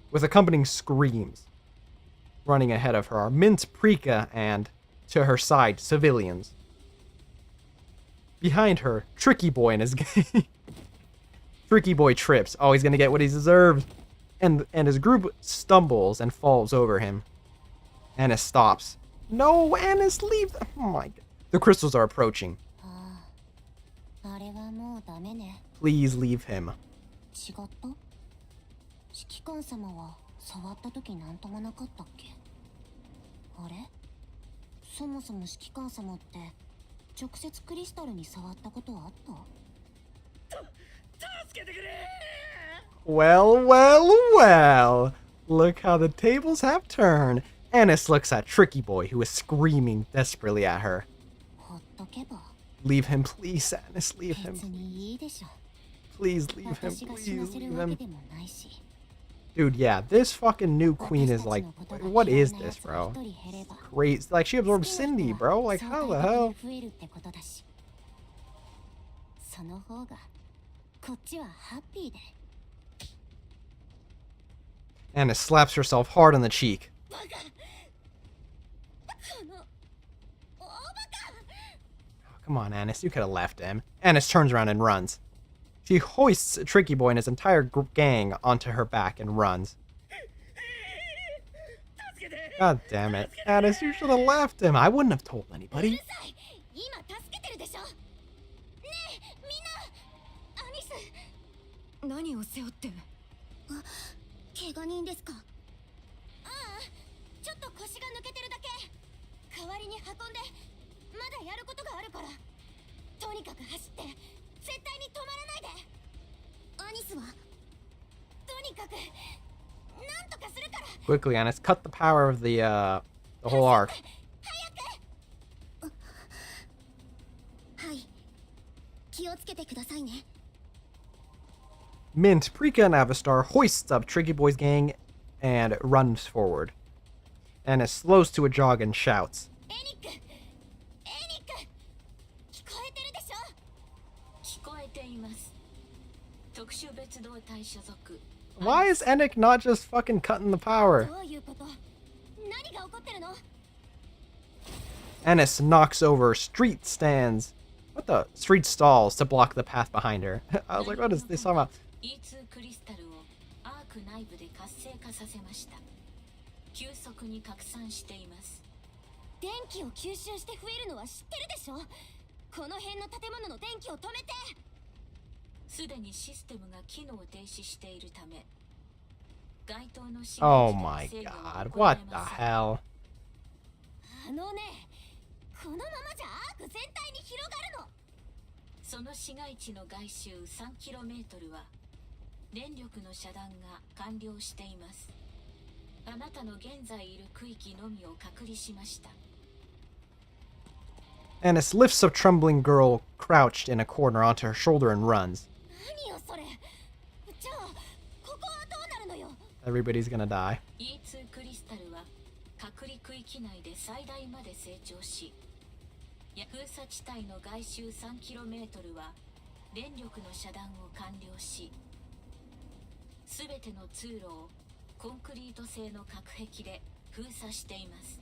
with accompanying screams. Running ahead of her are Mint, Prika, and, to her side, civilians. Behind her, Tricky Boy and his gang. Tricky Boy trips. Oh, he's gonna get what he deserves. And his group stumbles and falls over him. Annis stops. No, Annis, leave. Oh my god. The crystals are approaching. Please leave him. 違った？指揮官様は触った時なんともなかったっけ？あれ？そもそも指揮官様って直接クリスタルに触ったことはあった？助けてくれ Well, well, well. Look how the tables have turned. Annis looks at Tricky Boy, who is screaming desperately at her. ほっとけば。 Leave him, please, Annis, leave him. 別にいいでしょ。 Please leave him, 私が死な please せる leave わけ him. でもないし。Dude, yeah, this fucking new queen is like, what is this, bro? Crazy. Like, she absorbed Cindy, bro. Like, how the hell? 増えるってことだし。その方がこっちはハッピーで。 Annis slaps herself hard on the cheek. Come on, Annis, you could have left him. Annis turns around and runs. She hoists Tricky Boy and his entire gang onto her back and runs. God damn it. Annis, you should have left him. I wouldn't have told anybody. 今助けてるでしょ。ねえ、みんな。アニス。何を背負って？あ、怪我人ですか？ああ、ちょっと腰が抜けてるだけ。代わりに運んで。まだやることがあるから。とにかく走って、絶対に止まらないで。アニスはとにかくなんとかするから。 Quickly, Annis, cut the power of the whole arc. はい。気をつけてくださいね。 Mint, Prika, and Avistar hoists up Tricky Boy's gang and runs forward. Annis slows to a jog and shouts. エニック、聞こえてるでしょ。聞こえています。特殊別動隊所属。 Why is Enic not just fucking cutting the power? どういうこと？何が起こってるの？ Annis knocks over street stands. What the? Street stalls to block the path behind her. I was like, what is this talking about? E2 クリスタルをアーク内部で活性化させました。急速に拡散しています。電気を吸収して増えるのは知ってるでしょ。この辺の建物の電気を止めて。すでにシステムが機能停止しているため、該当の市 Oh 街 my 地での制御は god, 行え what the ません。 hell? あのね、このままじゃアーク全体に広がるの。その市街地の外周 3km は電力の遮断が完了しています。あなたの現在いる区域のみを隔離しました。 Annis lifts a trembling girl crouched in a corner onto her shoulder and runs. 何よそれ。じゃあここはどうなるのよ。 Everybody's gonna die. E2 クリスタルは隔離区域内で最大まで成長し、封鎖地帯の外周 3km は電力の遮断を完了し、すべての通路をコンクリート製の隔壁で封鎖しています。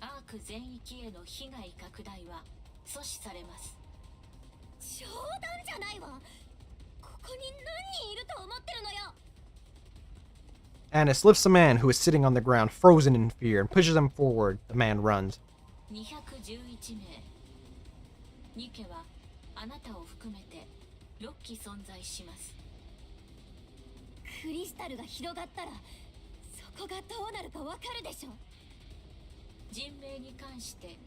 アーク全域への被害拡大は阻止されます。冗談じゃないわ。ここに何人いると思ってるのよ。 Anis lifts a man who is sitting on the ground, frozen in fear, and pushes him forward. The man runs. 211名。ニケはあなたを含めて6機存在します。クリスタルが広がったらそこがどうなるかわかるでしょ。人命に関して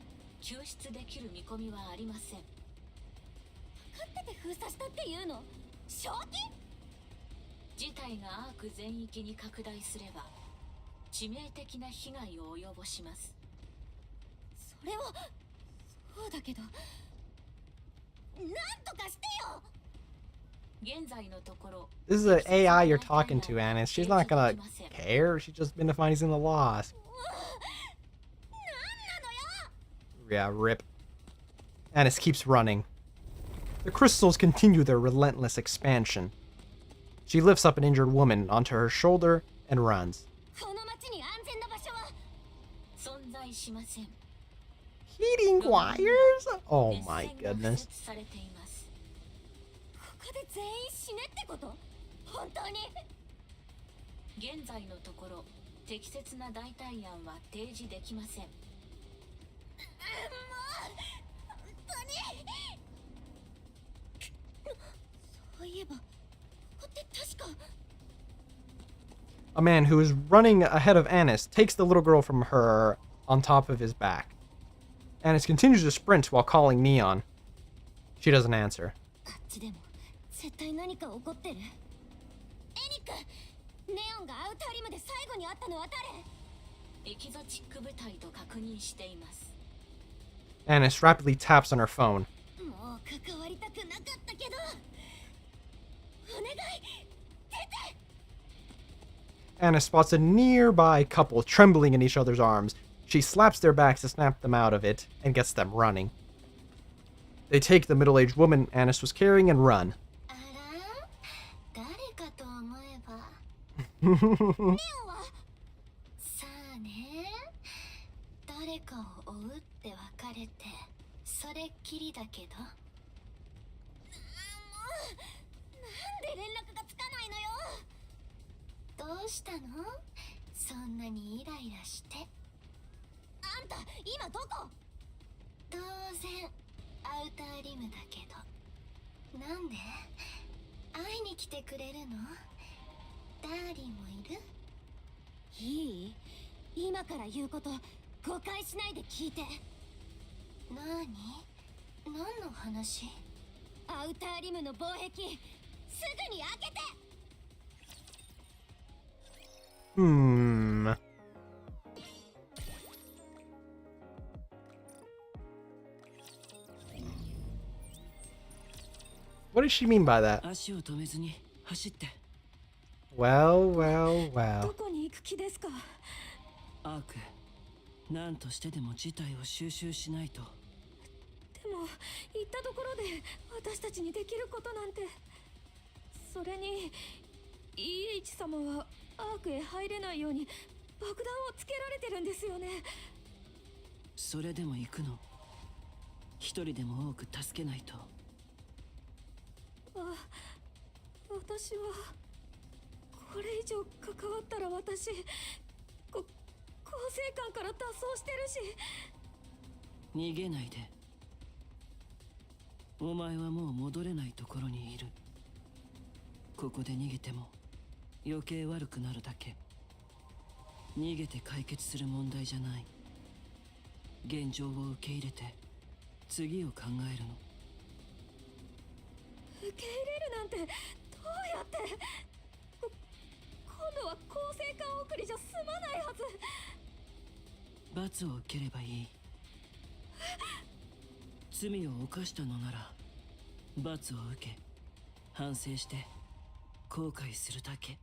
救出できる見込みはありません。分かってて封鎖したっていうの？正気？事態がアーク全域に拡大すれば致命的な被害を及ぼします。それはそうだけど、なんとかしてよ。現在のところ This is an AI you're talking to, Anis. She's not gonna care. She's just been defining the laws. Yeah, rip. Anis keeps running. The crystals continue their relentless expansion. She lifts up an injured woman onto her shoulder and runs. この町に安全な場所は存在しません。 Heating wires? Oh my goodness. されています。ここで全員死ねってこと？本当に？現在のところ適切な代替案は提示できません。もう本当に。そういえばここって確か。 A man who is running ahead of Anis takes the little girl from her on top of his back. Anis continues to sprint while calling Neon. She doesn't answer. あっちでも絶対何か起こってる。エニック、ネオンがアウターリムで最後に会ったのは誰？エキゾチック部隊と確認しています。 Anis rapidly taps on her phone. もう関わりたくなかったけど、お願い出て。 Anis spots a nearby couple trembling in each other's arms. She slaps their backs to snap them out of it and gets them running. They take the middle-aged woman Anis was carrying and run. あら、誰かと思えば。 Neon はさあね、誰かを追うって別れてそれっきりだけど、もうなんで連絡がつかないのよ。どうしたの？そんなにイライラして。あんた今どこ？当然アウターリムだけど、なんで会いに来てくれるの？ダーリンもいる？いい？今から言うこと誤解しないで聞いて。何の話？アウターリムの防壁すぐに開けて。 What does she mean by that? 足を止めずに走って。 Well, well, ど well. こに行く気ですか？アーク、何としてでも事態を収集しないと。でも行ったところで私たちにできることなんて。それに EH 様はアークへ入れないように爆弾をつけられてるんですよね。それでも行くの？一人でも多く助けないと。私はこれ以上関わったら私構成官から脱走してるし。逃げないで。お前はもう戻れないところにいる。ここで逃げても余計悪くなるだけ。逃げて解決する問題じゃない。現状を受け入れて次を考えるの。受け入れるなんてどうやって？今度は構成官送りじゃ済まないはず。罰を受ければいい。罪を犯したのなら罰を受け反省して後悔するだけ。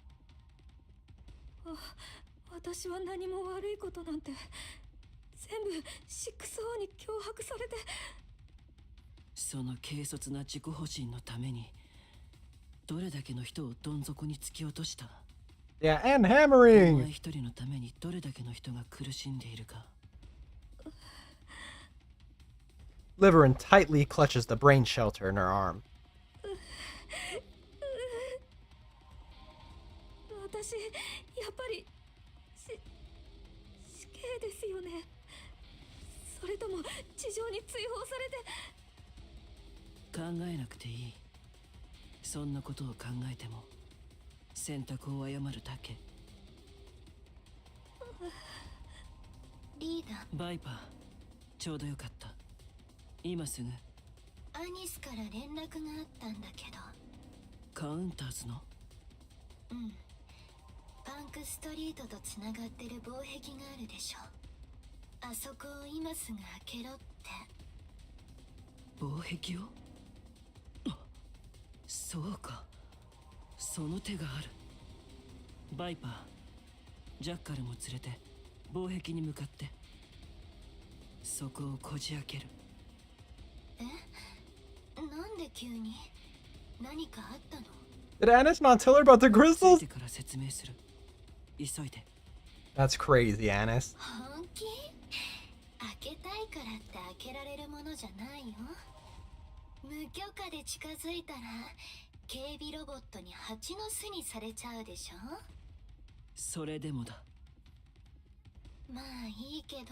私は何も悪いことなんて全部6Oに脅迫されて。その軽率な自己保身のためにどれだけの人をどん底に突き落とした。Yeah, and お前 hammering. 一人のためにどれだけの人が苦しんでいるか。 Liverin tightly clutches the brain shelter in her arm. 私やっぱり死刑ですよね。それとも地上に追放されて。考えなくていい。そんなことを考えても選択を誤るだけ。リーダー、バイパー、ちょうどよかった。今すぐアニスから連絡があったんだけど。カウンターズの。うん。パンクストリートとつながってる防壁があるでしょ。あそこを今すぐ開けろって。防壁を。あ、そうか。その手がある。バイパー、ジャッカルも連れて防壁に向かって。そこをこじ開ける。え、なんで急に？何かあったの？ Did Anis not tell her about the つい crystals? てから説明する。急いで。 That's crazy, Anis. 本気？開けたいからって開けられるものじゃないよ。無許可で近づいたら警備ロボットに蜂の巣にされちゃうでしょ。それでもだ。まあいいけど、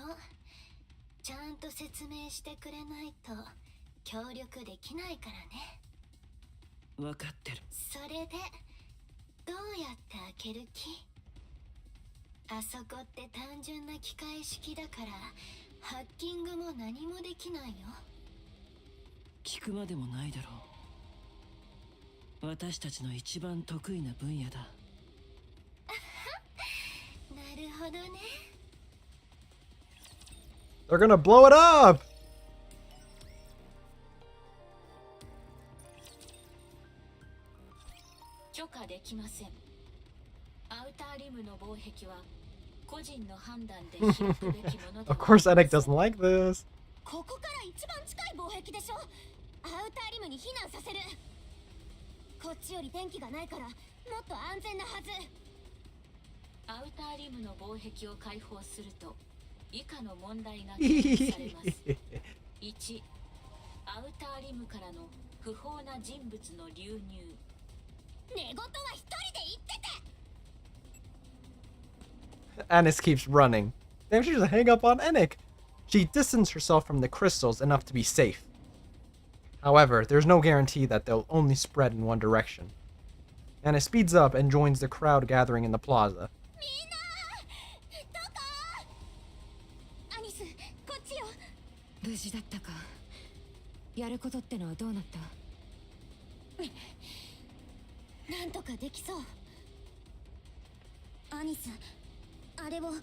ちゃんと説明してくれないと協力できないからね。分かってる。それでどうやって開ける気？あそこって単純な機械式だからハッキングも何もできないよ。聞くまでもないだろう。私たちの一番得意な分野だ。なるほどね。They're gonna blow it up! 許可できません。アウターリムの防壁は個人の判断で開くべきもので Of course, Anik doesn't like this. ここから一番近い防壁でしょ。アウターリムに避難させる。こっちより電気がないからもっと安全なはず。アウターリムの防壁を開放すると以下の問題が懸念されます。1、アウターリムからの不法な人物の流入。寝言は一人で言ってて。 Anis keeps running. Damn, she just hang up on Anik. She distanced herself from the crystals enough to be safe. However, there's no guarantee that they'll only spread in one direction. Anis speeds up and joins the crowd gathering in the plaza. みんなどこ？アニス、こっちよ。無事だったか。やることってのはどうなった？なんとかできそう。アニス、あれを。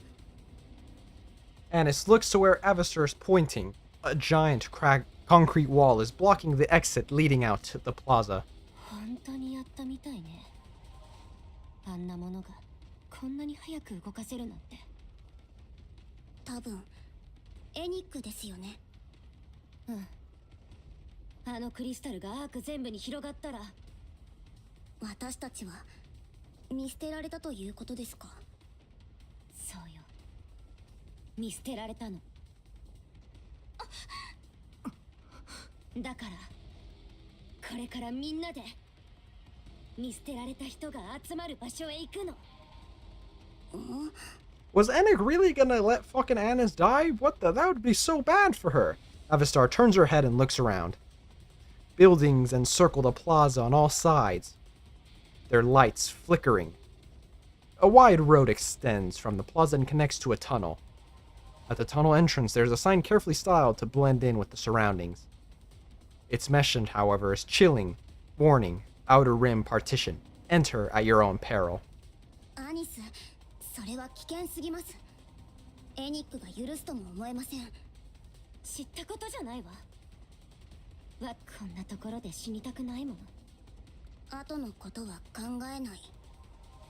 Anis looks to where Avistor is pointing. A giant concrete wall is blocking the exit leading out to the plaza. 本当にやったみたいね。あんなものがこんなに早く動かせるなんて。多分エニックですよね。うん。あのクリスタルがアーク全部に広がったら。私たちは見捨てられたということですか？そうよ。見捨てられたの。だからこれからみんなで見捨てられた人が集まる場所へ行くの。Was Anik really gonna let fucking Anis die? What the? That would be so bad for her. Avistar turns her head and looks around. Buildings encircle the plaza on all sides, their lights flickering. A wide road extends from the plaza and connects to a tunnel. At the tunnel entrance, there's a sign carefully styled to blend in with the surroundings. Its mention, however, is chilling. Warning, outer rim partition. Enter at your own peril. アニス、それは危険すぎます。エニックが許すとも思えません。知ったことじゃないわ。こんなところで死にたくないもの。後のことは考えない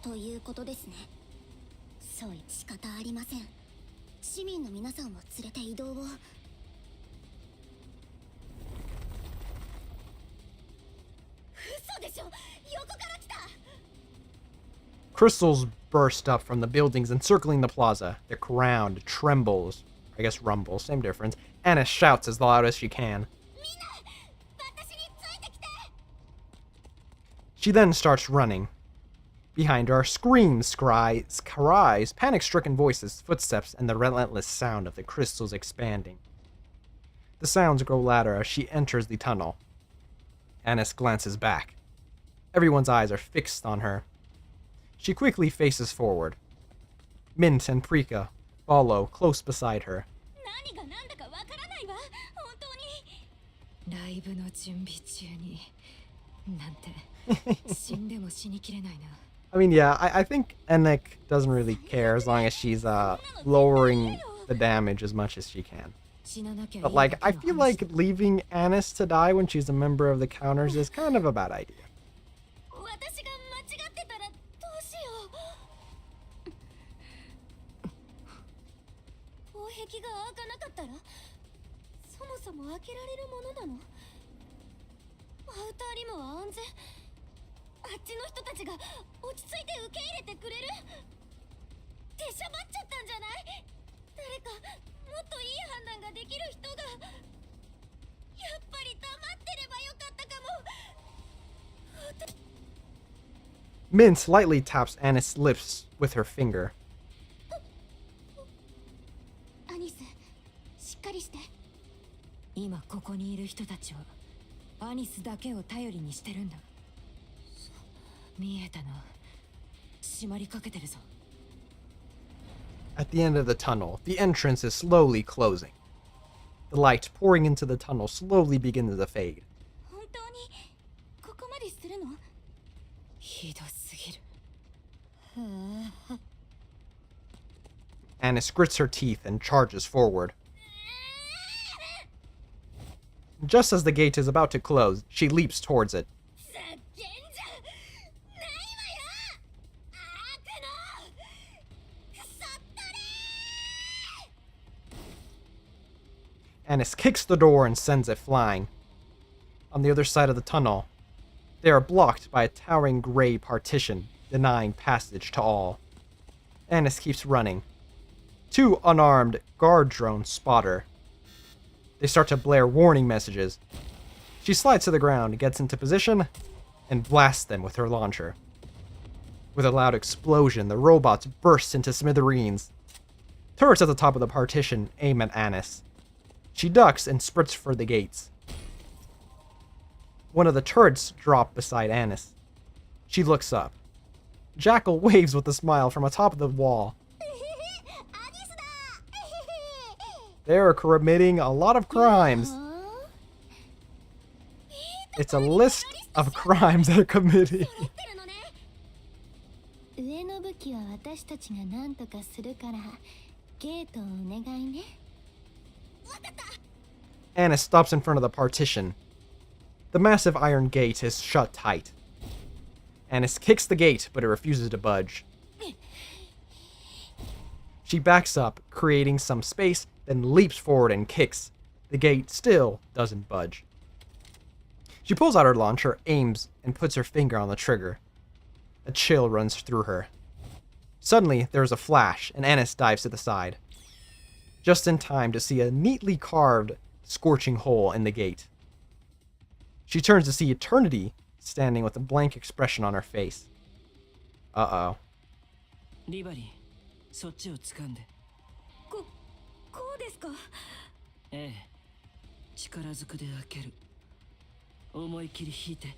ということですね。そうい仕方ありません。市民の皆さんを連れて移動を。嘘でしょ。横から来た。 Crystals burst up from the buildings encircling the plaza. The ground trembles. I guess rumbles, same difference. Annis shouts as loud as she can. She then starts running. Behind her are screams, cries, panic-stricken voices, footsteps, and the relentless sound of the crystals expanding. The sounds grow louder as she enters the tunnel. Annis glances back. Everyone's eyes are fixed on her. She quickly faces forward. Mint and Prika follow close beside her. 何が何だかわからないわ本当に。ライブの準備中になんて死んでも死にきれないな。I mean, yeah, I think Nikke doesn't really care as long as she's lowering the damage as much as she can. But like, I feel like leaving Annis to die when she's a member of the counters is kind of a bad idea. 私が間違ってたらどうしよう。防壁が開かなかったらそもそも開けられるものなの。アウターリムは安全。あっちの人たちが落ち着いて受け入れてくれる。出しゃばっちゃったんじゃない？誰かもっといい判断ができる人が。やっぱり黙ってればよかったかも。 Mint lightly taps Annis' lips with her finger. アニス、しっかりして。今ここにいる人たちはアニスだけを頼りにしてるんだ。見えたな。締まりかけてるぞ。 At the end of the tunnel, the entrance is slowly closing. The light pouring into the tunnel slowly begins to fade. 本当にここまでするの？ひどすぎる。 Annis grits her teeth and charges forward. Just as the gate is about to close, she leaps towards it. ざけんじゃないわよ。悪のそっとれ。 Annis kicks the door and sends it flying. On the other side of the tunnel, they are blocked by a towering gray partition, denying passage to all. Annis keeps running. Two unarmed guard drones spot her. They start to blare warning messages. She slides to the ground, gets into position, and blasts them with her launcher. With a loud explosion, the robots burst into smithereens. Turrets at the top of the partition aim at Annis. She ducks and sprints for the gates. One of the turrets drops beside Annis. She looks up. Jackal waves with a smile from atop of the wall. They are committing a lot of crimes. It's a list of crimes they're committing. 上の武器は私たちが何とかするからゲートをお願いね。 Annis stops in front of the partition. The massive iron gate is shut tight. Annis kicks the gate, but it refuses to budge. She backs up, creating some space, then leaps forward and kicks. The gate still doesn't budge. She pulls out her launcher, aims, and puts her finger on the trigger. A chill runs through her. Suddenly, there is a flash, and Annis dives to the side. Just in time to see a neatly carved, scorching hole in the gate. She turns to see Eternity standing with a blank expression on her face. Uh-oh. リバリー、そっちを掴んで。こうですか？ええ、力ずくで開ける。思い切り引いて。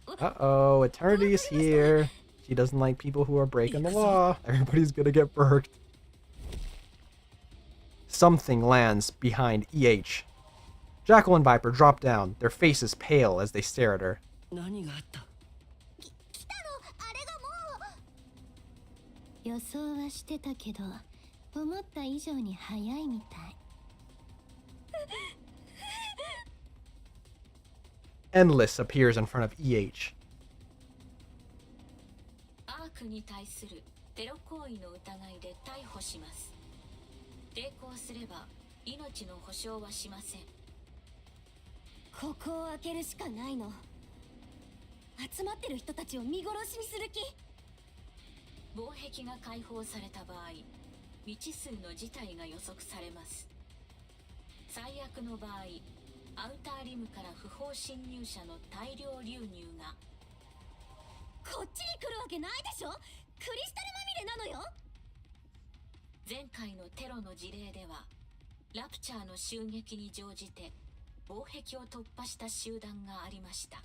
Uh-oh, Eternity's here. She doesn't like people who are breaking the law. Everybody's gonna get burked. Something lands behind EH. Jackal and Viper drop down, their faces pale as they stare at her. 何があった？来たのあれがもう。予想はしてたけど思った以上に早いみたい。 Endless appears in front of EH. アークに対するテロ行為の疑いで逮捕します。抵抗すれば命の保証はしません。ここを開けるしかないの。集まってる人たちを見殺しにする気？防壁が解放された場合、未知数の事態が予測されます。最悪の場合、アウターリムから不法侵入者の大量流入が。こっちに来るわけないでしょ。クリスタルまみれなのよ。前回のテロの事例では、ラプチャーの襲撃に乗じて防壁を突破した集団がありました。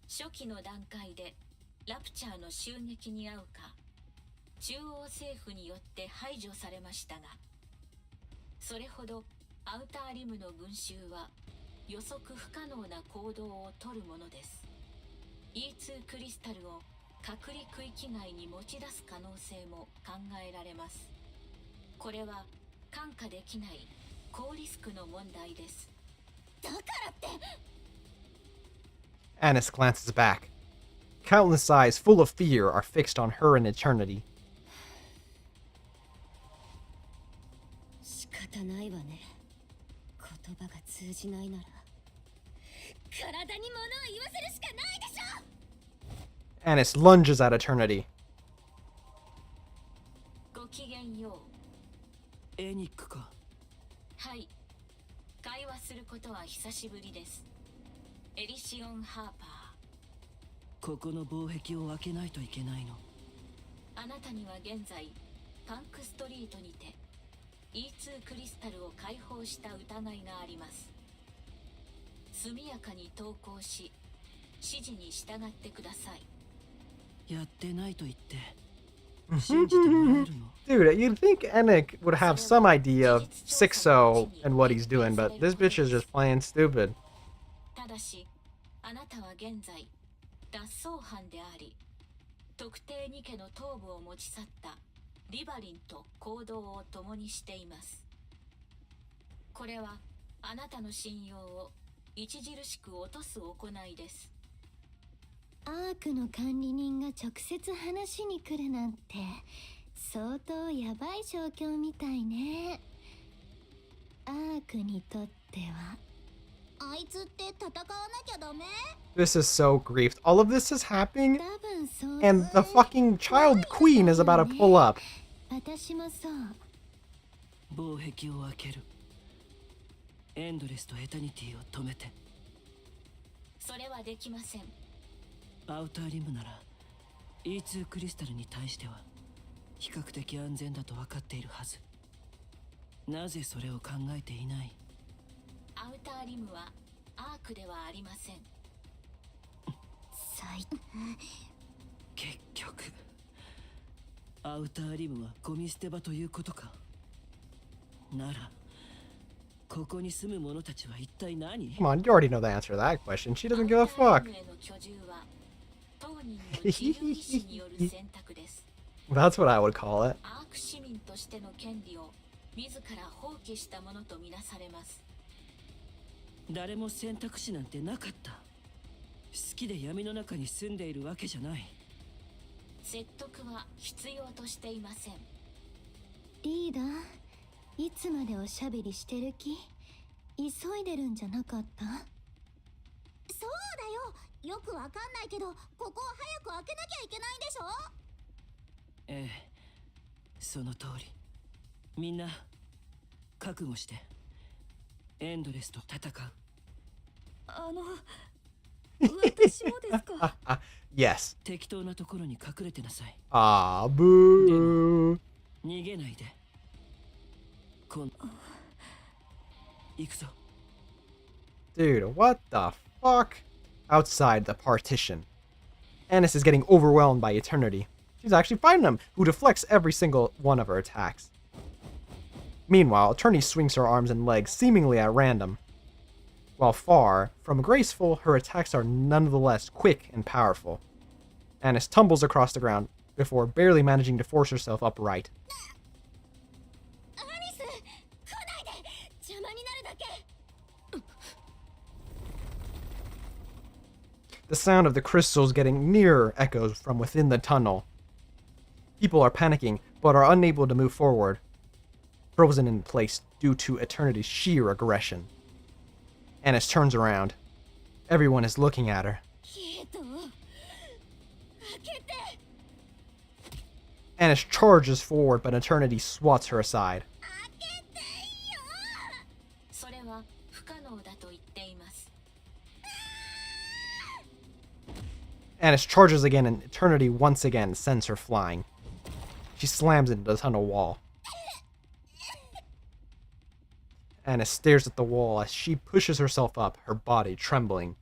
初期の段階でラプチャーの襲撃に遭うか、中央政府によって排除されましたが、それほどアウターリムの群衆は予測不可能な行動をとるものです。 E2 クリスタルを隔離区域外に持ち出す可能性も考えられます。これは看過できない高リスクの問題です。だからって。 Anis glances back. Countless eyes full of fear are fixed on her in eternity. 仕方ないわね。言葉が通じないなら体に物を言わせるしかないでしょ。 Anis lunges at eternity. ごきげんよう。エニックか。はい。会話することは久しぶりです。エリシオン・ハーパー。ここの防壁を開けないといけないの。あなたには現在パンクストリートにて E2 クリスタルを解放した疑いがあります。速やかに投降し、指示に従ってください。やってないと言って信じてもらえるの？ Dude, you'd think Enic would have some idea of Sixo and what he's doing, but this bitch is just plain stupid. ただし、あなたは現在脱走犯であり、特定ニケの頭部を持ち去ったリバリンと行動を共にしています。これはあなたの信用を著しく落とす行いです。アークの管理人が直接話に来るなんて相当やばい状況みたいね。アークにとっては。あいつって戦わなきゃダメ。 This is so griefed. All of this is happening, 多分そう。 and the fucking child queen is about to pull up. 私もそう。防壁を開ける。エンドレスとエタニティを止めて。それはできません。アウターリムなら E2 クリスタルに対しては比較的安全だと分かっているはず。なぜそれを考えていない？アウターリムはアークではありません。結局アウターリムはゴミ捨て場ということか。ならここに住む者たちは一体何？ Come on, you already know the answer to that question. She doesn't give a fuck. 当人の自由意志による選択です。That's what I would call it. アーク市民としての権利を自ら放棄したものとみなされます。誰も選択肢なんてなかった。好きで闇の中に住んでいるわけじゃない。説得は必要としていません。リーダー、いつまでおしゃべりしてる気？急いでるんじゃなかった？そうだよ。よくわかんないけど、ここを早く開けなきゃいけないんでしょ。ええ、その通り。みんな覚悟して。エンドレスと戦う。私もですか。Yes. 適当なところに隠れてなさい。Ah, boo. 逃げないで。行くぞ。 Dude, what the fuck? Outside the partition, Anis is getting overwhelmed by Eternity. She's actually fighting him, who deflects every single one of her attacks. Meanwhile, Eternity swings her arms and legs seemingly at random. While far from graceful, her attacks are nonetheless quick and powerful. Anis tumbles across the ground before barely managing to force herself upright. アニス、来ないで。邪魔になるだけ。 The sound of the crystals getting nearer echoes from within the tunnel. People are panicking, but are unable to move forward, frozen in place due to Eternity's sheer aggression. Anis turns around. Everyone is looking at her. Annis charges forward, but Eternity swats her aside. それは不可能だと言っています。 Annis charges again, and Eternity once again sends her flying. She slams into the tunnel wall. Annis stares at the wall as she pushes herself up, her body trembling.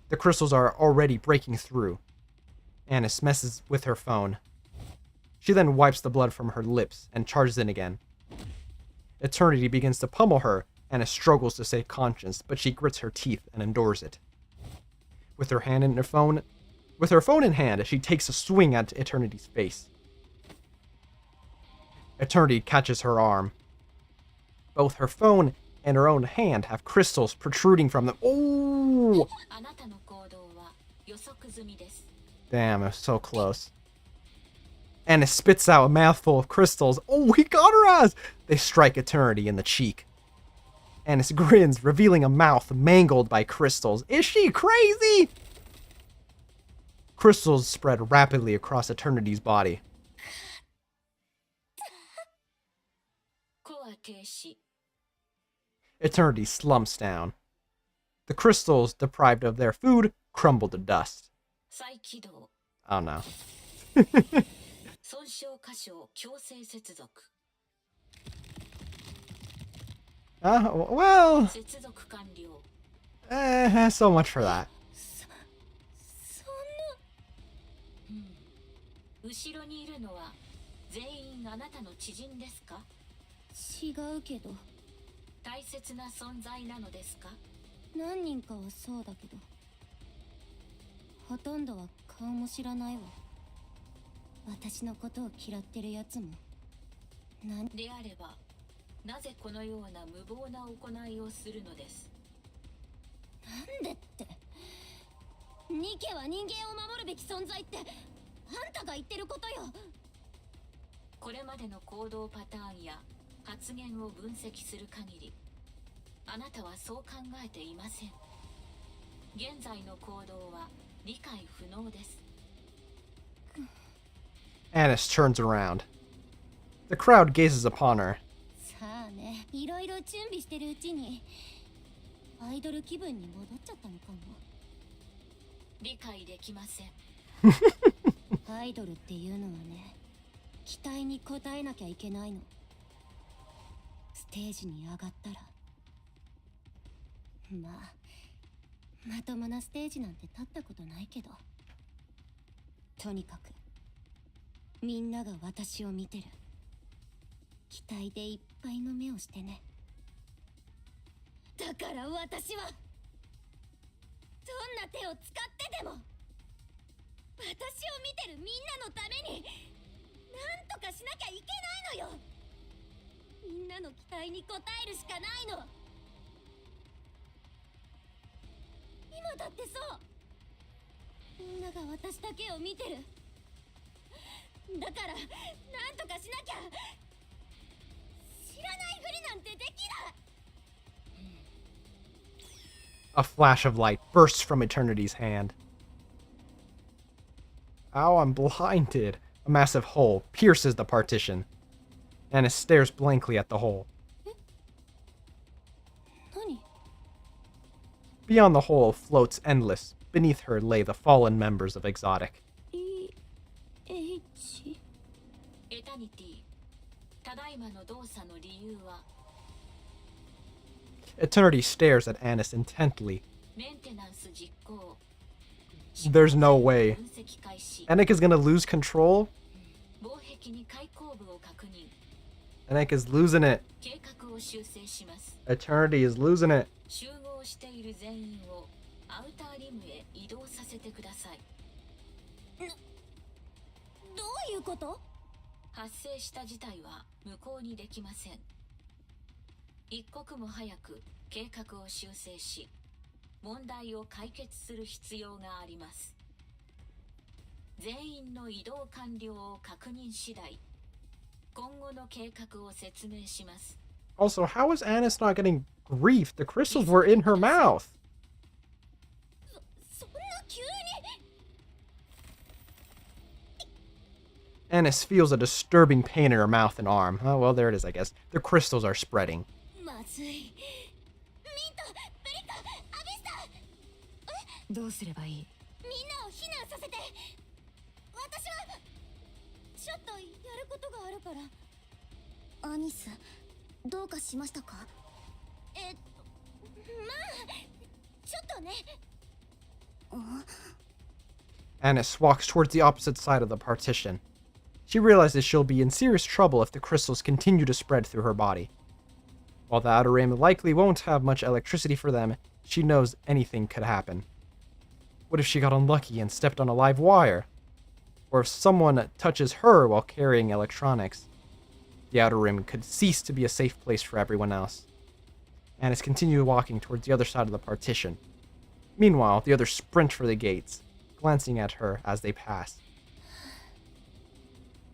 The crystals are already breaking through. Annis messes with her phone. She then wipes the blood from her lips and charges in again. Eternity begins to pummel her. Annis struggles to stay conscious, but she grits her teeth and endures it. With her phone in hand, she takes a swing at Eternity's face. Eternity catches her arm. Both her phone and her own hand have crystals protruding from them. Oh! あなたの行動は予測済みです。 Damn, it was so close. Annis spits out a mouthful of crystals. Oh, he got her ass! They strike Eternity in the cheek. Annis grins, revealing a mouth mangled by crystals. Is she crazy? Crystals spread rapidly across Eternity's body. コア停止。 Eternity slumps down. The crystals, deprived of their food, crumble to dust. 再起動。 Oh no. 損傷箇所を強制接続。 Well, 接続完了。 so much for that. 後ろにいるのは全員あなたの知人ですか？違うけど、大切な存在なのですか？何人かはそうだけど、ほとんどは顔も知らないわ。私のことを嫌ってるやつも。であれば、なぜこのような無謀な行いをするのです？なんでって。ニケは人間を守るべき存在ってあんたが言ってることよ。これまでの行動パターンや発言を分析する限り、あなたはそう考えていません。現在の行動は理解不能です。 Annis turns around. The crowd gazes upon her. さあね、いろいろ準備してるうちにアイドル気分に戻っちゃったのかも。理解できません。アイドルっていうのはね、期待に応えなきゃいけないの。ステージに上がったら、まあまともなステージなんて立ったことないけど、とにかくみんなが私を見てる。期待でいっぱいの目をしてね。だから私はどんな手を使ってでも私を見てるみんなのためになんとかしなきゃいけないのよ。みんなの期待に応えるしかないの。今だってそう。みんなが私だけを見てる。だからなんとかしなきゃ。知らないふりなんてできない。 A flash of light bursts from Eternity's hand. Ow, I'm blinded. A massive hole pierces the partition. Annis stares blankly at the hole. 何? Beyond the hole floats Endless. Beneath her lay the fallen members of Exotic. エタニティ、ただいまの動作の理由は Eternity stares at Annis intently. メンテナンス実行。 There's no way. 分析開始。 Anik is gonna lose control? 防壁に開口部を確認。 Anik is losing it. 計画を修正します。 Eternity is losing it. 集合している全員をアウターリムへ移動させてください。どういうこと？発生した事態は無効にできません。一刻も早く計画を修正し、問題を解決する必要があります。全員の移動完了を確認次第、今後の計画を説明します。 Also, how is Annis not getting grief? The crystals were in her mouth. そんな急に。Annis feels a disturbing pain in her mouth and arm. Oh, well, there it is, I guess. The crystals are spreading. まずい。ミント、ブリカ、アビスタ。どうすればいい？みんなを避難させて。私はちょっとやることがあるから。アニス、どうかしましたか？まあちょっとね。Annis walks towards the opposite side of the partition. She realizes she'll be in serious trouble if the crystals continue to spread through her body. While the outer rim likely won't have much electricity for them, she knows anything could happen. What if she got unlucky and stepped on a live wire? Or if someone touches her while carrying electronics? The outer rim could cease to be a safe place for everyone else. Annis continues walking towards the other side of the partition. Meanwhile, the others sprint for the gates, glancing at her as they pass.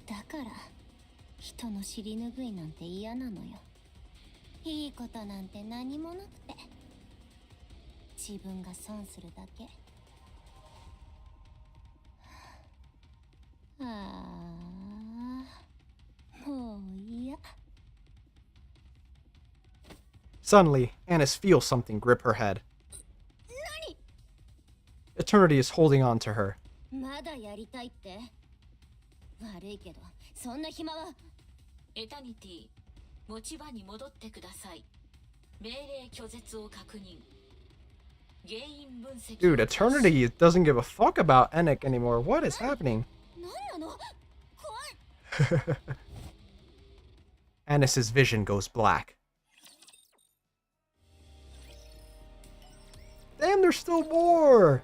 だから人の尻拭いなんて嫌なのよ。いいことなんて何もなくて、自分が損するだけ。ああ、もう嫌。Suddenly, Annis feels something grip her head. Eternity is holding on to her. まだやりたいって？悪いけど、そんな暇は。エタニティ、持ち場に戻ってください。命令拒絶を確認。原因分析。Dude, Eternity doesn't give a fuck about Enic anymore. What is happening? なんなの？怖い。Annis's vision goes black. Damn, there's still more!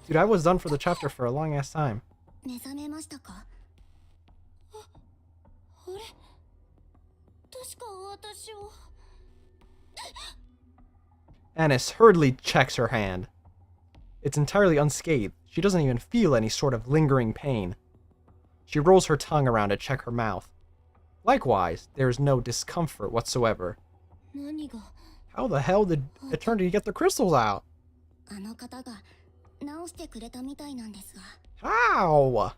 Dude, I was done for the chapter for a long ass time. 目覚めましたか？あれ確か私を。Annis hurriedly checks her hand. It's entirely unscathed. She doesn't even feel any sort of lingering pain. She rolls her tongue around to check her mouth. Likewise, there is no discomfort whatsoever. 何が？ How the hell did Eternity get the crystals out? あの方が直してくれたみたいなんですが。How?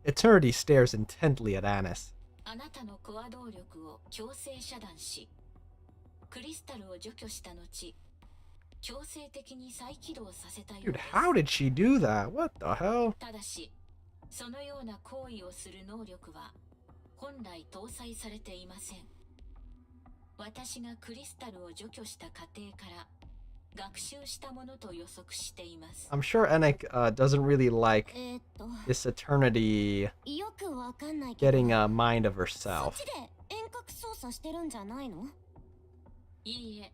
Eternity stares intently at Annis. あなたのコア動力を強制遮断し、クリスタルを除去した後、強制的に再起動させたよう Dude, です。 how did she do that? What the hell? ただし、そのような行為をする能力は本来搭載されていません。私がクリスタルを除去した過程から学習したものと予測しています。 I'm sure Enic doesn't really like そ this Eternity よくわかんないけど。 getting a mind of そ herself. っちで遠隔操作してるんじゃないの？いいえ、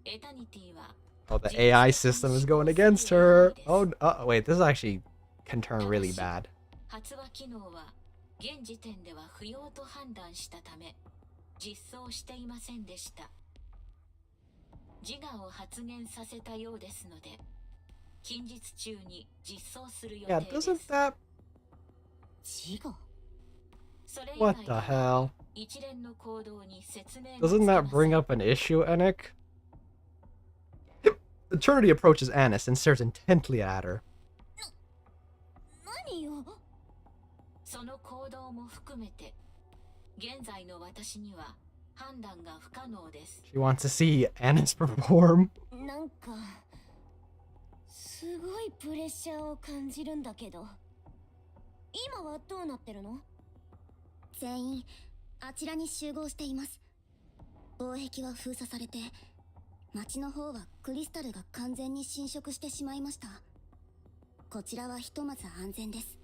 エタニティは Oh, the AI system is going against her. Oh, wait, this actually can turn really bad. 発話機能は現時点では不要と判断したため実装していませんでした。自我を発現させたようですので、近日中に実装する予 Yeah, 定です。 doesn't that... 自我？それ以 What 外 the は hell? 一連の行動に説明が Doesn't つき that ません。 bring up an issue, Enic? Eternity approaches Annis and stares intently at her. 何よ。その行動も含めて、現在の私には判断が不可能です。 She wants to see Annis perform. なんかすごいプレッシャーを感じるんだけど。今はどうなってるの？全員あちらに集合しています。防壁は封鎖されて、町の方はクリスタルが完全に侵食してしまいました。こちらはひとまず安全です。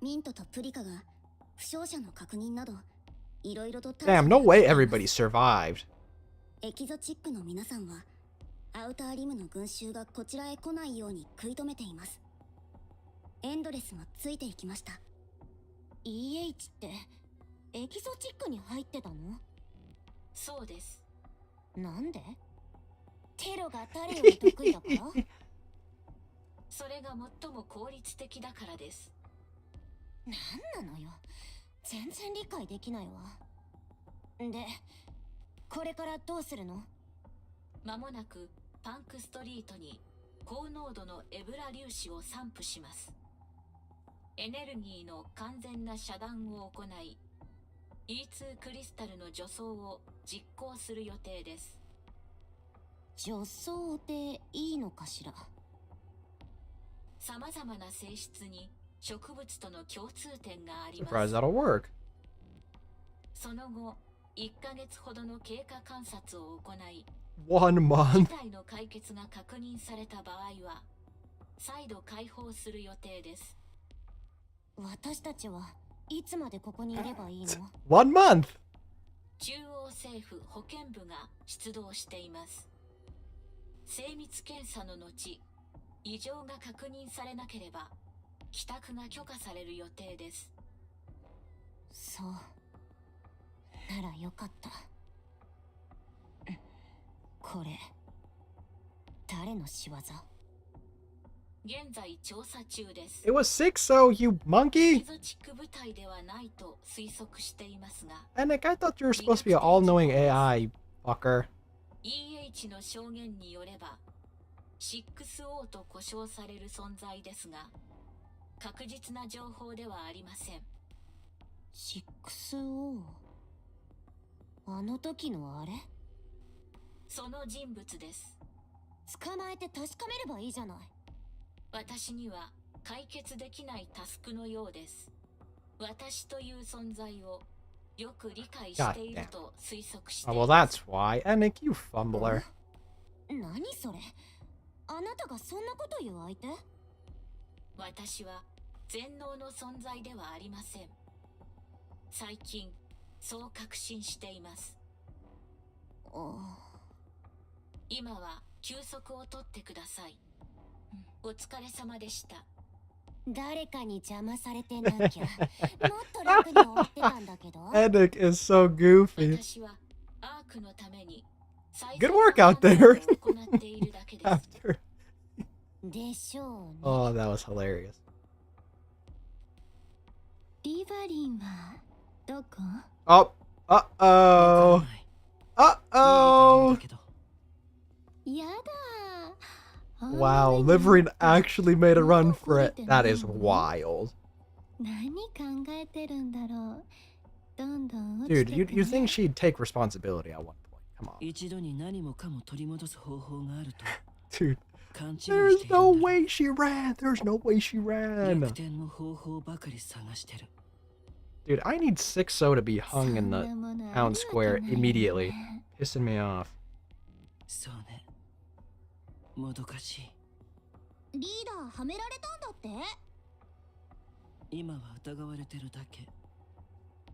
ミントとプリカが負傷者の確認などいろいろと。 Damn, no way everybody survived. エキゾチックの皆さんはアウターリムの群衆がこちらへ来ないように食い止めています。エンドレスもついていきました。 EH ってエキゾチックに入ってたの？そうです。なんで？テロが誰より得意だから？それが最も効率的だからです。なんなのよ。全然理解できないわ。で、これからどうするの？まもなくパンクストリートに高濃度のエブラ粒子を散布します。エネルギーの完全な遮断を行い、E2 クリスタルの除草を実行する予定です。除草でいいのかしら。様々な性質に植物との共通点があります。 Surprised that'll work. その後、1ヶ月ほどの経過観察を行い、1 month. 事態の解決が確認された場合は、再度解放する予定です。私たちはいつまでここにいればいいの？ 1 month. 中央政府保健部が出動しています。精密検査の後、異常が確認されなければ帰宅が許可される予定です。そうならよかった。これ誰の仕業？現在調査中です。 It was 6-0, you エ monkey. キゾチック部隊ではないと推測していますが、 Nick, I thought you were supposed to be an all-knowing AI, fucker. EH の証言によれば 6O と呼称される存在ですが、確実な情報ではありません。 6O？ あの時のあれ？その人物です。捕まえて確かめればいいじゃない。私には解決できないタスクのようです。私という存在をよく理解していると推測してい Oh, ま well, す。 that's why. Nick, you fumbler. 何それ？あなたがそんなこと言う相手？私は全能の存在ではありません。最近そう確信しています。今は休息を取ってください。お疲れ様でした。誰かに邪魔されてなきゃもっと楽に終わってたんだけど。Nick is so goofy. 私はアークのために Good work out there. 行っているだけです。After. でしょうね。 Oh, that was hilarious. リバリンはどこ？ Oh, uh-oh. Uh-oh. やだ。 Wow, Liverine actually made a run for it. That is wild. 何考えてるんだろう。どんどん落ち Dude, て you think she'd take responsibility at one point? Come on. 一度に何もかも取り戻す方法があると Dude, 勘違いしてい there's るんだ no ろう。 way she ran. There's no way she 逆 ran. 転の方法ばかり探してる。 Dude, I need 6-0 to be hung in the town square immediately. Pissing me off. そうね。もどかしい。リーダーはめられたんだって？今は疑われてるだけ。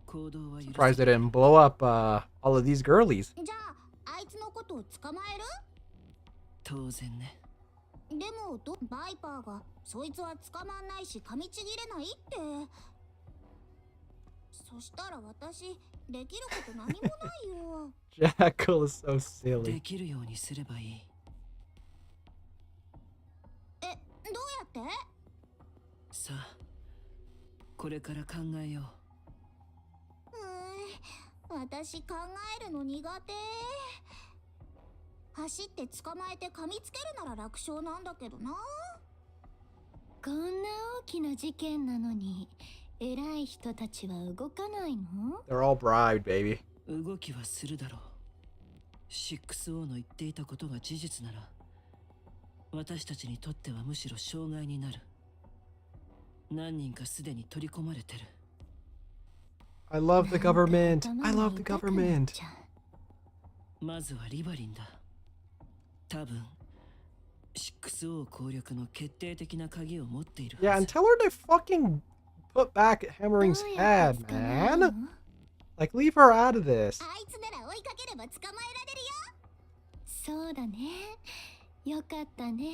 行動は許 Surprised せ they didn't blow up all of these girlies. じゃああいつのことを捕まえる？当然ね。でもバイパーがそいつは捕まんないし噛みちぎれないって。そしたら私できること何もないよ。Jackal is so で silly. きるようにすればいい。どうやって？さあ、これから考えよ私考えるの苦手。走って捕まえて噛みつけるなら楽勝なんだけどな。こんな大きな事件なのに偉い人たちは動かないの？ They're all bribed, baby. う。動きはするだろう。6O の言っていたことが事実なら、私たちにとってはむしろ障害になる。何人かすでに取り込まれてる。I love the government. I love the government. まずはリバリンだ。多分 6O 攻略の決定的な鍵を持っている Yeah, は and ず。 tell her to fucking put back Hammering's head, man. Like, leave her out of this. あいつなら追いかければ捕まえられるよ。そうだね。よかったね。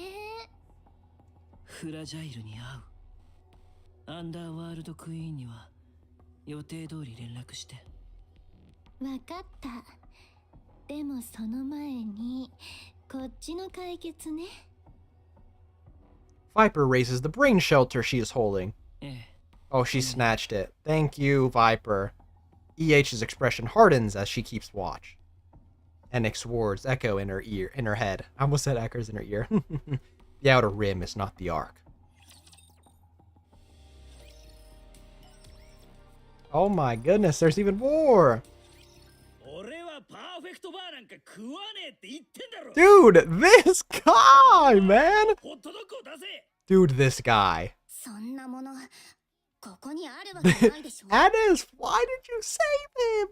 フラジャイルに会う。アンダーワールドクイーンには予定通り連絡して。わかった。でもその前にこっちの解決ね。 Viper raises the brain shelter she is holding. ええ。 Oh, she snatched it. Thank you, Viper. EH's expression hardens as she keeps watch. Enick's words echo in her head. I almost said echoes in her ear. The outer rim is not the arc. Oh my goodness, there's even more! 俺はパーフェクトバーなんか食わねえって言ってんだろ。 Dude, this guy, man! ホットドッグを出せ。 Dude, this guy. そんなものここにあるわけないでしょ。 Addis, why did you save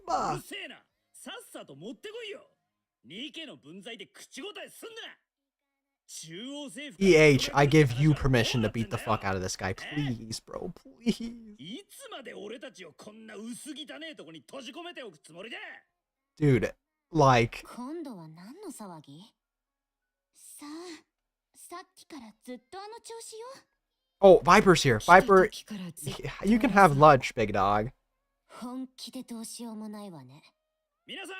う him? るせえな。さっさと持ってこいよ。ニケの分際で口答えすんな。中央政府 EH, I give you permission to beat the fuck out of this guy. Please, bro, please. いつまで俺たちをこんな薄汚ねえとこに閉じ込めておくつもりだ。 Dude, like... 今度は何の騒ぎ？さあ、さっきからずっとあの調子よ。 Oh, Viper's here. Viper, 来た時からずっと you can have lunch, big dog. 本気でどうしようもないわね。皆さん、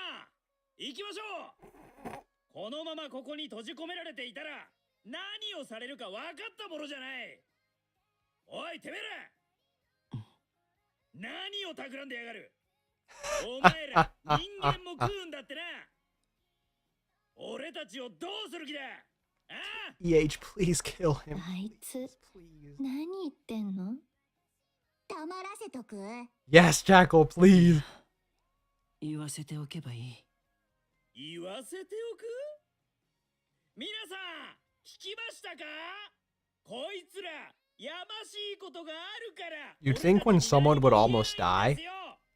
行きましょう。このままここに閉じ込められていたら何をされるか分かったものじゃない。おいてめえら、何を企んでやがる。お前ら人間も食うんだってな。俺たちをどうする気だ。ああ、 EH, please kill him. あいつ Please. 何言ってんの？黙らせとく？ Yes, Jackal, please. 言わせておけばいい。言わせておく。皆さん聞きましたか。こいつらやましいことがあるから。 You'd think when someone would almost die,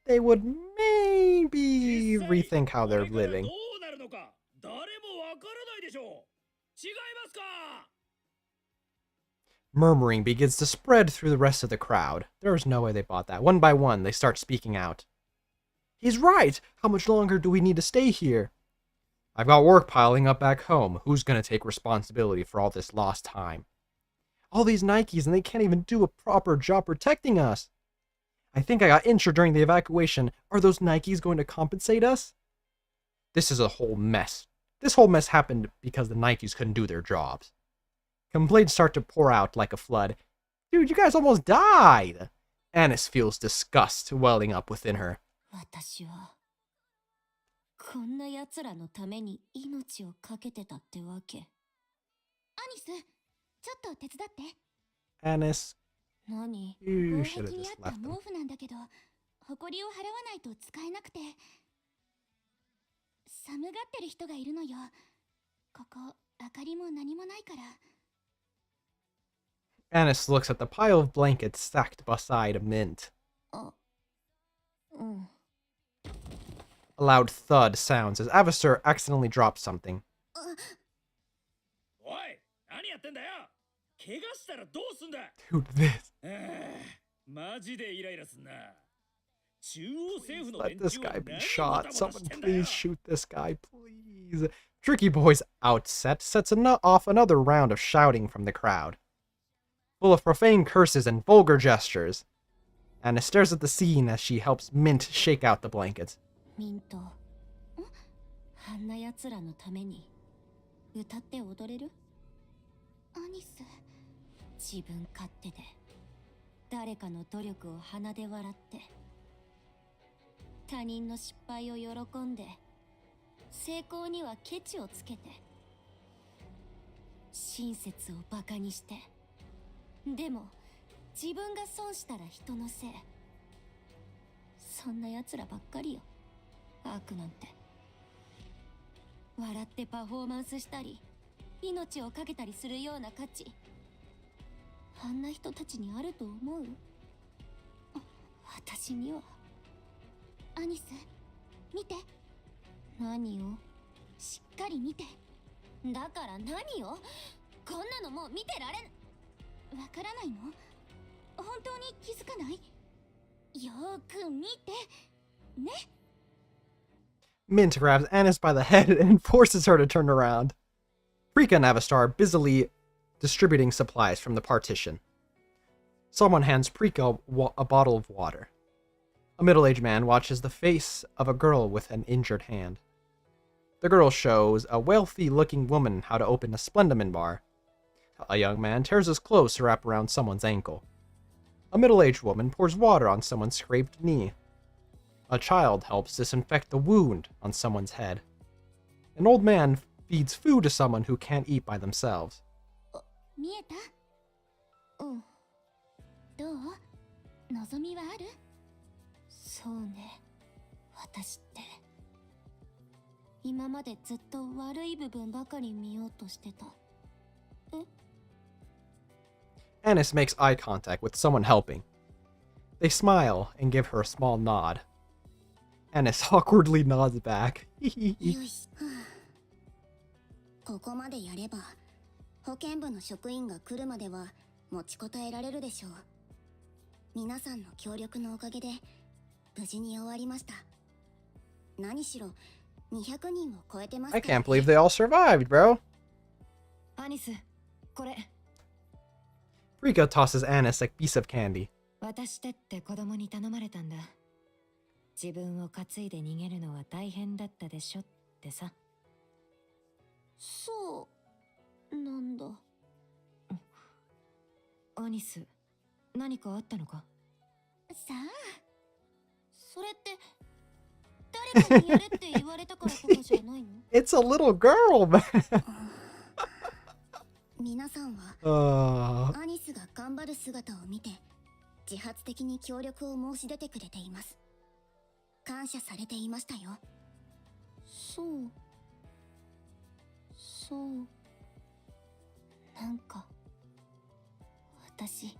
they would maybe rethink how they're living. どうなるのか誰もわからないでしょう。違いますか。 Murmuring begins to spread through the rest of the crowd. There's no way they bought that. One by one, they start speaking out. He's right! How much longer do we need to stay here? I've got work piling up back home. Who's gonna take responsibility for all this lost time? All these Nikes and they can't even do a proper job protecting us. I think I got injured during the evacuation. Are those Nikes going to compensate us? This is a whole mess. This whole mess happened because the Nikes couldn't do their jobs. Complaints start to pour out like a flood. Dude, you guys almost died! Annis feels disgust welling up within her. 私はこんな奴らのために命をかけてたってわけ。アニス、ちょっと手伝って。 Annis, 何？ you 防 should 壁 have に just あった left 毛 them. 布なんだけど、埃を払わないと使えなくて。寒がってる人がいるのよ。ここ、明かりも何もないから。 Annis looks at the pile of blankets stacked beside a mint. あ、うん。 A loud thud sounds as Avasur accidentally drops something. おい、何やってんだよ。怪我したらどうすんだ。 Dude, this. マジでイライラすんな。中央政府の Let 連 this 中は guy be 何を shot. もたもた Someone してんだよ。 please shoot this guy, please. Tricky Boy's outset sets off another round of shouting from the crowd, full of profane curses and vulgar gestures. Anna stares at the scene as she helps Mint shake out the blankets. ミント、あんな奴らのために歌って踊れる？アニス、自分勝手で誰かの努力を鼻で笑って他人の失敗を喜んで成功にはケチをつけて親切をバカにしてでも自分が損したら人のせい。そんな奴らばっかりよ、悪なんて。笑ってパフォーマンスしたり命を懸けたりするような価値、あんな人たちにあると思う？私には。アニス、見て。何を？しっかり見て。だから何を？こんなのもう見てられん。わからないの？本当に気づかない？よーく見てね。 Mint grabs Annis by the head and forces her to turn around. Rika and Avastar are busily distributing supplies from the partition. Someone hands Prika a bottle of water. A middle-aged man watches the face of a girl with an injured hand. The girl shows a wealthy-looking woman how to open a Splendamin bar. A young man tears his clothes to wrap around someone's ankle. A middle-aged woman pours water on someone's scraped knee. A child helps disinfect the wound on someone's head. An old man feeds food to someone who can't eat by themselves. 見えた？うん。どう？望みはある？そうね。私って。今までずっと悪い部分ばかり見ようとしてた。Anis makes eye contact with someone helping. They smile and give her a small nod. Anis awkwardly nods back. よし。ここまでやれば、保健部の職員が来るまでは持ちこたえられるでしょう。皆さんの協力のおかげで無事に終わりました。何しろ200人を超えてますか I らね。 can't believe they all survived, bro. アニス、これ Rika tosses Anis a piece of candy. 渡してって子供に頼まれたんだ。自分を担いで逃げるのは大変だったでしょってさ。そうなんだ。アニス、何かあったのか？さあ、それって誰かにやれって言われたからとかじゃないの？ It's a little girl, man. 皆さんは Uh, アニスが頑張る姿を見て自発的に協力を申し出てくれています。感謝されていましたよ。そうなんか私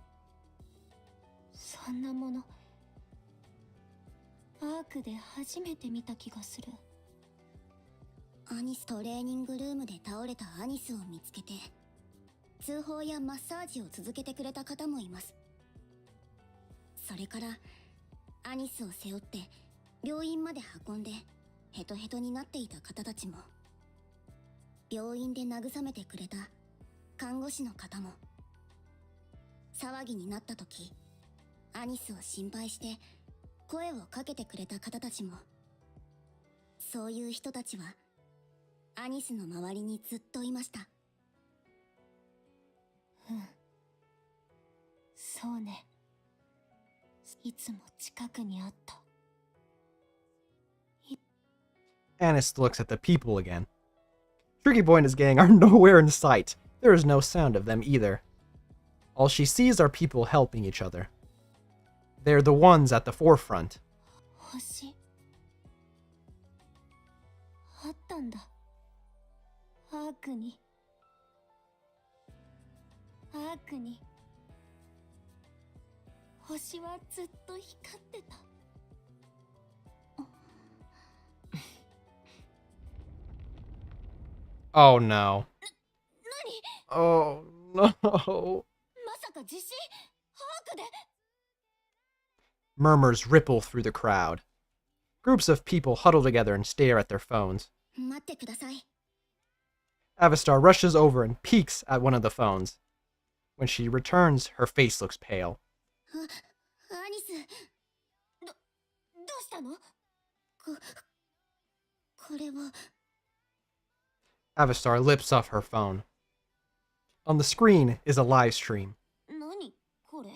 そんなものアークで初めて見た気がする。アニストレーニングルームで倒れたアニスを見つけて通報やマッサージを続けてくれた方もいます。それからアニスを背負って病院まで運んでヘトヘトになっていた方たちも、病院で慰めてくれた看護師の方も、騒ぎになった時アニスを心配して声をかけてくれた方たちも、そういう人たちはアニスの周りにずっといました。そうね。いつも近くにあった。 Anis looks at the people again. Tricky Boy and his gang are nowhere in sight. There is no sound of them either. All she sees are people helping each other. They're the ones at the forefront. 星あったんだ。アークに星はずっと光ってた。 Oh no. 何？ Oh no. まさか地震？アークで？ Murmurs ripple through the crowd. Groups of people huddle together and stare at their phones. 待ってください。 Avistar rushes over and peeks at one of the phones. When she returns, her face looks pale. アニス、どうしたの？これは。 Avistar lifts off her phone. On the screen is a live stream. 何これ？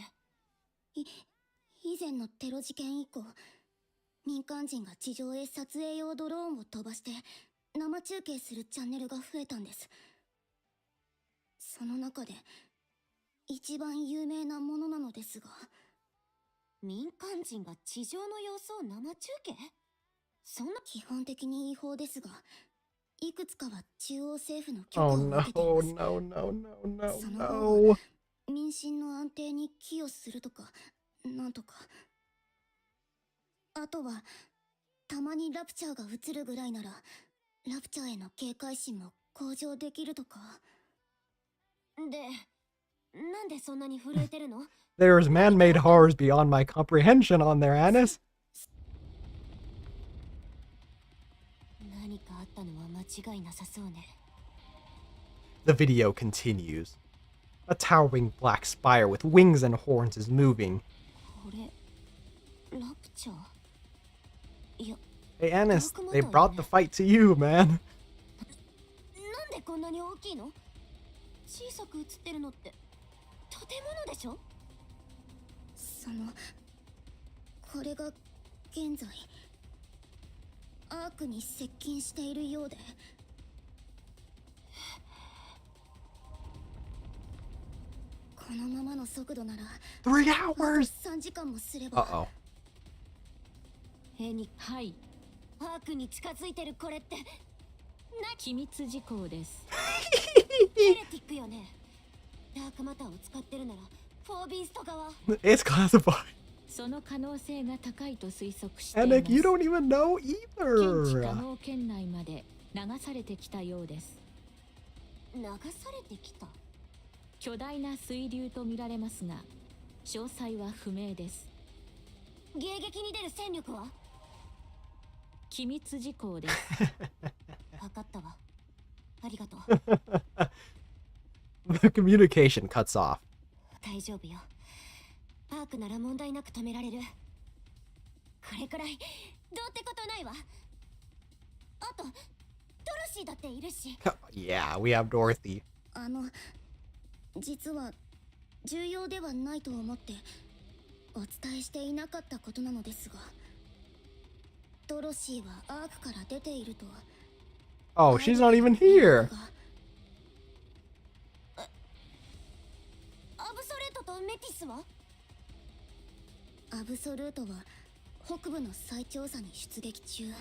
以前のテロ事件以降、民間人が地上へ撮影用ドローンを飛ばして生中継するチャンネルが増えたんです。その中で一番有名なものなのですが。民間人が地上の様子を生中継？そんな基本的に違法ですが、いくつかは中央政府の許可 Oh を no, 受けています。 no, no, no, no, その後 no. 民心の安定に寄与するとかなんとか。あとはたまにラプチャーが映るぐらいならラプチャーへの警戒心も向上できるとか。で、なんでそんなに震えてるの？ There's man-made horrors beyond my comprehension on there, Anis. 何かあったのは間違いなさそうね。 The video continues. A towering black spire with wings and horns is moving. これラプチャー？いや、 Hey, Anis, they brought the fight to you, man. なんでこんなに大きいの？小さく映ってるのって建物でしょ？これが現在アークに接近しているようで。このままの速度なら 3 hours! 3時間もすれば。 Uh-oh. はい、パークに近づいてるこれって機密事項です。ヘレティックよね。ダークマターを使ってるならフォービースト側。 It's classified. その可能性が高いと推測しています。 And you don't even know 検知可 either. 能圏内まで流されてきたようです。流されてきた。巨大な水流と見られますが、詳細は不明です。迎撃に出る戦力は？機密事項です。分かったわ。ありがとう。The communication cuts off. 大丈夫よ。パークなら問題なく止められる。これくらいどうってことないわ。あとドロシーだっているし。Yeah, we have Dorothy. 実は重要ではないと思ってお伝えしていなかったことなのですが、ドロシーはアークから出ていると。 Oh, she's not even here. アブソルートとメティスは？アブソルートは北部の再調査に出撃中。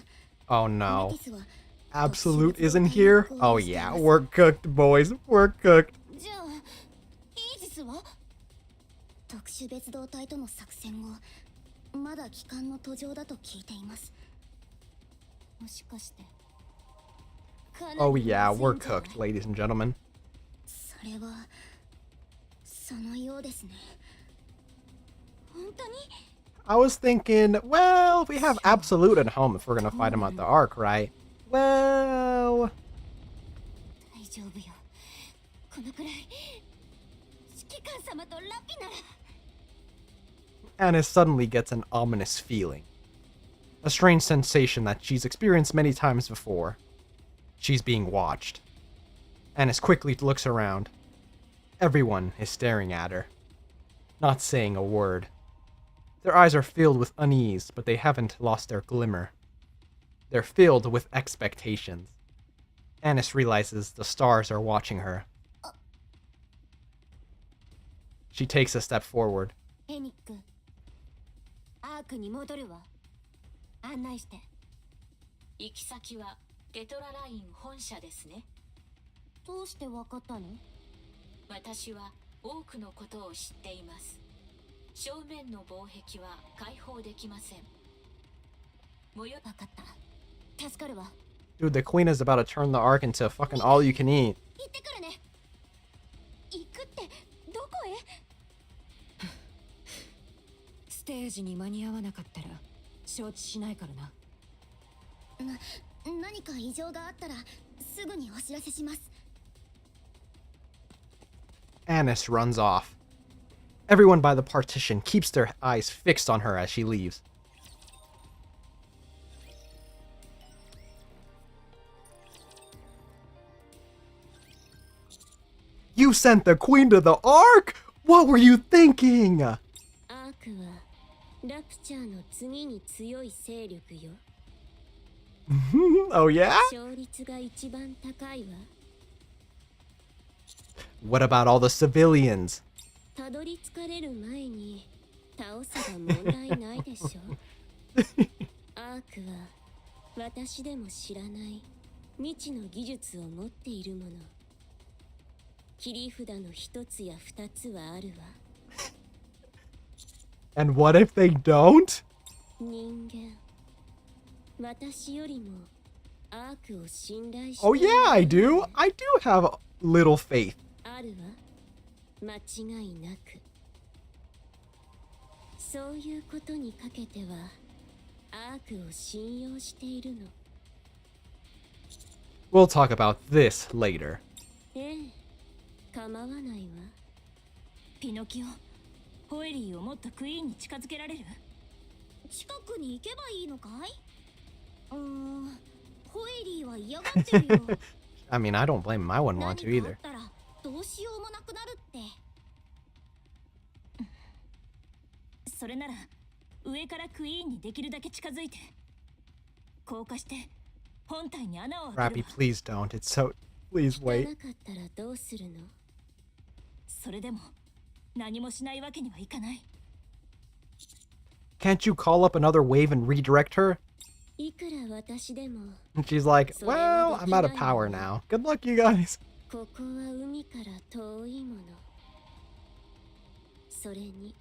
Oh メ no. ティスは Absolute isn't here? Oh yeah, we're cooked, boys. We're cooked. じゃあイージスは？特殊別動隊との作戦後、まだ帰還の途上だと聞いています。もしかして。 Oh yeah, we're cooked, ladies and gentlemen. それはそのようですね。本当に？ I was thinking, well, we have Absolute at home if we're gonna fight him at the Ark, right? Well... 大丈夫よ。このくらい指揮官様とラピなら。 Annis suddenly gets an ominous feeling. A strange sensation that she's experienced many times before. She's being watched. Annis quickly looks around. Everyone is staring at her, not saying a word. Their eyes are filled with unease, but they haven't lost their glimmer. They're filled with expectations. Annis realizes the stars are watching her. She takes a step forward. フェニック、アークに戻るわ。案内して。行き先はテトラライン本社ですね。どうしてわかったの？私は多くのことを知っています。正面の防壁は開放できません。わかった。助かるわ。 Dude, the queen is about to turn the Ark into fucking all you can eat. 行ってくるね。行くってどこへ？ステージに間に合わなかったら承知しないからな。何か異常があったらすぐにお知らせします。 Annis runs off. Everyone by the partition keeps their eyes fixed on her as she leaves. You sent the queen to the Ark? What were you thinking? アークはラプチャーの次に強い勢力よ。 Oh yeah? 勝率が一番高いわ。 What about all the civilians? たどり着かれる前に倒せば問題ないでしょ。アークは私でも知らない未知の技術を持っているもの。切り札の一つや二つはあるわ。 And what if they don't? 人間、私よりもアークを信頼して Oh yeah, I do. I do have little faith. あるわ。間違いなく。そういうことにかけてはアークを信用しているの。 We'll talk about this later. ええ、構わないわ。ピノキオ、ホエリーをもっとクイーンに近づけられる？近くに行けばいいのかい？ホエリーは嫌がってるよ。I mean, I don't blame him. I wouldn't want to 何かあ either. ったらどうしようもなくなるって。それなら上からクイーンにできるだけ近づいて降下して本体に穴を開け Rappy, るわ。 please don't. It's so... Please 汚 wait. かったらどうするの？それでも何もしないわけにはいかない。Can't you call up another wave and redirect her? いくら私でも And she's like, well, I'm out of power now. Good luck, you guys. ここは海から遠いもの。それに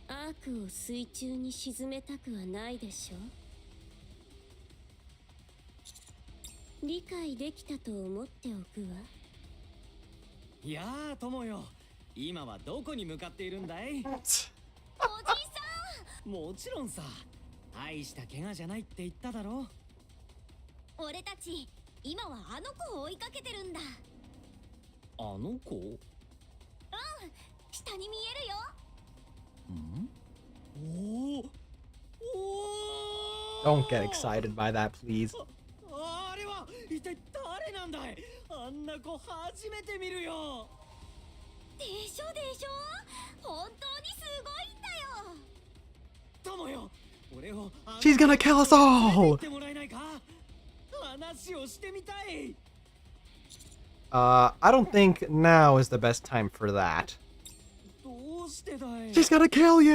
アークを水中に沈めたくはないでしょ。理解できたと思っておくわ。いやー、友よ。今はどこに向かっているんだい？おじいさん。もちろんさ。大した怪我じゃないって言っただろ。俺たち今はあの子を追いかけてるんだ。あの子？下に見えるよ。ん？おお。Don't get excited by that, please. あれは一体誰なんだい？あんな子初めて見るよ。でしょでしょ。本当にすごいんだよ。友よ、俺を She's gonna kill us all! てもらえないか？話をしてみたい。I don't think now is the best time for that. どうしてだい？ She's gonna kill you!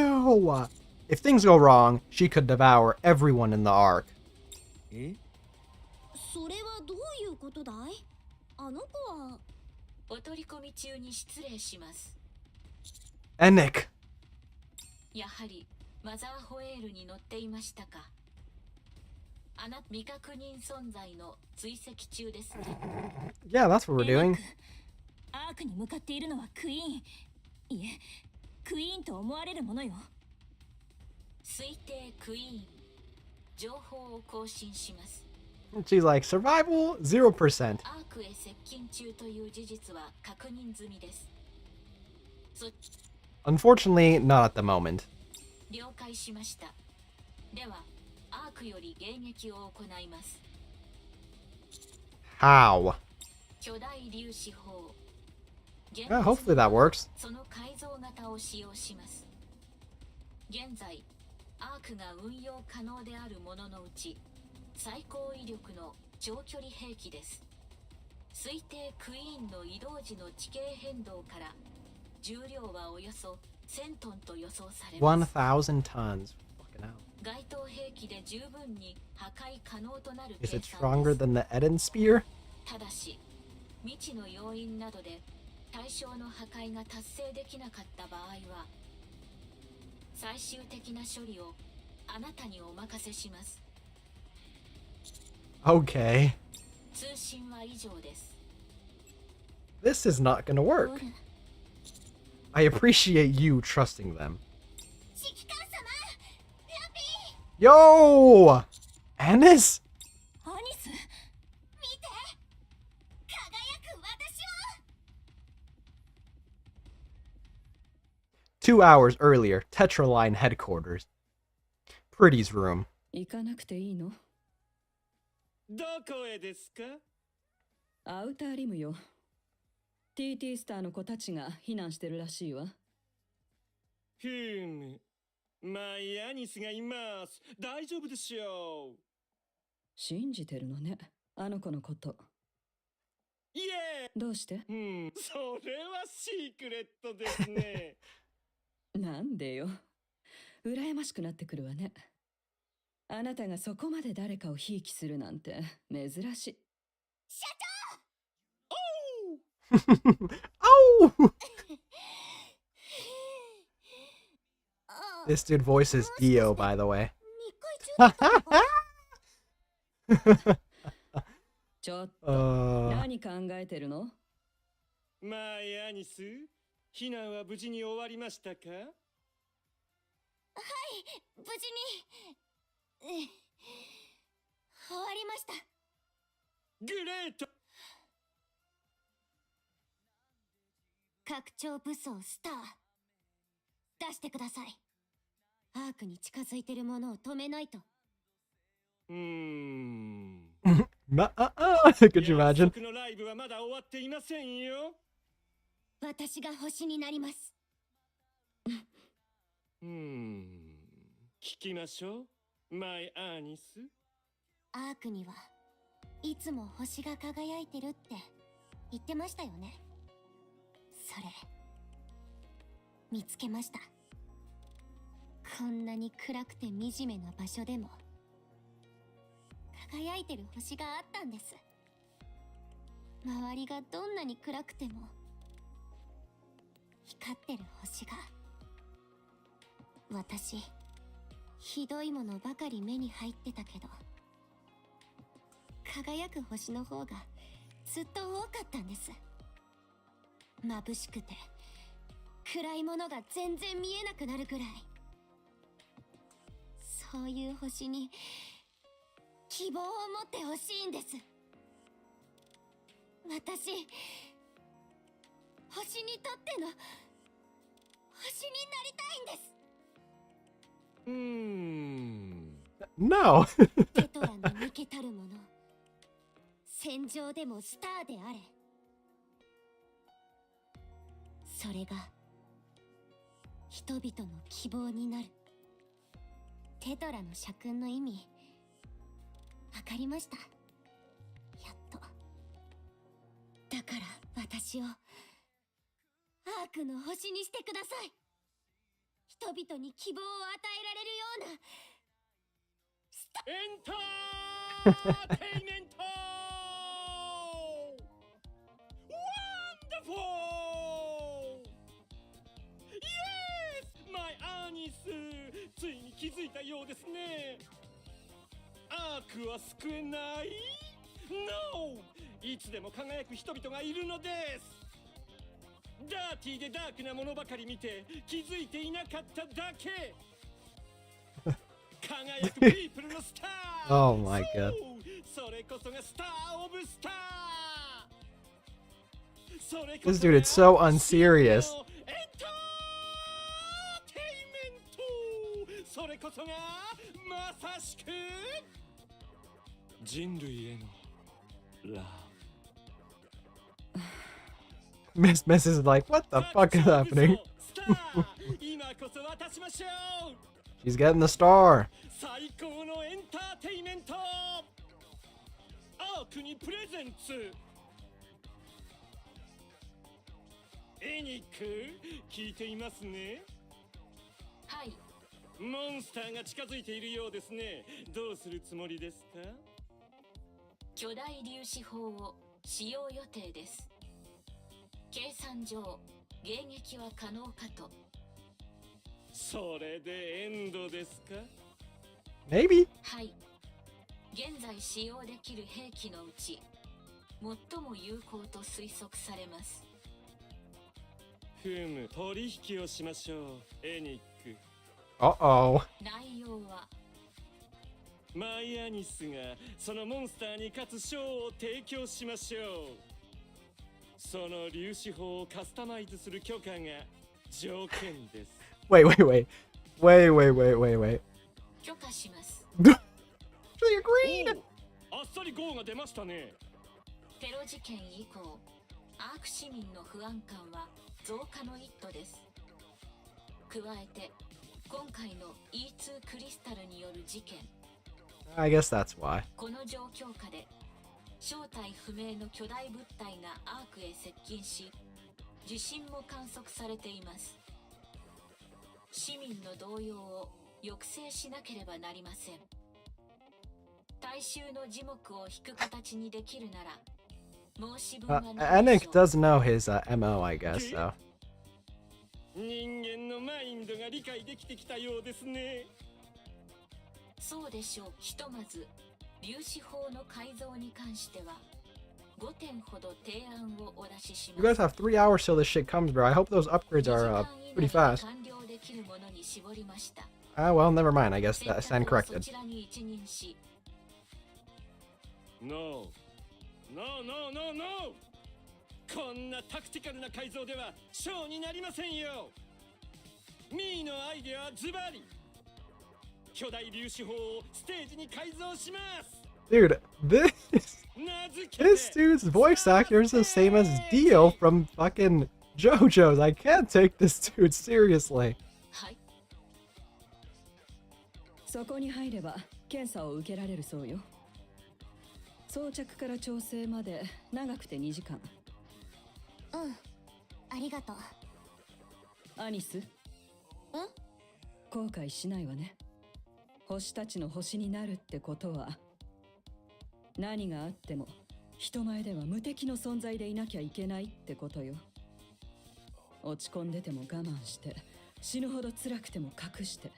If things go wrong, she could devour everyone in the ark. え？それはどういうことだい？あの子は。お取り込み中に失礼します。And Nick. やはりマザーホエールに乗っていましたか。未確認存在の追跡中ですね。Yeah, that's what we're doing. アークに向かっているのはクイーン。いえ、クイーンと思われるものよ。推定クイーン。情報を更新します。She's like, survival 0%. アークへ接近中という事実は確認済みです。Unfortunately, not at the moment. 了解しました。では、アークより迎撃を行います。How? 巨大粒子砲。Hopefully that works. その改造型を使用します。現在、アークが運用可能であるもののうち、最高威力の長距離兵器です。推定クイーンの移動時の地形変動から重量はおよそ1000トンと予想されます。1,000 tons. Fucking hell. 該当兵器で十分に破壊可能となる Is 計 it 算 stronger です。 than the Eden Spear? ただし、未知の要因などで対象の破壊が達成できなかった場合は、最終的な処理をあなたにお任せします。Okay. 通信は以上です。This is not gonna ほ work. ら、 I appreciate you trusting them. 指揮官様、ラピ Yo! Anis? ー、アニス、見て、輝く私を。 2 hours earlier, Tetraline headquarters. Pretty's room. 行かなくていいの？どこへですか？アウターリムよ。TT スターの子たちが避難してるらしいわ。ふむ。マイアニスがいます。大丈夫でしょう。信じてるのね、あの子のこと。イエどうして？ーイ。それはシークレットですね。なんでよ。羨ましくなってくるわね。あなたがそこまで誰かをひいきするなんて珍しい。社 Oh! 長。This dude voices Dio, by the way. 密会中だったのか。ちょっと、何考えてるの？マイアニス、避難は無事に終わりましたか？無事に、終わりました。グレート。拡張武装スター、出してください。アークに近づいてるものを止めないと。Could you imagine? 約束のライブはまだ終わっていませんよ。私が星になります。聞きましょう、マイアーニス。アークにはいつも星が輝いてるって言ってましたよね。それ見つけました。こんなに暗くて惨めな場所でも輝いてる星があったんです。周りがどんなに暗くても光ってる星が。私ひどいものばかり目に入ってたけど、輝く星の方がずっと多かったんです。眩しくて暗いものが全然見えなくなるくらい。そういう星に希望を持ってほしいんです。私、星にとっての星になりたいんです。No. テトラのニケたるもの、戦場でもスターであれ。それが人々の希望になる。テトラの社訓の意味わかりました。やっと。だから私をアークの星にしてください。人々に希望を与えられるようなエンターテイメントワンダフォーイエスマイアーニス、ついに気づいたようですね。アークは救えない？ No! いつでも輝く人々がいるのです。ダーティーでダークなものばかり見て気づいていなかっただけ。輝くピープルのスター。Oh my god. それこそがスターオブスター。 This dude, it's so unserious. それこそがまさしく人類へのラブ。 Miss is like, what the fuck is happening? She's getting the star. 最高のエンターテイメント。アークにプレゼンツ。エニック、聞いていますね。はい。モンスターが近づいているようですね。どうするつもりですか？巨大粒子砲を使用予定です。計算上、迎撃は可能かと。それでエンドですか？ Maybe. はい。現在使用できる兵器のうち、最も有効と推測されます。ふむ、取引をしましょう、エニック。Uh-oh. 内容はマイアニスがそのモンスターに勝つショーを提供しましょう。その粒子砲をカスタマイズする許可が条件です。Wait. Wait. 許可します。They agreed. あっさりゴーが出ましたね。テロ事件以降、アーク市民の不安感は増加の一途です。加えて、今回の E2 クリスタルによる事件。I guess that's why. この状況下で、正体不明の巨大物体がアークへ接近し、地震も観測されています。市民の動揺を抑制しなければなりません。大衆の耳目を引く形にできるなら、申し分がないでし Anik ょう。 does know his MO, I guess, so. 人間のマインドが理解できてきたようですね。そうでしょう。ひとまず粒子砲の改造に関しては5点ほど提案をお出しし You ま guys す。 have 3 hours till this shit comes, bro. I hope those upgrades are pretty fast. 完了できるものに絞りました。 Ah, well, never mind. I guess that stand 選択をそ corrected. ちらに一任し、 No. こんなタクティカルな改造ではショーになりませんよ。ミーのアイデアはズバリ。巨大粒子砲をステージに改造します。 Dude, this dude's voice actor is the same as Dio from fucking JoJo's. I can't take this dude seriously. はい。そこに入れば検査を受けられるそうよ。装着から調整まで長くて2時間。うん、ありがとう。アニス、後悔しないわね。星たちの星になるってことは、何があっても人前では無敵の存在でいなきゃいけないってことよ。落ち込んでても我慢して、死ぬほど辛くても隠して、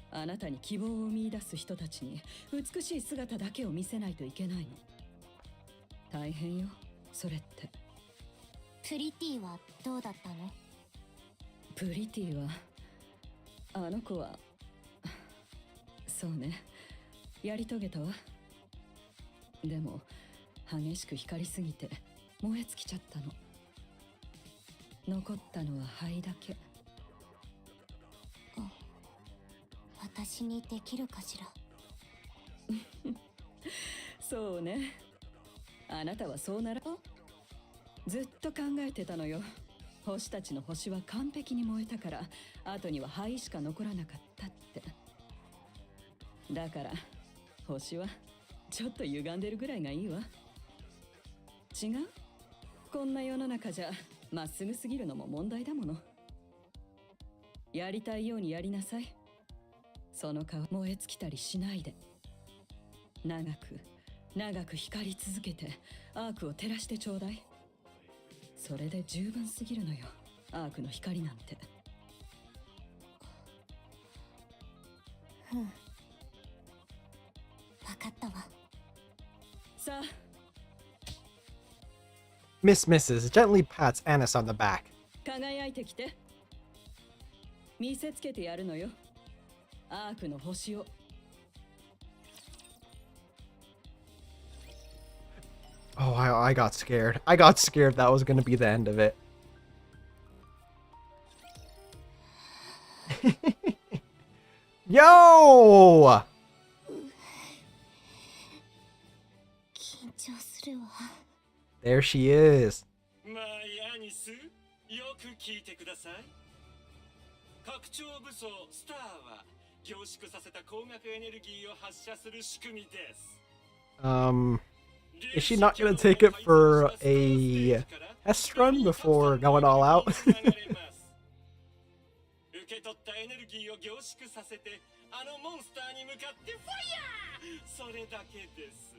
あなたに希望を見出す人たちに美しい姿だけを見せないといけないの。大変よ、それって。プリティはどうだったの？プリティは、あの子は、そうね、やり遂げたわ。でも激しく光りすぎて燃え尽きちゃったの。残ったのは灰だけ。私にできるかしら？そうね、あなたはそうなら。ずっと考えてたのよ。星たちの星は完璧に燃えたから、後には灰しか残らなかったって。だから星はちょっと歪んでるぐらいがいいわ。違う？こんな世の中じゃまっすぐすぎるのも問題だもの。やりたいようにやりなさい。その顔燃え尽きたりしないで、長く長く光り続けてアークを照らしてちょうだい。それで十分すぎるのよ、アークの光なんて。うん、分かったわ。さあ。Miss Mrs. gently pats Anis on the back. 輝いてきて。見せつけてやるのよ、アークの星を。Oh, I got scared. I got scared that was gonna be the end of it. Yo! 緊張するわ。There she is. まあ、ヤニス、よく聞いてください。拡張武装スターは凝縮させた光学エネルギーを発射する仕組みです。Is she not gonna take it for a test run before going all out? 受け取ったエネルギーを凝縮させて、あのモンスターに向かってファイヤー！それだけです。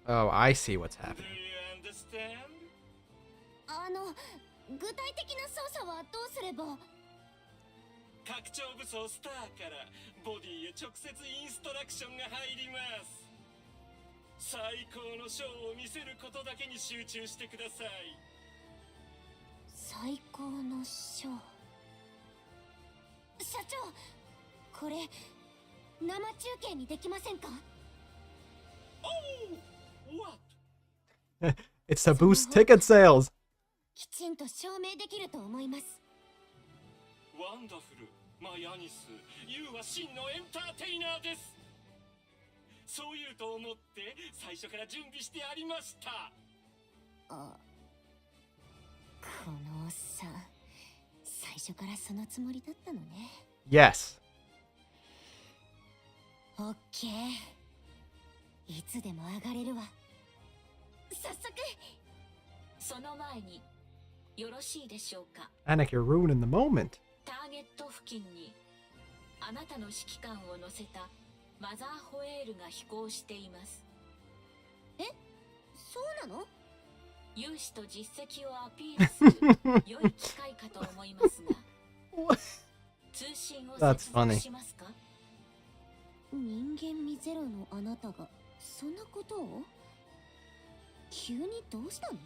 Oh, I see what's Do happening. you understand? 具体的な操作はどうすれば？拡張武装スターからボディへ直接インストラクションが入ります。最高のショーを見せることだけに集中してください。最高のショー。社長、これ生中継にできませんか？ Oh! What? It's to boost ticket sales. きちんと証明できると思います。ワンダフル、マヤニス、ユウは真のエンターテイナーです。そう言うと思って最初から準備してありました。このおっさん、最初からそのつもりだったのね。Yes. オッケー。いつでも上がれるわ。早速。その前によろしいでしょうか。 Anik, you're ruining the moment. ターゲット付近にあなたの指揮官を乗せたマザーホエールが飛行しています。え、そうなの？勇姿と実績をアピールする良い機会かと思いますが通信を接続しますか？人間味ゼロのあなたがそんなことを？急にどうしたの？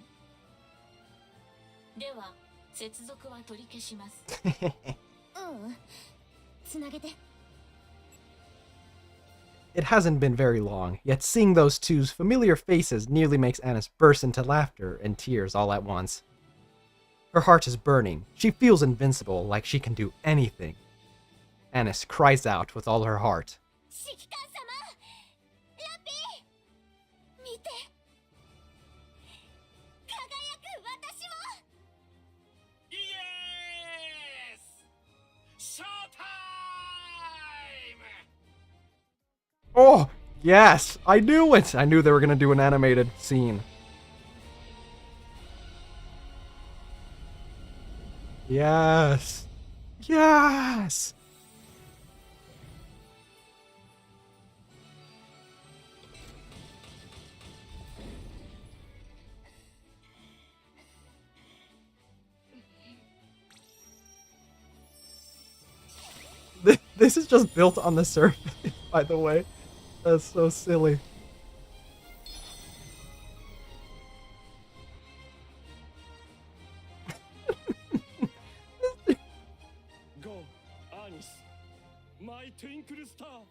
では接続は取り消します。つなげて。It hasn't been very long, yet seeing those two's familiar faces nearly makes Anis burst into laughter and tears all at once. Her heart is burning. She feels invincible, like she can do anything. Anis cries out with all her heart. 指揮官様、ラピー、見て。輝く私も。イエス！ショータイム！ Oh, yes! I knew it! I knew they were gonna do an animated scene. Yes! Yes! This is just built on the surface, by the way. That's so silly. Go, Anis, my twinkle star.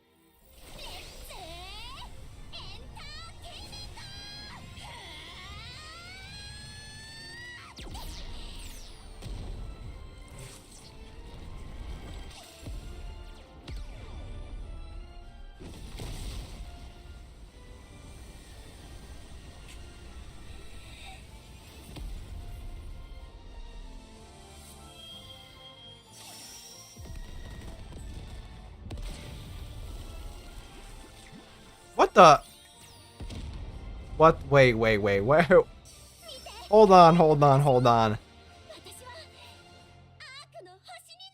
What the? What? Wait, where? Hold on. 私はアークの星に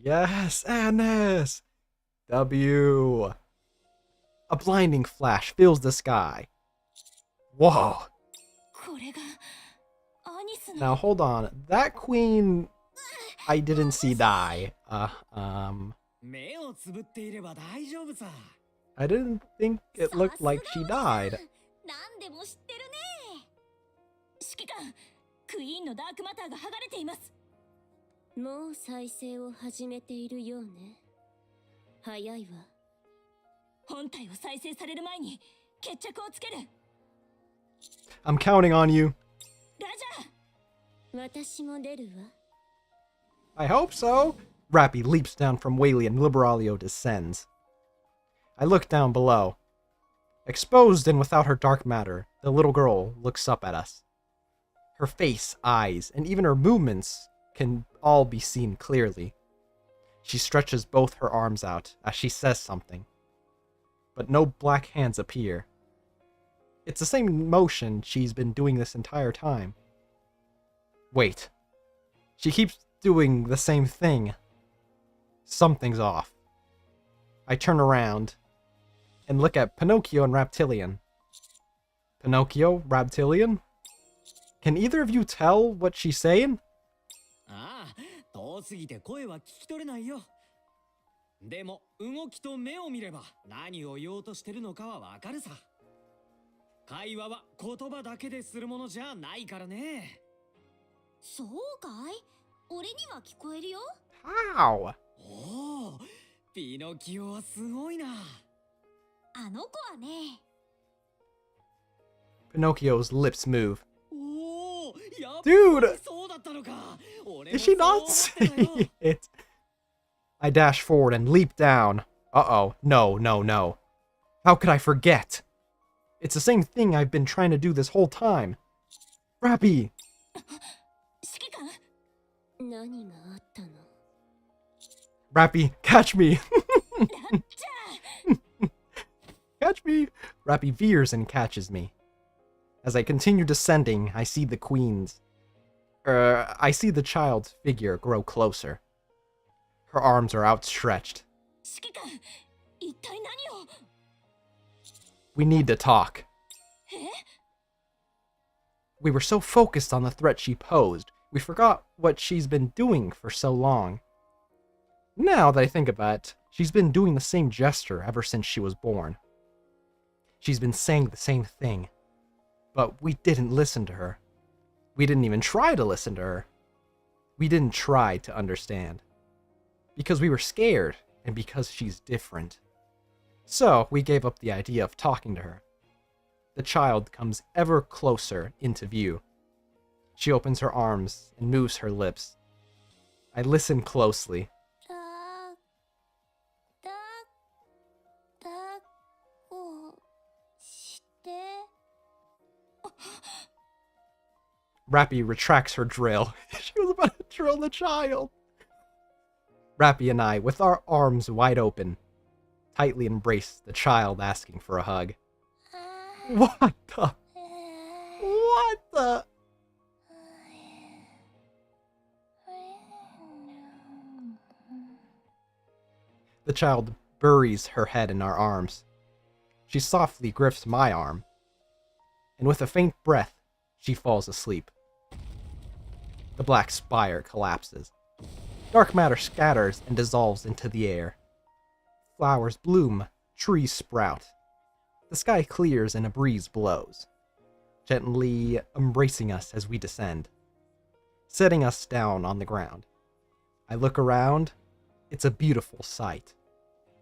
なる。 Yes, Annis! W. A blinding flash fills the sky. Whoa. これがアニスの Now hold on. That queen I didn't see die. 目をつぶっていれば大丈夫さ。 I didn't think it looked like she died. 何でも知ってるね。指揮官、クイーンのダークマターが剥がれています。もう再生を始めているようね。早いわ。本体を再生される前に決着をつける。 I'm counting on you. ラジャー。私も出るわ。I hope so. Rappy leaps down from Whaley and Liberalio descends. I look down below. Exposed and without her dark matter, the little girl looks up at us. Her face, eyes, and even her movements can all be seen clearly. She stretches both her arms out as she says something, but no black hands appear. It's the same motion she's been doing this entire time. Wait. She keeps doing the same thing. Something's off. I turn around and look at Pinocchio and Reptilian. Pinocchio? Reptilian? Can either of you tell what she's saying? ああ、遠すぎて声は聞き取れないよ。でも動きと目を見れば何を言おうとしてるのかはわかるさ。会話は言葉だけでするものじゃないからね。そうかい？俺には聞こえるよ。 How? おお、ピノキオはすごいな。あの子はね。 Pinocchio's lips move. おお、やっぱ Dude! りそうだったのか。俺 Did も she そう not 思ってたよ。 say it? I dash forward and leap down. Uh-oh. No, no, no. How could I forget? It's the same thing I've been trying to do this whole time. Rappy! 指揮官、何があったの？ Rappy, catch me! ラッチャー。 Catch me! Rappy veers and catches me. As I continue descending, I see the I see the child's figure grow closer. Her arms are outstretched. 指揮官、一体何を。 We need to talk. え？ We were so focused on the threat she posed, we forgot what she's been doing for so long. Now that I think about it, she's been doing the same gesture ever since she was born. She's been saying the same thing. But we didn't listen to her. We didn't even try to listen to her. We didn't try to understand. Because we were scared, and because she's different. So, we gave up the idea of talking to her. The child comes ever closer into view. She opens her arms and moves her lips. I listen closely. だこして。 Rappy retracts her drill. She was about to drill the child. Rappy and I, with our arms wide open, tightly embrace the child asking for a hug. What the? What the? The child buries her head in our arms. She softly grips my arm, and with a faint breath, she falls asleep. The black spire collapses. Dark matter scatters and dissolves into the air. Flowers bloom, trees sprout. The sky clears and a breeze blows, gently embracing us as we descend, setting us down on the ground. I look around. It's a beautiful sight.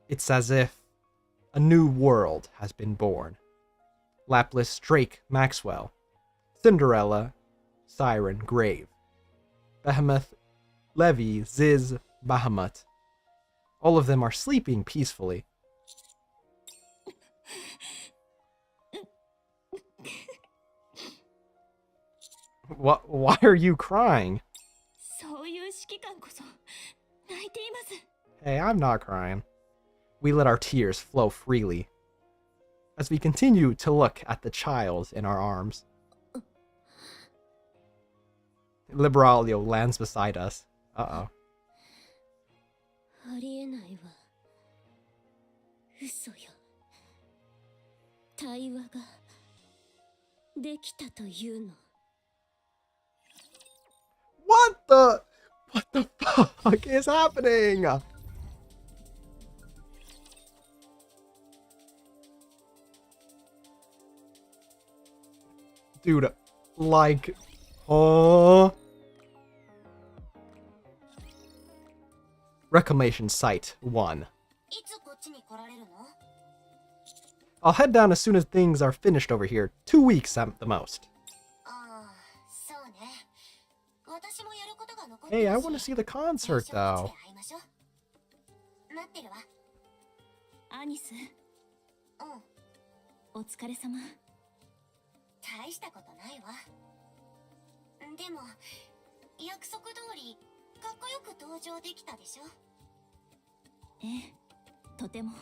It's as if a new world has been born. Laplace, Drake, Maxwell, Cinderella, Siren, Grave, Behemoth, Levi, Ziz, Bahamut. All of them are sleeping peacefully. Why are you crying? そういう指揮官こそ泣いています。 Hey, I'm not crying. We let our tears flow freely as we continue to look at the child in our arms. Liberaglio lands beside us. Uh-oh. ありえないわ。嘘よ。対話ができたというの。What the fuck is happening? Dude, like, oh. Reclamation Site 1. いつこっちに来られるの？ I'll head down as soon as things are finished over here. 2 weeks at the most. ああ、そうね。私もやることが残って Hey, るし I want to see the concert 会 though. いましょう。待ってるわ。アニス、うん、お疲れ様。大したことないわ。でも、約束通り、かっこよく登場できたでしょ。ええ、とても。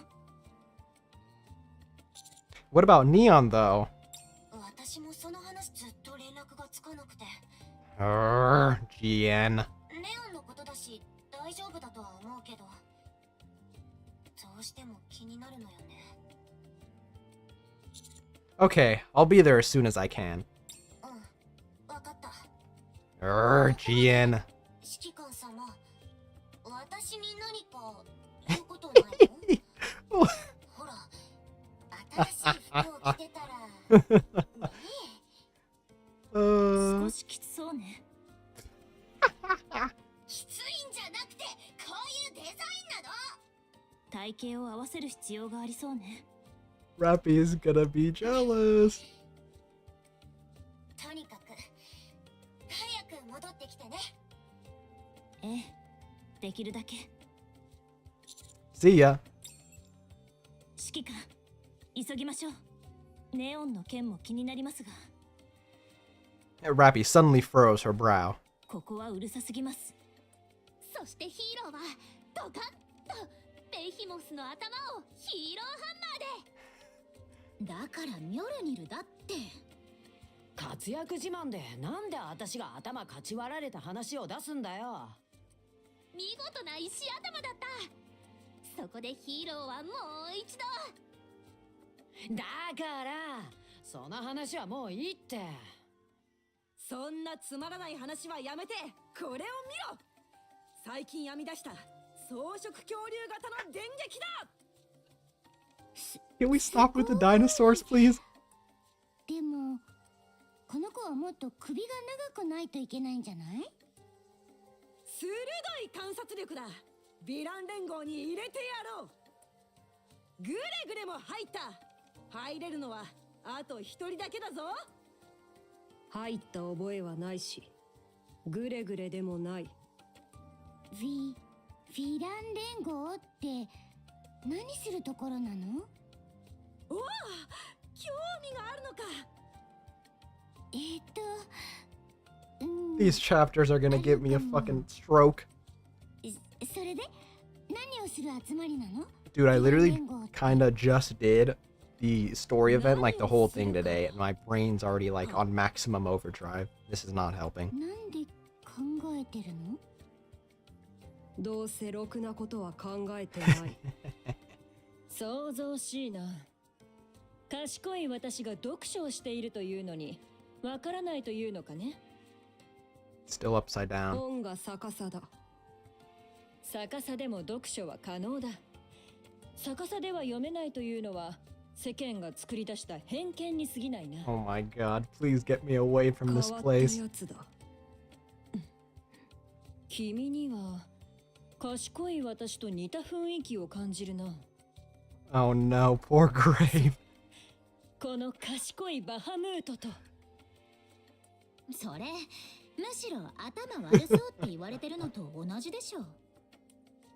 What about Neon though? 私もその話ずっと連絡がつかなくて。GN. ネオンのことだし、大丈夫だとは思うけど、どうしても気になるのよね。Okay, I'll be there as soon as I can. うん、わかった。GN. 指揮官様、私に何か言うことないの？ほら、新しい服を着てたら、ね少しきつそうね。きついんじゃなくて、こういうデザインなの。体型を合わせる必要がありそうね。Rappy is gonna be jealous. とにかく、早く戻ってきてね。ええ、できるだけ。See ya. 指揮官、急ぎましょう。ネオンの件も気になりますが。Rappy suddenly furrows her brow. ここはうるさすぎます。そしてヒーローはドカンとベイヒモスの頭をヒーローハンマーで。だからミョルニルだって。活躍自慢でなんで私が頭かち割られた話を出すんだよ。見事な石頭だった。そこでヒーローはもう一度。だからその話はもういいって。そんなつまらない話はやめてこれを見ろ。最近編み出した草食恐竜型の電撃だ。Can we stop with the dinosaurs, please? でもこの子はもっと首が長くないといけないんじゃない？鋭い観察力だ。ヴィラン連合に入れてやろう。グレグレも入った。入れるのはあと一人だけだぞ。入った覚えはないし、グレグレでもない。ヴィラン連合って何するところなの？おお、興味があるのか。These chapters are gonna give me a fucking stroke. それで何をする集まりなの？ Dude, I literally kinda just did the story event, like the whole thing today, and my brain's already like on maximum overdrive. This is not helping. なんで考えてるの？どうせろくなことは考えてない。想像しいな。賢い私が読書をしているというのに、わからないというのかね。Still upside down. 本が逆さだ。逆さでも読書は可能だ。逆さでは読めないというのは、世間が作り出した偏見に過ぎないな。Oh my god, please get me away from this 変わった place. やつだ。君には、賢い私と似た雰囲気を感じるな。Oh no, poor Grave. この賢いバハムートと。それむしろ頭悪そうって言われてるのと同じでしょ。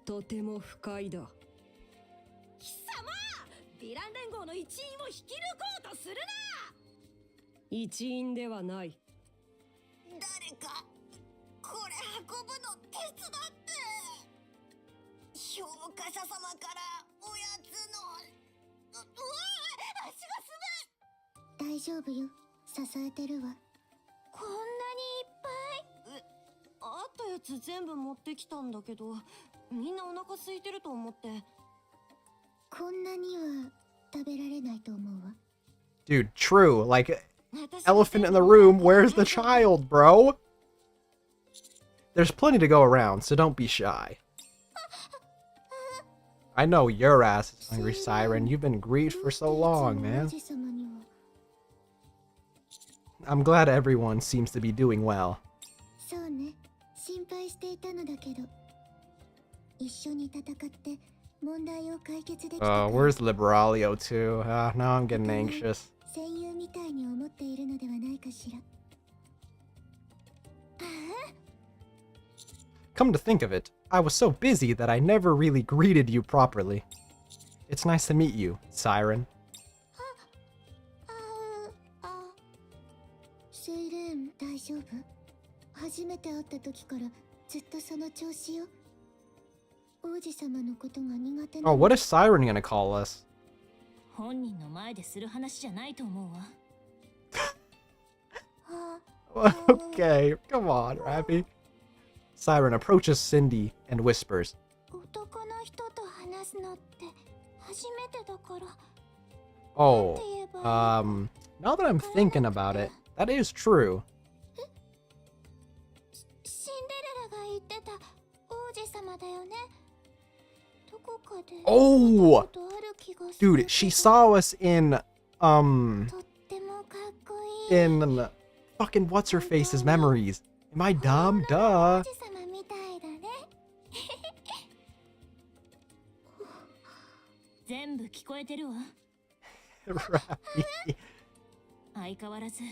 とても不快だ。貴様、ヴィラン連合の一員を引き抜こうとするな。一員ではない。誰かこれ運ぶの手伝って。評価者様からおやつの。うわ、足が滑る。大丈夫よ、支えてるわ。こんなにいっぱい。あったやつ全部持ってきたんだけど、みんなお腹空いてると思って。こんなには食べられないと思うわ。 Dude, true. Like, elephant in the room, where's the child, bro? There's plenty to go around, so don't be shy. I know your ass is hungry, Siren. You've been grieved for so long, man. I'm glad everyone seems to be doing well. そうね、心配していたのだけど、一緒に戦って問題を解決できたから。Where's Liberalio too? Now I'm getting anxious. 戦友みたいに思っているのではないかしら。Come to think of it, I was so busy that I never really greeted you properly. It's nice to meet you, Siren. セイレーン、大丈夫？初めて会った時からずっとその調子よ。王子様のことが苦手な。 Oh, what is Siren gonna call us? 本人の前でする話じゃないと思うわ。Okay, come on, Rappy. Siren approaches Cindy and whispers. 男の人と話すのって初めてだから。 Oh, now that I'm thinking about it, that is true. シンデレラが言ってた王子様だよね。どこかで Oh! 見たことある気がする。 Dude, she saw us in, とってもかっこいい。 in fucking what's-her-face's memories. Am I dumb? Duh. 王子様みたいだね。全部聞こえてるわ。Rappy. 相変わらず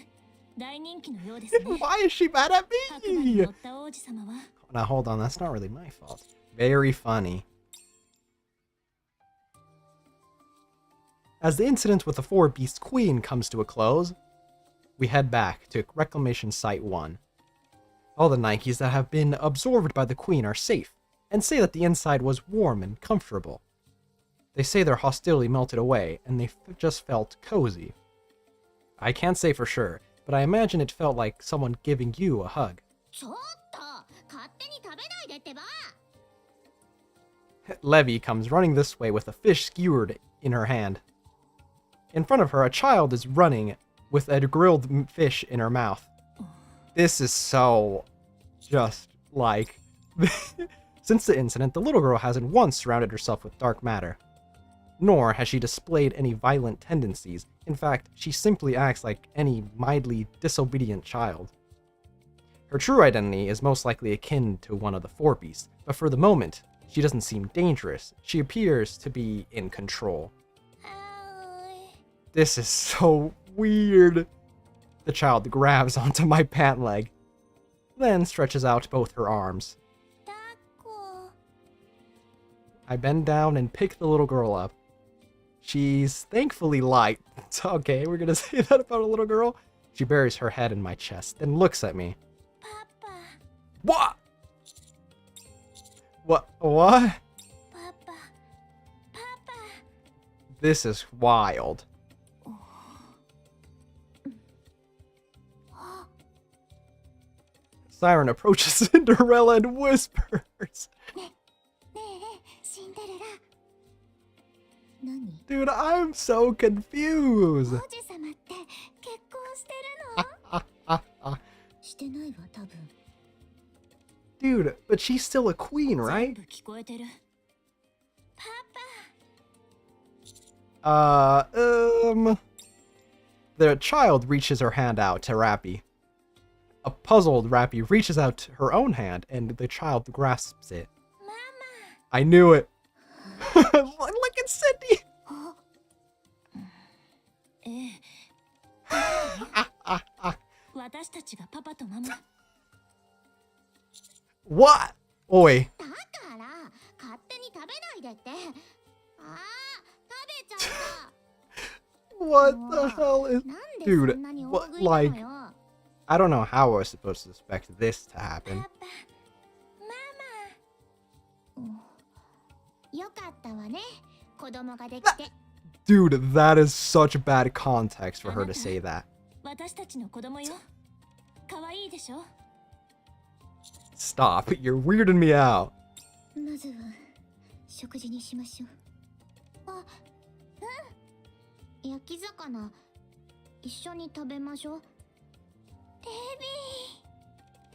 大人気のようですね。 Why is she mad at 白馬に me? 乗った王子様は Now, hold on, that's not really my fault. Very funny. As the incident with the Four-Beast Queen comes to a close, we head back to Reclamation Site 1. All the Nikkes that have been absorbed by the Queen are safe, and say that the inside was warm and comfortable. They say their hostility melted away, and they just felt cozy. I can't say for sure, but I imagine it felt like someone giving you a hug. ちょっと勝手に食べないでってば。 Levy comes running this way with a fish skewered in her hand. In front of her, a child is running with a grilled fish in her mouth. This is so just like... Since the incident, the little girl hasn't once surrounded herself with dark matter. Nor has she displayed any violent tendencies. In fact, she simply acts like any mildly disobedient child. Her true identity is most likely akin to one of the Four Beasts, but for the moment, she doesn't seem dangerous. She appears to be in control. This is so weird. The child grabs onto my pant leg, then stretches out both her arms. I bend down and pick the little girl up. She's thankfully light. It's okay, we're gonna say that about a little girl. She buries her head in my chest, then looks at me. Papa. What? What? Papa. Papa. This is wild. Siren approaches Cinderella and whispers. 何？ Dude, I'm so confused. 王子様って結婚してるの？してないわ、多分。 Dude, but she's still a queen, 全 right? 部聞こえてる。 The child reaches her hand out to Rappy. A puzzled Rappy reaches out her own hand, and the child grasps it. I knew it. Look at Cindy. ええ。私たちがパパとママ。 What? Oi. だから勝手に食べないでって。ああ、食べちゃった。 What the hell is... なんで Dude, そんなに大 what, 食いなの like... よ。 I don't know how I was supposed to expect this to happen. パパ、ママ。よかったわね。子供ができて。 Dude, that is such bad context for her to say that. 私たちの子供よ。可愛いでしょ。 Stop, you're weirding me out. まずは食事にしましょう。あ、うん。焼き魚一緒に食べましょう。レ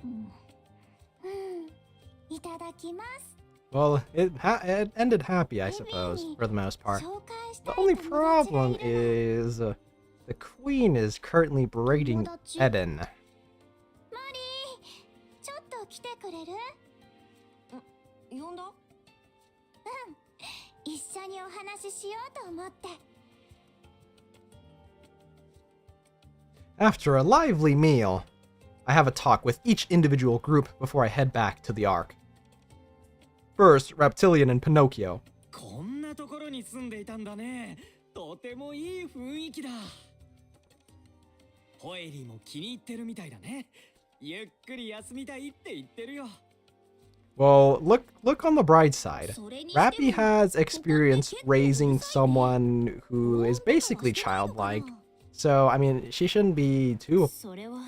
ビー。いただきます。 Well, it ended happy, I suppose, for the most part. The only problem is the queen is currently berating Eden. マリー、ちょっと来てくれる？呼んだ？一緒にお話ししようと思って。 After a lively meal, I have a talk with each individual group before I head back to the Ark. First, Reptilian and Pinocchio. こんなところに住んでいたんだね。とてもいい雰囲気だ。ホエリーも気に入ってるみたいだね。ゆっくり休みたいって言ってるよ。 Well, look on the bright side. Rappy has experience raising someone who is basically childlike. So, I mean, she shouldn't be too それは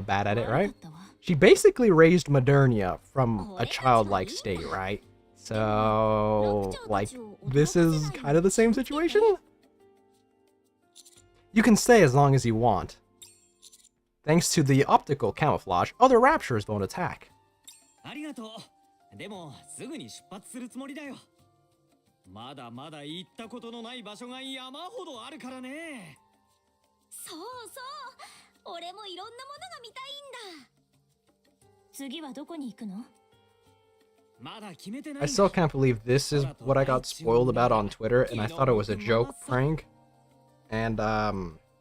bad at it, 悪 right? かったわ。 She basically raised Modernia from a childlike state, right? So, like, this is kind of the same situation? You can stay as long as you want. Thanks to the optical camouflage, other raptures won't attack. ありがとう。でもすぐに出発するつもりだよ。まだまだ行ったことのない場所が山ほどあるからね。そうそう。俺もいろんなものが見たいんだ。次はどこに行くの？ まだ決めてない I んだ。 still can't believe this is what I got spoiled about on Twitter, and I thought it was a joke prank. And,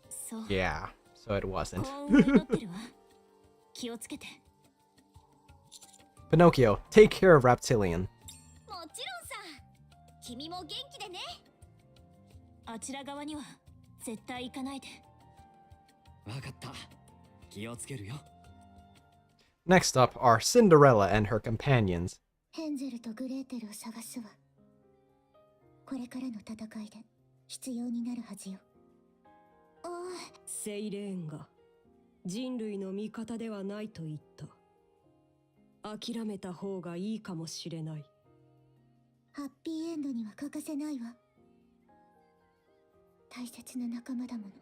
そう。 yeah, so it wasn't. 幸運を祈ってるわ。気をつけて。 Pinocchio, take care of Reptilian. もちろんさ。君も元気でね。あちら側には絶対行かないで。わかった。気をつけるよ。 Next up are Cinderella and her companions. ヘンゼルとグレーテルを探すわ。これからの戦いで必要になるはずよ。セイレーンが人類の味方ではないと言った。諦めた方がいいかもしれない。ハッピーエンドには欠かせないわ。大切な仲間だもの。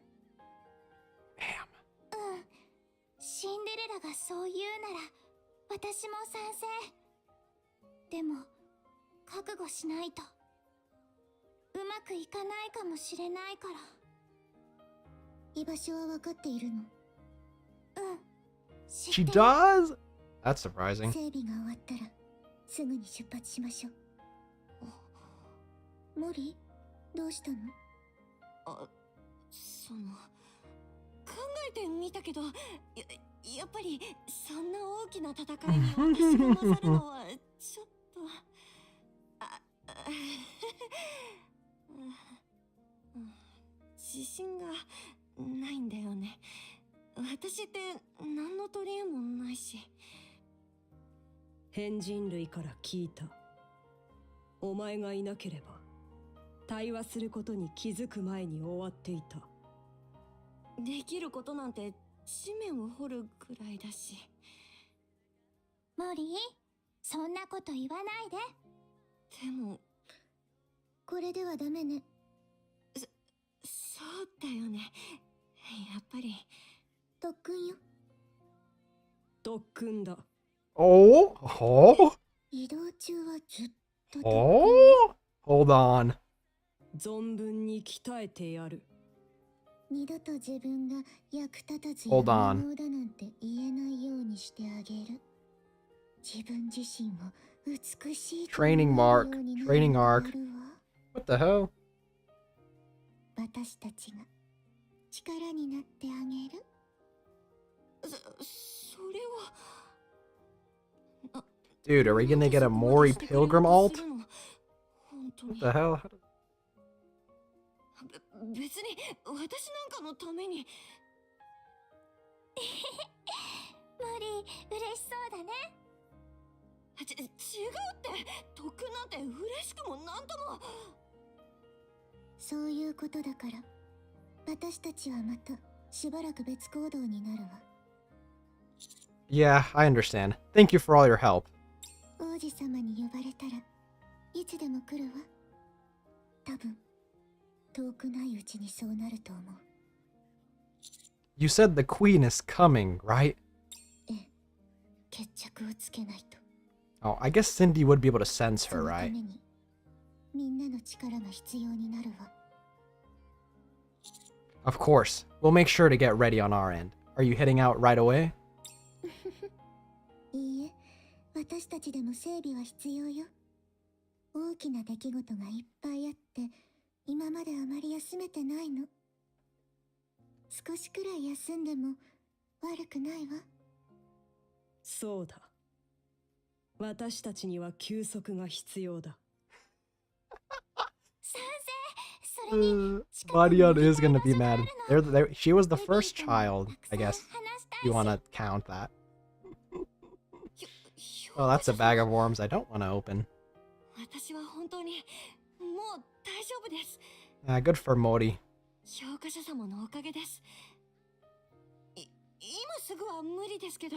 シンデレラがそう言うなら私も賛成。でも覚悟しないとうまくいかないかもしれないから。居場所は分かっているの？知 She ってる。 does? That's surprising. 整備が終わったらすぐに出発しましょう。モリ、どうしたの？その考えてみたけど、やっぱりそんな大きな戦いに私が勝るのはちょっと自信がないんだよね。私って何の取り柄もないし。変人類から聞いた。お前がいなければ対話することに気づく前に終わっていた。できることなんて地面を掘るくらいだし。モリー、そんなこと言わないで。でもこれではダメね。だよね。やっぱり特訓よ。特訓だ。Oh? Oh? 移動中はずっと特訓。 Oh? Hold on. 存分に鍛えてやる。二度と自分が役立たず Hold や on. 無能だなんて言えないようにしてあげる。自分自身を美しいと思える Training よ mark. うになる Training んであ arc. るわ。 What the hell? 私たちが力になってあげる。それは。 Dude, are we gonna get a Mori Pilgrim alt? 本当 What に the hell? 別に私なんかのために。モリー、嬉しそうだね。違うって、特訓なんて嬉しくもなんとも。そういうことだから、私たちはまたしばらく別行動になるわ。 Yeah, I understand. Thank you for all your help. 王子様に呼ばれたらいつでも来るわ。多分遠くないうちにそうなると思う。 You said the queen is coming, right? ええ、決着をつけないと。 Oh, I guess Cindy would be able to sense そ her, のた right? めにみんなの力が必要になるわ。 Of course. We'll make sure to get ready on our end. Are you heading out right away? いいえ、私たちでも整備は必要よ。大きな出来事がいっぱいあって今まであまり休めてないの。少しくらい休んでも悪くないわ。そうだ。私たちには休息が必要だ。賛成。それに Marion is gonna be mad. She was the first child, I guess. You wanna count that? Well, that's a bag of worms I don't want to open. 私は本当にもう大丈夫です。 Good for Mori. 評価者様のおかげです。今すぐは無理ですけど、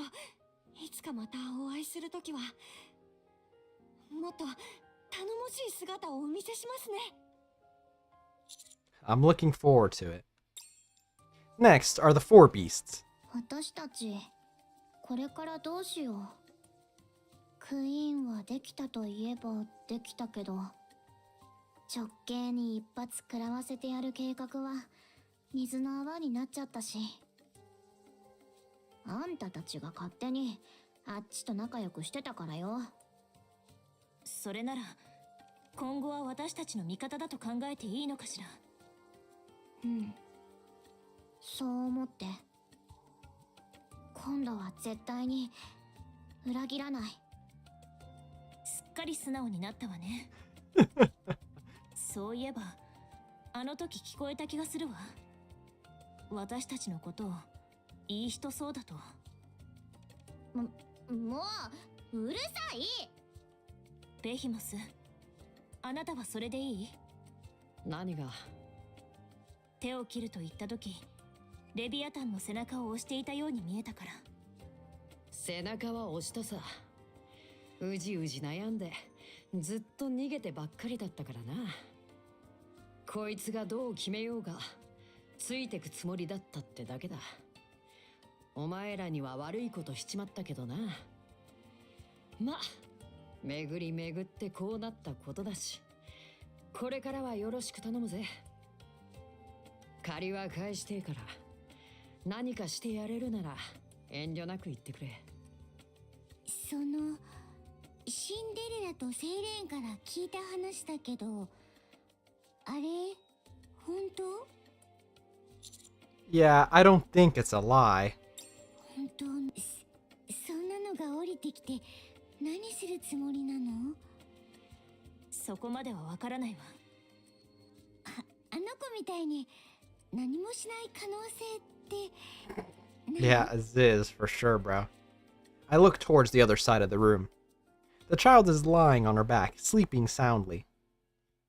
いつかまたお会いするときはもっと頼もしい姿をお見せしますね。 I'm looking forward to it. Next are the four beasts. 私たちこれからどうしよう。クイーンはできたといえばできたけど、直径に一発食らわせてやる計画は水の泡になっちゃったし、あんたたちが勝手にあっちと仲良くしてたからよ。それなら今後は私たちの味方だと考えていいのかしら。うん、そう思って今度は絶対に裏切らない。すっかり素直になったわね。そういえばあの時聞こえた気がするわ。私たちのことをいい人そうだと。もううるさい。ベヒモス、あなたはそれでいい？何が？手を切ると言った時、レビアタンの背中を押していたように見えたから。背中は押したさ。うじうじ悩んでずっと逃げてばっかりだったからな。こいつがどう決めようがついてくつもりだったってだけだ。お前らには悪いことしちまったけどな。ま、巡り巡ってこうなったことだし、これからはよろしく頼むぜ。借りは返してえから、何かしてやれるなら遠慮なく言ってくれ。そのシンデレラとセイレーンから聞いた話だけど、あれ本当？ Yeah, I don't think it's a lie. 本当？そんなのが降りてきて何するつもりなの？そこまではわからないわ。あの子みたいに何もしない可能性って。 Yeah, Ziz, for sure, bro. I look towards the other side of the room. The child is lying on her back, sleeping soundly.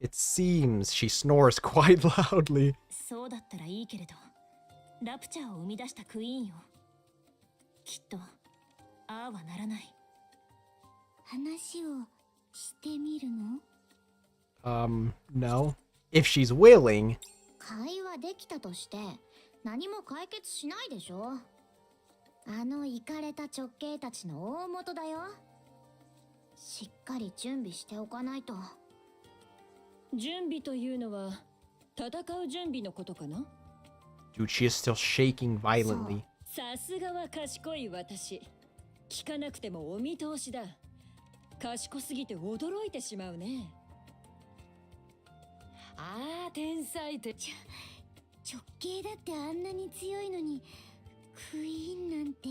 It seems she snores quite loudly. そうだったらいいけれど、ラプチャーを生み出したクイーンよ。きっとああはならない。話をしてみるの？ No. If she's willing. 会話できたとして何も解決しないでしょ。あのイカれた直系たちの大元だよ。しっかり準備しておかないと。準備というのは戦う準備のことかな。 Dude, she is still shaking violently. さすがは賢い私。聞かなくてもお見通しだ。賢すぎて驚いてしまうね。ああ、天才って。直系だってあんなに強いのにクイーンなんて。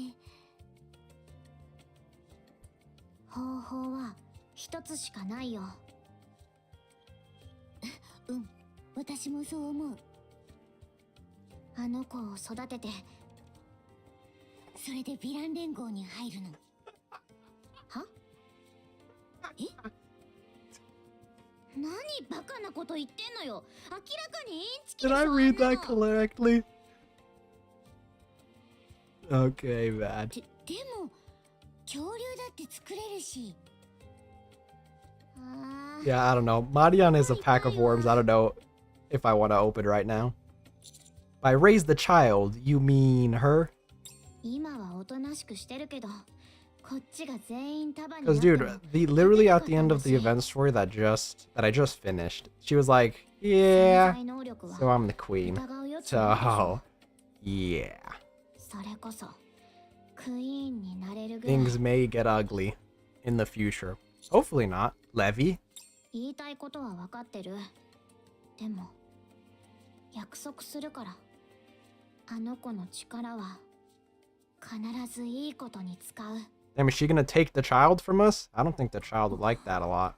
方法は一つしかないよ。うん、私もそう思う。あの子を育てて、それでヴィラン連合に入るの。は？え？何バカなこと言ってんのよ。明らかにインチキ Did でしょ。 I read that あんなの。 correctly? Okay, bad. でも恐竜だって作れるし。Yeah, I don't know. Marian is a pack of worms. I don't know if I want to open right now. By raise the child, you mean her? 今はおとなしくしてるけど、こっちが全員束に Because なっても dude, literally at the end of the event story that I just finished, she was like, "Yeah, 潜在能力は so I'm the queen." 疑う余地ないでしょ。 So, yeah, それこそクイーンになれるぐらい。 things may get ugly in the future. Hopefully not. Levy? 言いたいことは分かってる。でも約束するから、あの子の力は必ずいいことに使う。 Damn, is she gonna take the child from us? I don't think the child would like that a lot.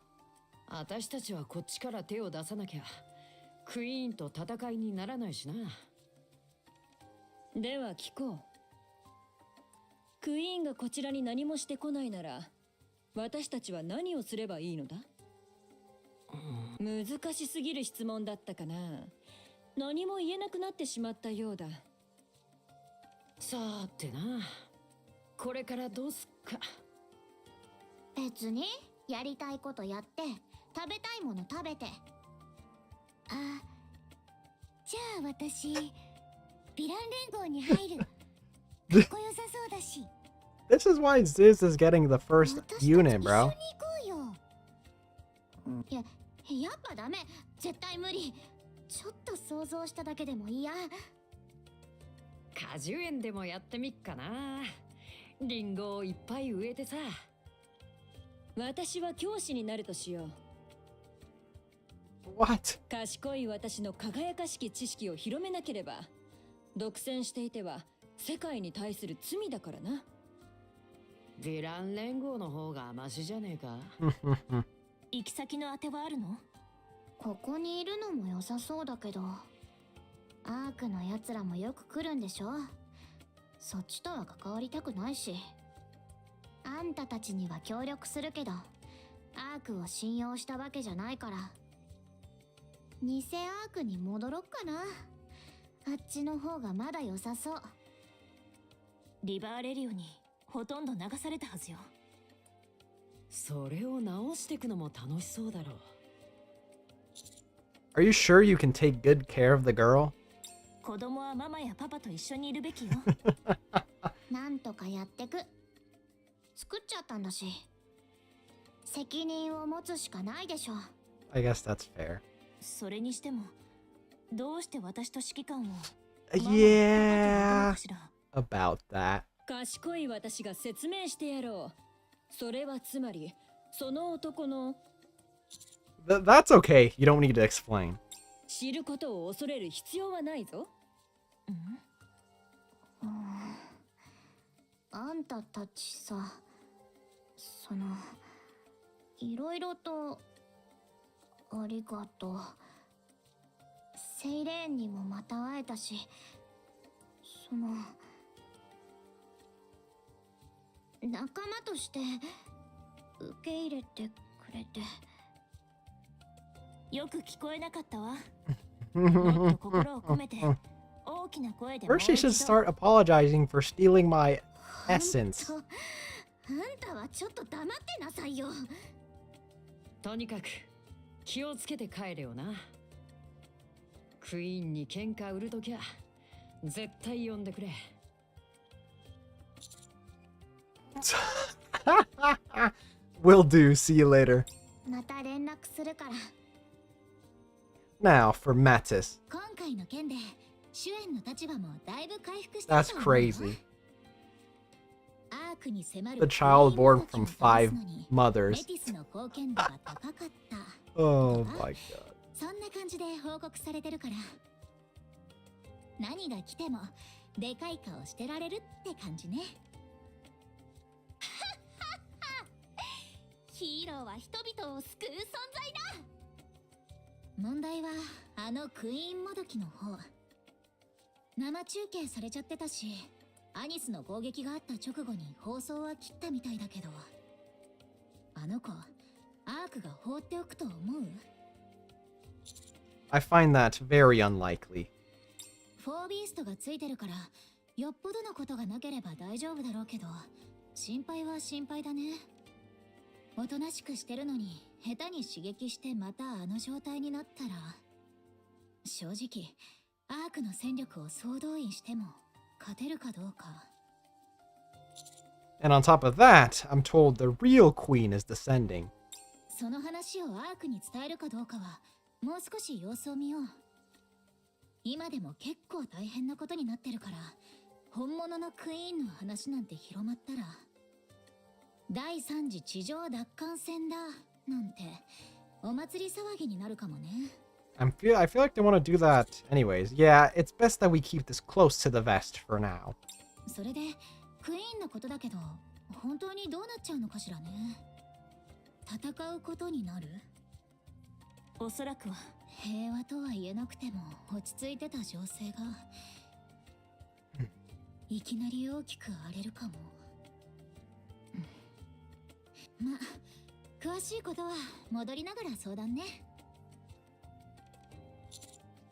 私たちはこっちから手を出さなきゃクイーンと戦いにならないしな。では聞こう。クイーンがこちらに何もしてこないなら、私たちは何をすればいいのだ？難しすぎる質問だったかな。何も言えなくなってしまったようだ。さてな、これからどうすっか。別にやりたいことやって、食べたいもの食べて。あ、じゃあ私ヴィラン連合に入る。かっこよさそうだし。 This is why Ziz is getting the first 私たち unit, 一緒に bro. 行こうよ。やっぱダメ。絶対無理。ちょっと想像しただけでも嫌。果樹園でもやってみっかな。リンゴをいっぱい植えてさ。私は教師になるとしよう。 What? 賢い私の輝かしき知識を広めなければ、独占していては世界に対する罪だからな。ヴィラン連合の方がマシじゃねえか。行き先のあてはあるの？ここにいるのも良さそうだけど、アークのやつらもよく来るんでしょ。そっちとは関わりたくないし。あんたたちには協力するけど、アークを信用したわけじゃないから。偽アークに戻ろっかな。あっちの方がまだ良さそう。リバーレリオにほとんど流されたはずよ。それを直していくのも楽しそうだろう。 Are you sure you can take good care of the girl? 子供はママやパパと一緒にいるべきよ。なんとかやってく。作っちゃったんだし、責任を持つしかないでしょ。 I guess that's fair. それにしても、どうして私と指揮官を Yeah, about that. 賢い私が説明してやろう。それはつまり、その男の That's okay. You don't need to explain. 知ることを恐れる必要はないぞ。あんたたちさ、いろいろとありがとう。セイレーンにもまた会えたし、仲間として受け入れてくれて。よく聞こえなかったわ。もっと心を込めて、大きな声でもう First, she 一 should 度。 start apologizing for stealing my essence. ほんとあんたはちょっと黙ってなさいよ。とにかく気をつけて帰れよな。ククイーンに喧嘩売るときゃ絶対呼んでくれ。Will do. See you later. また連絡するから。 Now for Mattis. 今回の件で主演の立場もだいぶ回復してる That's と思うよ。 crazy. アークに迫る The child born クイーン from の時を倒 5 すのに mothers. メティスの貢献度が高かった Oh my god. そんな感じで報告されてるから、何が来てもでかい顔してられるって感じね。ヒーローは人々を救う存在だ。問題はあのクイーンもどきの方、生中継されちゃってたし、アニスの攻撃があった直後に放送は切ったみたいだけど、あの子アークが放っておくと思う？ I find that very unlikely. フォービーストがついてるから、よっぽどのことがなければ大丈夫だろうけど、心配は心配だね。おとなしくしてるのに下手に刺激してまたあの状態になったら、正直アークの戦力を総動員しても勝てるかどうか。 And on top of that, I'm told the real queen is descending. その話をアークに伝えるかどうかはもう少し様子を見よう。今でも結構大変なことになってるから、本物のクイーンの話なんて広まったら、第3次地上奪還戦だなんてお祭り騒ぎになるかもね。I feel like they want to do that anyways. Yeah, it's best that we keep this close to the vest for now. それでクイーンのことだけど、本当にどうなっちゃうのかしらね。戦うことになる？おそらくは。平和とは言えなくても落ち着いてた情勢がいきなり大きく荒れるかも。まあ詳しいことは戻りながら相談ね。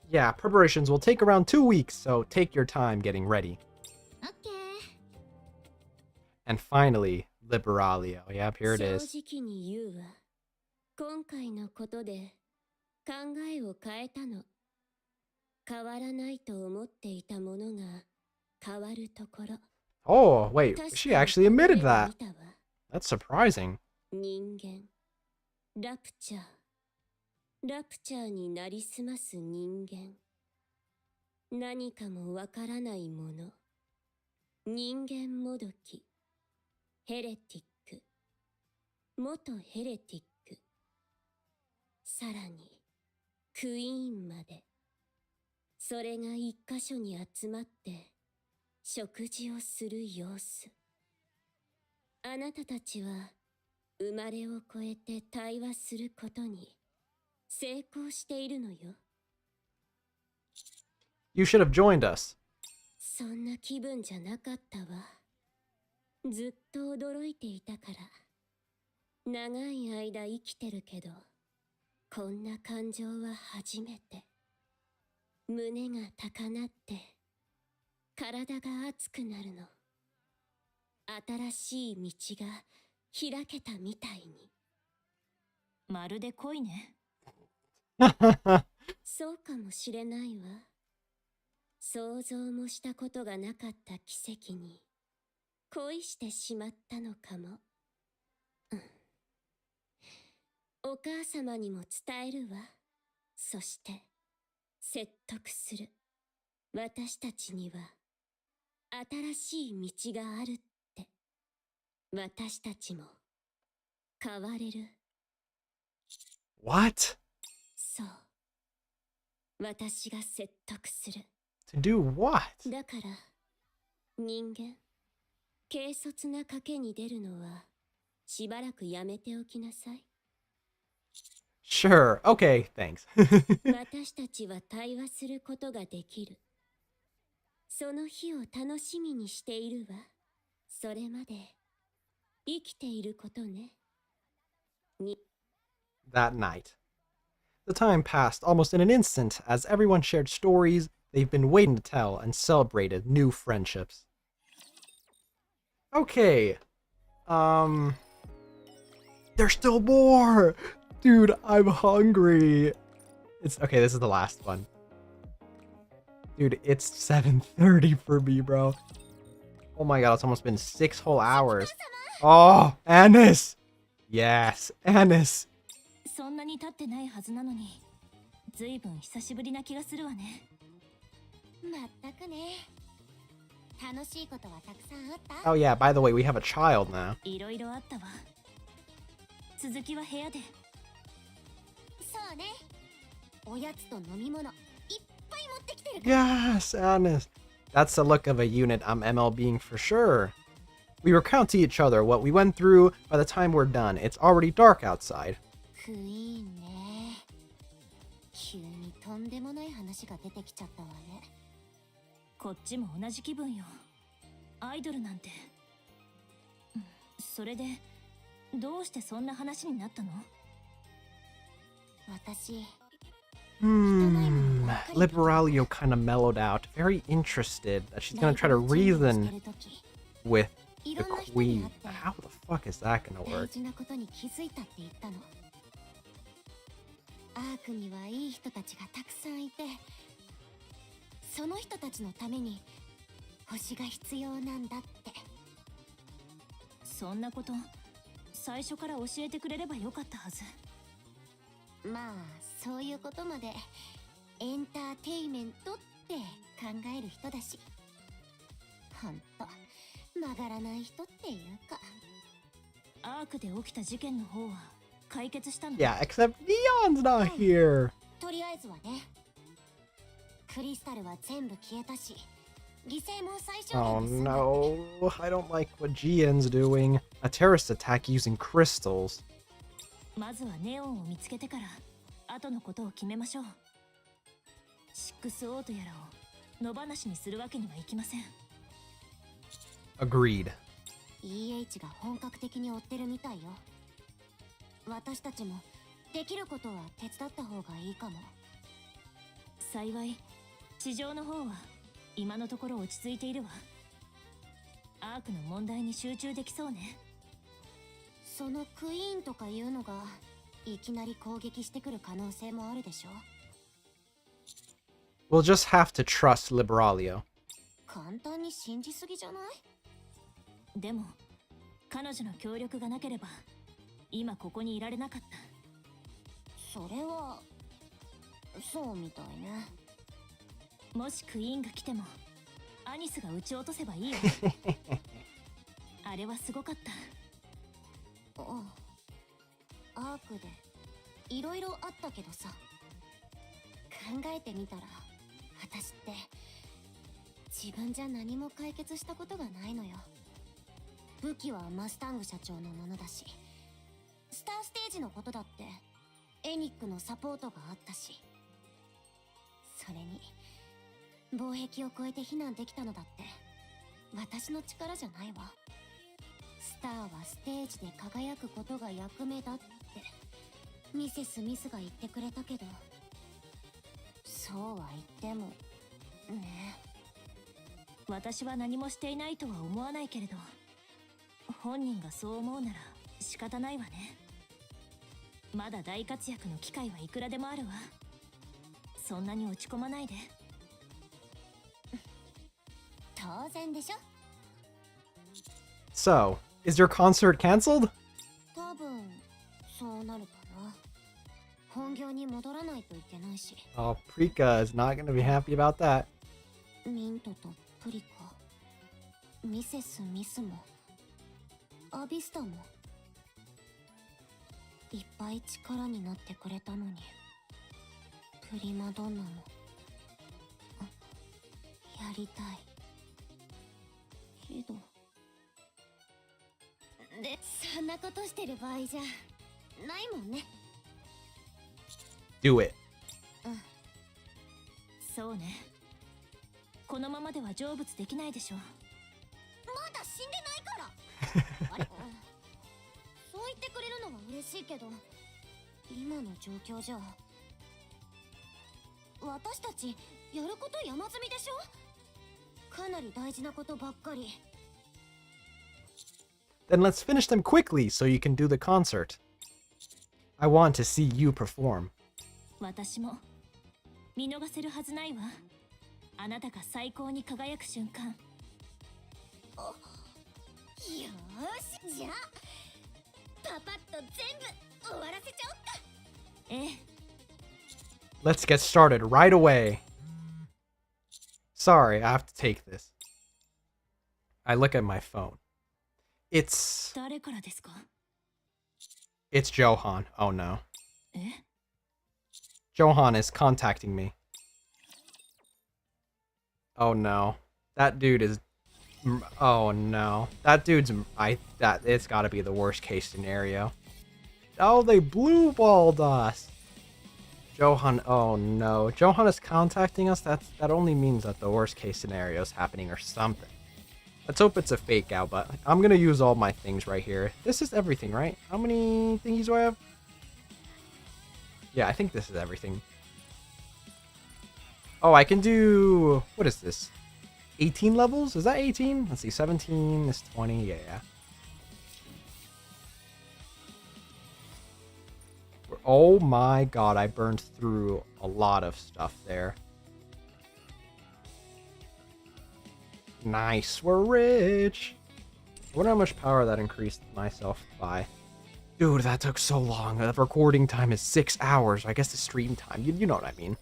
Yeah, preparations will take around 2 weeks, so take your time getting ready. オッケー。 And finally, Liberalia. Yep, here it 正 is. 直に言うわ。今回のことで考えを変えたの。変わらないと思っていたものが変わるところ。 Oh, wait, she actually admitted 確か that. に見たわ。 That's surprising. 人間、ラプチャー。ラプチャーになりすます人間。何かもわからないもの。人間もどき。ヘレティック。元ヘレティック。さらに、クイーンまで。それが一箇所に集まって、食事をする様子。あなたたちは、生まれを超えて対話することに成功しているのよ。 You should have joined us. そんな気分じゃなかったわ。ずっと驚いていたから。長い間生きてるけど、こんな感情は初めて。胸が高鳴って、体が熱くなるの。新しい道が開けたみたいに。まるで恋ね。そうかもしれないわ。想像もしたことがなかった奇跡に恋してしまったのかも。うん、お母様にも伝えるわ。そして説得する。私たちには新しい道があるって。私たちも変われる。 What? そう。私が説得する。 To do what? だから、人間、軽率な賭けに出るのは、しばらくやめておきなさい。Sure. Okay, thanks. 私たちは対話することができる。その日を楽しみにしているわ。それまで、生きていることね。That night. The time passed almost in an instant as everyone shared stories they've been waiting to tell and celebrated new friendships. Okay. There's still more! Dude, I'm hungry. It's okay, this is the last one. Dude, it's 7:30 for me, bro. Oh my god, it's almost been 6 whole hours. Oh, Anis! Yes, Anis! そんなに経ってないはずなのに、ずいぶん久しぶりな気がするわね。まったくね。楽しいことはたくさんあった？ Oh yeah, by the way, we have a child now. いろいろあったわ。続きは部屋で。そうね。おやつと飲み物いっぱい持ってきてるから。 Yes, Anis! That's the look of a unit I'm MLBing for sure. We recount to each other what we went through by the time we're done. It's already dark outside. クイーンね。急にとんでもない話が出てきちゃったわね。こっちも同じ気分よ。アイドルなんて。それで、どうしてそんな話になったの？私、Liberalio kind of mellowed out. Very interested that she's gonna try to reason with the queen. How the fuck is that gonna 大 work? 事なことに気づいたって言ったの。アークにはいい人たちがたくさんいて、その人たちのために星が必要なんだって。そんなこと、最初から教えてくれればよかったはず。まあそういうことまでエンターテイメントって考える人だし、ほんと曲がらない人っていうか。アークで起きた事件の方は解決したの？ Yeah, except Neon's not here. とりあえずはね、クリスタルは全部消えたし、犠牲も最小 Oh 限で済んだ。 no, I don't like what Jian's doing. A terrorist attack using crystals. まずはネオンを見つけてから後のことを決めましょう。6オートやらを野放しにするわけにはいきません。 Agreed. EH が本格的に追ってるみたいよ。私たちもできることは手伝った方がいいかも。幸い地上の方は今のところ落ち着いているわ。アークの問題に集中できそうね。そのクイーンとかいうのがいきなり攻撃してくる可能性もあるでしょ。 We'll just have to trust Liberalio. 簡単に信じすぎじゃない？でも彼女の協力がなければ今ここにいられなかった。それはそうみたいね。もしクイーンが来てもアニスが撃ち落とせばいいわ。あれはすごかった。アークでいろいろあったけどさ、考えてみたら私って自分じゃ何も解決したことがないのよ。武器はマスタング社長のものだし、スターステージのことだってエニックのサポートがあったし、それに防壁を越えて避難できたのだって私の力じゃないわ。スターはステージで輝くことが役目だってミセス・ミスが言ってくれたけど、そうは言ってもね。私は何もしていないとは思わないけれど、本人がそう思うなら仕方ないわね。まだ大活躍の機会はいくらでもあるわ。そんなに落ち込まないで。当然でしょ。 So, is your concert canceled? 多分そうなるかな。本業に戻らないといけないし。 Oh, Prika is not gonna be happy about that. ミントとプリカ、ミセス・ミスもアビスタもいっぱい力になってくれたのに、プリマドンナもやりたいけど。で、そんなことしてる場合じゃないもんね。 Do it. そうね。このままでは成仏できないでしょ。まだ死んでないから。あれ、そう言ってくれるのは嬉しいけど、今の状況じゃ私たちやること山積みでしょ。かなり大事なことばっかり。 Then let's finish them quickly so you can do the concert. I want to see you perform. 私も見逃せるはずないわ。あなたが最高に輝く瞬間。よーし、じゃあパパッと全部終わらせちゃおっか。ええ。 Let's get started right away. Sorry, I have to take this. I look at my phone. It's 誰からですか？ it's Johan. Oh no. え？ Johan is contacting me. Oh no. That dude is oh no. That dude's that it's got to be the worst case scenario. Oh, they blue balled us. Johan, oh no. Johan is contacting us? That only means that the worst case scenario is happening or something. Let's hope it's a fake out, but I'm gonna use all my things right here. This is everything, right? How many thingies do I have? Yeah, I think this is everything. Oh, I can do... What is this? 18 levels? Is that 18? Let's see, 17 is 20. Yeah. Oh my god, I burned through a lot of stuff there. Nice, we're rich. I wonder how much power that increased myself by. Dude, that took so long. The recording time is 6 hours. I guess the stream time. You know what I mean.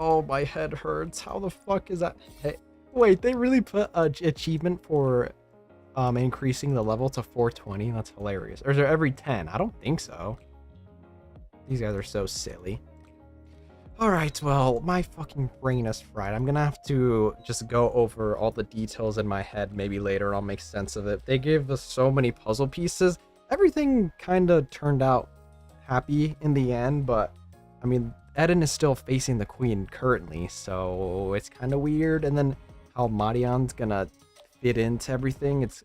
Oh, my head hurts. How the fuck is that? Hey, wait, they really put an achievement for increasing the level to 420? That's hilarious. Or is there every 10? I don't think so. These guys are so silly. Alright, well, my fucking brain is fried. I'm gonna have to just go over all the details in my head. Maybe later I'll make sense of it. They gave us so many puzzle pieces. Everything kind of turned out happy in the end, but, I mean, Eden is still facing the queen currently, so it's kind of weird. And then how Marion's gonna fit into everything, it's...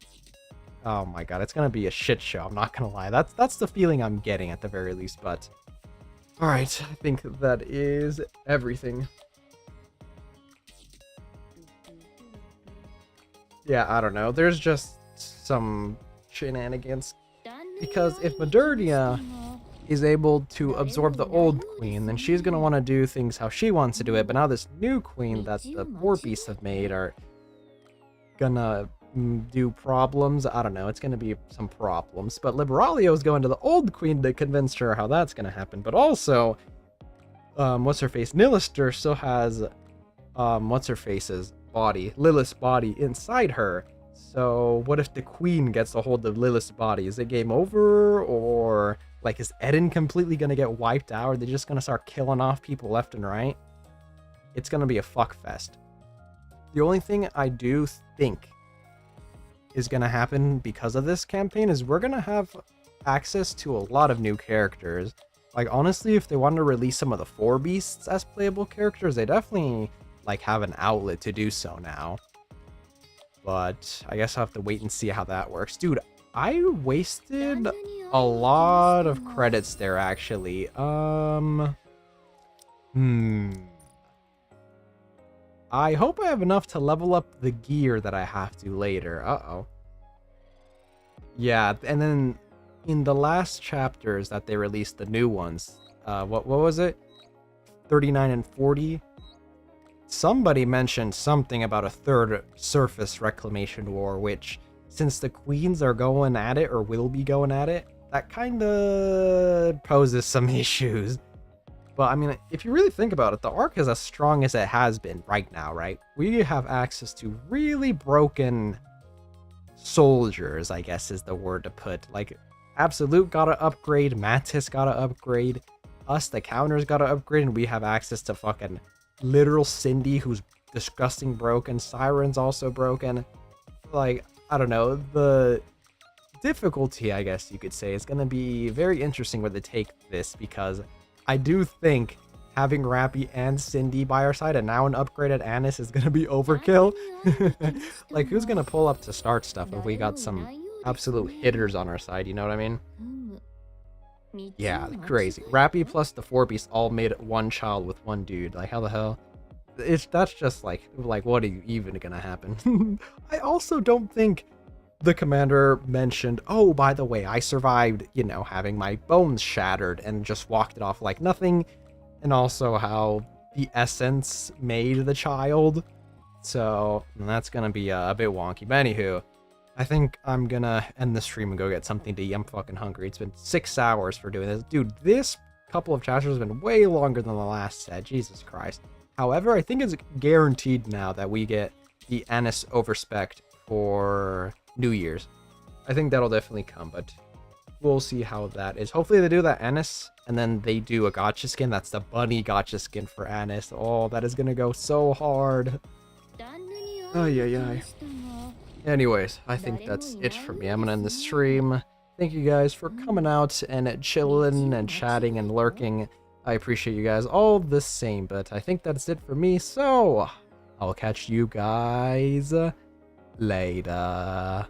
Oh my god, it's gonna be a shit show, I'm not gonna lie. That's the feeling I'm getting at the very least, but... Alright, I think that is everything. Yeah, I don't know. There's just some shenanigans. Because if Modernia is able to absorb the old queen, then she's going to want to do things how she wants to do it. But now this new queen that the poor beasts have made are gonna do problems. I don't know. It's going to be some problems. But Liberalio is going to the old queen to convince her how that's going to happen. But also, what's-her-face? Nilister still has, what's-her-face's body, Lilith's body inside her. So what if the queen gets a hold of Lilith's body? Is it game over? Or, like, is Eden completely going to get wiped out? Or are they just going to start killing off people left and right? It's going to be a fuckfest. The only thing I do think is going to happen because of this campaign is we're going to have access to a lot of new characters. Like, honestly, if they wanted to release some of the 4 beasts as playable characters, they definitely, like, have an outlet to do so now. But I guess I'll have to wait and see how that works. Dude, I wasted a lot of credits there, actually. I hope I have enough to level up the gear that I have to later. Uh-oh. Yeah, and then in the last chapters that they released, the new ones, what was it? 39 and 40? Somebody mentioned something about a third surface reclamation war, which, since the queens are going at it, or will be going at it, that kind of poses some issues. But, I mean, if you really think about it, the Ark is as strong as it has been right now, right? We have access to really broken soldiers, I guess is the word to put. Like, Absolute gotta upgrade, Mantis gotta upgrade, us, the counters gotta upgrade, and we have access to fucking literal Cindy, who's disgusting broken. Siren's also broken. Like, I don't know, the difficulty, I guess you could say, is gonna be very interesting where they take this, because I do think having Rappy and Cindy by our side and now an upgraded Annis is gonna be overkill. Like, who's gonna pull up to start stuff if we got some absolute hitters on our side, you know what I mean? Yeah, crazy. Rappy plus the 4 beasts all made one child with one dude. Like, how the hell? That's just like what are you even gonna happen? I also don't think the commander mentioned, oh, by the way, I survived, you know, having my bones shattered and just walked it off like nothing. And also how the essence made the child. So that's gonna be a bit wonky. But anywho, I think I'm gonna end the stream and go get something to eat. I'm fucking hungry. It's been 6 hours for doing this. Dude, this couple of chapters has been way longer than the last set. Jesus Christ. However, I think it's guaranteed now that we get the Annis overspec for New Year's. I think that'll definitely come, but we'll see how that is. Hopefully they do that Annis, and then they do a gotcha skin. That's the bunny gotcha skin for Annis. Oh, that is gonna go so hard. Oh, yeah. Anyways, I think that's it for me. I'm gonna end the stream. Thank you guys for coming out and chilling and chatting and lurking. I appreciate you guys all the same, but I think that's it for me. So, I'll catch you guys later.